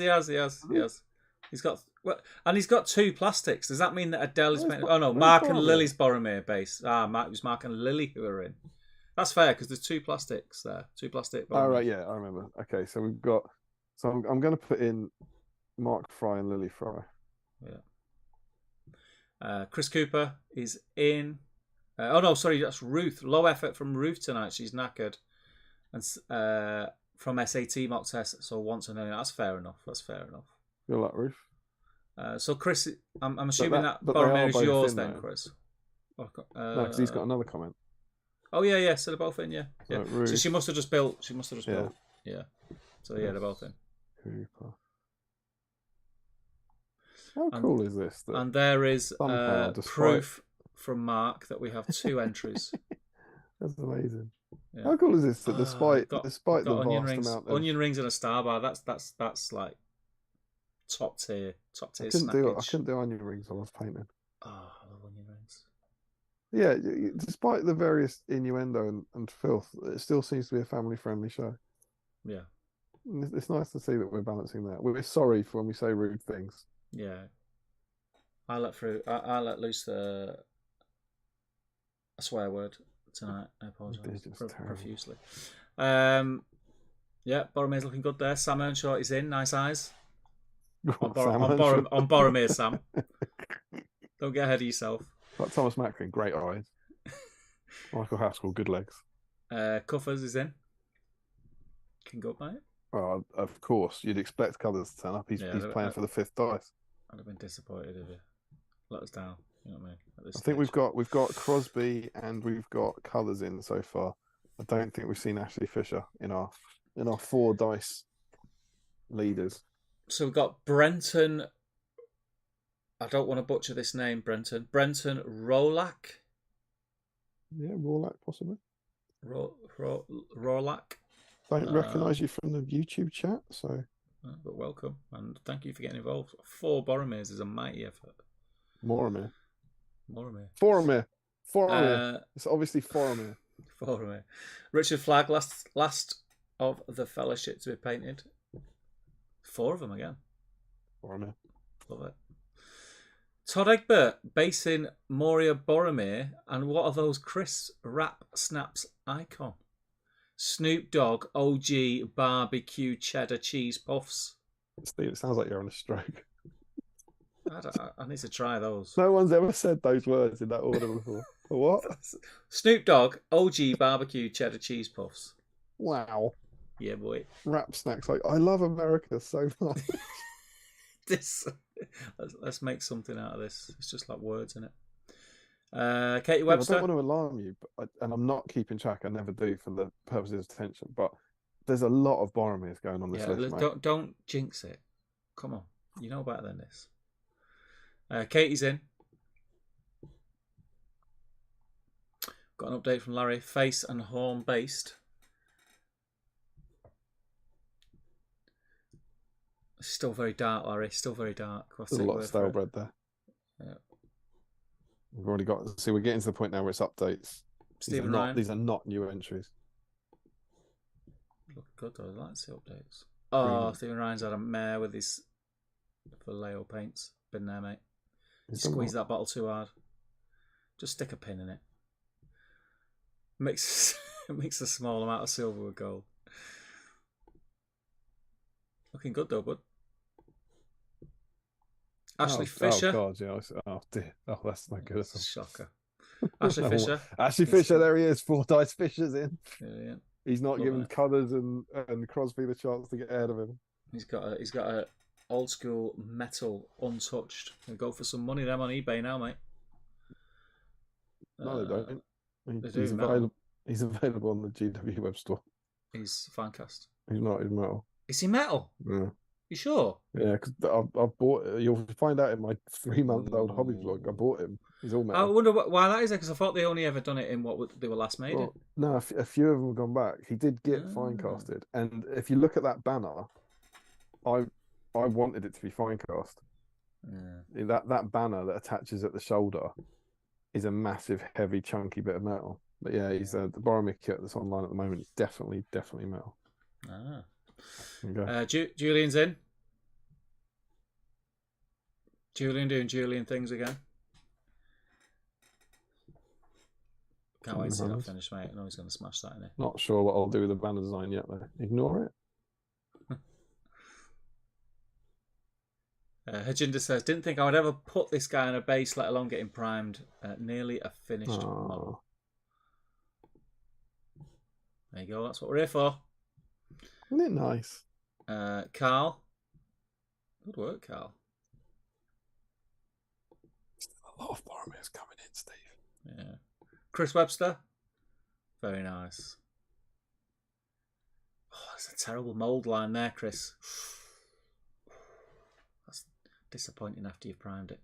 He's got... Well, and he's got 2 plastics. Does that mean that Adele is... Oh, no, Mark and Lily's Boromir base. It was Mark and Lily who are in. That's fair, because there's 2 plastics there. 2 plastic Boromir.
Oh, right, yeah, I remember. Okay, so we've got... So I'm going to put in Mark Fry and Lily Fry.
Yeah. Chris Cooper is in... oh, no, sorry, that's Ruth. Low effort from Ruth tonight. She's knackered. And from SAT mock test, so once and only. That's fair enough.
You like Ruth?
So Chris, I'm assuming that Boromir is yours then, Chris.
No, because he's got another comment.
Oh yeah. So they're both in, yeah.
Ruth.
So she must have just built. Yeah. So yeah, they're both in.
Cooper. How cool is this?
And there is proof from Mark that we have 2 entries.
That's amazing. Yeah. How cool is this? That despite the vast amount of
onion rings and a Starbar, that's like top tier
I couldn't do onion rings while I was painting.
Oh, I love onion rings.
Yeah, despite the various innuendo and filth, it still seems to be a family-friendly show.
Yeah.
It's nice to see that we're balancing that. We're sorry for when we say rude things.
Yeah. I let loose a swear word tonight. I apologise profusely. Yeah, Boromir's looking good there. Sam Earnshaw is in. Nice eyes. On Boromir, Sam. Don't get ahead of yourself.
Like Thomas Macklin, great eyes. Michael Haskell, good legs.
Cuffers is in. Can go up, mate.
Oh, of course, you'd expect Colours to turn up. He's playing for the 5th dice.
I'd have been disappointed if you let us down. You know what I mean?
I think we've got Crosby and we've got Colours in so far. I don't think we've seen Ashley Fisher in our 4 dice leaders.
So we've got Brenton. I don't want to butcher this name, Brenton. Brenton Rolak.
Yeah, Rolak possibly.
Rolak.
Don't recognise you from the YouTube chat, so.
But welcome and thank you for getting involved. 4 Boromirs is a mighty effort.
Boromir.
Boromir.
It's obviously Boromir.
Richard Flagg, last of the fellowship to be painted. 4 of them again.
Boromir.
Love it. Todd Egbert basing Moria Boromir, and what are those Chris Rap Snaps icon? Snoop Dogg OG barbecue cheddar cheese puffs.
Steve, it sounds like you're on a stroke.
I need to try those.
No one's ever said those words in that order before. What?
Snoop Dogg OG barbecue cheddar cheese puffs.
Wow.
Yeah, boy.
Rap snacks. Like, I love America so much.
Let's make something out of this. It's just like words, isn't it? Katie Webster.
I don't want to alarm you, and I'm not keeping track. I never do for the purposes of attention. But there's a lot of Boromirs going on this list. Mate.
Don't jinx it. Come on, you know better than this. Katie's in. Got an update from Larry. Face and horn based. Still very dark, Larry. Still very dark.
There's a lot of stale bread there.
Yeah.
We've already got. See, we're getting to the point now where it's updates.
Stephen Ryan.
These are not new entries.
Look good though. I like to see updates. Oh, Stephen Ryan's had a mare with his Vallejo paints. Been there, mate. Squeeze that bottle too hard. Just stick a pin in it. Mix a small amount of silver with gold. Looking good though, bud. Ashley Fisher.
Oh God, yeah. Oh dear. Oh, that's not good.
Shocker. Ashley Fisher.
Ashley Fisher, there he is. 4 dice Fisher's in.
Yeah.
He's not giving Colours and Crosby the chance to get ahead of him.
He's got a old school metal untouched. They go for some money them on eBay now, mate.
No, they don't. He's available on the GW web store.
He's Fancast.
He's not. He's metal.
Is he metal?
Yeah.
You sure?
Yeah, because I've bought it. You'll find out in my 3-month-old hobby vlog. I bought him. He's all metal.
I wonder why that is, because I thought they only ever done it in what they were last made.
Well, no, a few of them have gone back. He did get fine casted, and if you look at that banner, I wanted it to be fine cast. Yeah. That banner that attaches at the shoulder is a massive, heavy, chunky bit of metal. But yeah, he's the Boromir kit that's online at the moment is definitely metal.
Ah.
Okay.
Julian's in. Julian doing Julian things again. Can't wait to see that finish, mate. I know he's going to smash that in it.
Not sure what I'll do with the banner design yet, though. Ignore it.
Hajinder says, didn't think I would ever put this guy on a base, let alone get him primed. Nearly a finished model. There you go. That's what we're here for.
Isn't it nice?
Carl. Good work, Carl.
A lot of Boromirs coming in, Steve.
Yeah. Chris Webster. Very nice. Oh, that's a terrible mould line there, Chris. That's disappointing after you've primed it.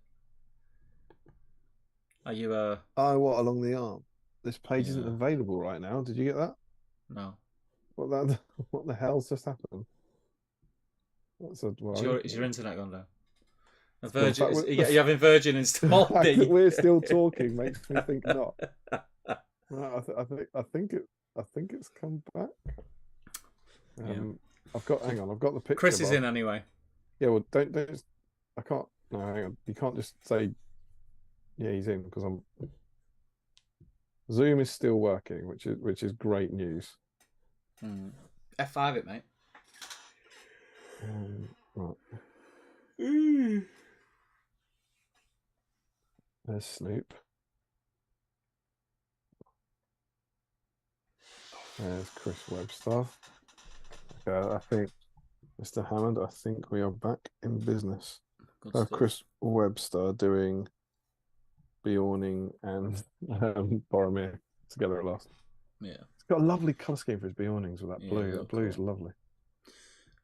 Are you
Oh, what, along the arm? This page isn't available right now. Did you get that?
No.
What the hell's just happened? Is
your internet gone down? You're having Virgin installed.
The fact that we're still talking makes me think not. No, I think it's come back. I've got the picture.
Chris is in anyway.
Yeah, well, don't. I can't. No, hang on. You can't just say. Yeah, he's in because Zoom is still working, which is great news.
F5 it, mate.
Right. There's Snoop. There's Chris Webster. Okay, I think, Mr. Hammond, I think we are back in business. Chris Webster doing Bjorning and Boromir together at last.
Yeah.
It's got a lovely colour scheme for his Bjornings with that blue. That blue's lovely.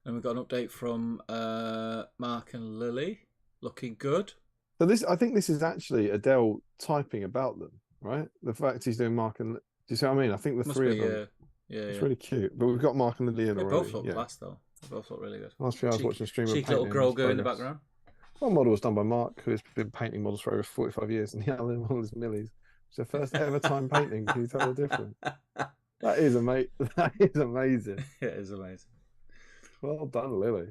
And we've got an update from Mark and Lily. Looking good.
So I think this is actually Adele typing about them, right? The fact he's doing Mark and... Do you see what I mean? I think the three of them... It's really cute. But we've got Mark and Lily in already.
They both look class, though. They both look really good.
Last few hours watching a stream of painting.
Cheeky little girl girl in the background.
One model was done by Mark, who has been painting models for over 45 years, and the other model is Millie's. It's her first ever time painting. Can you tell the difference? That is amazing. That is amazing.
It is amazing.
Well done, Lily.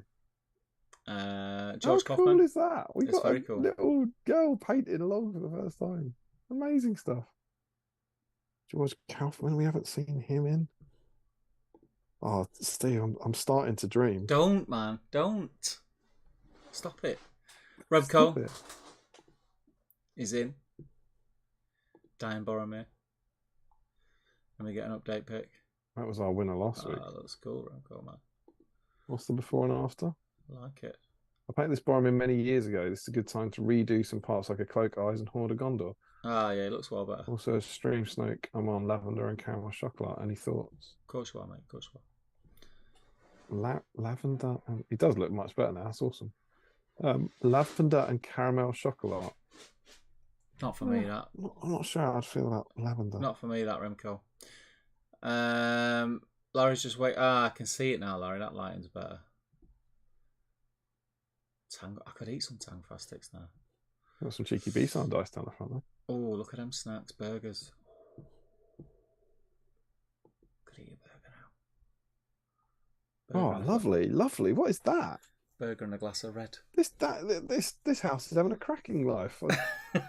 George
How
Kaufman.
cool is that? We got
very
a
cool.
little girl painting along for the first time. Amazing stuff. George Kaufman, we haven't seen him in. Oh, Steve, I'm starting to dream.
Don't, man. Don't. Stop it. Remco is in. Diane Boromir. Let me get an update pic.
That was our winner last week.
Oh, that's cool, Remco, man.
What's the before and after?
I like it.
I painted this Boromir many years ago. This is a good time to redo some parts like a Cloak Eyes and Horde of Gondor.
Ah, yeah, it looks well better.
Also, a Stream Snoke, I'm on Lavender and Caramel Chocolate. Any thoughts?
Of course you are, mate. Of course you
are. Lavender, and he does look much better now. That's awesome. Lavender and Caramel Chocolate.
Not for me, that.
I'm not sure how I'd feel about lavender.
Not for me, that, Remco. Larry's just wait. I can see it now, Larry. That lighting's better. I could eat some Tang Fast Sticks now.
Got some cheeky BSIME dice down the front there.
Oh, look at them snacks, burgers. Could eat a burger now.
Oh, lovely, lovely. What is that?
Burger and a glass of red.
This house is having a cracking life. Do you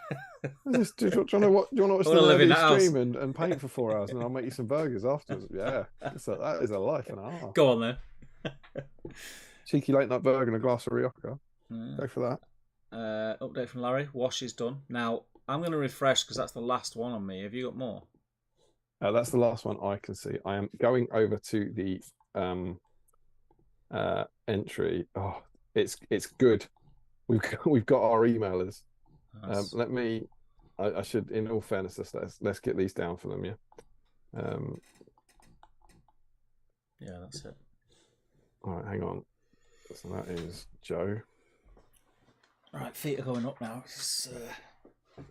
want to watch the stream and paint for 4 hours, and I'll make you some burgers afterwards? Yeah, that is a life and a half.
Go on then.
Cheeky late night burger and a glass of Rioja. Go for that.
Update from Larry. Wash is done. Now I'm going to refresh because that's the last one on me. Have you got more?
That's the last one I can see. I am going over to the entry. Oh, it's good. We've got our emailers. Nice. I should, in all fairness, let's get these down for them. Yeah.
Yeah, that's it.
All right, hang on. So that is Joe.
All right, feet are going up now.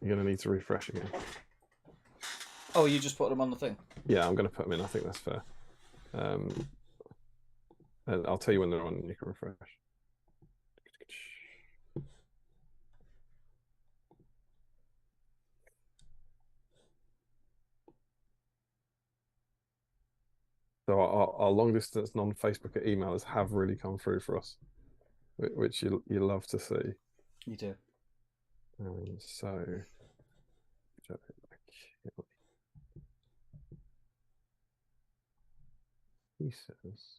You're gonna need to refresh again.
Oh, you just put them on the thing?
Yeah, I'm gonna put them in. I think that's fair. And I'll tell you when they're on, and you can refresh. So our long distance non-Facebook emailers have really come through for us, which you love to see.
You do.
So, he says,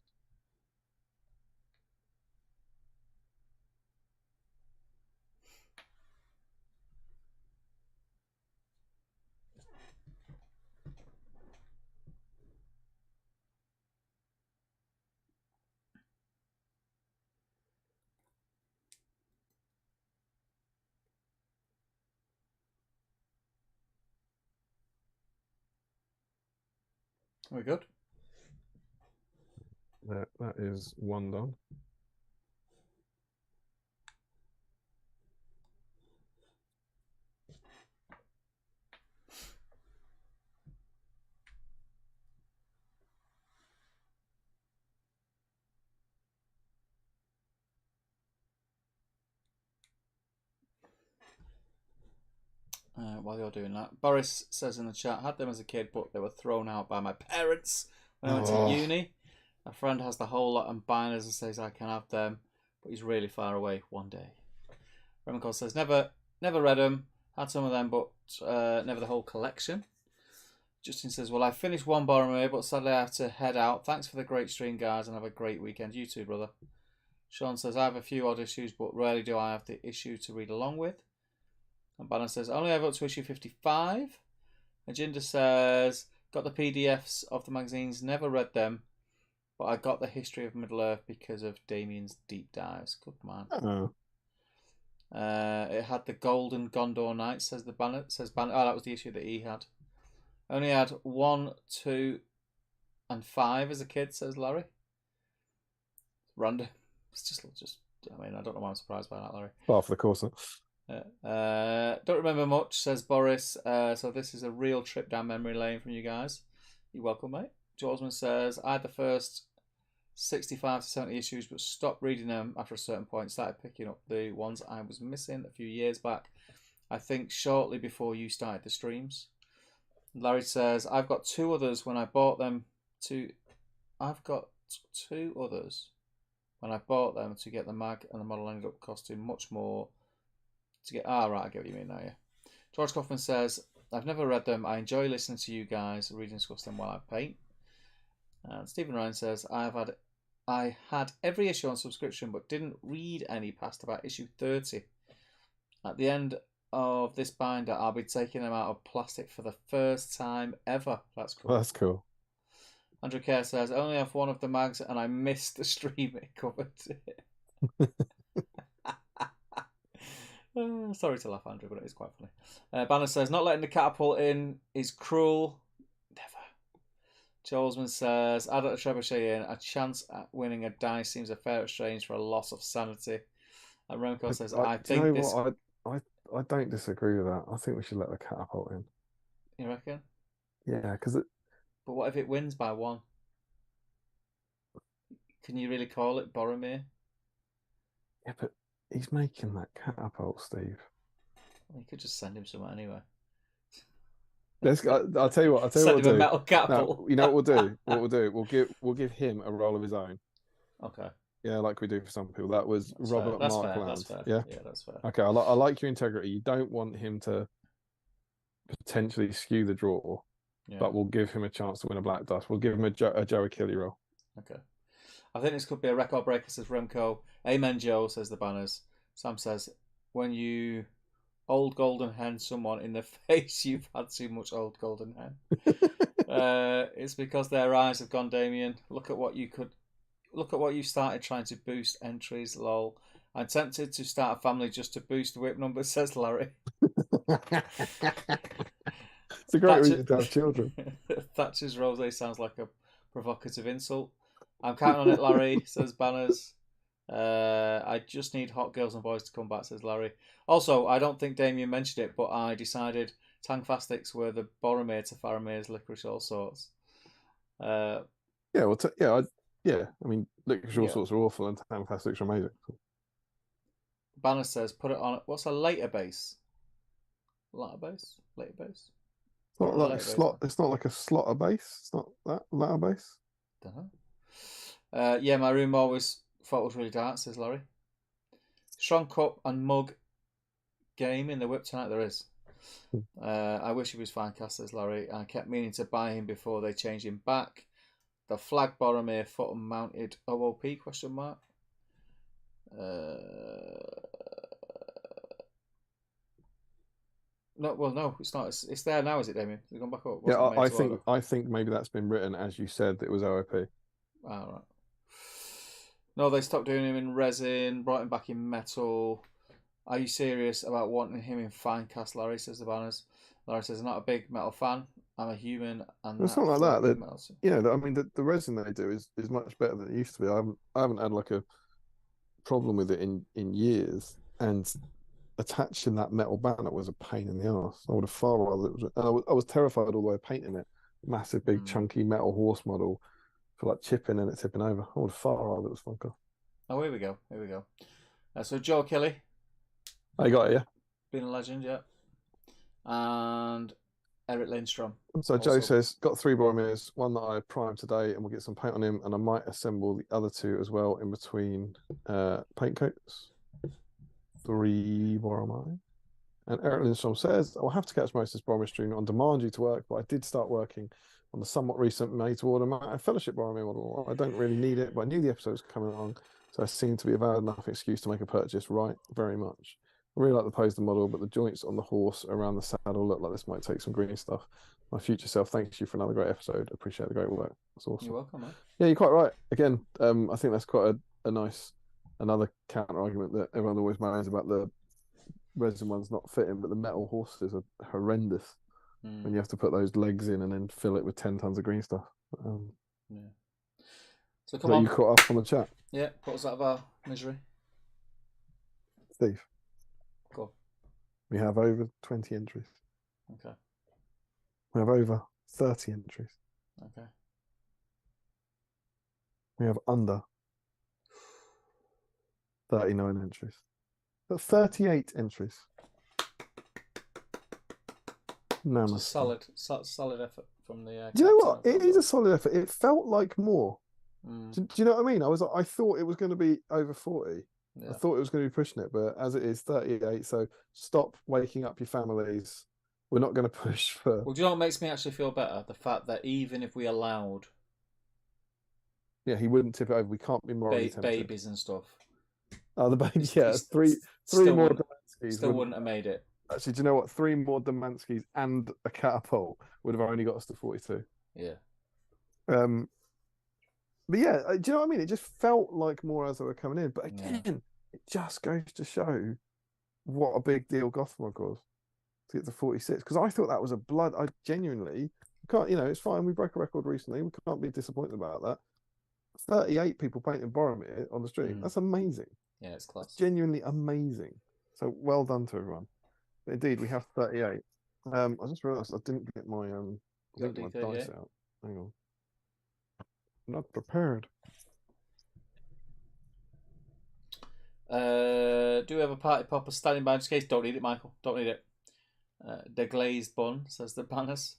We're good.
That is one done.
While you're doing that, Boris says in the chat, had them as a kid, but they were thrown out by my parents when I went to uni. A friend has the whole lot and binders and says I can have them, but he's really far away one day. Remco says, never read them, had some of them, but never the whole collection. Justin says, well, I finished one Boromir, but sadly I have to head out. Thanks for the great stream, guys, and have a great weekend. You too, brother. Sean says, I have a few odd issues, but rarely do I have the issue to read along with. And Banner says, only have up to issue 55. Agenda says, got the PDFs of the magazines, never read them, but I got the history of Middle-earth because of Damien's deep dives. Good man.
Oh.
It had the Golden Gondor Knights, says the Banner. Oh, that was the issue that he had. Only had 1, 2, and 5 as a kid, says Larry. Random. It's just. I mean, I don't know why I'm surprised by that, Larry.
Well, for the course.
Don't remember much, says Boris. So this is a real trip down memory lane from you guys. You're welcome, mate. Georgeman says, I had the first 65 to 70 issues, but stopped reading them after a certain point. Started picking up the ones I was missing a few years back. I think shortly before you started the streams. Larry says, I've got 2 others when I bought them to... I've got 2 others when I bought them to get the mag, and the model ended up costing much more to get... Ah, right, I get what you mean now, yeah. George Kaufman says, I've never read them. I enjoy listening to you guys read and discuss them while I paint. And Stephen Ryan says, I had every issue on subscription, but didn't read any past about issue 30. At the end of this binder, I'll be taking them out of plastic for the first time ever. That's cool.
Well, that's cool.
Andrew Kerr says, I only have one of the mags and I missed the stream it covered. Sorry to laugh, Andrew, but it is quite funny. Banner says, not letting the catapult in is cruel. Never. Jolesman says, add a trebuchet in. A chance at winning a dice seems a fair exchange for a loss of sanity. And Remco says, I think this...
I don't disagree with that. I think we should let the catapult in.
You reckon?
Yeah, because
But what if it wins by 1? Can you really call it Boromir?
Yeah, but he's making that catapult, Steve.
Well, you could just send him somewhere anyway.
I'll tell you what.
Send him
we'll
a
do.
metal catapult.
No, you know what we'll do? We'll give him a role of his own.
Okay.
Yeah, like we do for some people. That was
That's
Robert
fair.
Markland.
That's fair.
Yeah,
that's fair.
Okay, I like your integrity. You don't want him to potentially skew the draw, but we'll give him a chance to win a Black Dust. We'll give him a Joe Achille roll.
Okay. I think this could be a record breaker, says Remco. Amen, Joe, says the Banners. Sam says, when you old golden hen someone in the face, you've had too much old golden hen. It's because their eyes have gone, Damien. Look at what you started trying to boost entries, lol. I'm tempted to start a family just to boost the whip numbers, says Larry.
It's a great reason to have children.
Thatcher's rosé sounds like a provocative insult. I'm counting on it, Larry, says Banners. I just need hot girls and boys to come back, says Larry. Also, I don't think Damien mentioned it, but I decided Tangfastics were the Boromir to Faramir's licorice all sorts.
I mean, licorice all sorts are awful and Tangfastics are amazing.
Banner says, put it on. What's a later base? Later base? Later base?
It's not like a slot. It's not like a slotter base. It's not that latter base.
Don't know. Yeah, my room always thought it was really dark, says Larry. Strong cup and mug game in the whip tonight. There is. I wish he was fine cast, says Larry. I kept meaning to buy him before they changed him back. The flag Boromir foot mounted OOP question mark. No, it's not. It's there now, is it, Damien? Has it gone back up?
I think maybe that's been written as you said that it was OOP.
Ah, right. No, they stopped doing him in resin, brought him back in metal. Are you serious about wanting him in fine cast, Larry, says the Banners. Larry says, I'm not a big metal fan. I'm a human. And
it's not like that. I mean, the resin they do is much better than it used to be. I haven't had like a problem with it in years. And attaching that metal banner was a pain in the arse. I would have far rather it was. And I was terrified all the way painting it. Massive, big, chunky metal horse model for like chipping and it tipping over. I would have far rather it was Funko.
Oh, here we go. So Joe Kelly.
I got it, yeah.
Been a legend, yeah. And Eric Lindstrom.
So also. Joe says, got 3 Boromirs, one that I primed today, and we'll get some paint on him, and I might assemble the other 2 as well in between paint coats. 3 Boromir. And Eric Lindstrom says, I'll have to catch most of this Boromir stream on demand due to work, but I did start working on the somewhat recent made to order Fellowship Boromir model. I don't really need it, but I knew the episode was coming along, so it seemed to be a valid enough excuse to make a purchase, right? Very much. really like the poster model, but the joints on the horse around the saddle look like this might take some green stuff. My future self, thanks you for another great episode. Appreciate the great work. That's awesome.
You're welcome, man.
Yeah, you're quite right. Again, I think that's quite a nice another counter argument that everyone always moans about the resin ones not fitting, but the metal horses are horrendous when you have to put those legs in and then fill it with 10 tons of green stuff.
Yeah. So come on.
You caught up on the chat.
Yeah, put us out of our misery.
Steve.
Go on.
We have over 20 entries.
Okay.
We have over 30 entries.
Okay.
We have under 39 entries. But 38 entries. No,
it's a solid effort from the.
Do you know what? It is a solid effort. It felt like more. Do you know what I mean? I thought it was going to be over 40. Yeah. I thought it was going to be pushing it, but as it is 38, so stop waking up your families. We're not going to push for.
Well, do you know what makes me actually feel better? The fact that even if we allowed.
Yeah, he wouldn't tip it over. We can't be morally tempted.
Babies and stuff.
Oh, the babies, yeah. Three more Damanskis.
Still wouldn't have made it.
Actually, do you know what? 3 more Damanskis and a catapult would have only got us to 42.
Yeah.
But yeah, do you know what I mean? It just felt like more as they were coming in. But again, it just goes to show what a big deal Gothmog was to get to 46. Because I thought that was I genuinely can't, it's fine. We broke a record recently. We can't be disappointed about that. 38 people painting Boromir on the stream. That's amazing.
Yeah, it's class.
It's genuinely amazing. So well done to everyone. But indeed, we have 38. I just realised I didn't get my dice out. Hang on. Not prepared.
Do we have a party popper standing by just in case? Don't need it, Michael. Don't need it. The glazed bun, says the banners.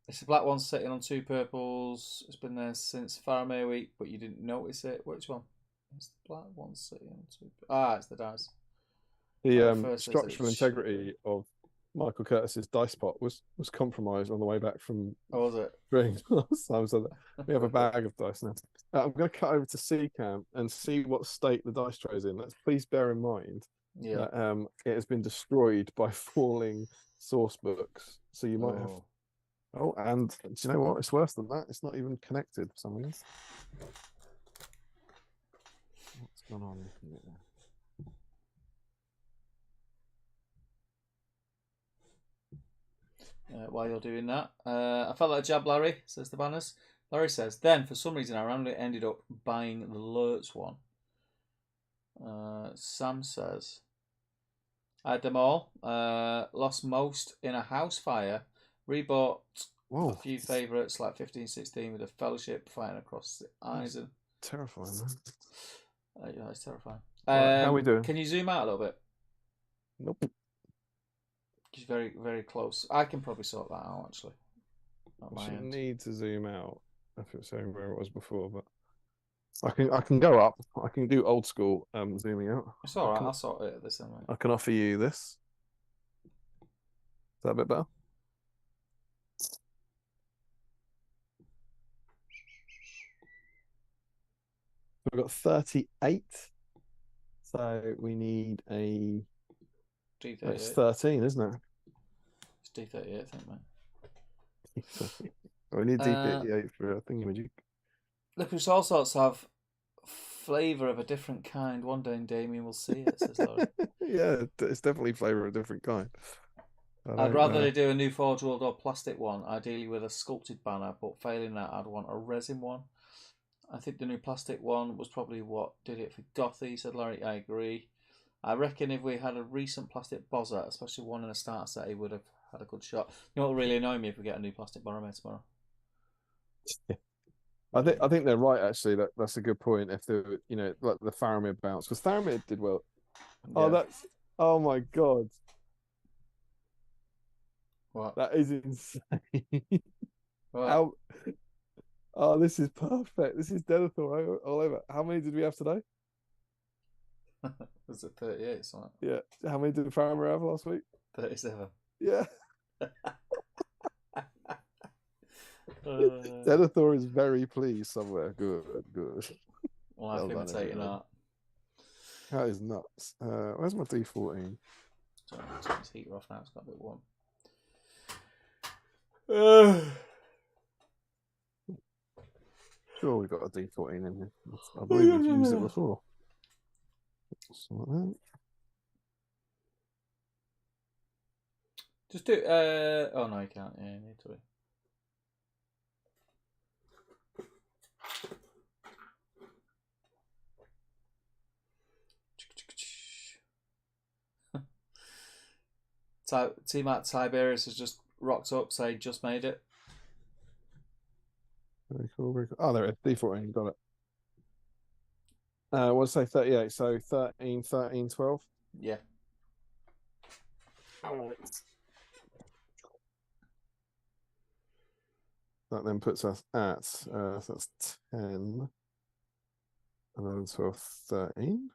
It's a black one sitting on 2 purples. It's been there since Faramir week, but you didn't notice it. Which one? It's the black one sitting on 2. It's the dice.
The structural integrity of Michael Curtis's dice pot was compromised on the way back from.
Oh, was it?
Last time, so we have a bag of dice now. I'm going to cut over to CCAM and see what state the dice tray is in. Please bear in mind that it has been destroyed by falling source books. So you might have. Oh, and do you know what? It's worse than that. It's not even connected for some reason. What's going on here?
While you're doing that, I felt like a jab, Larry, says the banners. Larry says, then for some reason I randomly ended up buying the Lurtz one. Sam says, I had them all, lost most in a house fire, rebought a few favourites like 15, 16 with a fellowship fighting across the Eisen.
Terrifying, man.
Yeah, it's terrifying.
How are we doing?
Can you zoom out a little bit?
Nope.
He's very, very close. I can probably sort that out, actually.
I need to zoom out if it's saying where it was before, but I can go up. I can do old school zooming out.
It's all right. I'll sort it this anyway.
I can offer you this. Is that a bit better? We've got 38. So we need a
D38.
It's 13, isn't it?
It's D38, I think, mate.
We need D38 for a thingamajig.
Look, we all sorts have flavour of a different kind. One day, Damien will see it, says Laurie.
Yeah, it's definitely flavour of a different kind.
I'd rather they do a new Forge World or plastic one, ideally with a sculpted banner, but failing that, I'd want a resin one. I think the new plastic one was probably what did it for Gothy, said Larry. I agree. I reckon if we had a recent plastic Bozza, especially one in a starter set, he would have had a good shot. You know what will really annoy me if we get a new plastic Boromir tomorrow?
I think they're right, actually. That's a good point. If the like the Faramir bounce, because Faramir did well. Yeah. Oh my god.
What?
That is insane.
What?
Oh, this is perfect. This is Denethor all over. How many did we have today?
Was it 38 something?
Yeah. How many did Faramir have last week?
37.
Yeah. Denethor is very pleased somewhere. Good.
Well, I'm imitating that.
That is nuts. Where's my D14?
Sorry, turn this heater off now. It's got a bit warm.
Sure, we've got a D14 in here. I believe we've used it before. Like that.
Just do. Oh no, you can't. Yeah, you need to. Team at Tiberius has just rocked up, saying just made it.
Very cool, very cool. Oh, there it is. D14, got it. What'd I say? 38. So 13, 13, 12.
Yeah.
All right. That then puts us at, so that's 10, 11, 12, 13.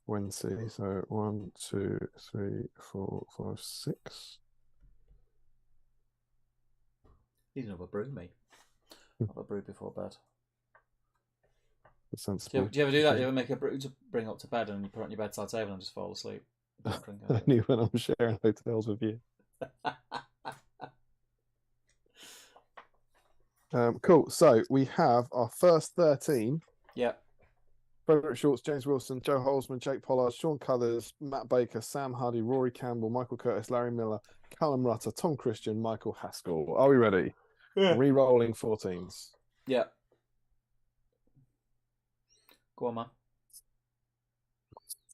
20. So 1, 2, 3, 4, 5, 6.
Need another brew, mate. Have a brew before bed.
That's sensible.
Do you ever do that? Do you ever make a brew to bring up to bed and you put it on your bedside table and just fall asleep?
Only when I'm sharing hotels with you. Cool. So we have our first 13.
Yeah.
Frederick Shorts, James Wilson, Joe Holzman, Jake Pollard, Sean Cuthers, Matt Baker, Sam Hardy, Rory Campbell, Michael Curtis, Larry Miller, Callum Rutter, Tom Christian, Michael Haskell. Are we ready?
Yeah.
Re-rolling 14s.
Yeah. Go on, man.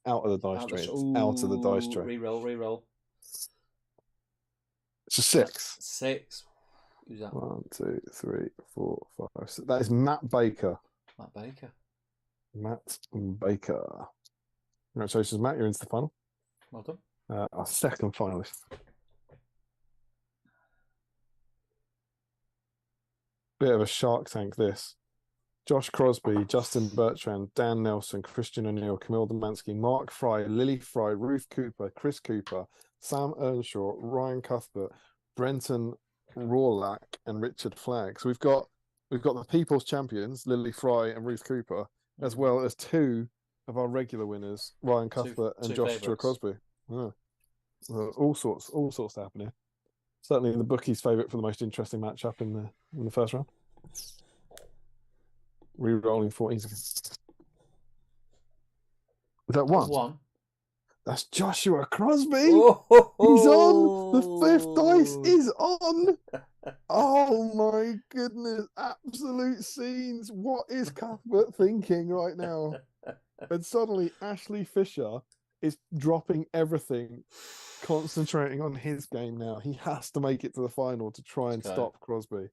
Out of the dice tray. Out of the dice tray.
Re-roll.
It's a 6.
6. Who's that?
1, 2, 3, 4, 5, 6. That is Matt Baker.
Matt Baker.
Matt Baker. Congratulations, Matt. You're into the final.
Well done.
Our second finalist. Bit of a Shark Tank, this. Josh Crosby, Justin Bertrand, Dan Nelson, Christian O'Neill, Camille Demansky, Mark Fry, Lily Fry, Ruth Cooper, Chris Cooper, Sam Earnshaw, Ryan Cuthbert, Brenton Rawlack, and Richard Flagg. So we've got the People's Champions, Lily Fry and Ruth Cooper, as well as 2 of our regular winners, Ryan Cuthbert and Joshua Crosby. Yeah. All sorts to happen here. Certainly the bookies' favourite for the most interesting matchup in the first round. Re-rolling 14s again. Is that 1? That's Joshua Crosby.
Oh,
he's on. The 5th dice is on. Oh my goodness. Absolute scenes. What is Cuthbert thinking right now? And suddenly Ashley Fisher is dropping everything, concentrating on his game now. He has to make it to the final to try and stop Crosby.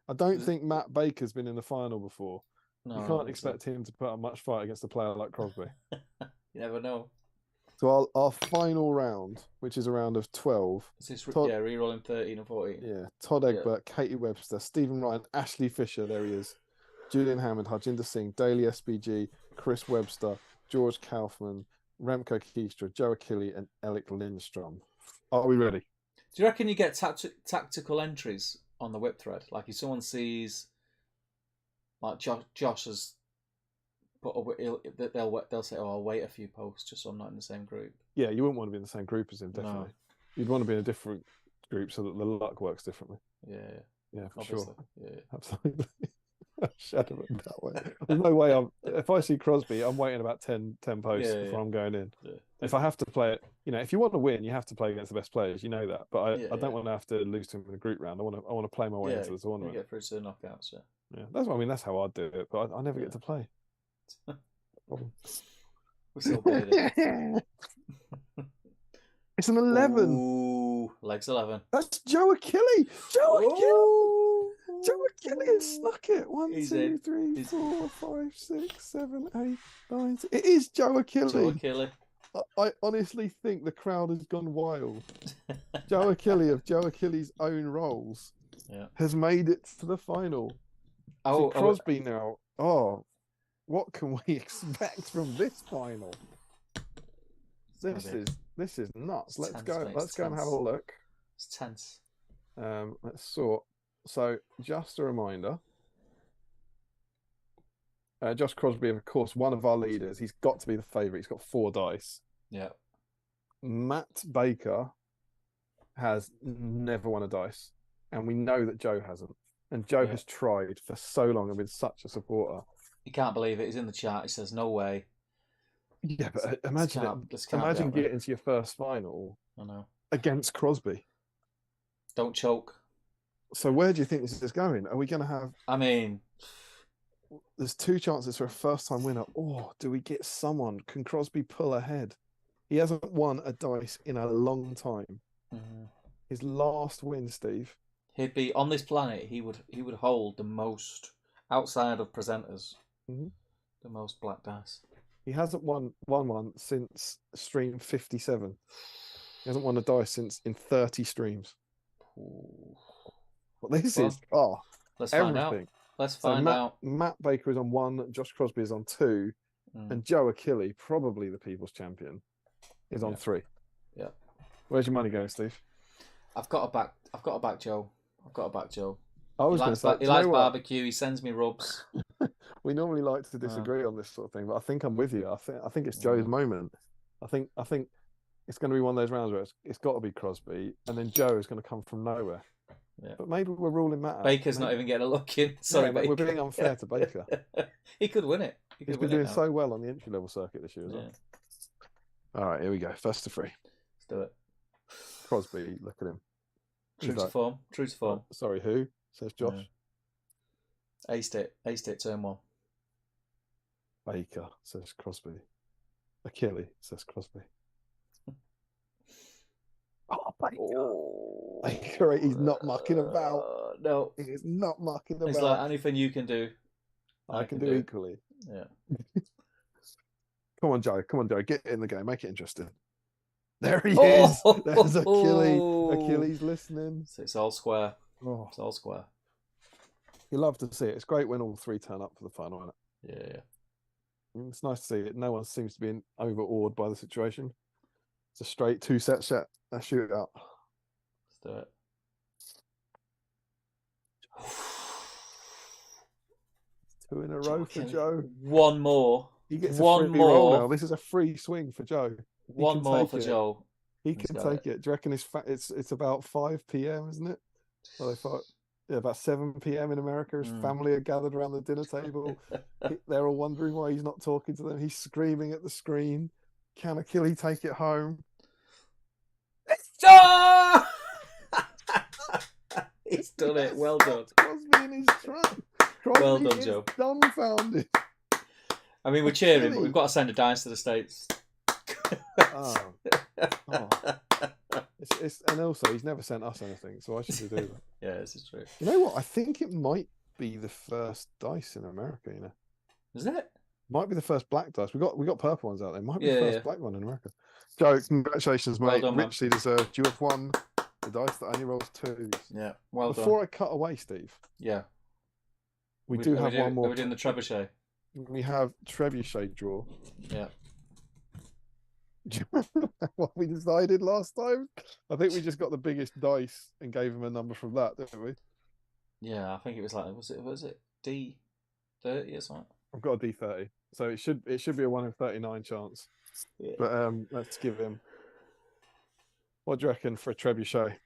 I don't think Matt Baker's been in the final before. No, you can't expect him to put up much fight against a player like Crosby.
You never know.
So our final round, which is a round of 12.
Is this, re-rolling 13 and 14.
Yeah. Todd Egbert, Katie Webster, Stephen Ryan, Ashley Fisher, there he is. Julian Hammond, Harjinder Singh, Daly SBG, Chris Webster, George Kaufman, Remco Kiestra, Joe Achille, and Alec Lindstrom. Are we ready?
Do you reckon you get tactical entries on the whip thread? Like if someone sees, like Josh has put they'll say, "Oh, I'll wait a few posts just so I'm not in the same group."
Yeah, you wouldn't want to be in the same group as him, definitely. No. You'd want to be in a different group so that the luck works differently. Yeah, for sure. Yeah, absolutely. Shadow it that way. There's no way if I see Crosby, I'm waiting about 10 posts before I'm going in. Yeah. If I have to play it, if you want to win, you have to play against the best players. You know that, but I don't want to have to lose to him in a group round. I want to play my way into the tournament.
You get through to the knockouts.
Yeah, that's what I mean. That's how I'd do it, but I never get to play.
We're still baited.
It's an 11.
Ooh, legs 11.
That's Joe Achille. Joe Achille has snuck it. 1, 2, 3, 4, 5, 6, 7, 8, 9. It is Joe Achille.
Joe Achille.
I honestly think the crowd has gone wild. Joe Achille of Joe Achille's own rolls has made it to the final. Crosby now. Oh, what can we expect from this final? This is nuts. Let's go and have a look.
It's tense.
Let's sort. So just a reminder, Josh Crosby, of course, one of our leaders. He's got to be the favourite. He's got 4 dice.
Yeah.
Matt Baker has never won a dice, and we know that Joe hasn't. And Joe has tried for so long and been such a supporter.
You can't believe it. He's in the chat. He says, "No way."
Yeah, but imagine
imagine
getting to your first final.
I know.
Against Crosby.
Don't choke.
So where do you think this is going? Are we going to have?
I mean,
there's 2 chances for a first-time winner. Or do we get someone? Can Crosby pull ahead? He hasn't won a dice in a long time.
Mm-hmm.
His last win, Steve.
He'd be on this planet. He would hold the most outside of presenters.
Mm-hmm.
The most black dice.
He hasn't won one since stream 57. He hasn't won a dice in 30 streams.
Ooh.
Well, this is
let's
everything.
Find out. Let's find out.
Matt Baker is on 1. Josh Crosby is on 2, and Joe Achille, probably the people's champion, is on 3.
Yeah.
Where's your money going, Steve?
I've got to back Joe.
I was going to say
he likes barbecue. He sends me rubs.
We normally like to disagree on this sort of thing, but I think I'm with you. I think it's Joe's moment. I think it's going to be one of those rounds where it's got to be Crosby, and then Joe is going to come from nowhere.
Yeah.
But maybe we're ruling Matt out.
Baker's not even getting a look in. Sorry, Baker.
We're being unfair to Baker.
He could win it.
He's been doing so well on the entry level circuit this year as well. All right, here we go. First to 3.
Let's do it.
Crosby, look at him.
True to form.
Sorry, who? Says Josh.
Yeah. Aced it, turn 1.
Baker, says Crosby. Achille, says Crosby. Oh, Baker. Oh. Baker, he's not mucking about.
No.
He is not mucking about.
He's like, anything you can do,
I can do equally.
Yeah.
Come on, Joe. Get in the game. Make it interesting. There he is. There's Achille. Achilles listening.
So it's all square. It's all square.
You love to see it. It's great when all 3 turn up for the final, isn't
it? Yeah.
It's nice to see it. No one seems to be overawed by the situation. It's a straight 2-set shootout.
Let's do it.
Two in a row for Joe.
One more.
He gets a free roll now. This is a free swing for Joe.
One more for Joe.
He can take it. Do you reckon it's about 5 p.m., isn't it? Well, they thought, about 7 p.m. in America. His family are gathered around the dinner table. They're all wondering why he's not talking to them. He's screaming at the screen. Can Achille take it home?
He's done it. Well done.
Crosby in his trap.
Well done, Joe.
Dumbfounded.
I mean, we're cheering, but we've got to send a dice to the States.
And also, he's never sent us anything, so I should do that.
Yeah, this is true.
You know what? I think it might be the first dice in America. You know,
is it?
Might be the first black dice. We got purple ones out there. Might be the first black one in America. Joe, congratulations, mate. Well done, richly deserved. You have won the dice that only rolls 2s.
Yeah, well done.
Before I cut away, Steve.
Yeah.
We do have one more.
We're doing the trebuchet.
We have trebuchet draw.
Yeah.
Do you remember what we decided last time? I think we just got the biggest dice and gave him a number from that, didn't we?
Yeah, I think it was like was it D30 or something?
I've got a D30, so it should be a 1 in 39 chance. Yeah. But let's give him. What do you reckon for a trebuchet?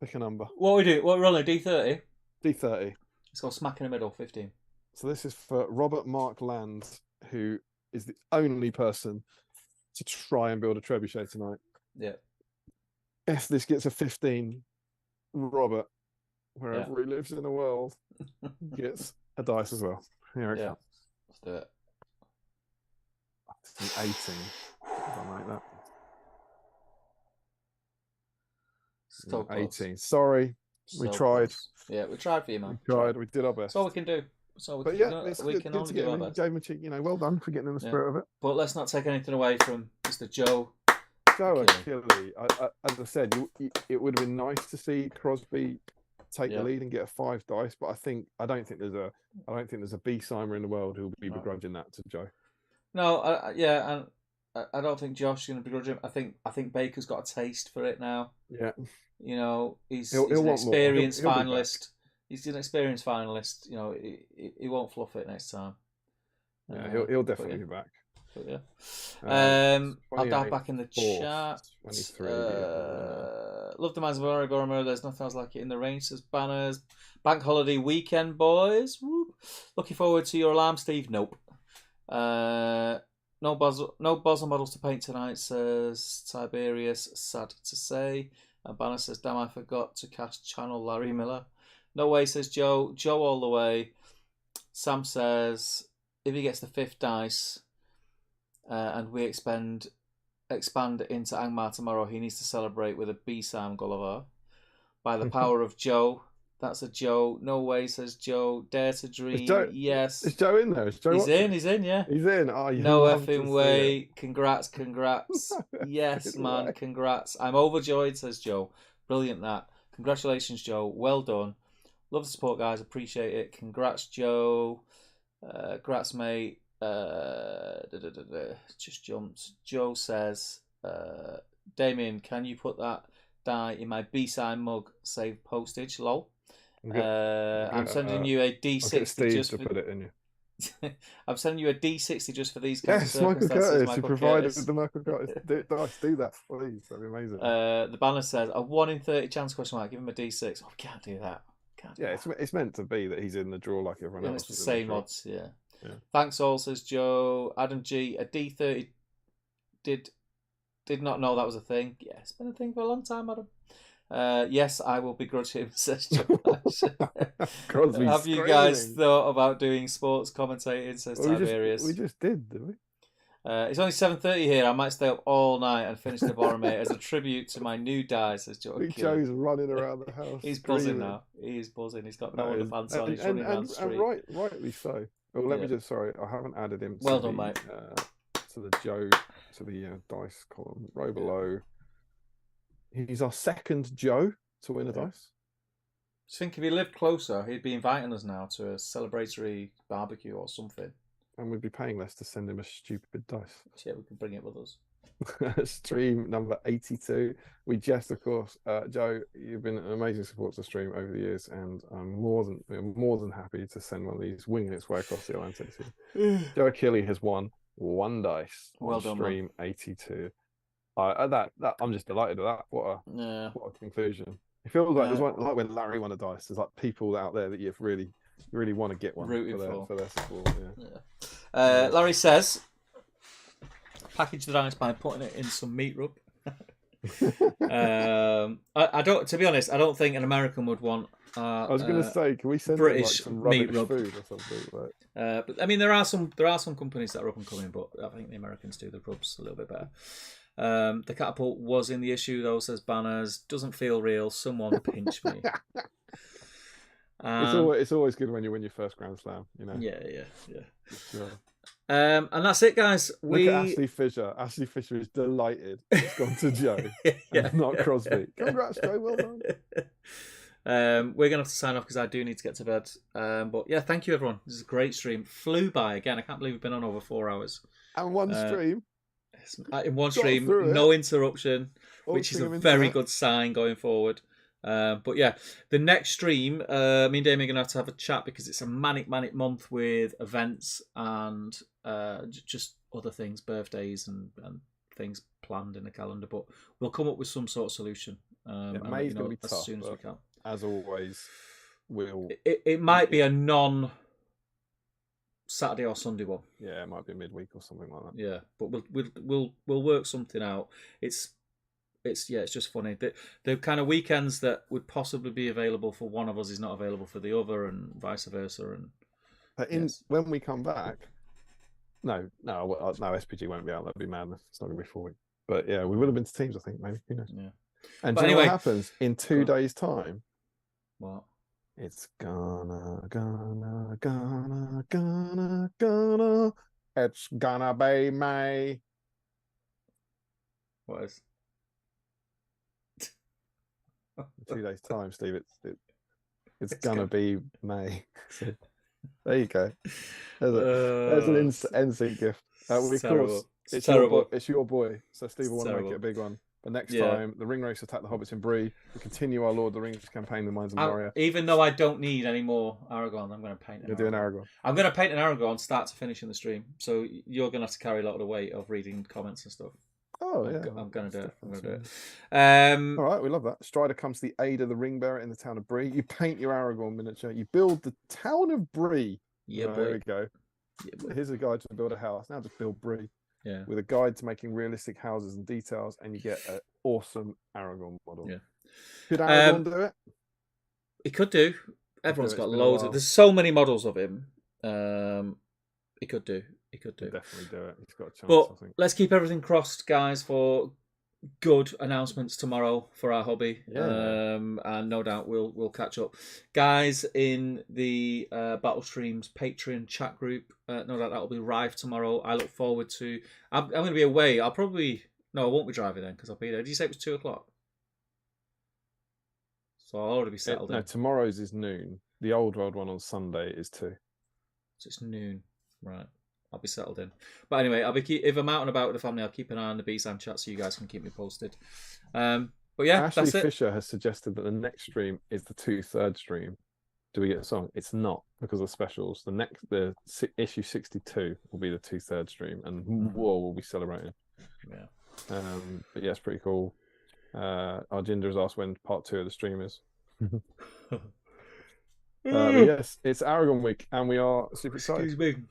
Pick a number.
What we do? What we're rolling? D30.
D30.
Let's go smack in the middle. 15.
So this is for Robert Mark Land, who is the only person to try and build a trebuchet tonight.
Yeah.
If this gets a 15, Robert, wherever he lives in the world, gets a dice as well. Here it comes.
Let's do it.
It's an 18. I like that.
So
18. Sorry. We tried.
Close. Yeah, we tried for you, man.
We tried. We did our best.
That's all we can do.
We can only do our best. Gave him a cheek, well done for getting in the spirit of it.
But let's not take anything away from Mr. Joe.
Joe Achille. As I said, it would have been nice to see Crosby take the lead and get a 5 dice, but I don't think there's a BSIME in the world who'll be begrudging that to Joe.
No, and I don't think Josh is going to begrudge him. I think Baker's got a taste for it now.
Yeah.
You know, he's an experienced finalist. He's an experienced finalist. You know, he won't fluff it next time.
Yeah, he'll definitely be back.
But yeah. I'll dive
28th,
back in the
4th,
chat.
23.
Love the man's Boromir. There's nothing else like it in the range. Says Banners. Bank holiday weekend, boys. Whoop. Looking forward to your alarm, Steve. Nope. No Boswell models to paint tonight, says Tiberius. Sad to say. And Banner says, damn, I forgot to cast Channel Larry Miller. No way, says Joe. Joe all the way. Sam says, if he gets the 5th dice and we expand into Angmar tomorrow, he needs to celebrate with a BSIME Gulliver. By the power of Joe. That's a Joe. No way, says Joe. Dare to dream. Yes.
Is Joe in there? Is Joe
He's
watching?
He's in, yeah.
He's in. Oh,
no effing way. Congrats. Yes, man.
Way.
Congrats. I'm overjoyed, says Joe. Brilliant that. Congratulations, Joe. Well done. Love the support, guys. Appreciate it. Congrats, Joe. Congrats, mate. Just jumped. Joe says, Damien, can you put that die in my B-sign mug? Save postage. Lol. I'm sending you a D60 just
to put it in you.
I'm sending you a D60 just for these
kinds
of
circumstances.
Michael Curtis.
He provided the Michael Curtis. Do that, please. That'd be amazing.
The banner says a 1 in 30 chance ? Give him a D6. Oh, we can't do that.
It's meant to be that he's in the draw like everyone else.
It's the same odds. Yeah. Thanks all, says Joe. Adam G. A D30 did not know that was a thing. Yeah, it's been a thing for a long time, Adam. Yes, I will begrudge him, says Joe. Have you guys thought about doing sports commentating, says Tiberius?
We just did we?
It's only 7:30 here. I might stay up all night and finish the Boromir as a tribute to my new die, says Joe.
Joe's running around the house.
He's buzzing now. He's buzzing. He's got no underpants on. He's running down the street.
And rightly so. Oh, let me just, sorry, I haven't added him
well done, mate.
To the Joe, to the dice column. Row below. He's our second Joe to win a dice.
I think if he lived closer, he'd be inviting us now to a celebratory barbecue or something.
And we'd be paying less to send him a stupid dice.
Yeah, we can bring it with us.
Stream number 82. We jest, of course. Joe, you've been an amazing support to stream over the years, and I'm more than happy to send one of these winging its way across the Atlantic. Joe Achille has won 1 dice on stream 82. I'm just delighted with that. What a conclusion. It feels like there's like when Larry won a dice. There's like people out there that you really want to get one for their support. Yeah.
Larry says, package the dice by putting it in some meat rub. I don't. To be honest, I don't think an American would want.
I was going to say, can we send
British
some
meat rub
food or something? Like...
But I mean, there are some companies that are up and coming, but I think the Americans do the rubs a little bit better. The catapult was in the issue though, says Banners. Doesn't feel real. Someone pinch me.
It's always good when you win your first Grand Slam, you know.
Yeah.
Sure.
And that's it, guys.
Look at Ashley Fisher. Ashley Fisher is delighted. It's gone to Joe, and not Crosby. Congrats, Joe. Well done.
We're gonna have to sign off because I do need to get to bed. But yeah, thank you everyone. This is a great stream. Flew by again. I can't believe we've been on over 4 hours.
And one stream.
In one stream, no interruption, which is a very good sign going forward. But yeah, the next stream, me and Damien are going to have a chat because it's a manic month with events and just other things, birthdays and things planned in the calendar. But we'll come up with some sort of solution.
May's going to be tough,
as soon as we can.
As always, we'll.
It might be a non-Saturday or Sunday one.
Yeah, it might be midweek or something like that.
Yeah, but we'll work something out. It's just funny. The kind of weekends that would possibly be available for one of us is not available for the other, and vice versa. And
when we come back, no, SPG won't be out. That'd be madness. It's not going to be 4 weeks. But yeah, we would have been to teams, I think, maybe. Who knows?
Yeah.
And do you know what happens in 2 days' time?
What?
It's gonna. It's gonna be May.
What is?
2 days' time, Steve. It's gonna be May. So, there you go. There's an NC gift. Of course, it's your boy. So Steve will want to make it a big one. But next time, the ring race attack the hobbits in Bree. We continue our Lord of the Rings campaign, The Mines of Moria.
Even though I don't need any more Aragorn, I'm going to paint an
You're doing Aragorn.
I'm going to paint an Aragorn start to finish in the stream. So you're going to have to carry a lot of the weight of reading comments and stuff.
Oh, yeah.
I'm going to do it. I'm going to do it.
All right, we love that. Strider comes to the aid of the ring bearer in the town of Bree. You paint your Aragorn miniature. You build the town of Bree.
Yeah, boy.
There we go.
Yeah,
Here's a guide to build a house. Now just build Bree.
Yeah.
With a guide to making realistic houses and details, and you get an awesome Aragorn model.
Yeah.
Could Aragorn do it?
He could do. Everyone's got loads of. There's so many models of him. He could do. He could do.
He'll definitely do it. He's got a chance.
But
I think.
Let's keep everything crossed, guys, for good announcements tomorrow for our hobby.
Yeah.
And no doubt we'll catch up, guys, in the Battle Streams Patreon chat group. No doubt that'll be live tomorrow. I look forward to. I'm going to be away. I won't be driving then because I'll be there. Did you say it was 2:00? So I'll already be settled in.
No, tomorrow's is noon. The Old World one on Sunday is 2.
So it's noon, right? I'll be settled in. But anyway, if I'm out and about with the family, I'll keep an eye on the BSIME chat so you guys can keep me posted. But yeah,
Ashley
that's it.
Fisher has suggested that the next stream is the 2/3 stream. Do we get a song? It's not because of specials. The issue 62 will be the 2/3 stream, and we'll be celebrating.
Yeah.
But yeah, it's pretty cool. Arjinder has asked when part 2 of the stream is. But yes, it's Aragorn week, and we are super excited.
Excuse me.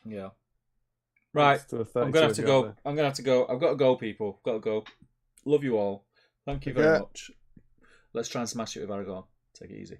Yeah. Right. I'm gonna have to go. I've got to go, people. Got to go. Love you all. Thank you very much. Let's try and smash it with Aragorn. Take it easy.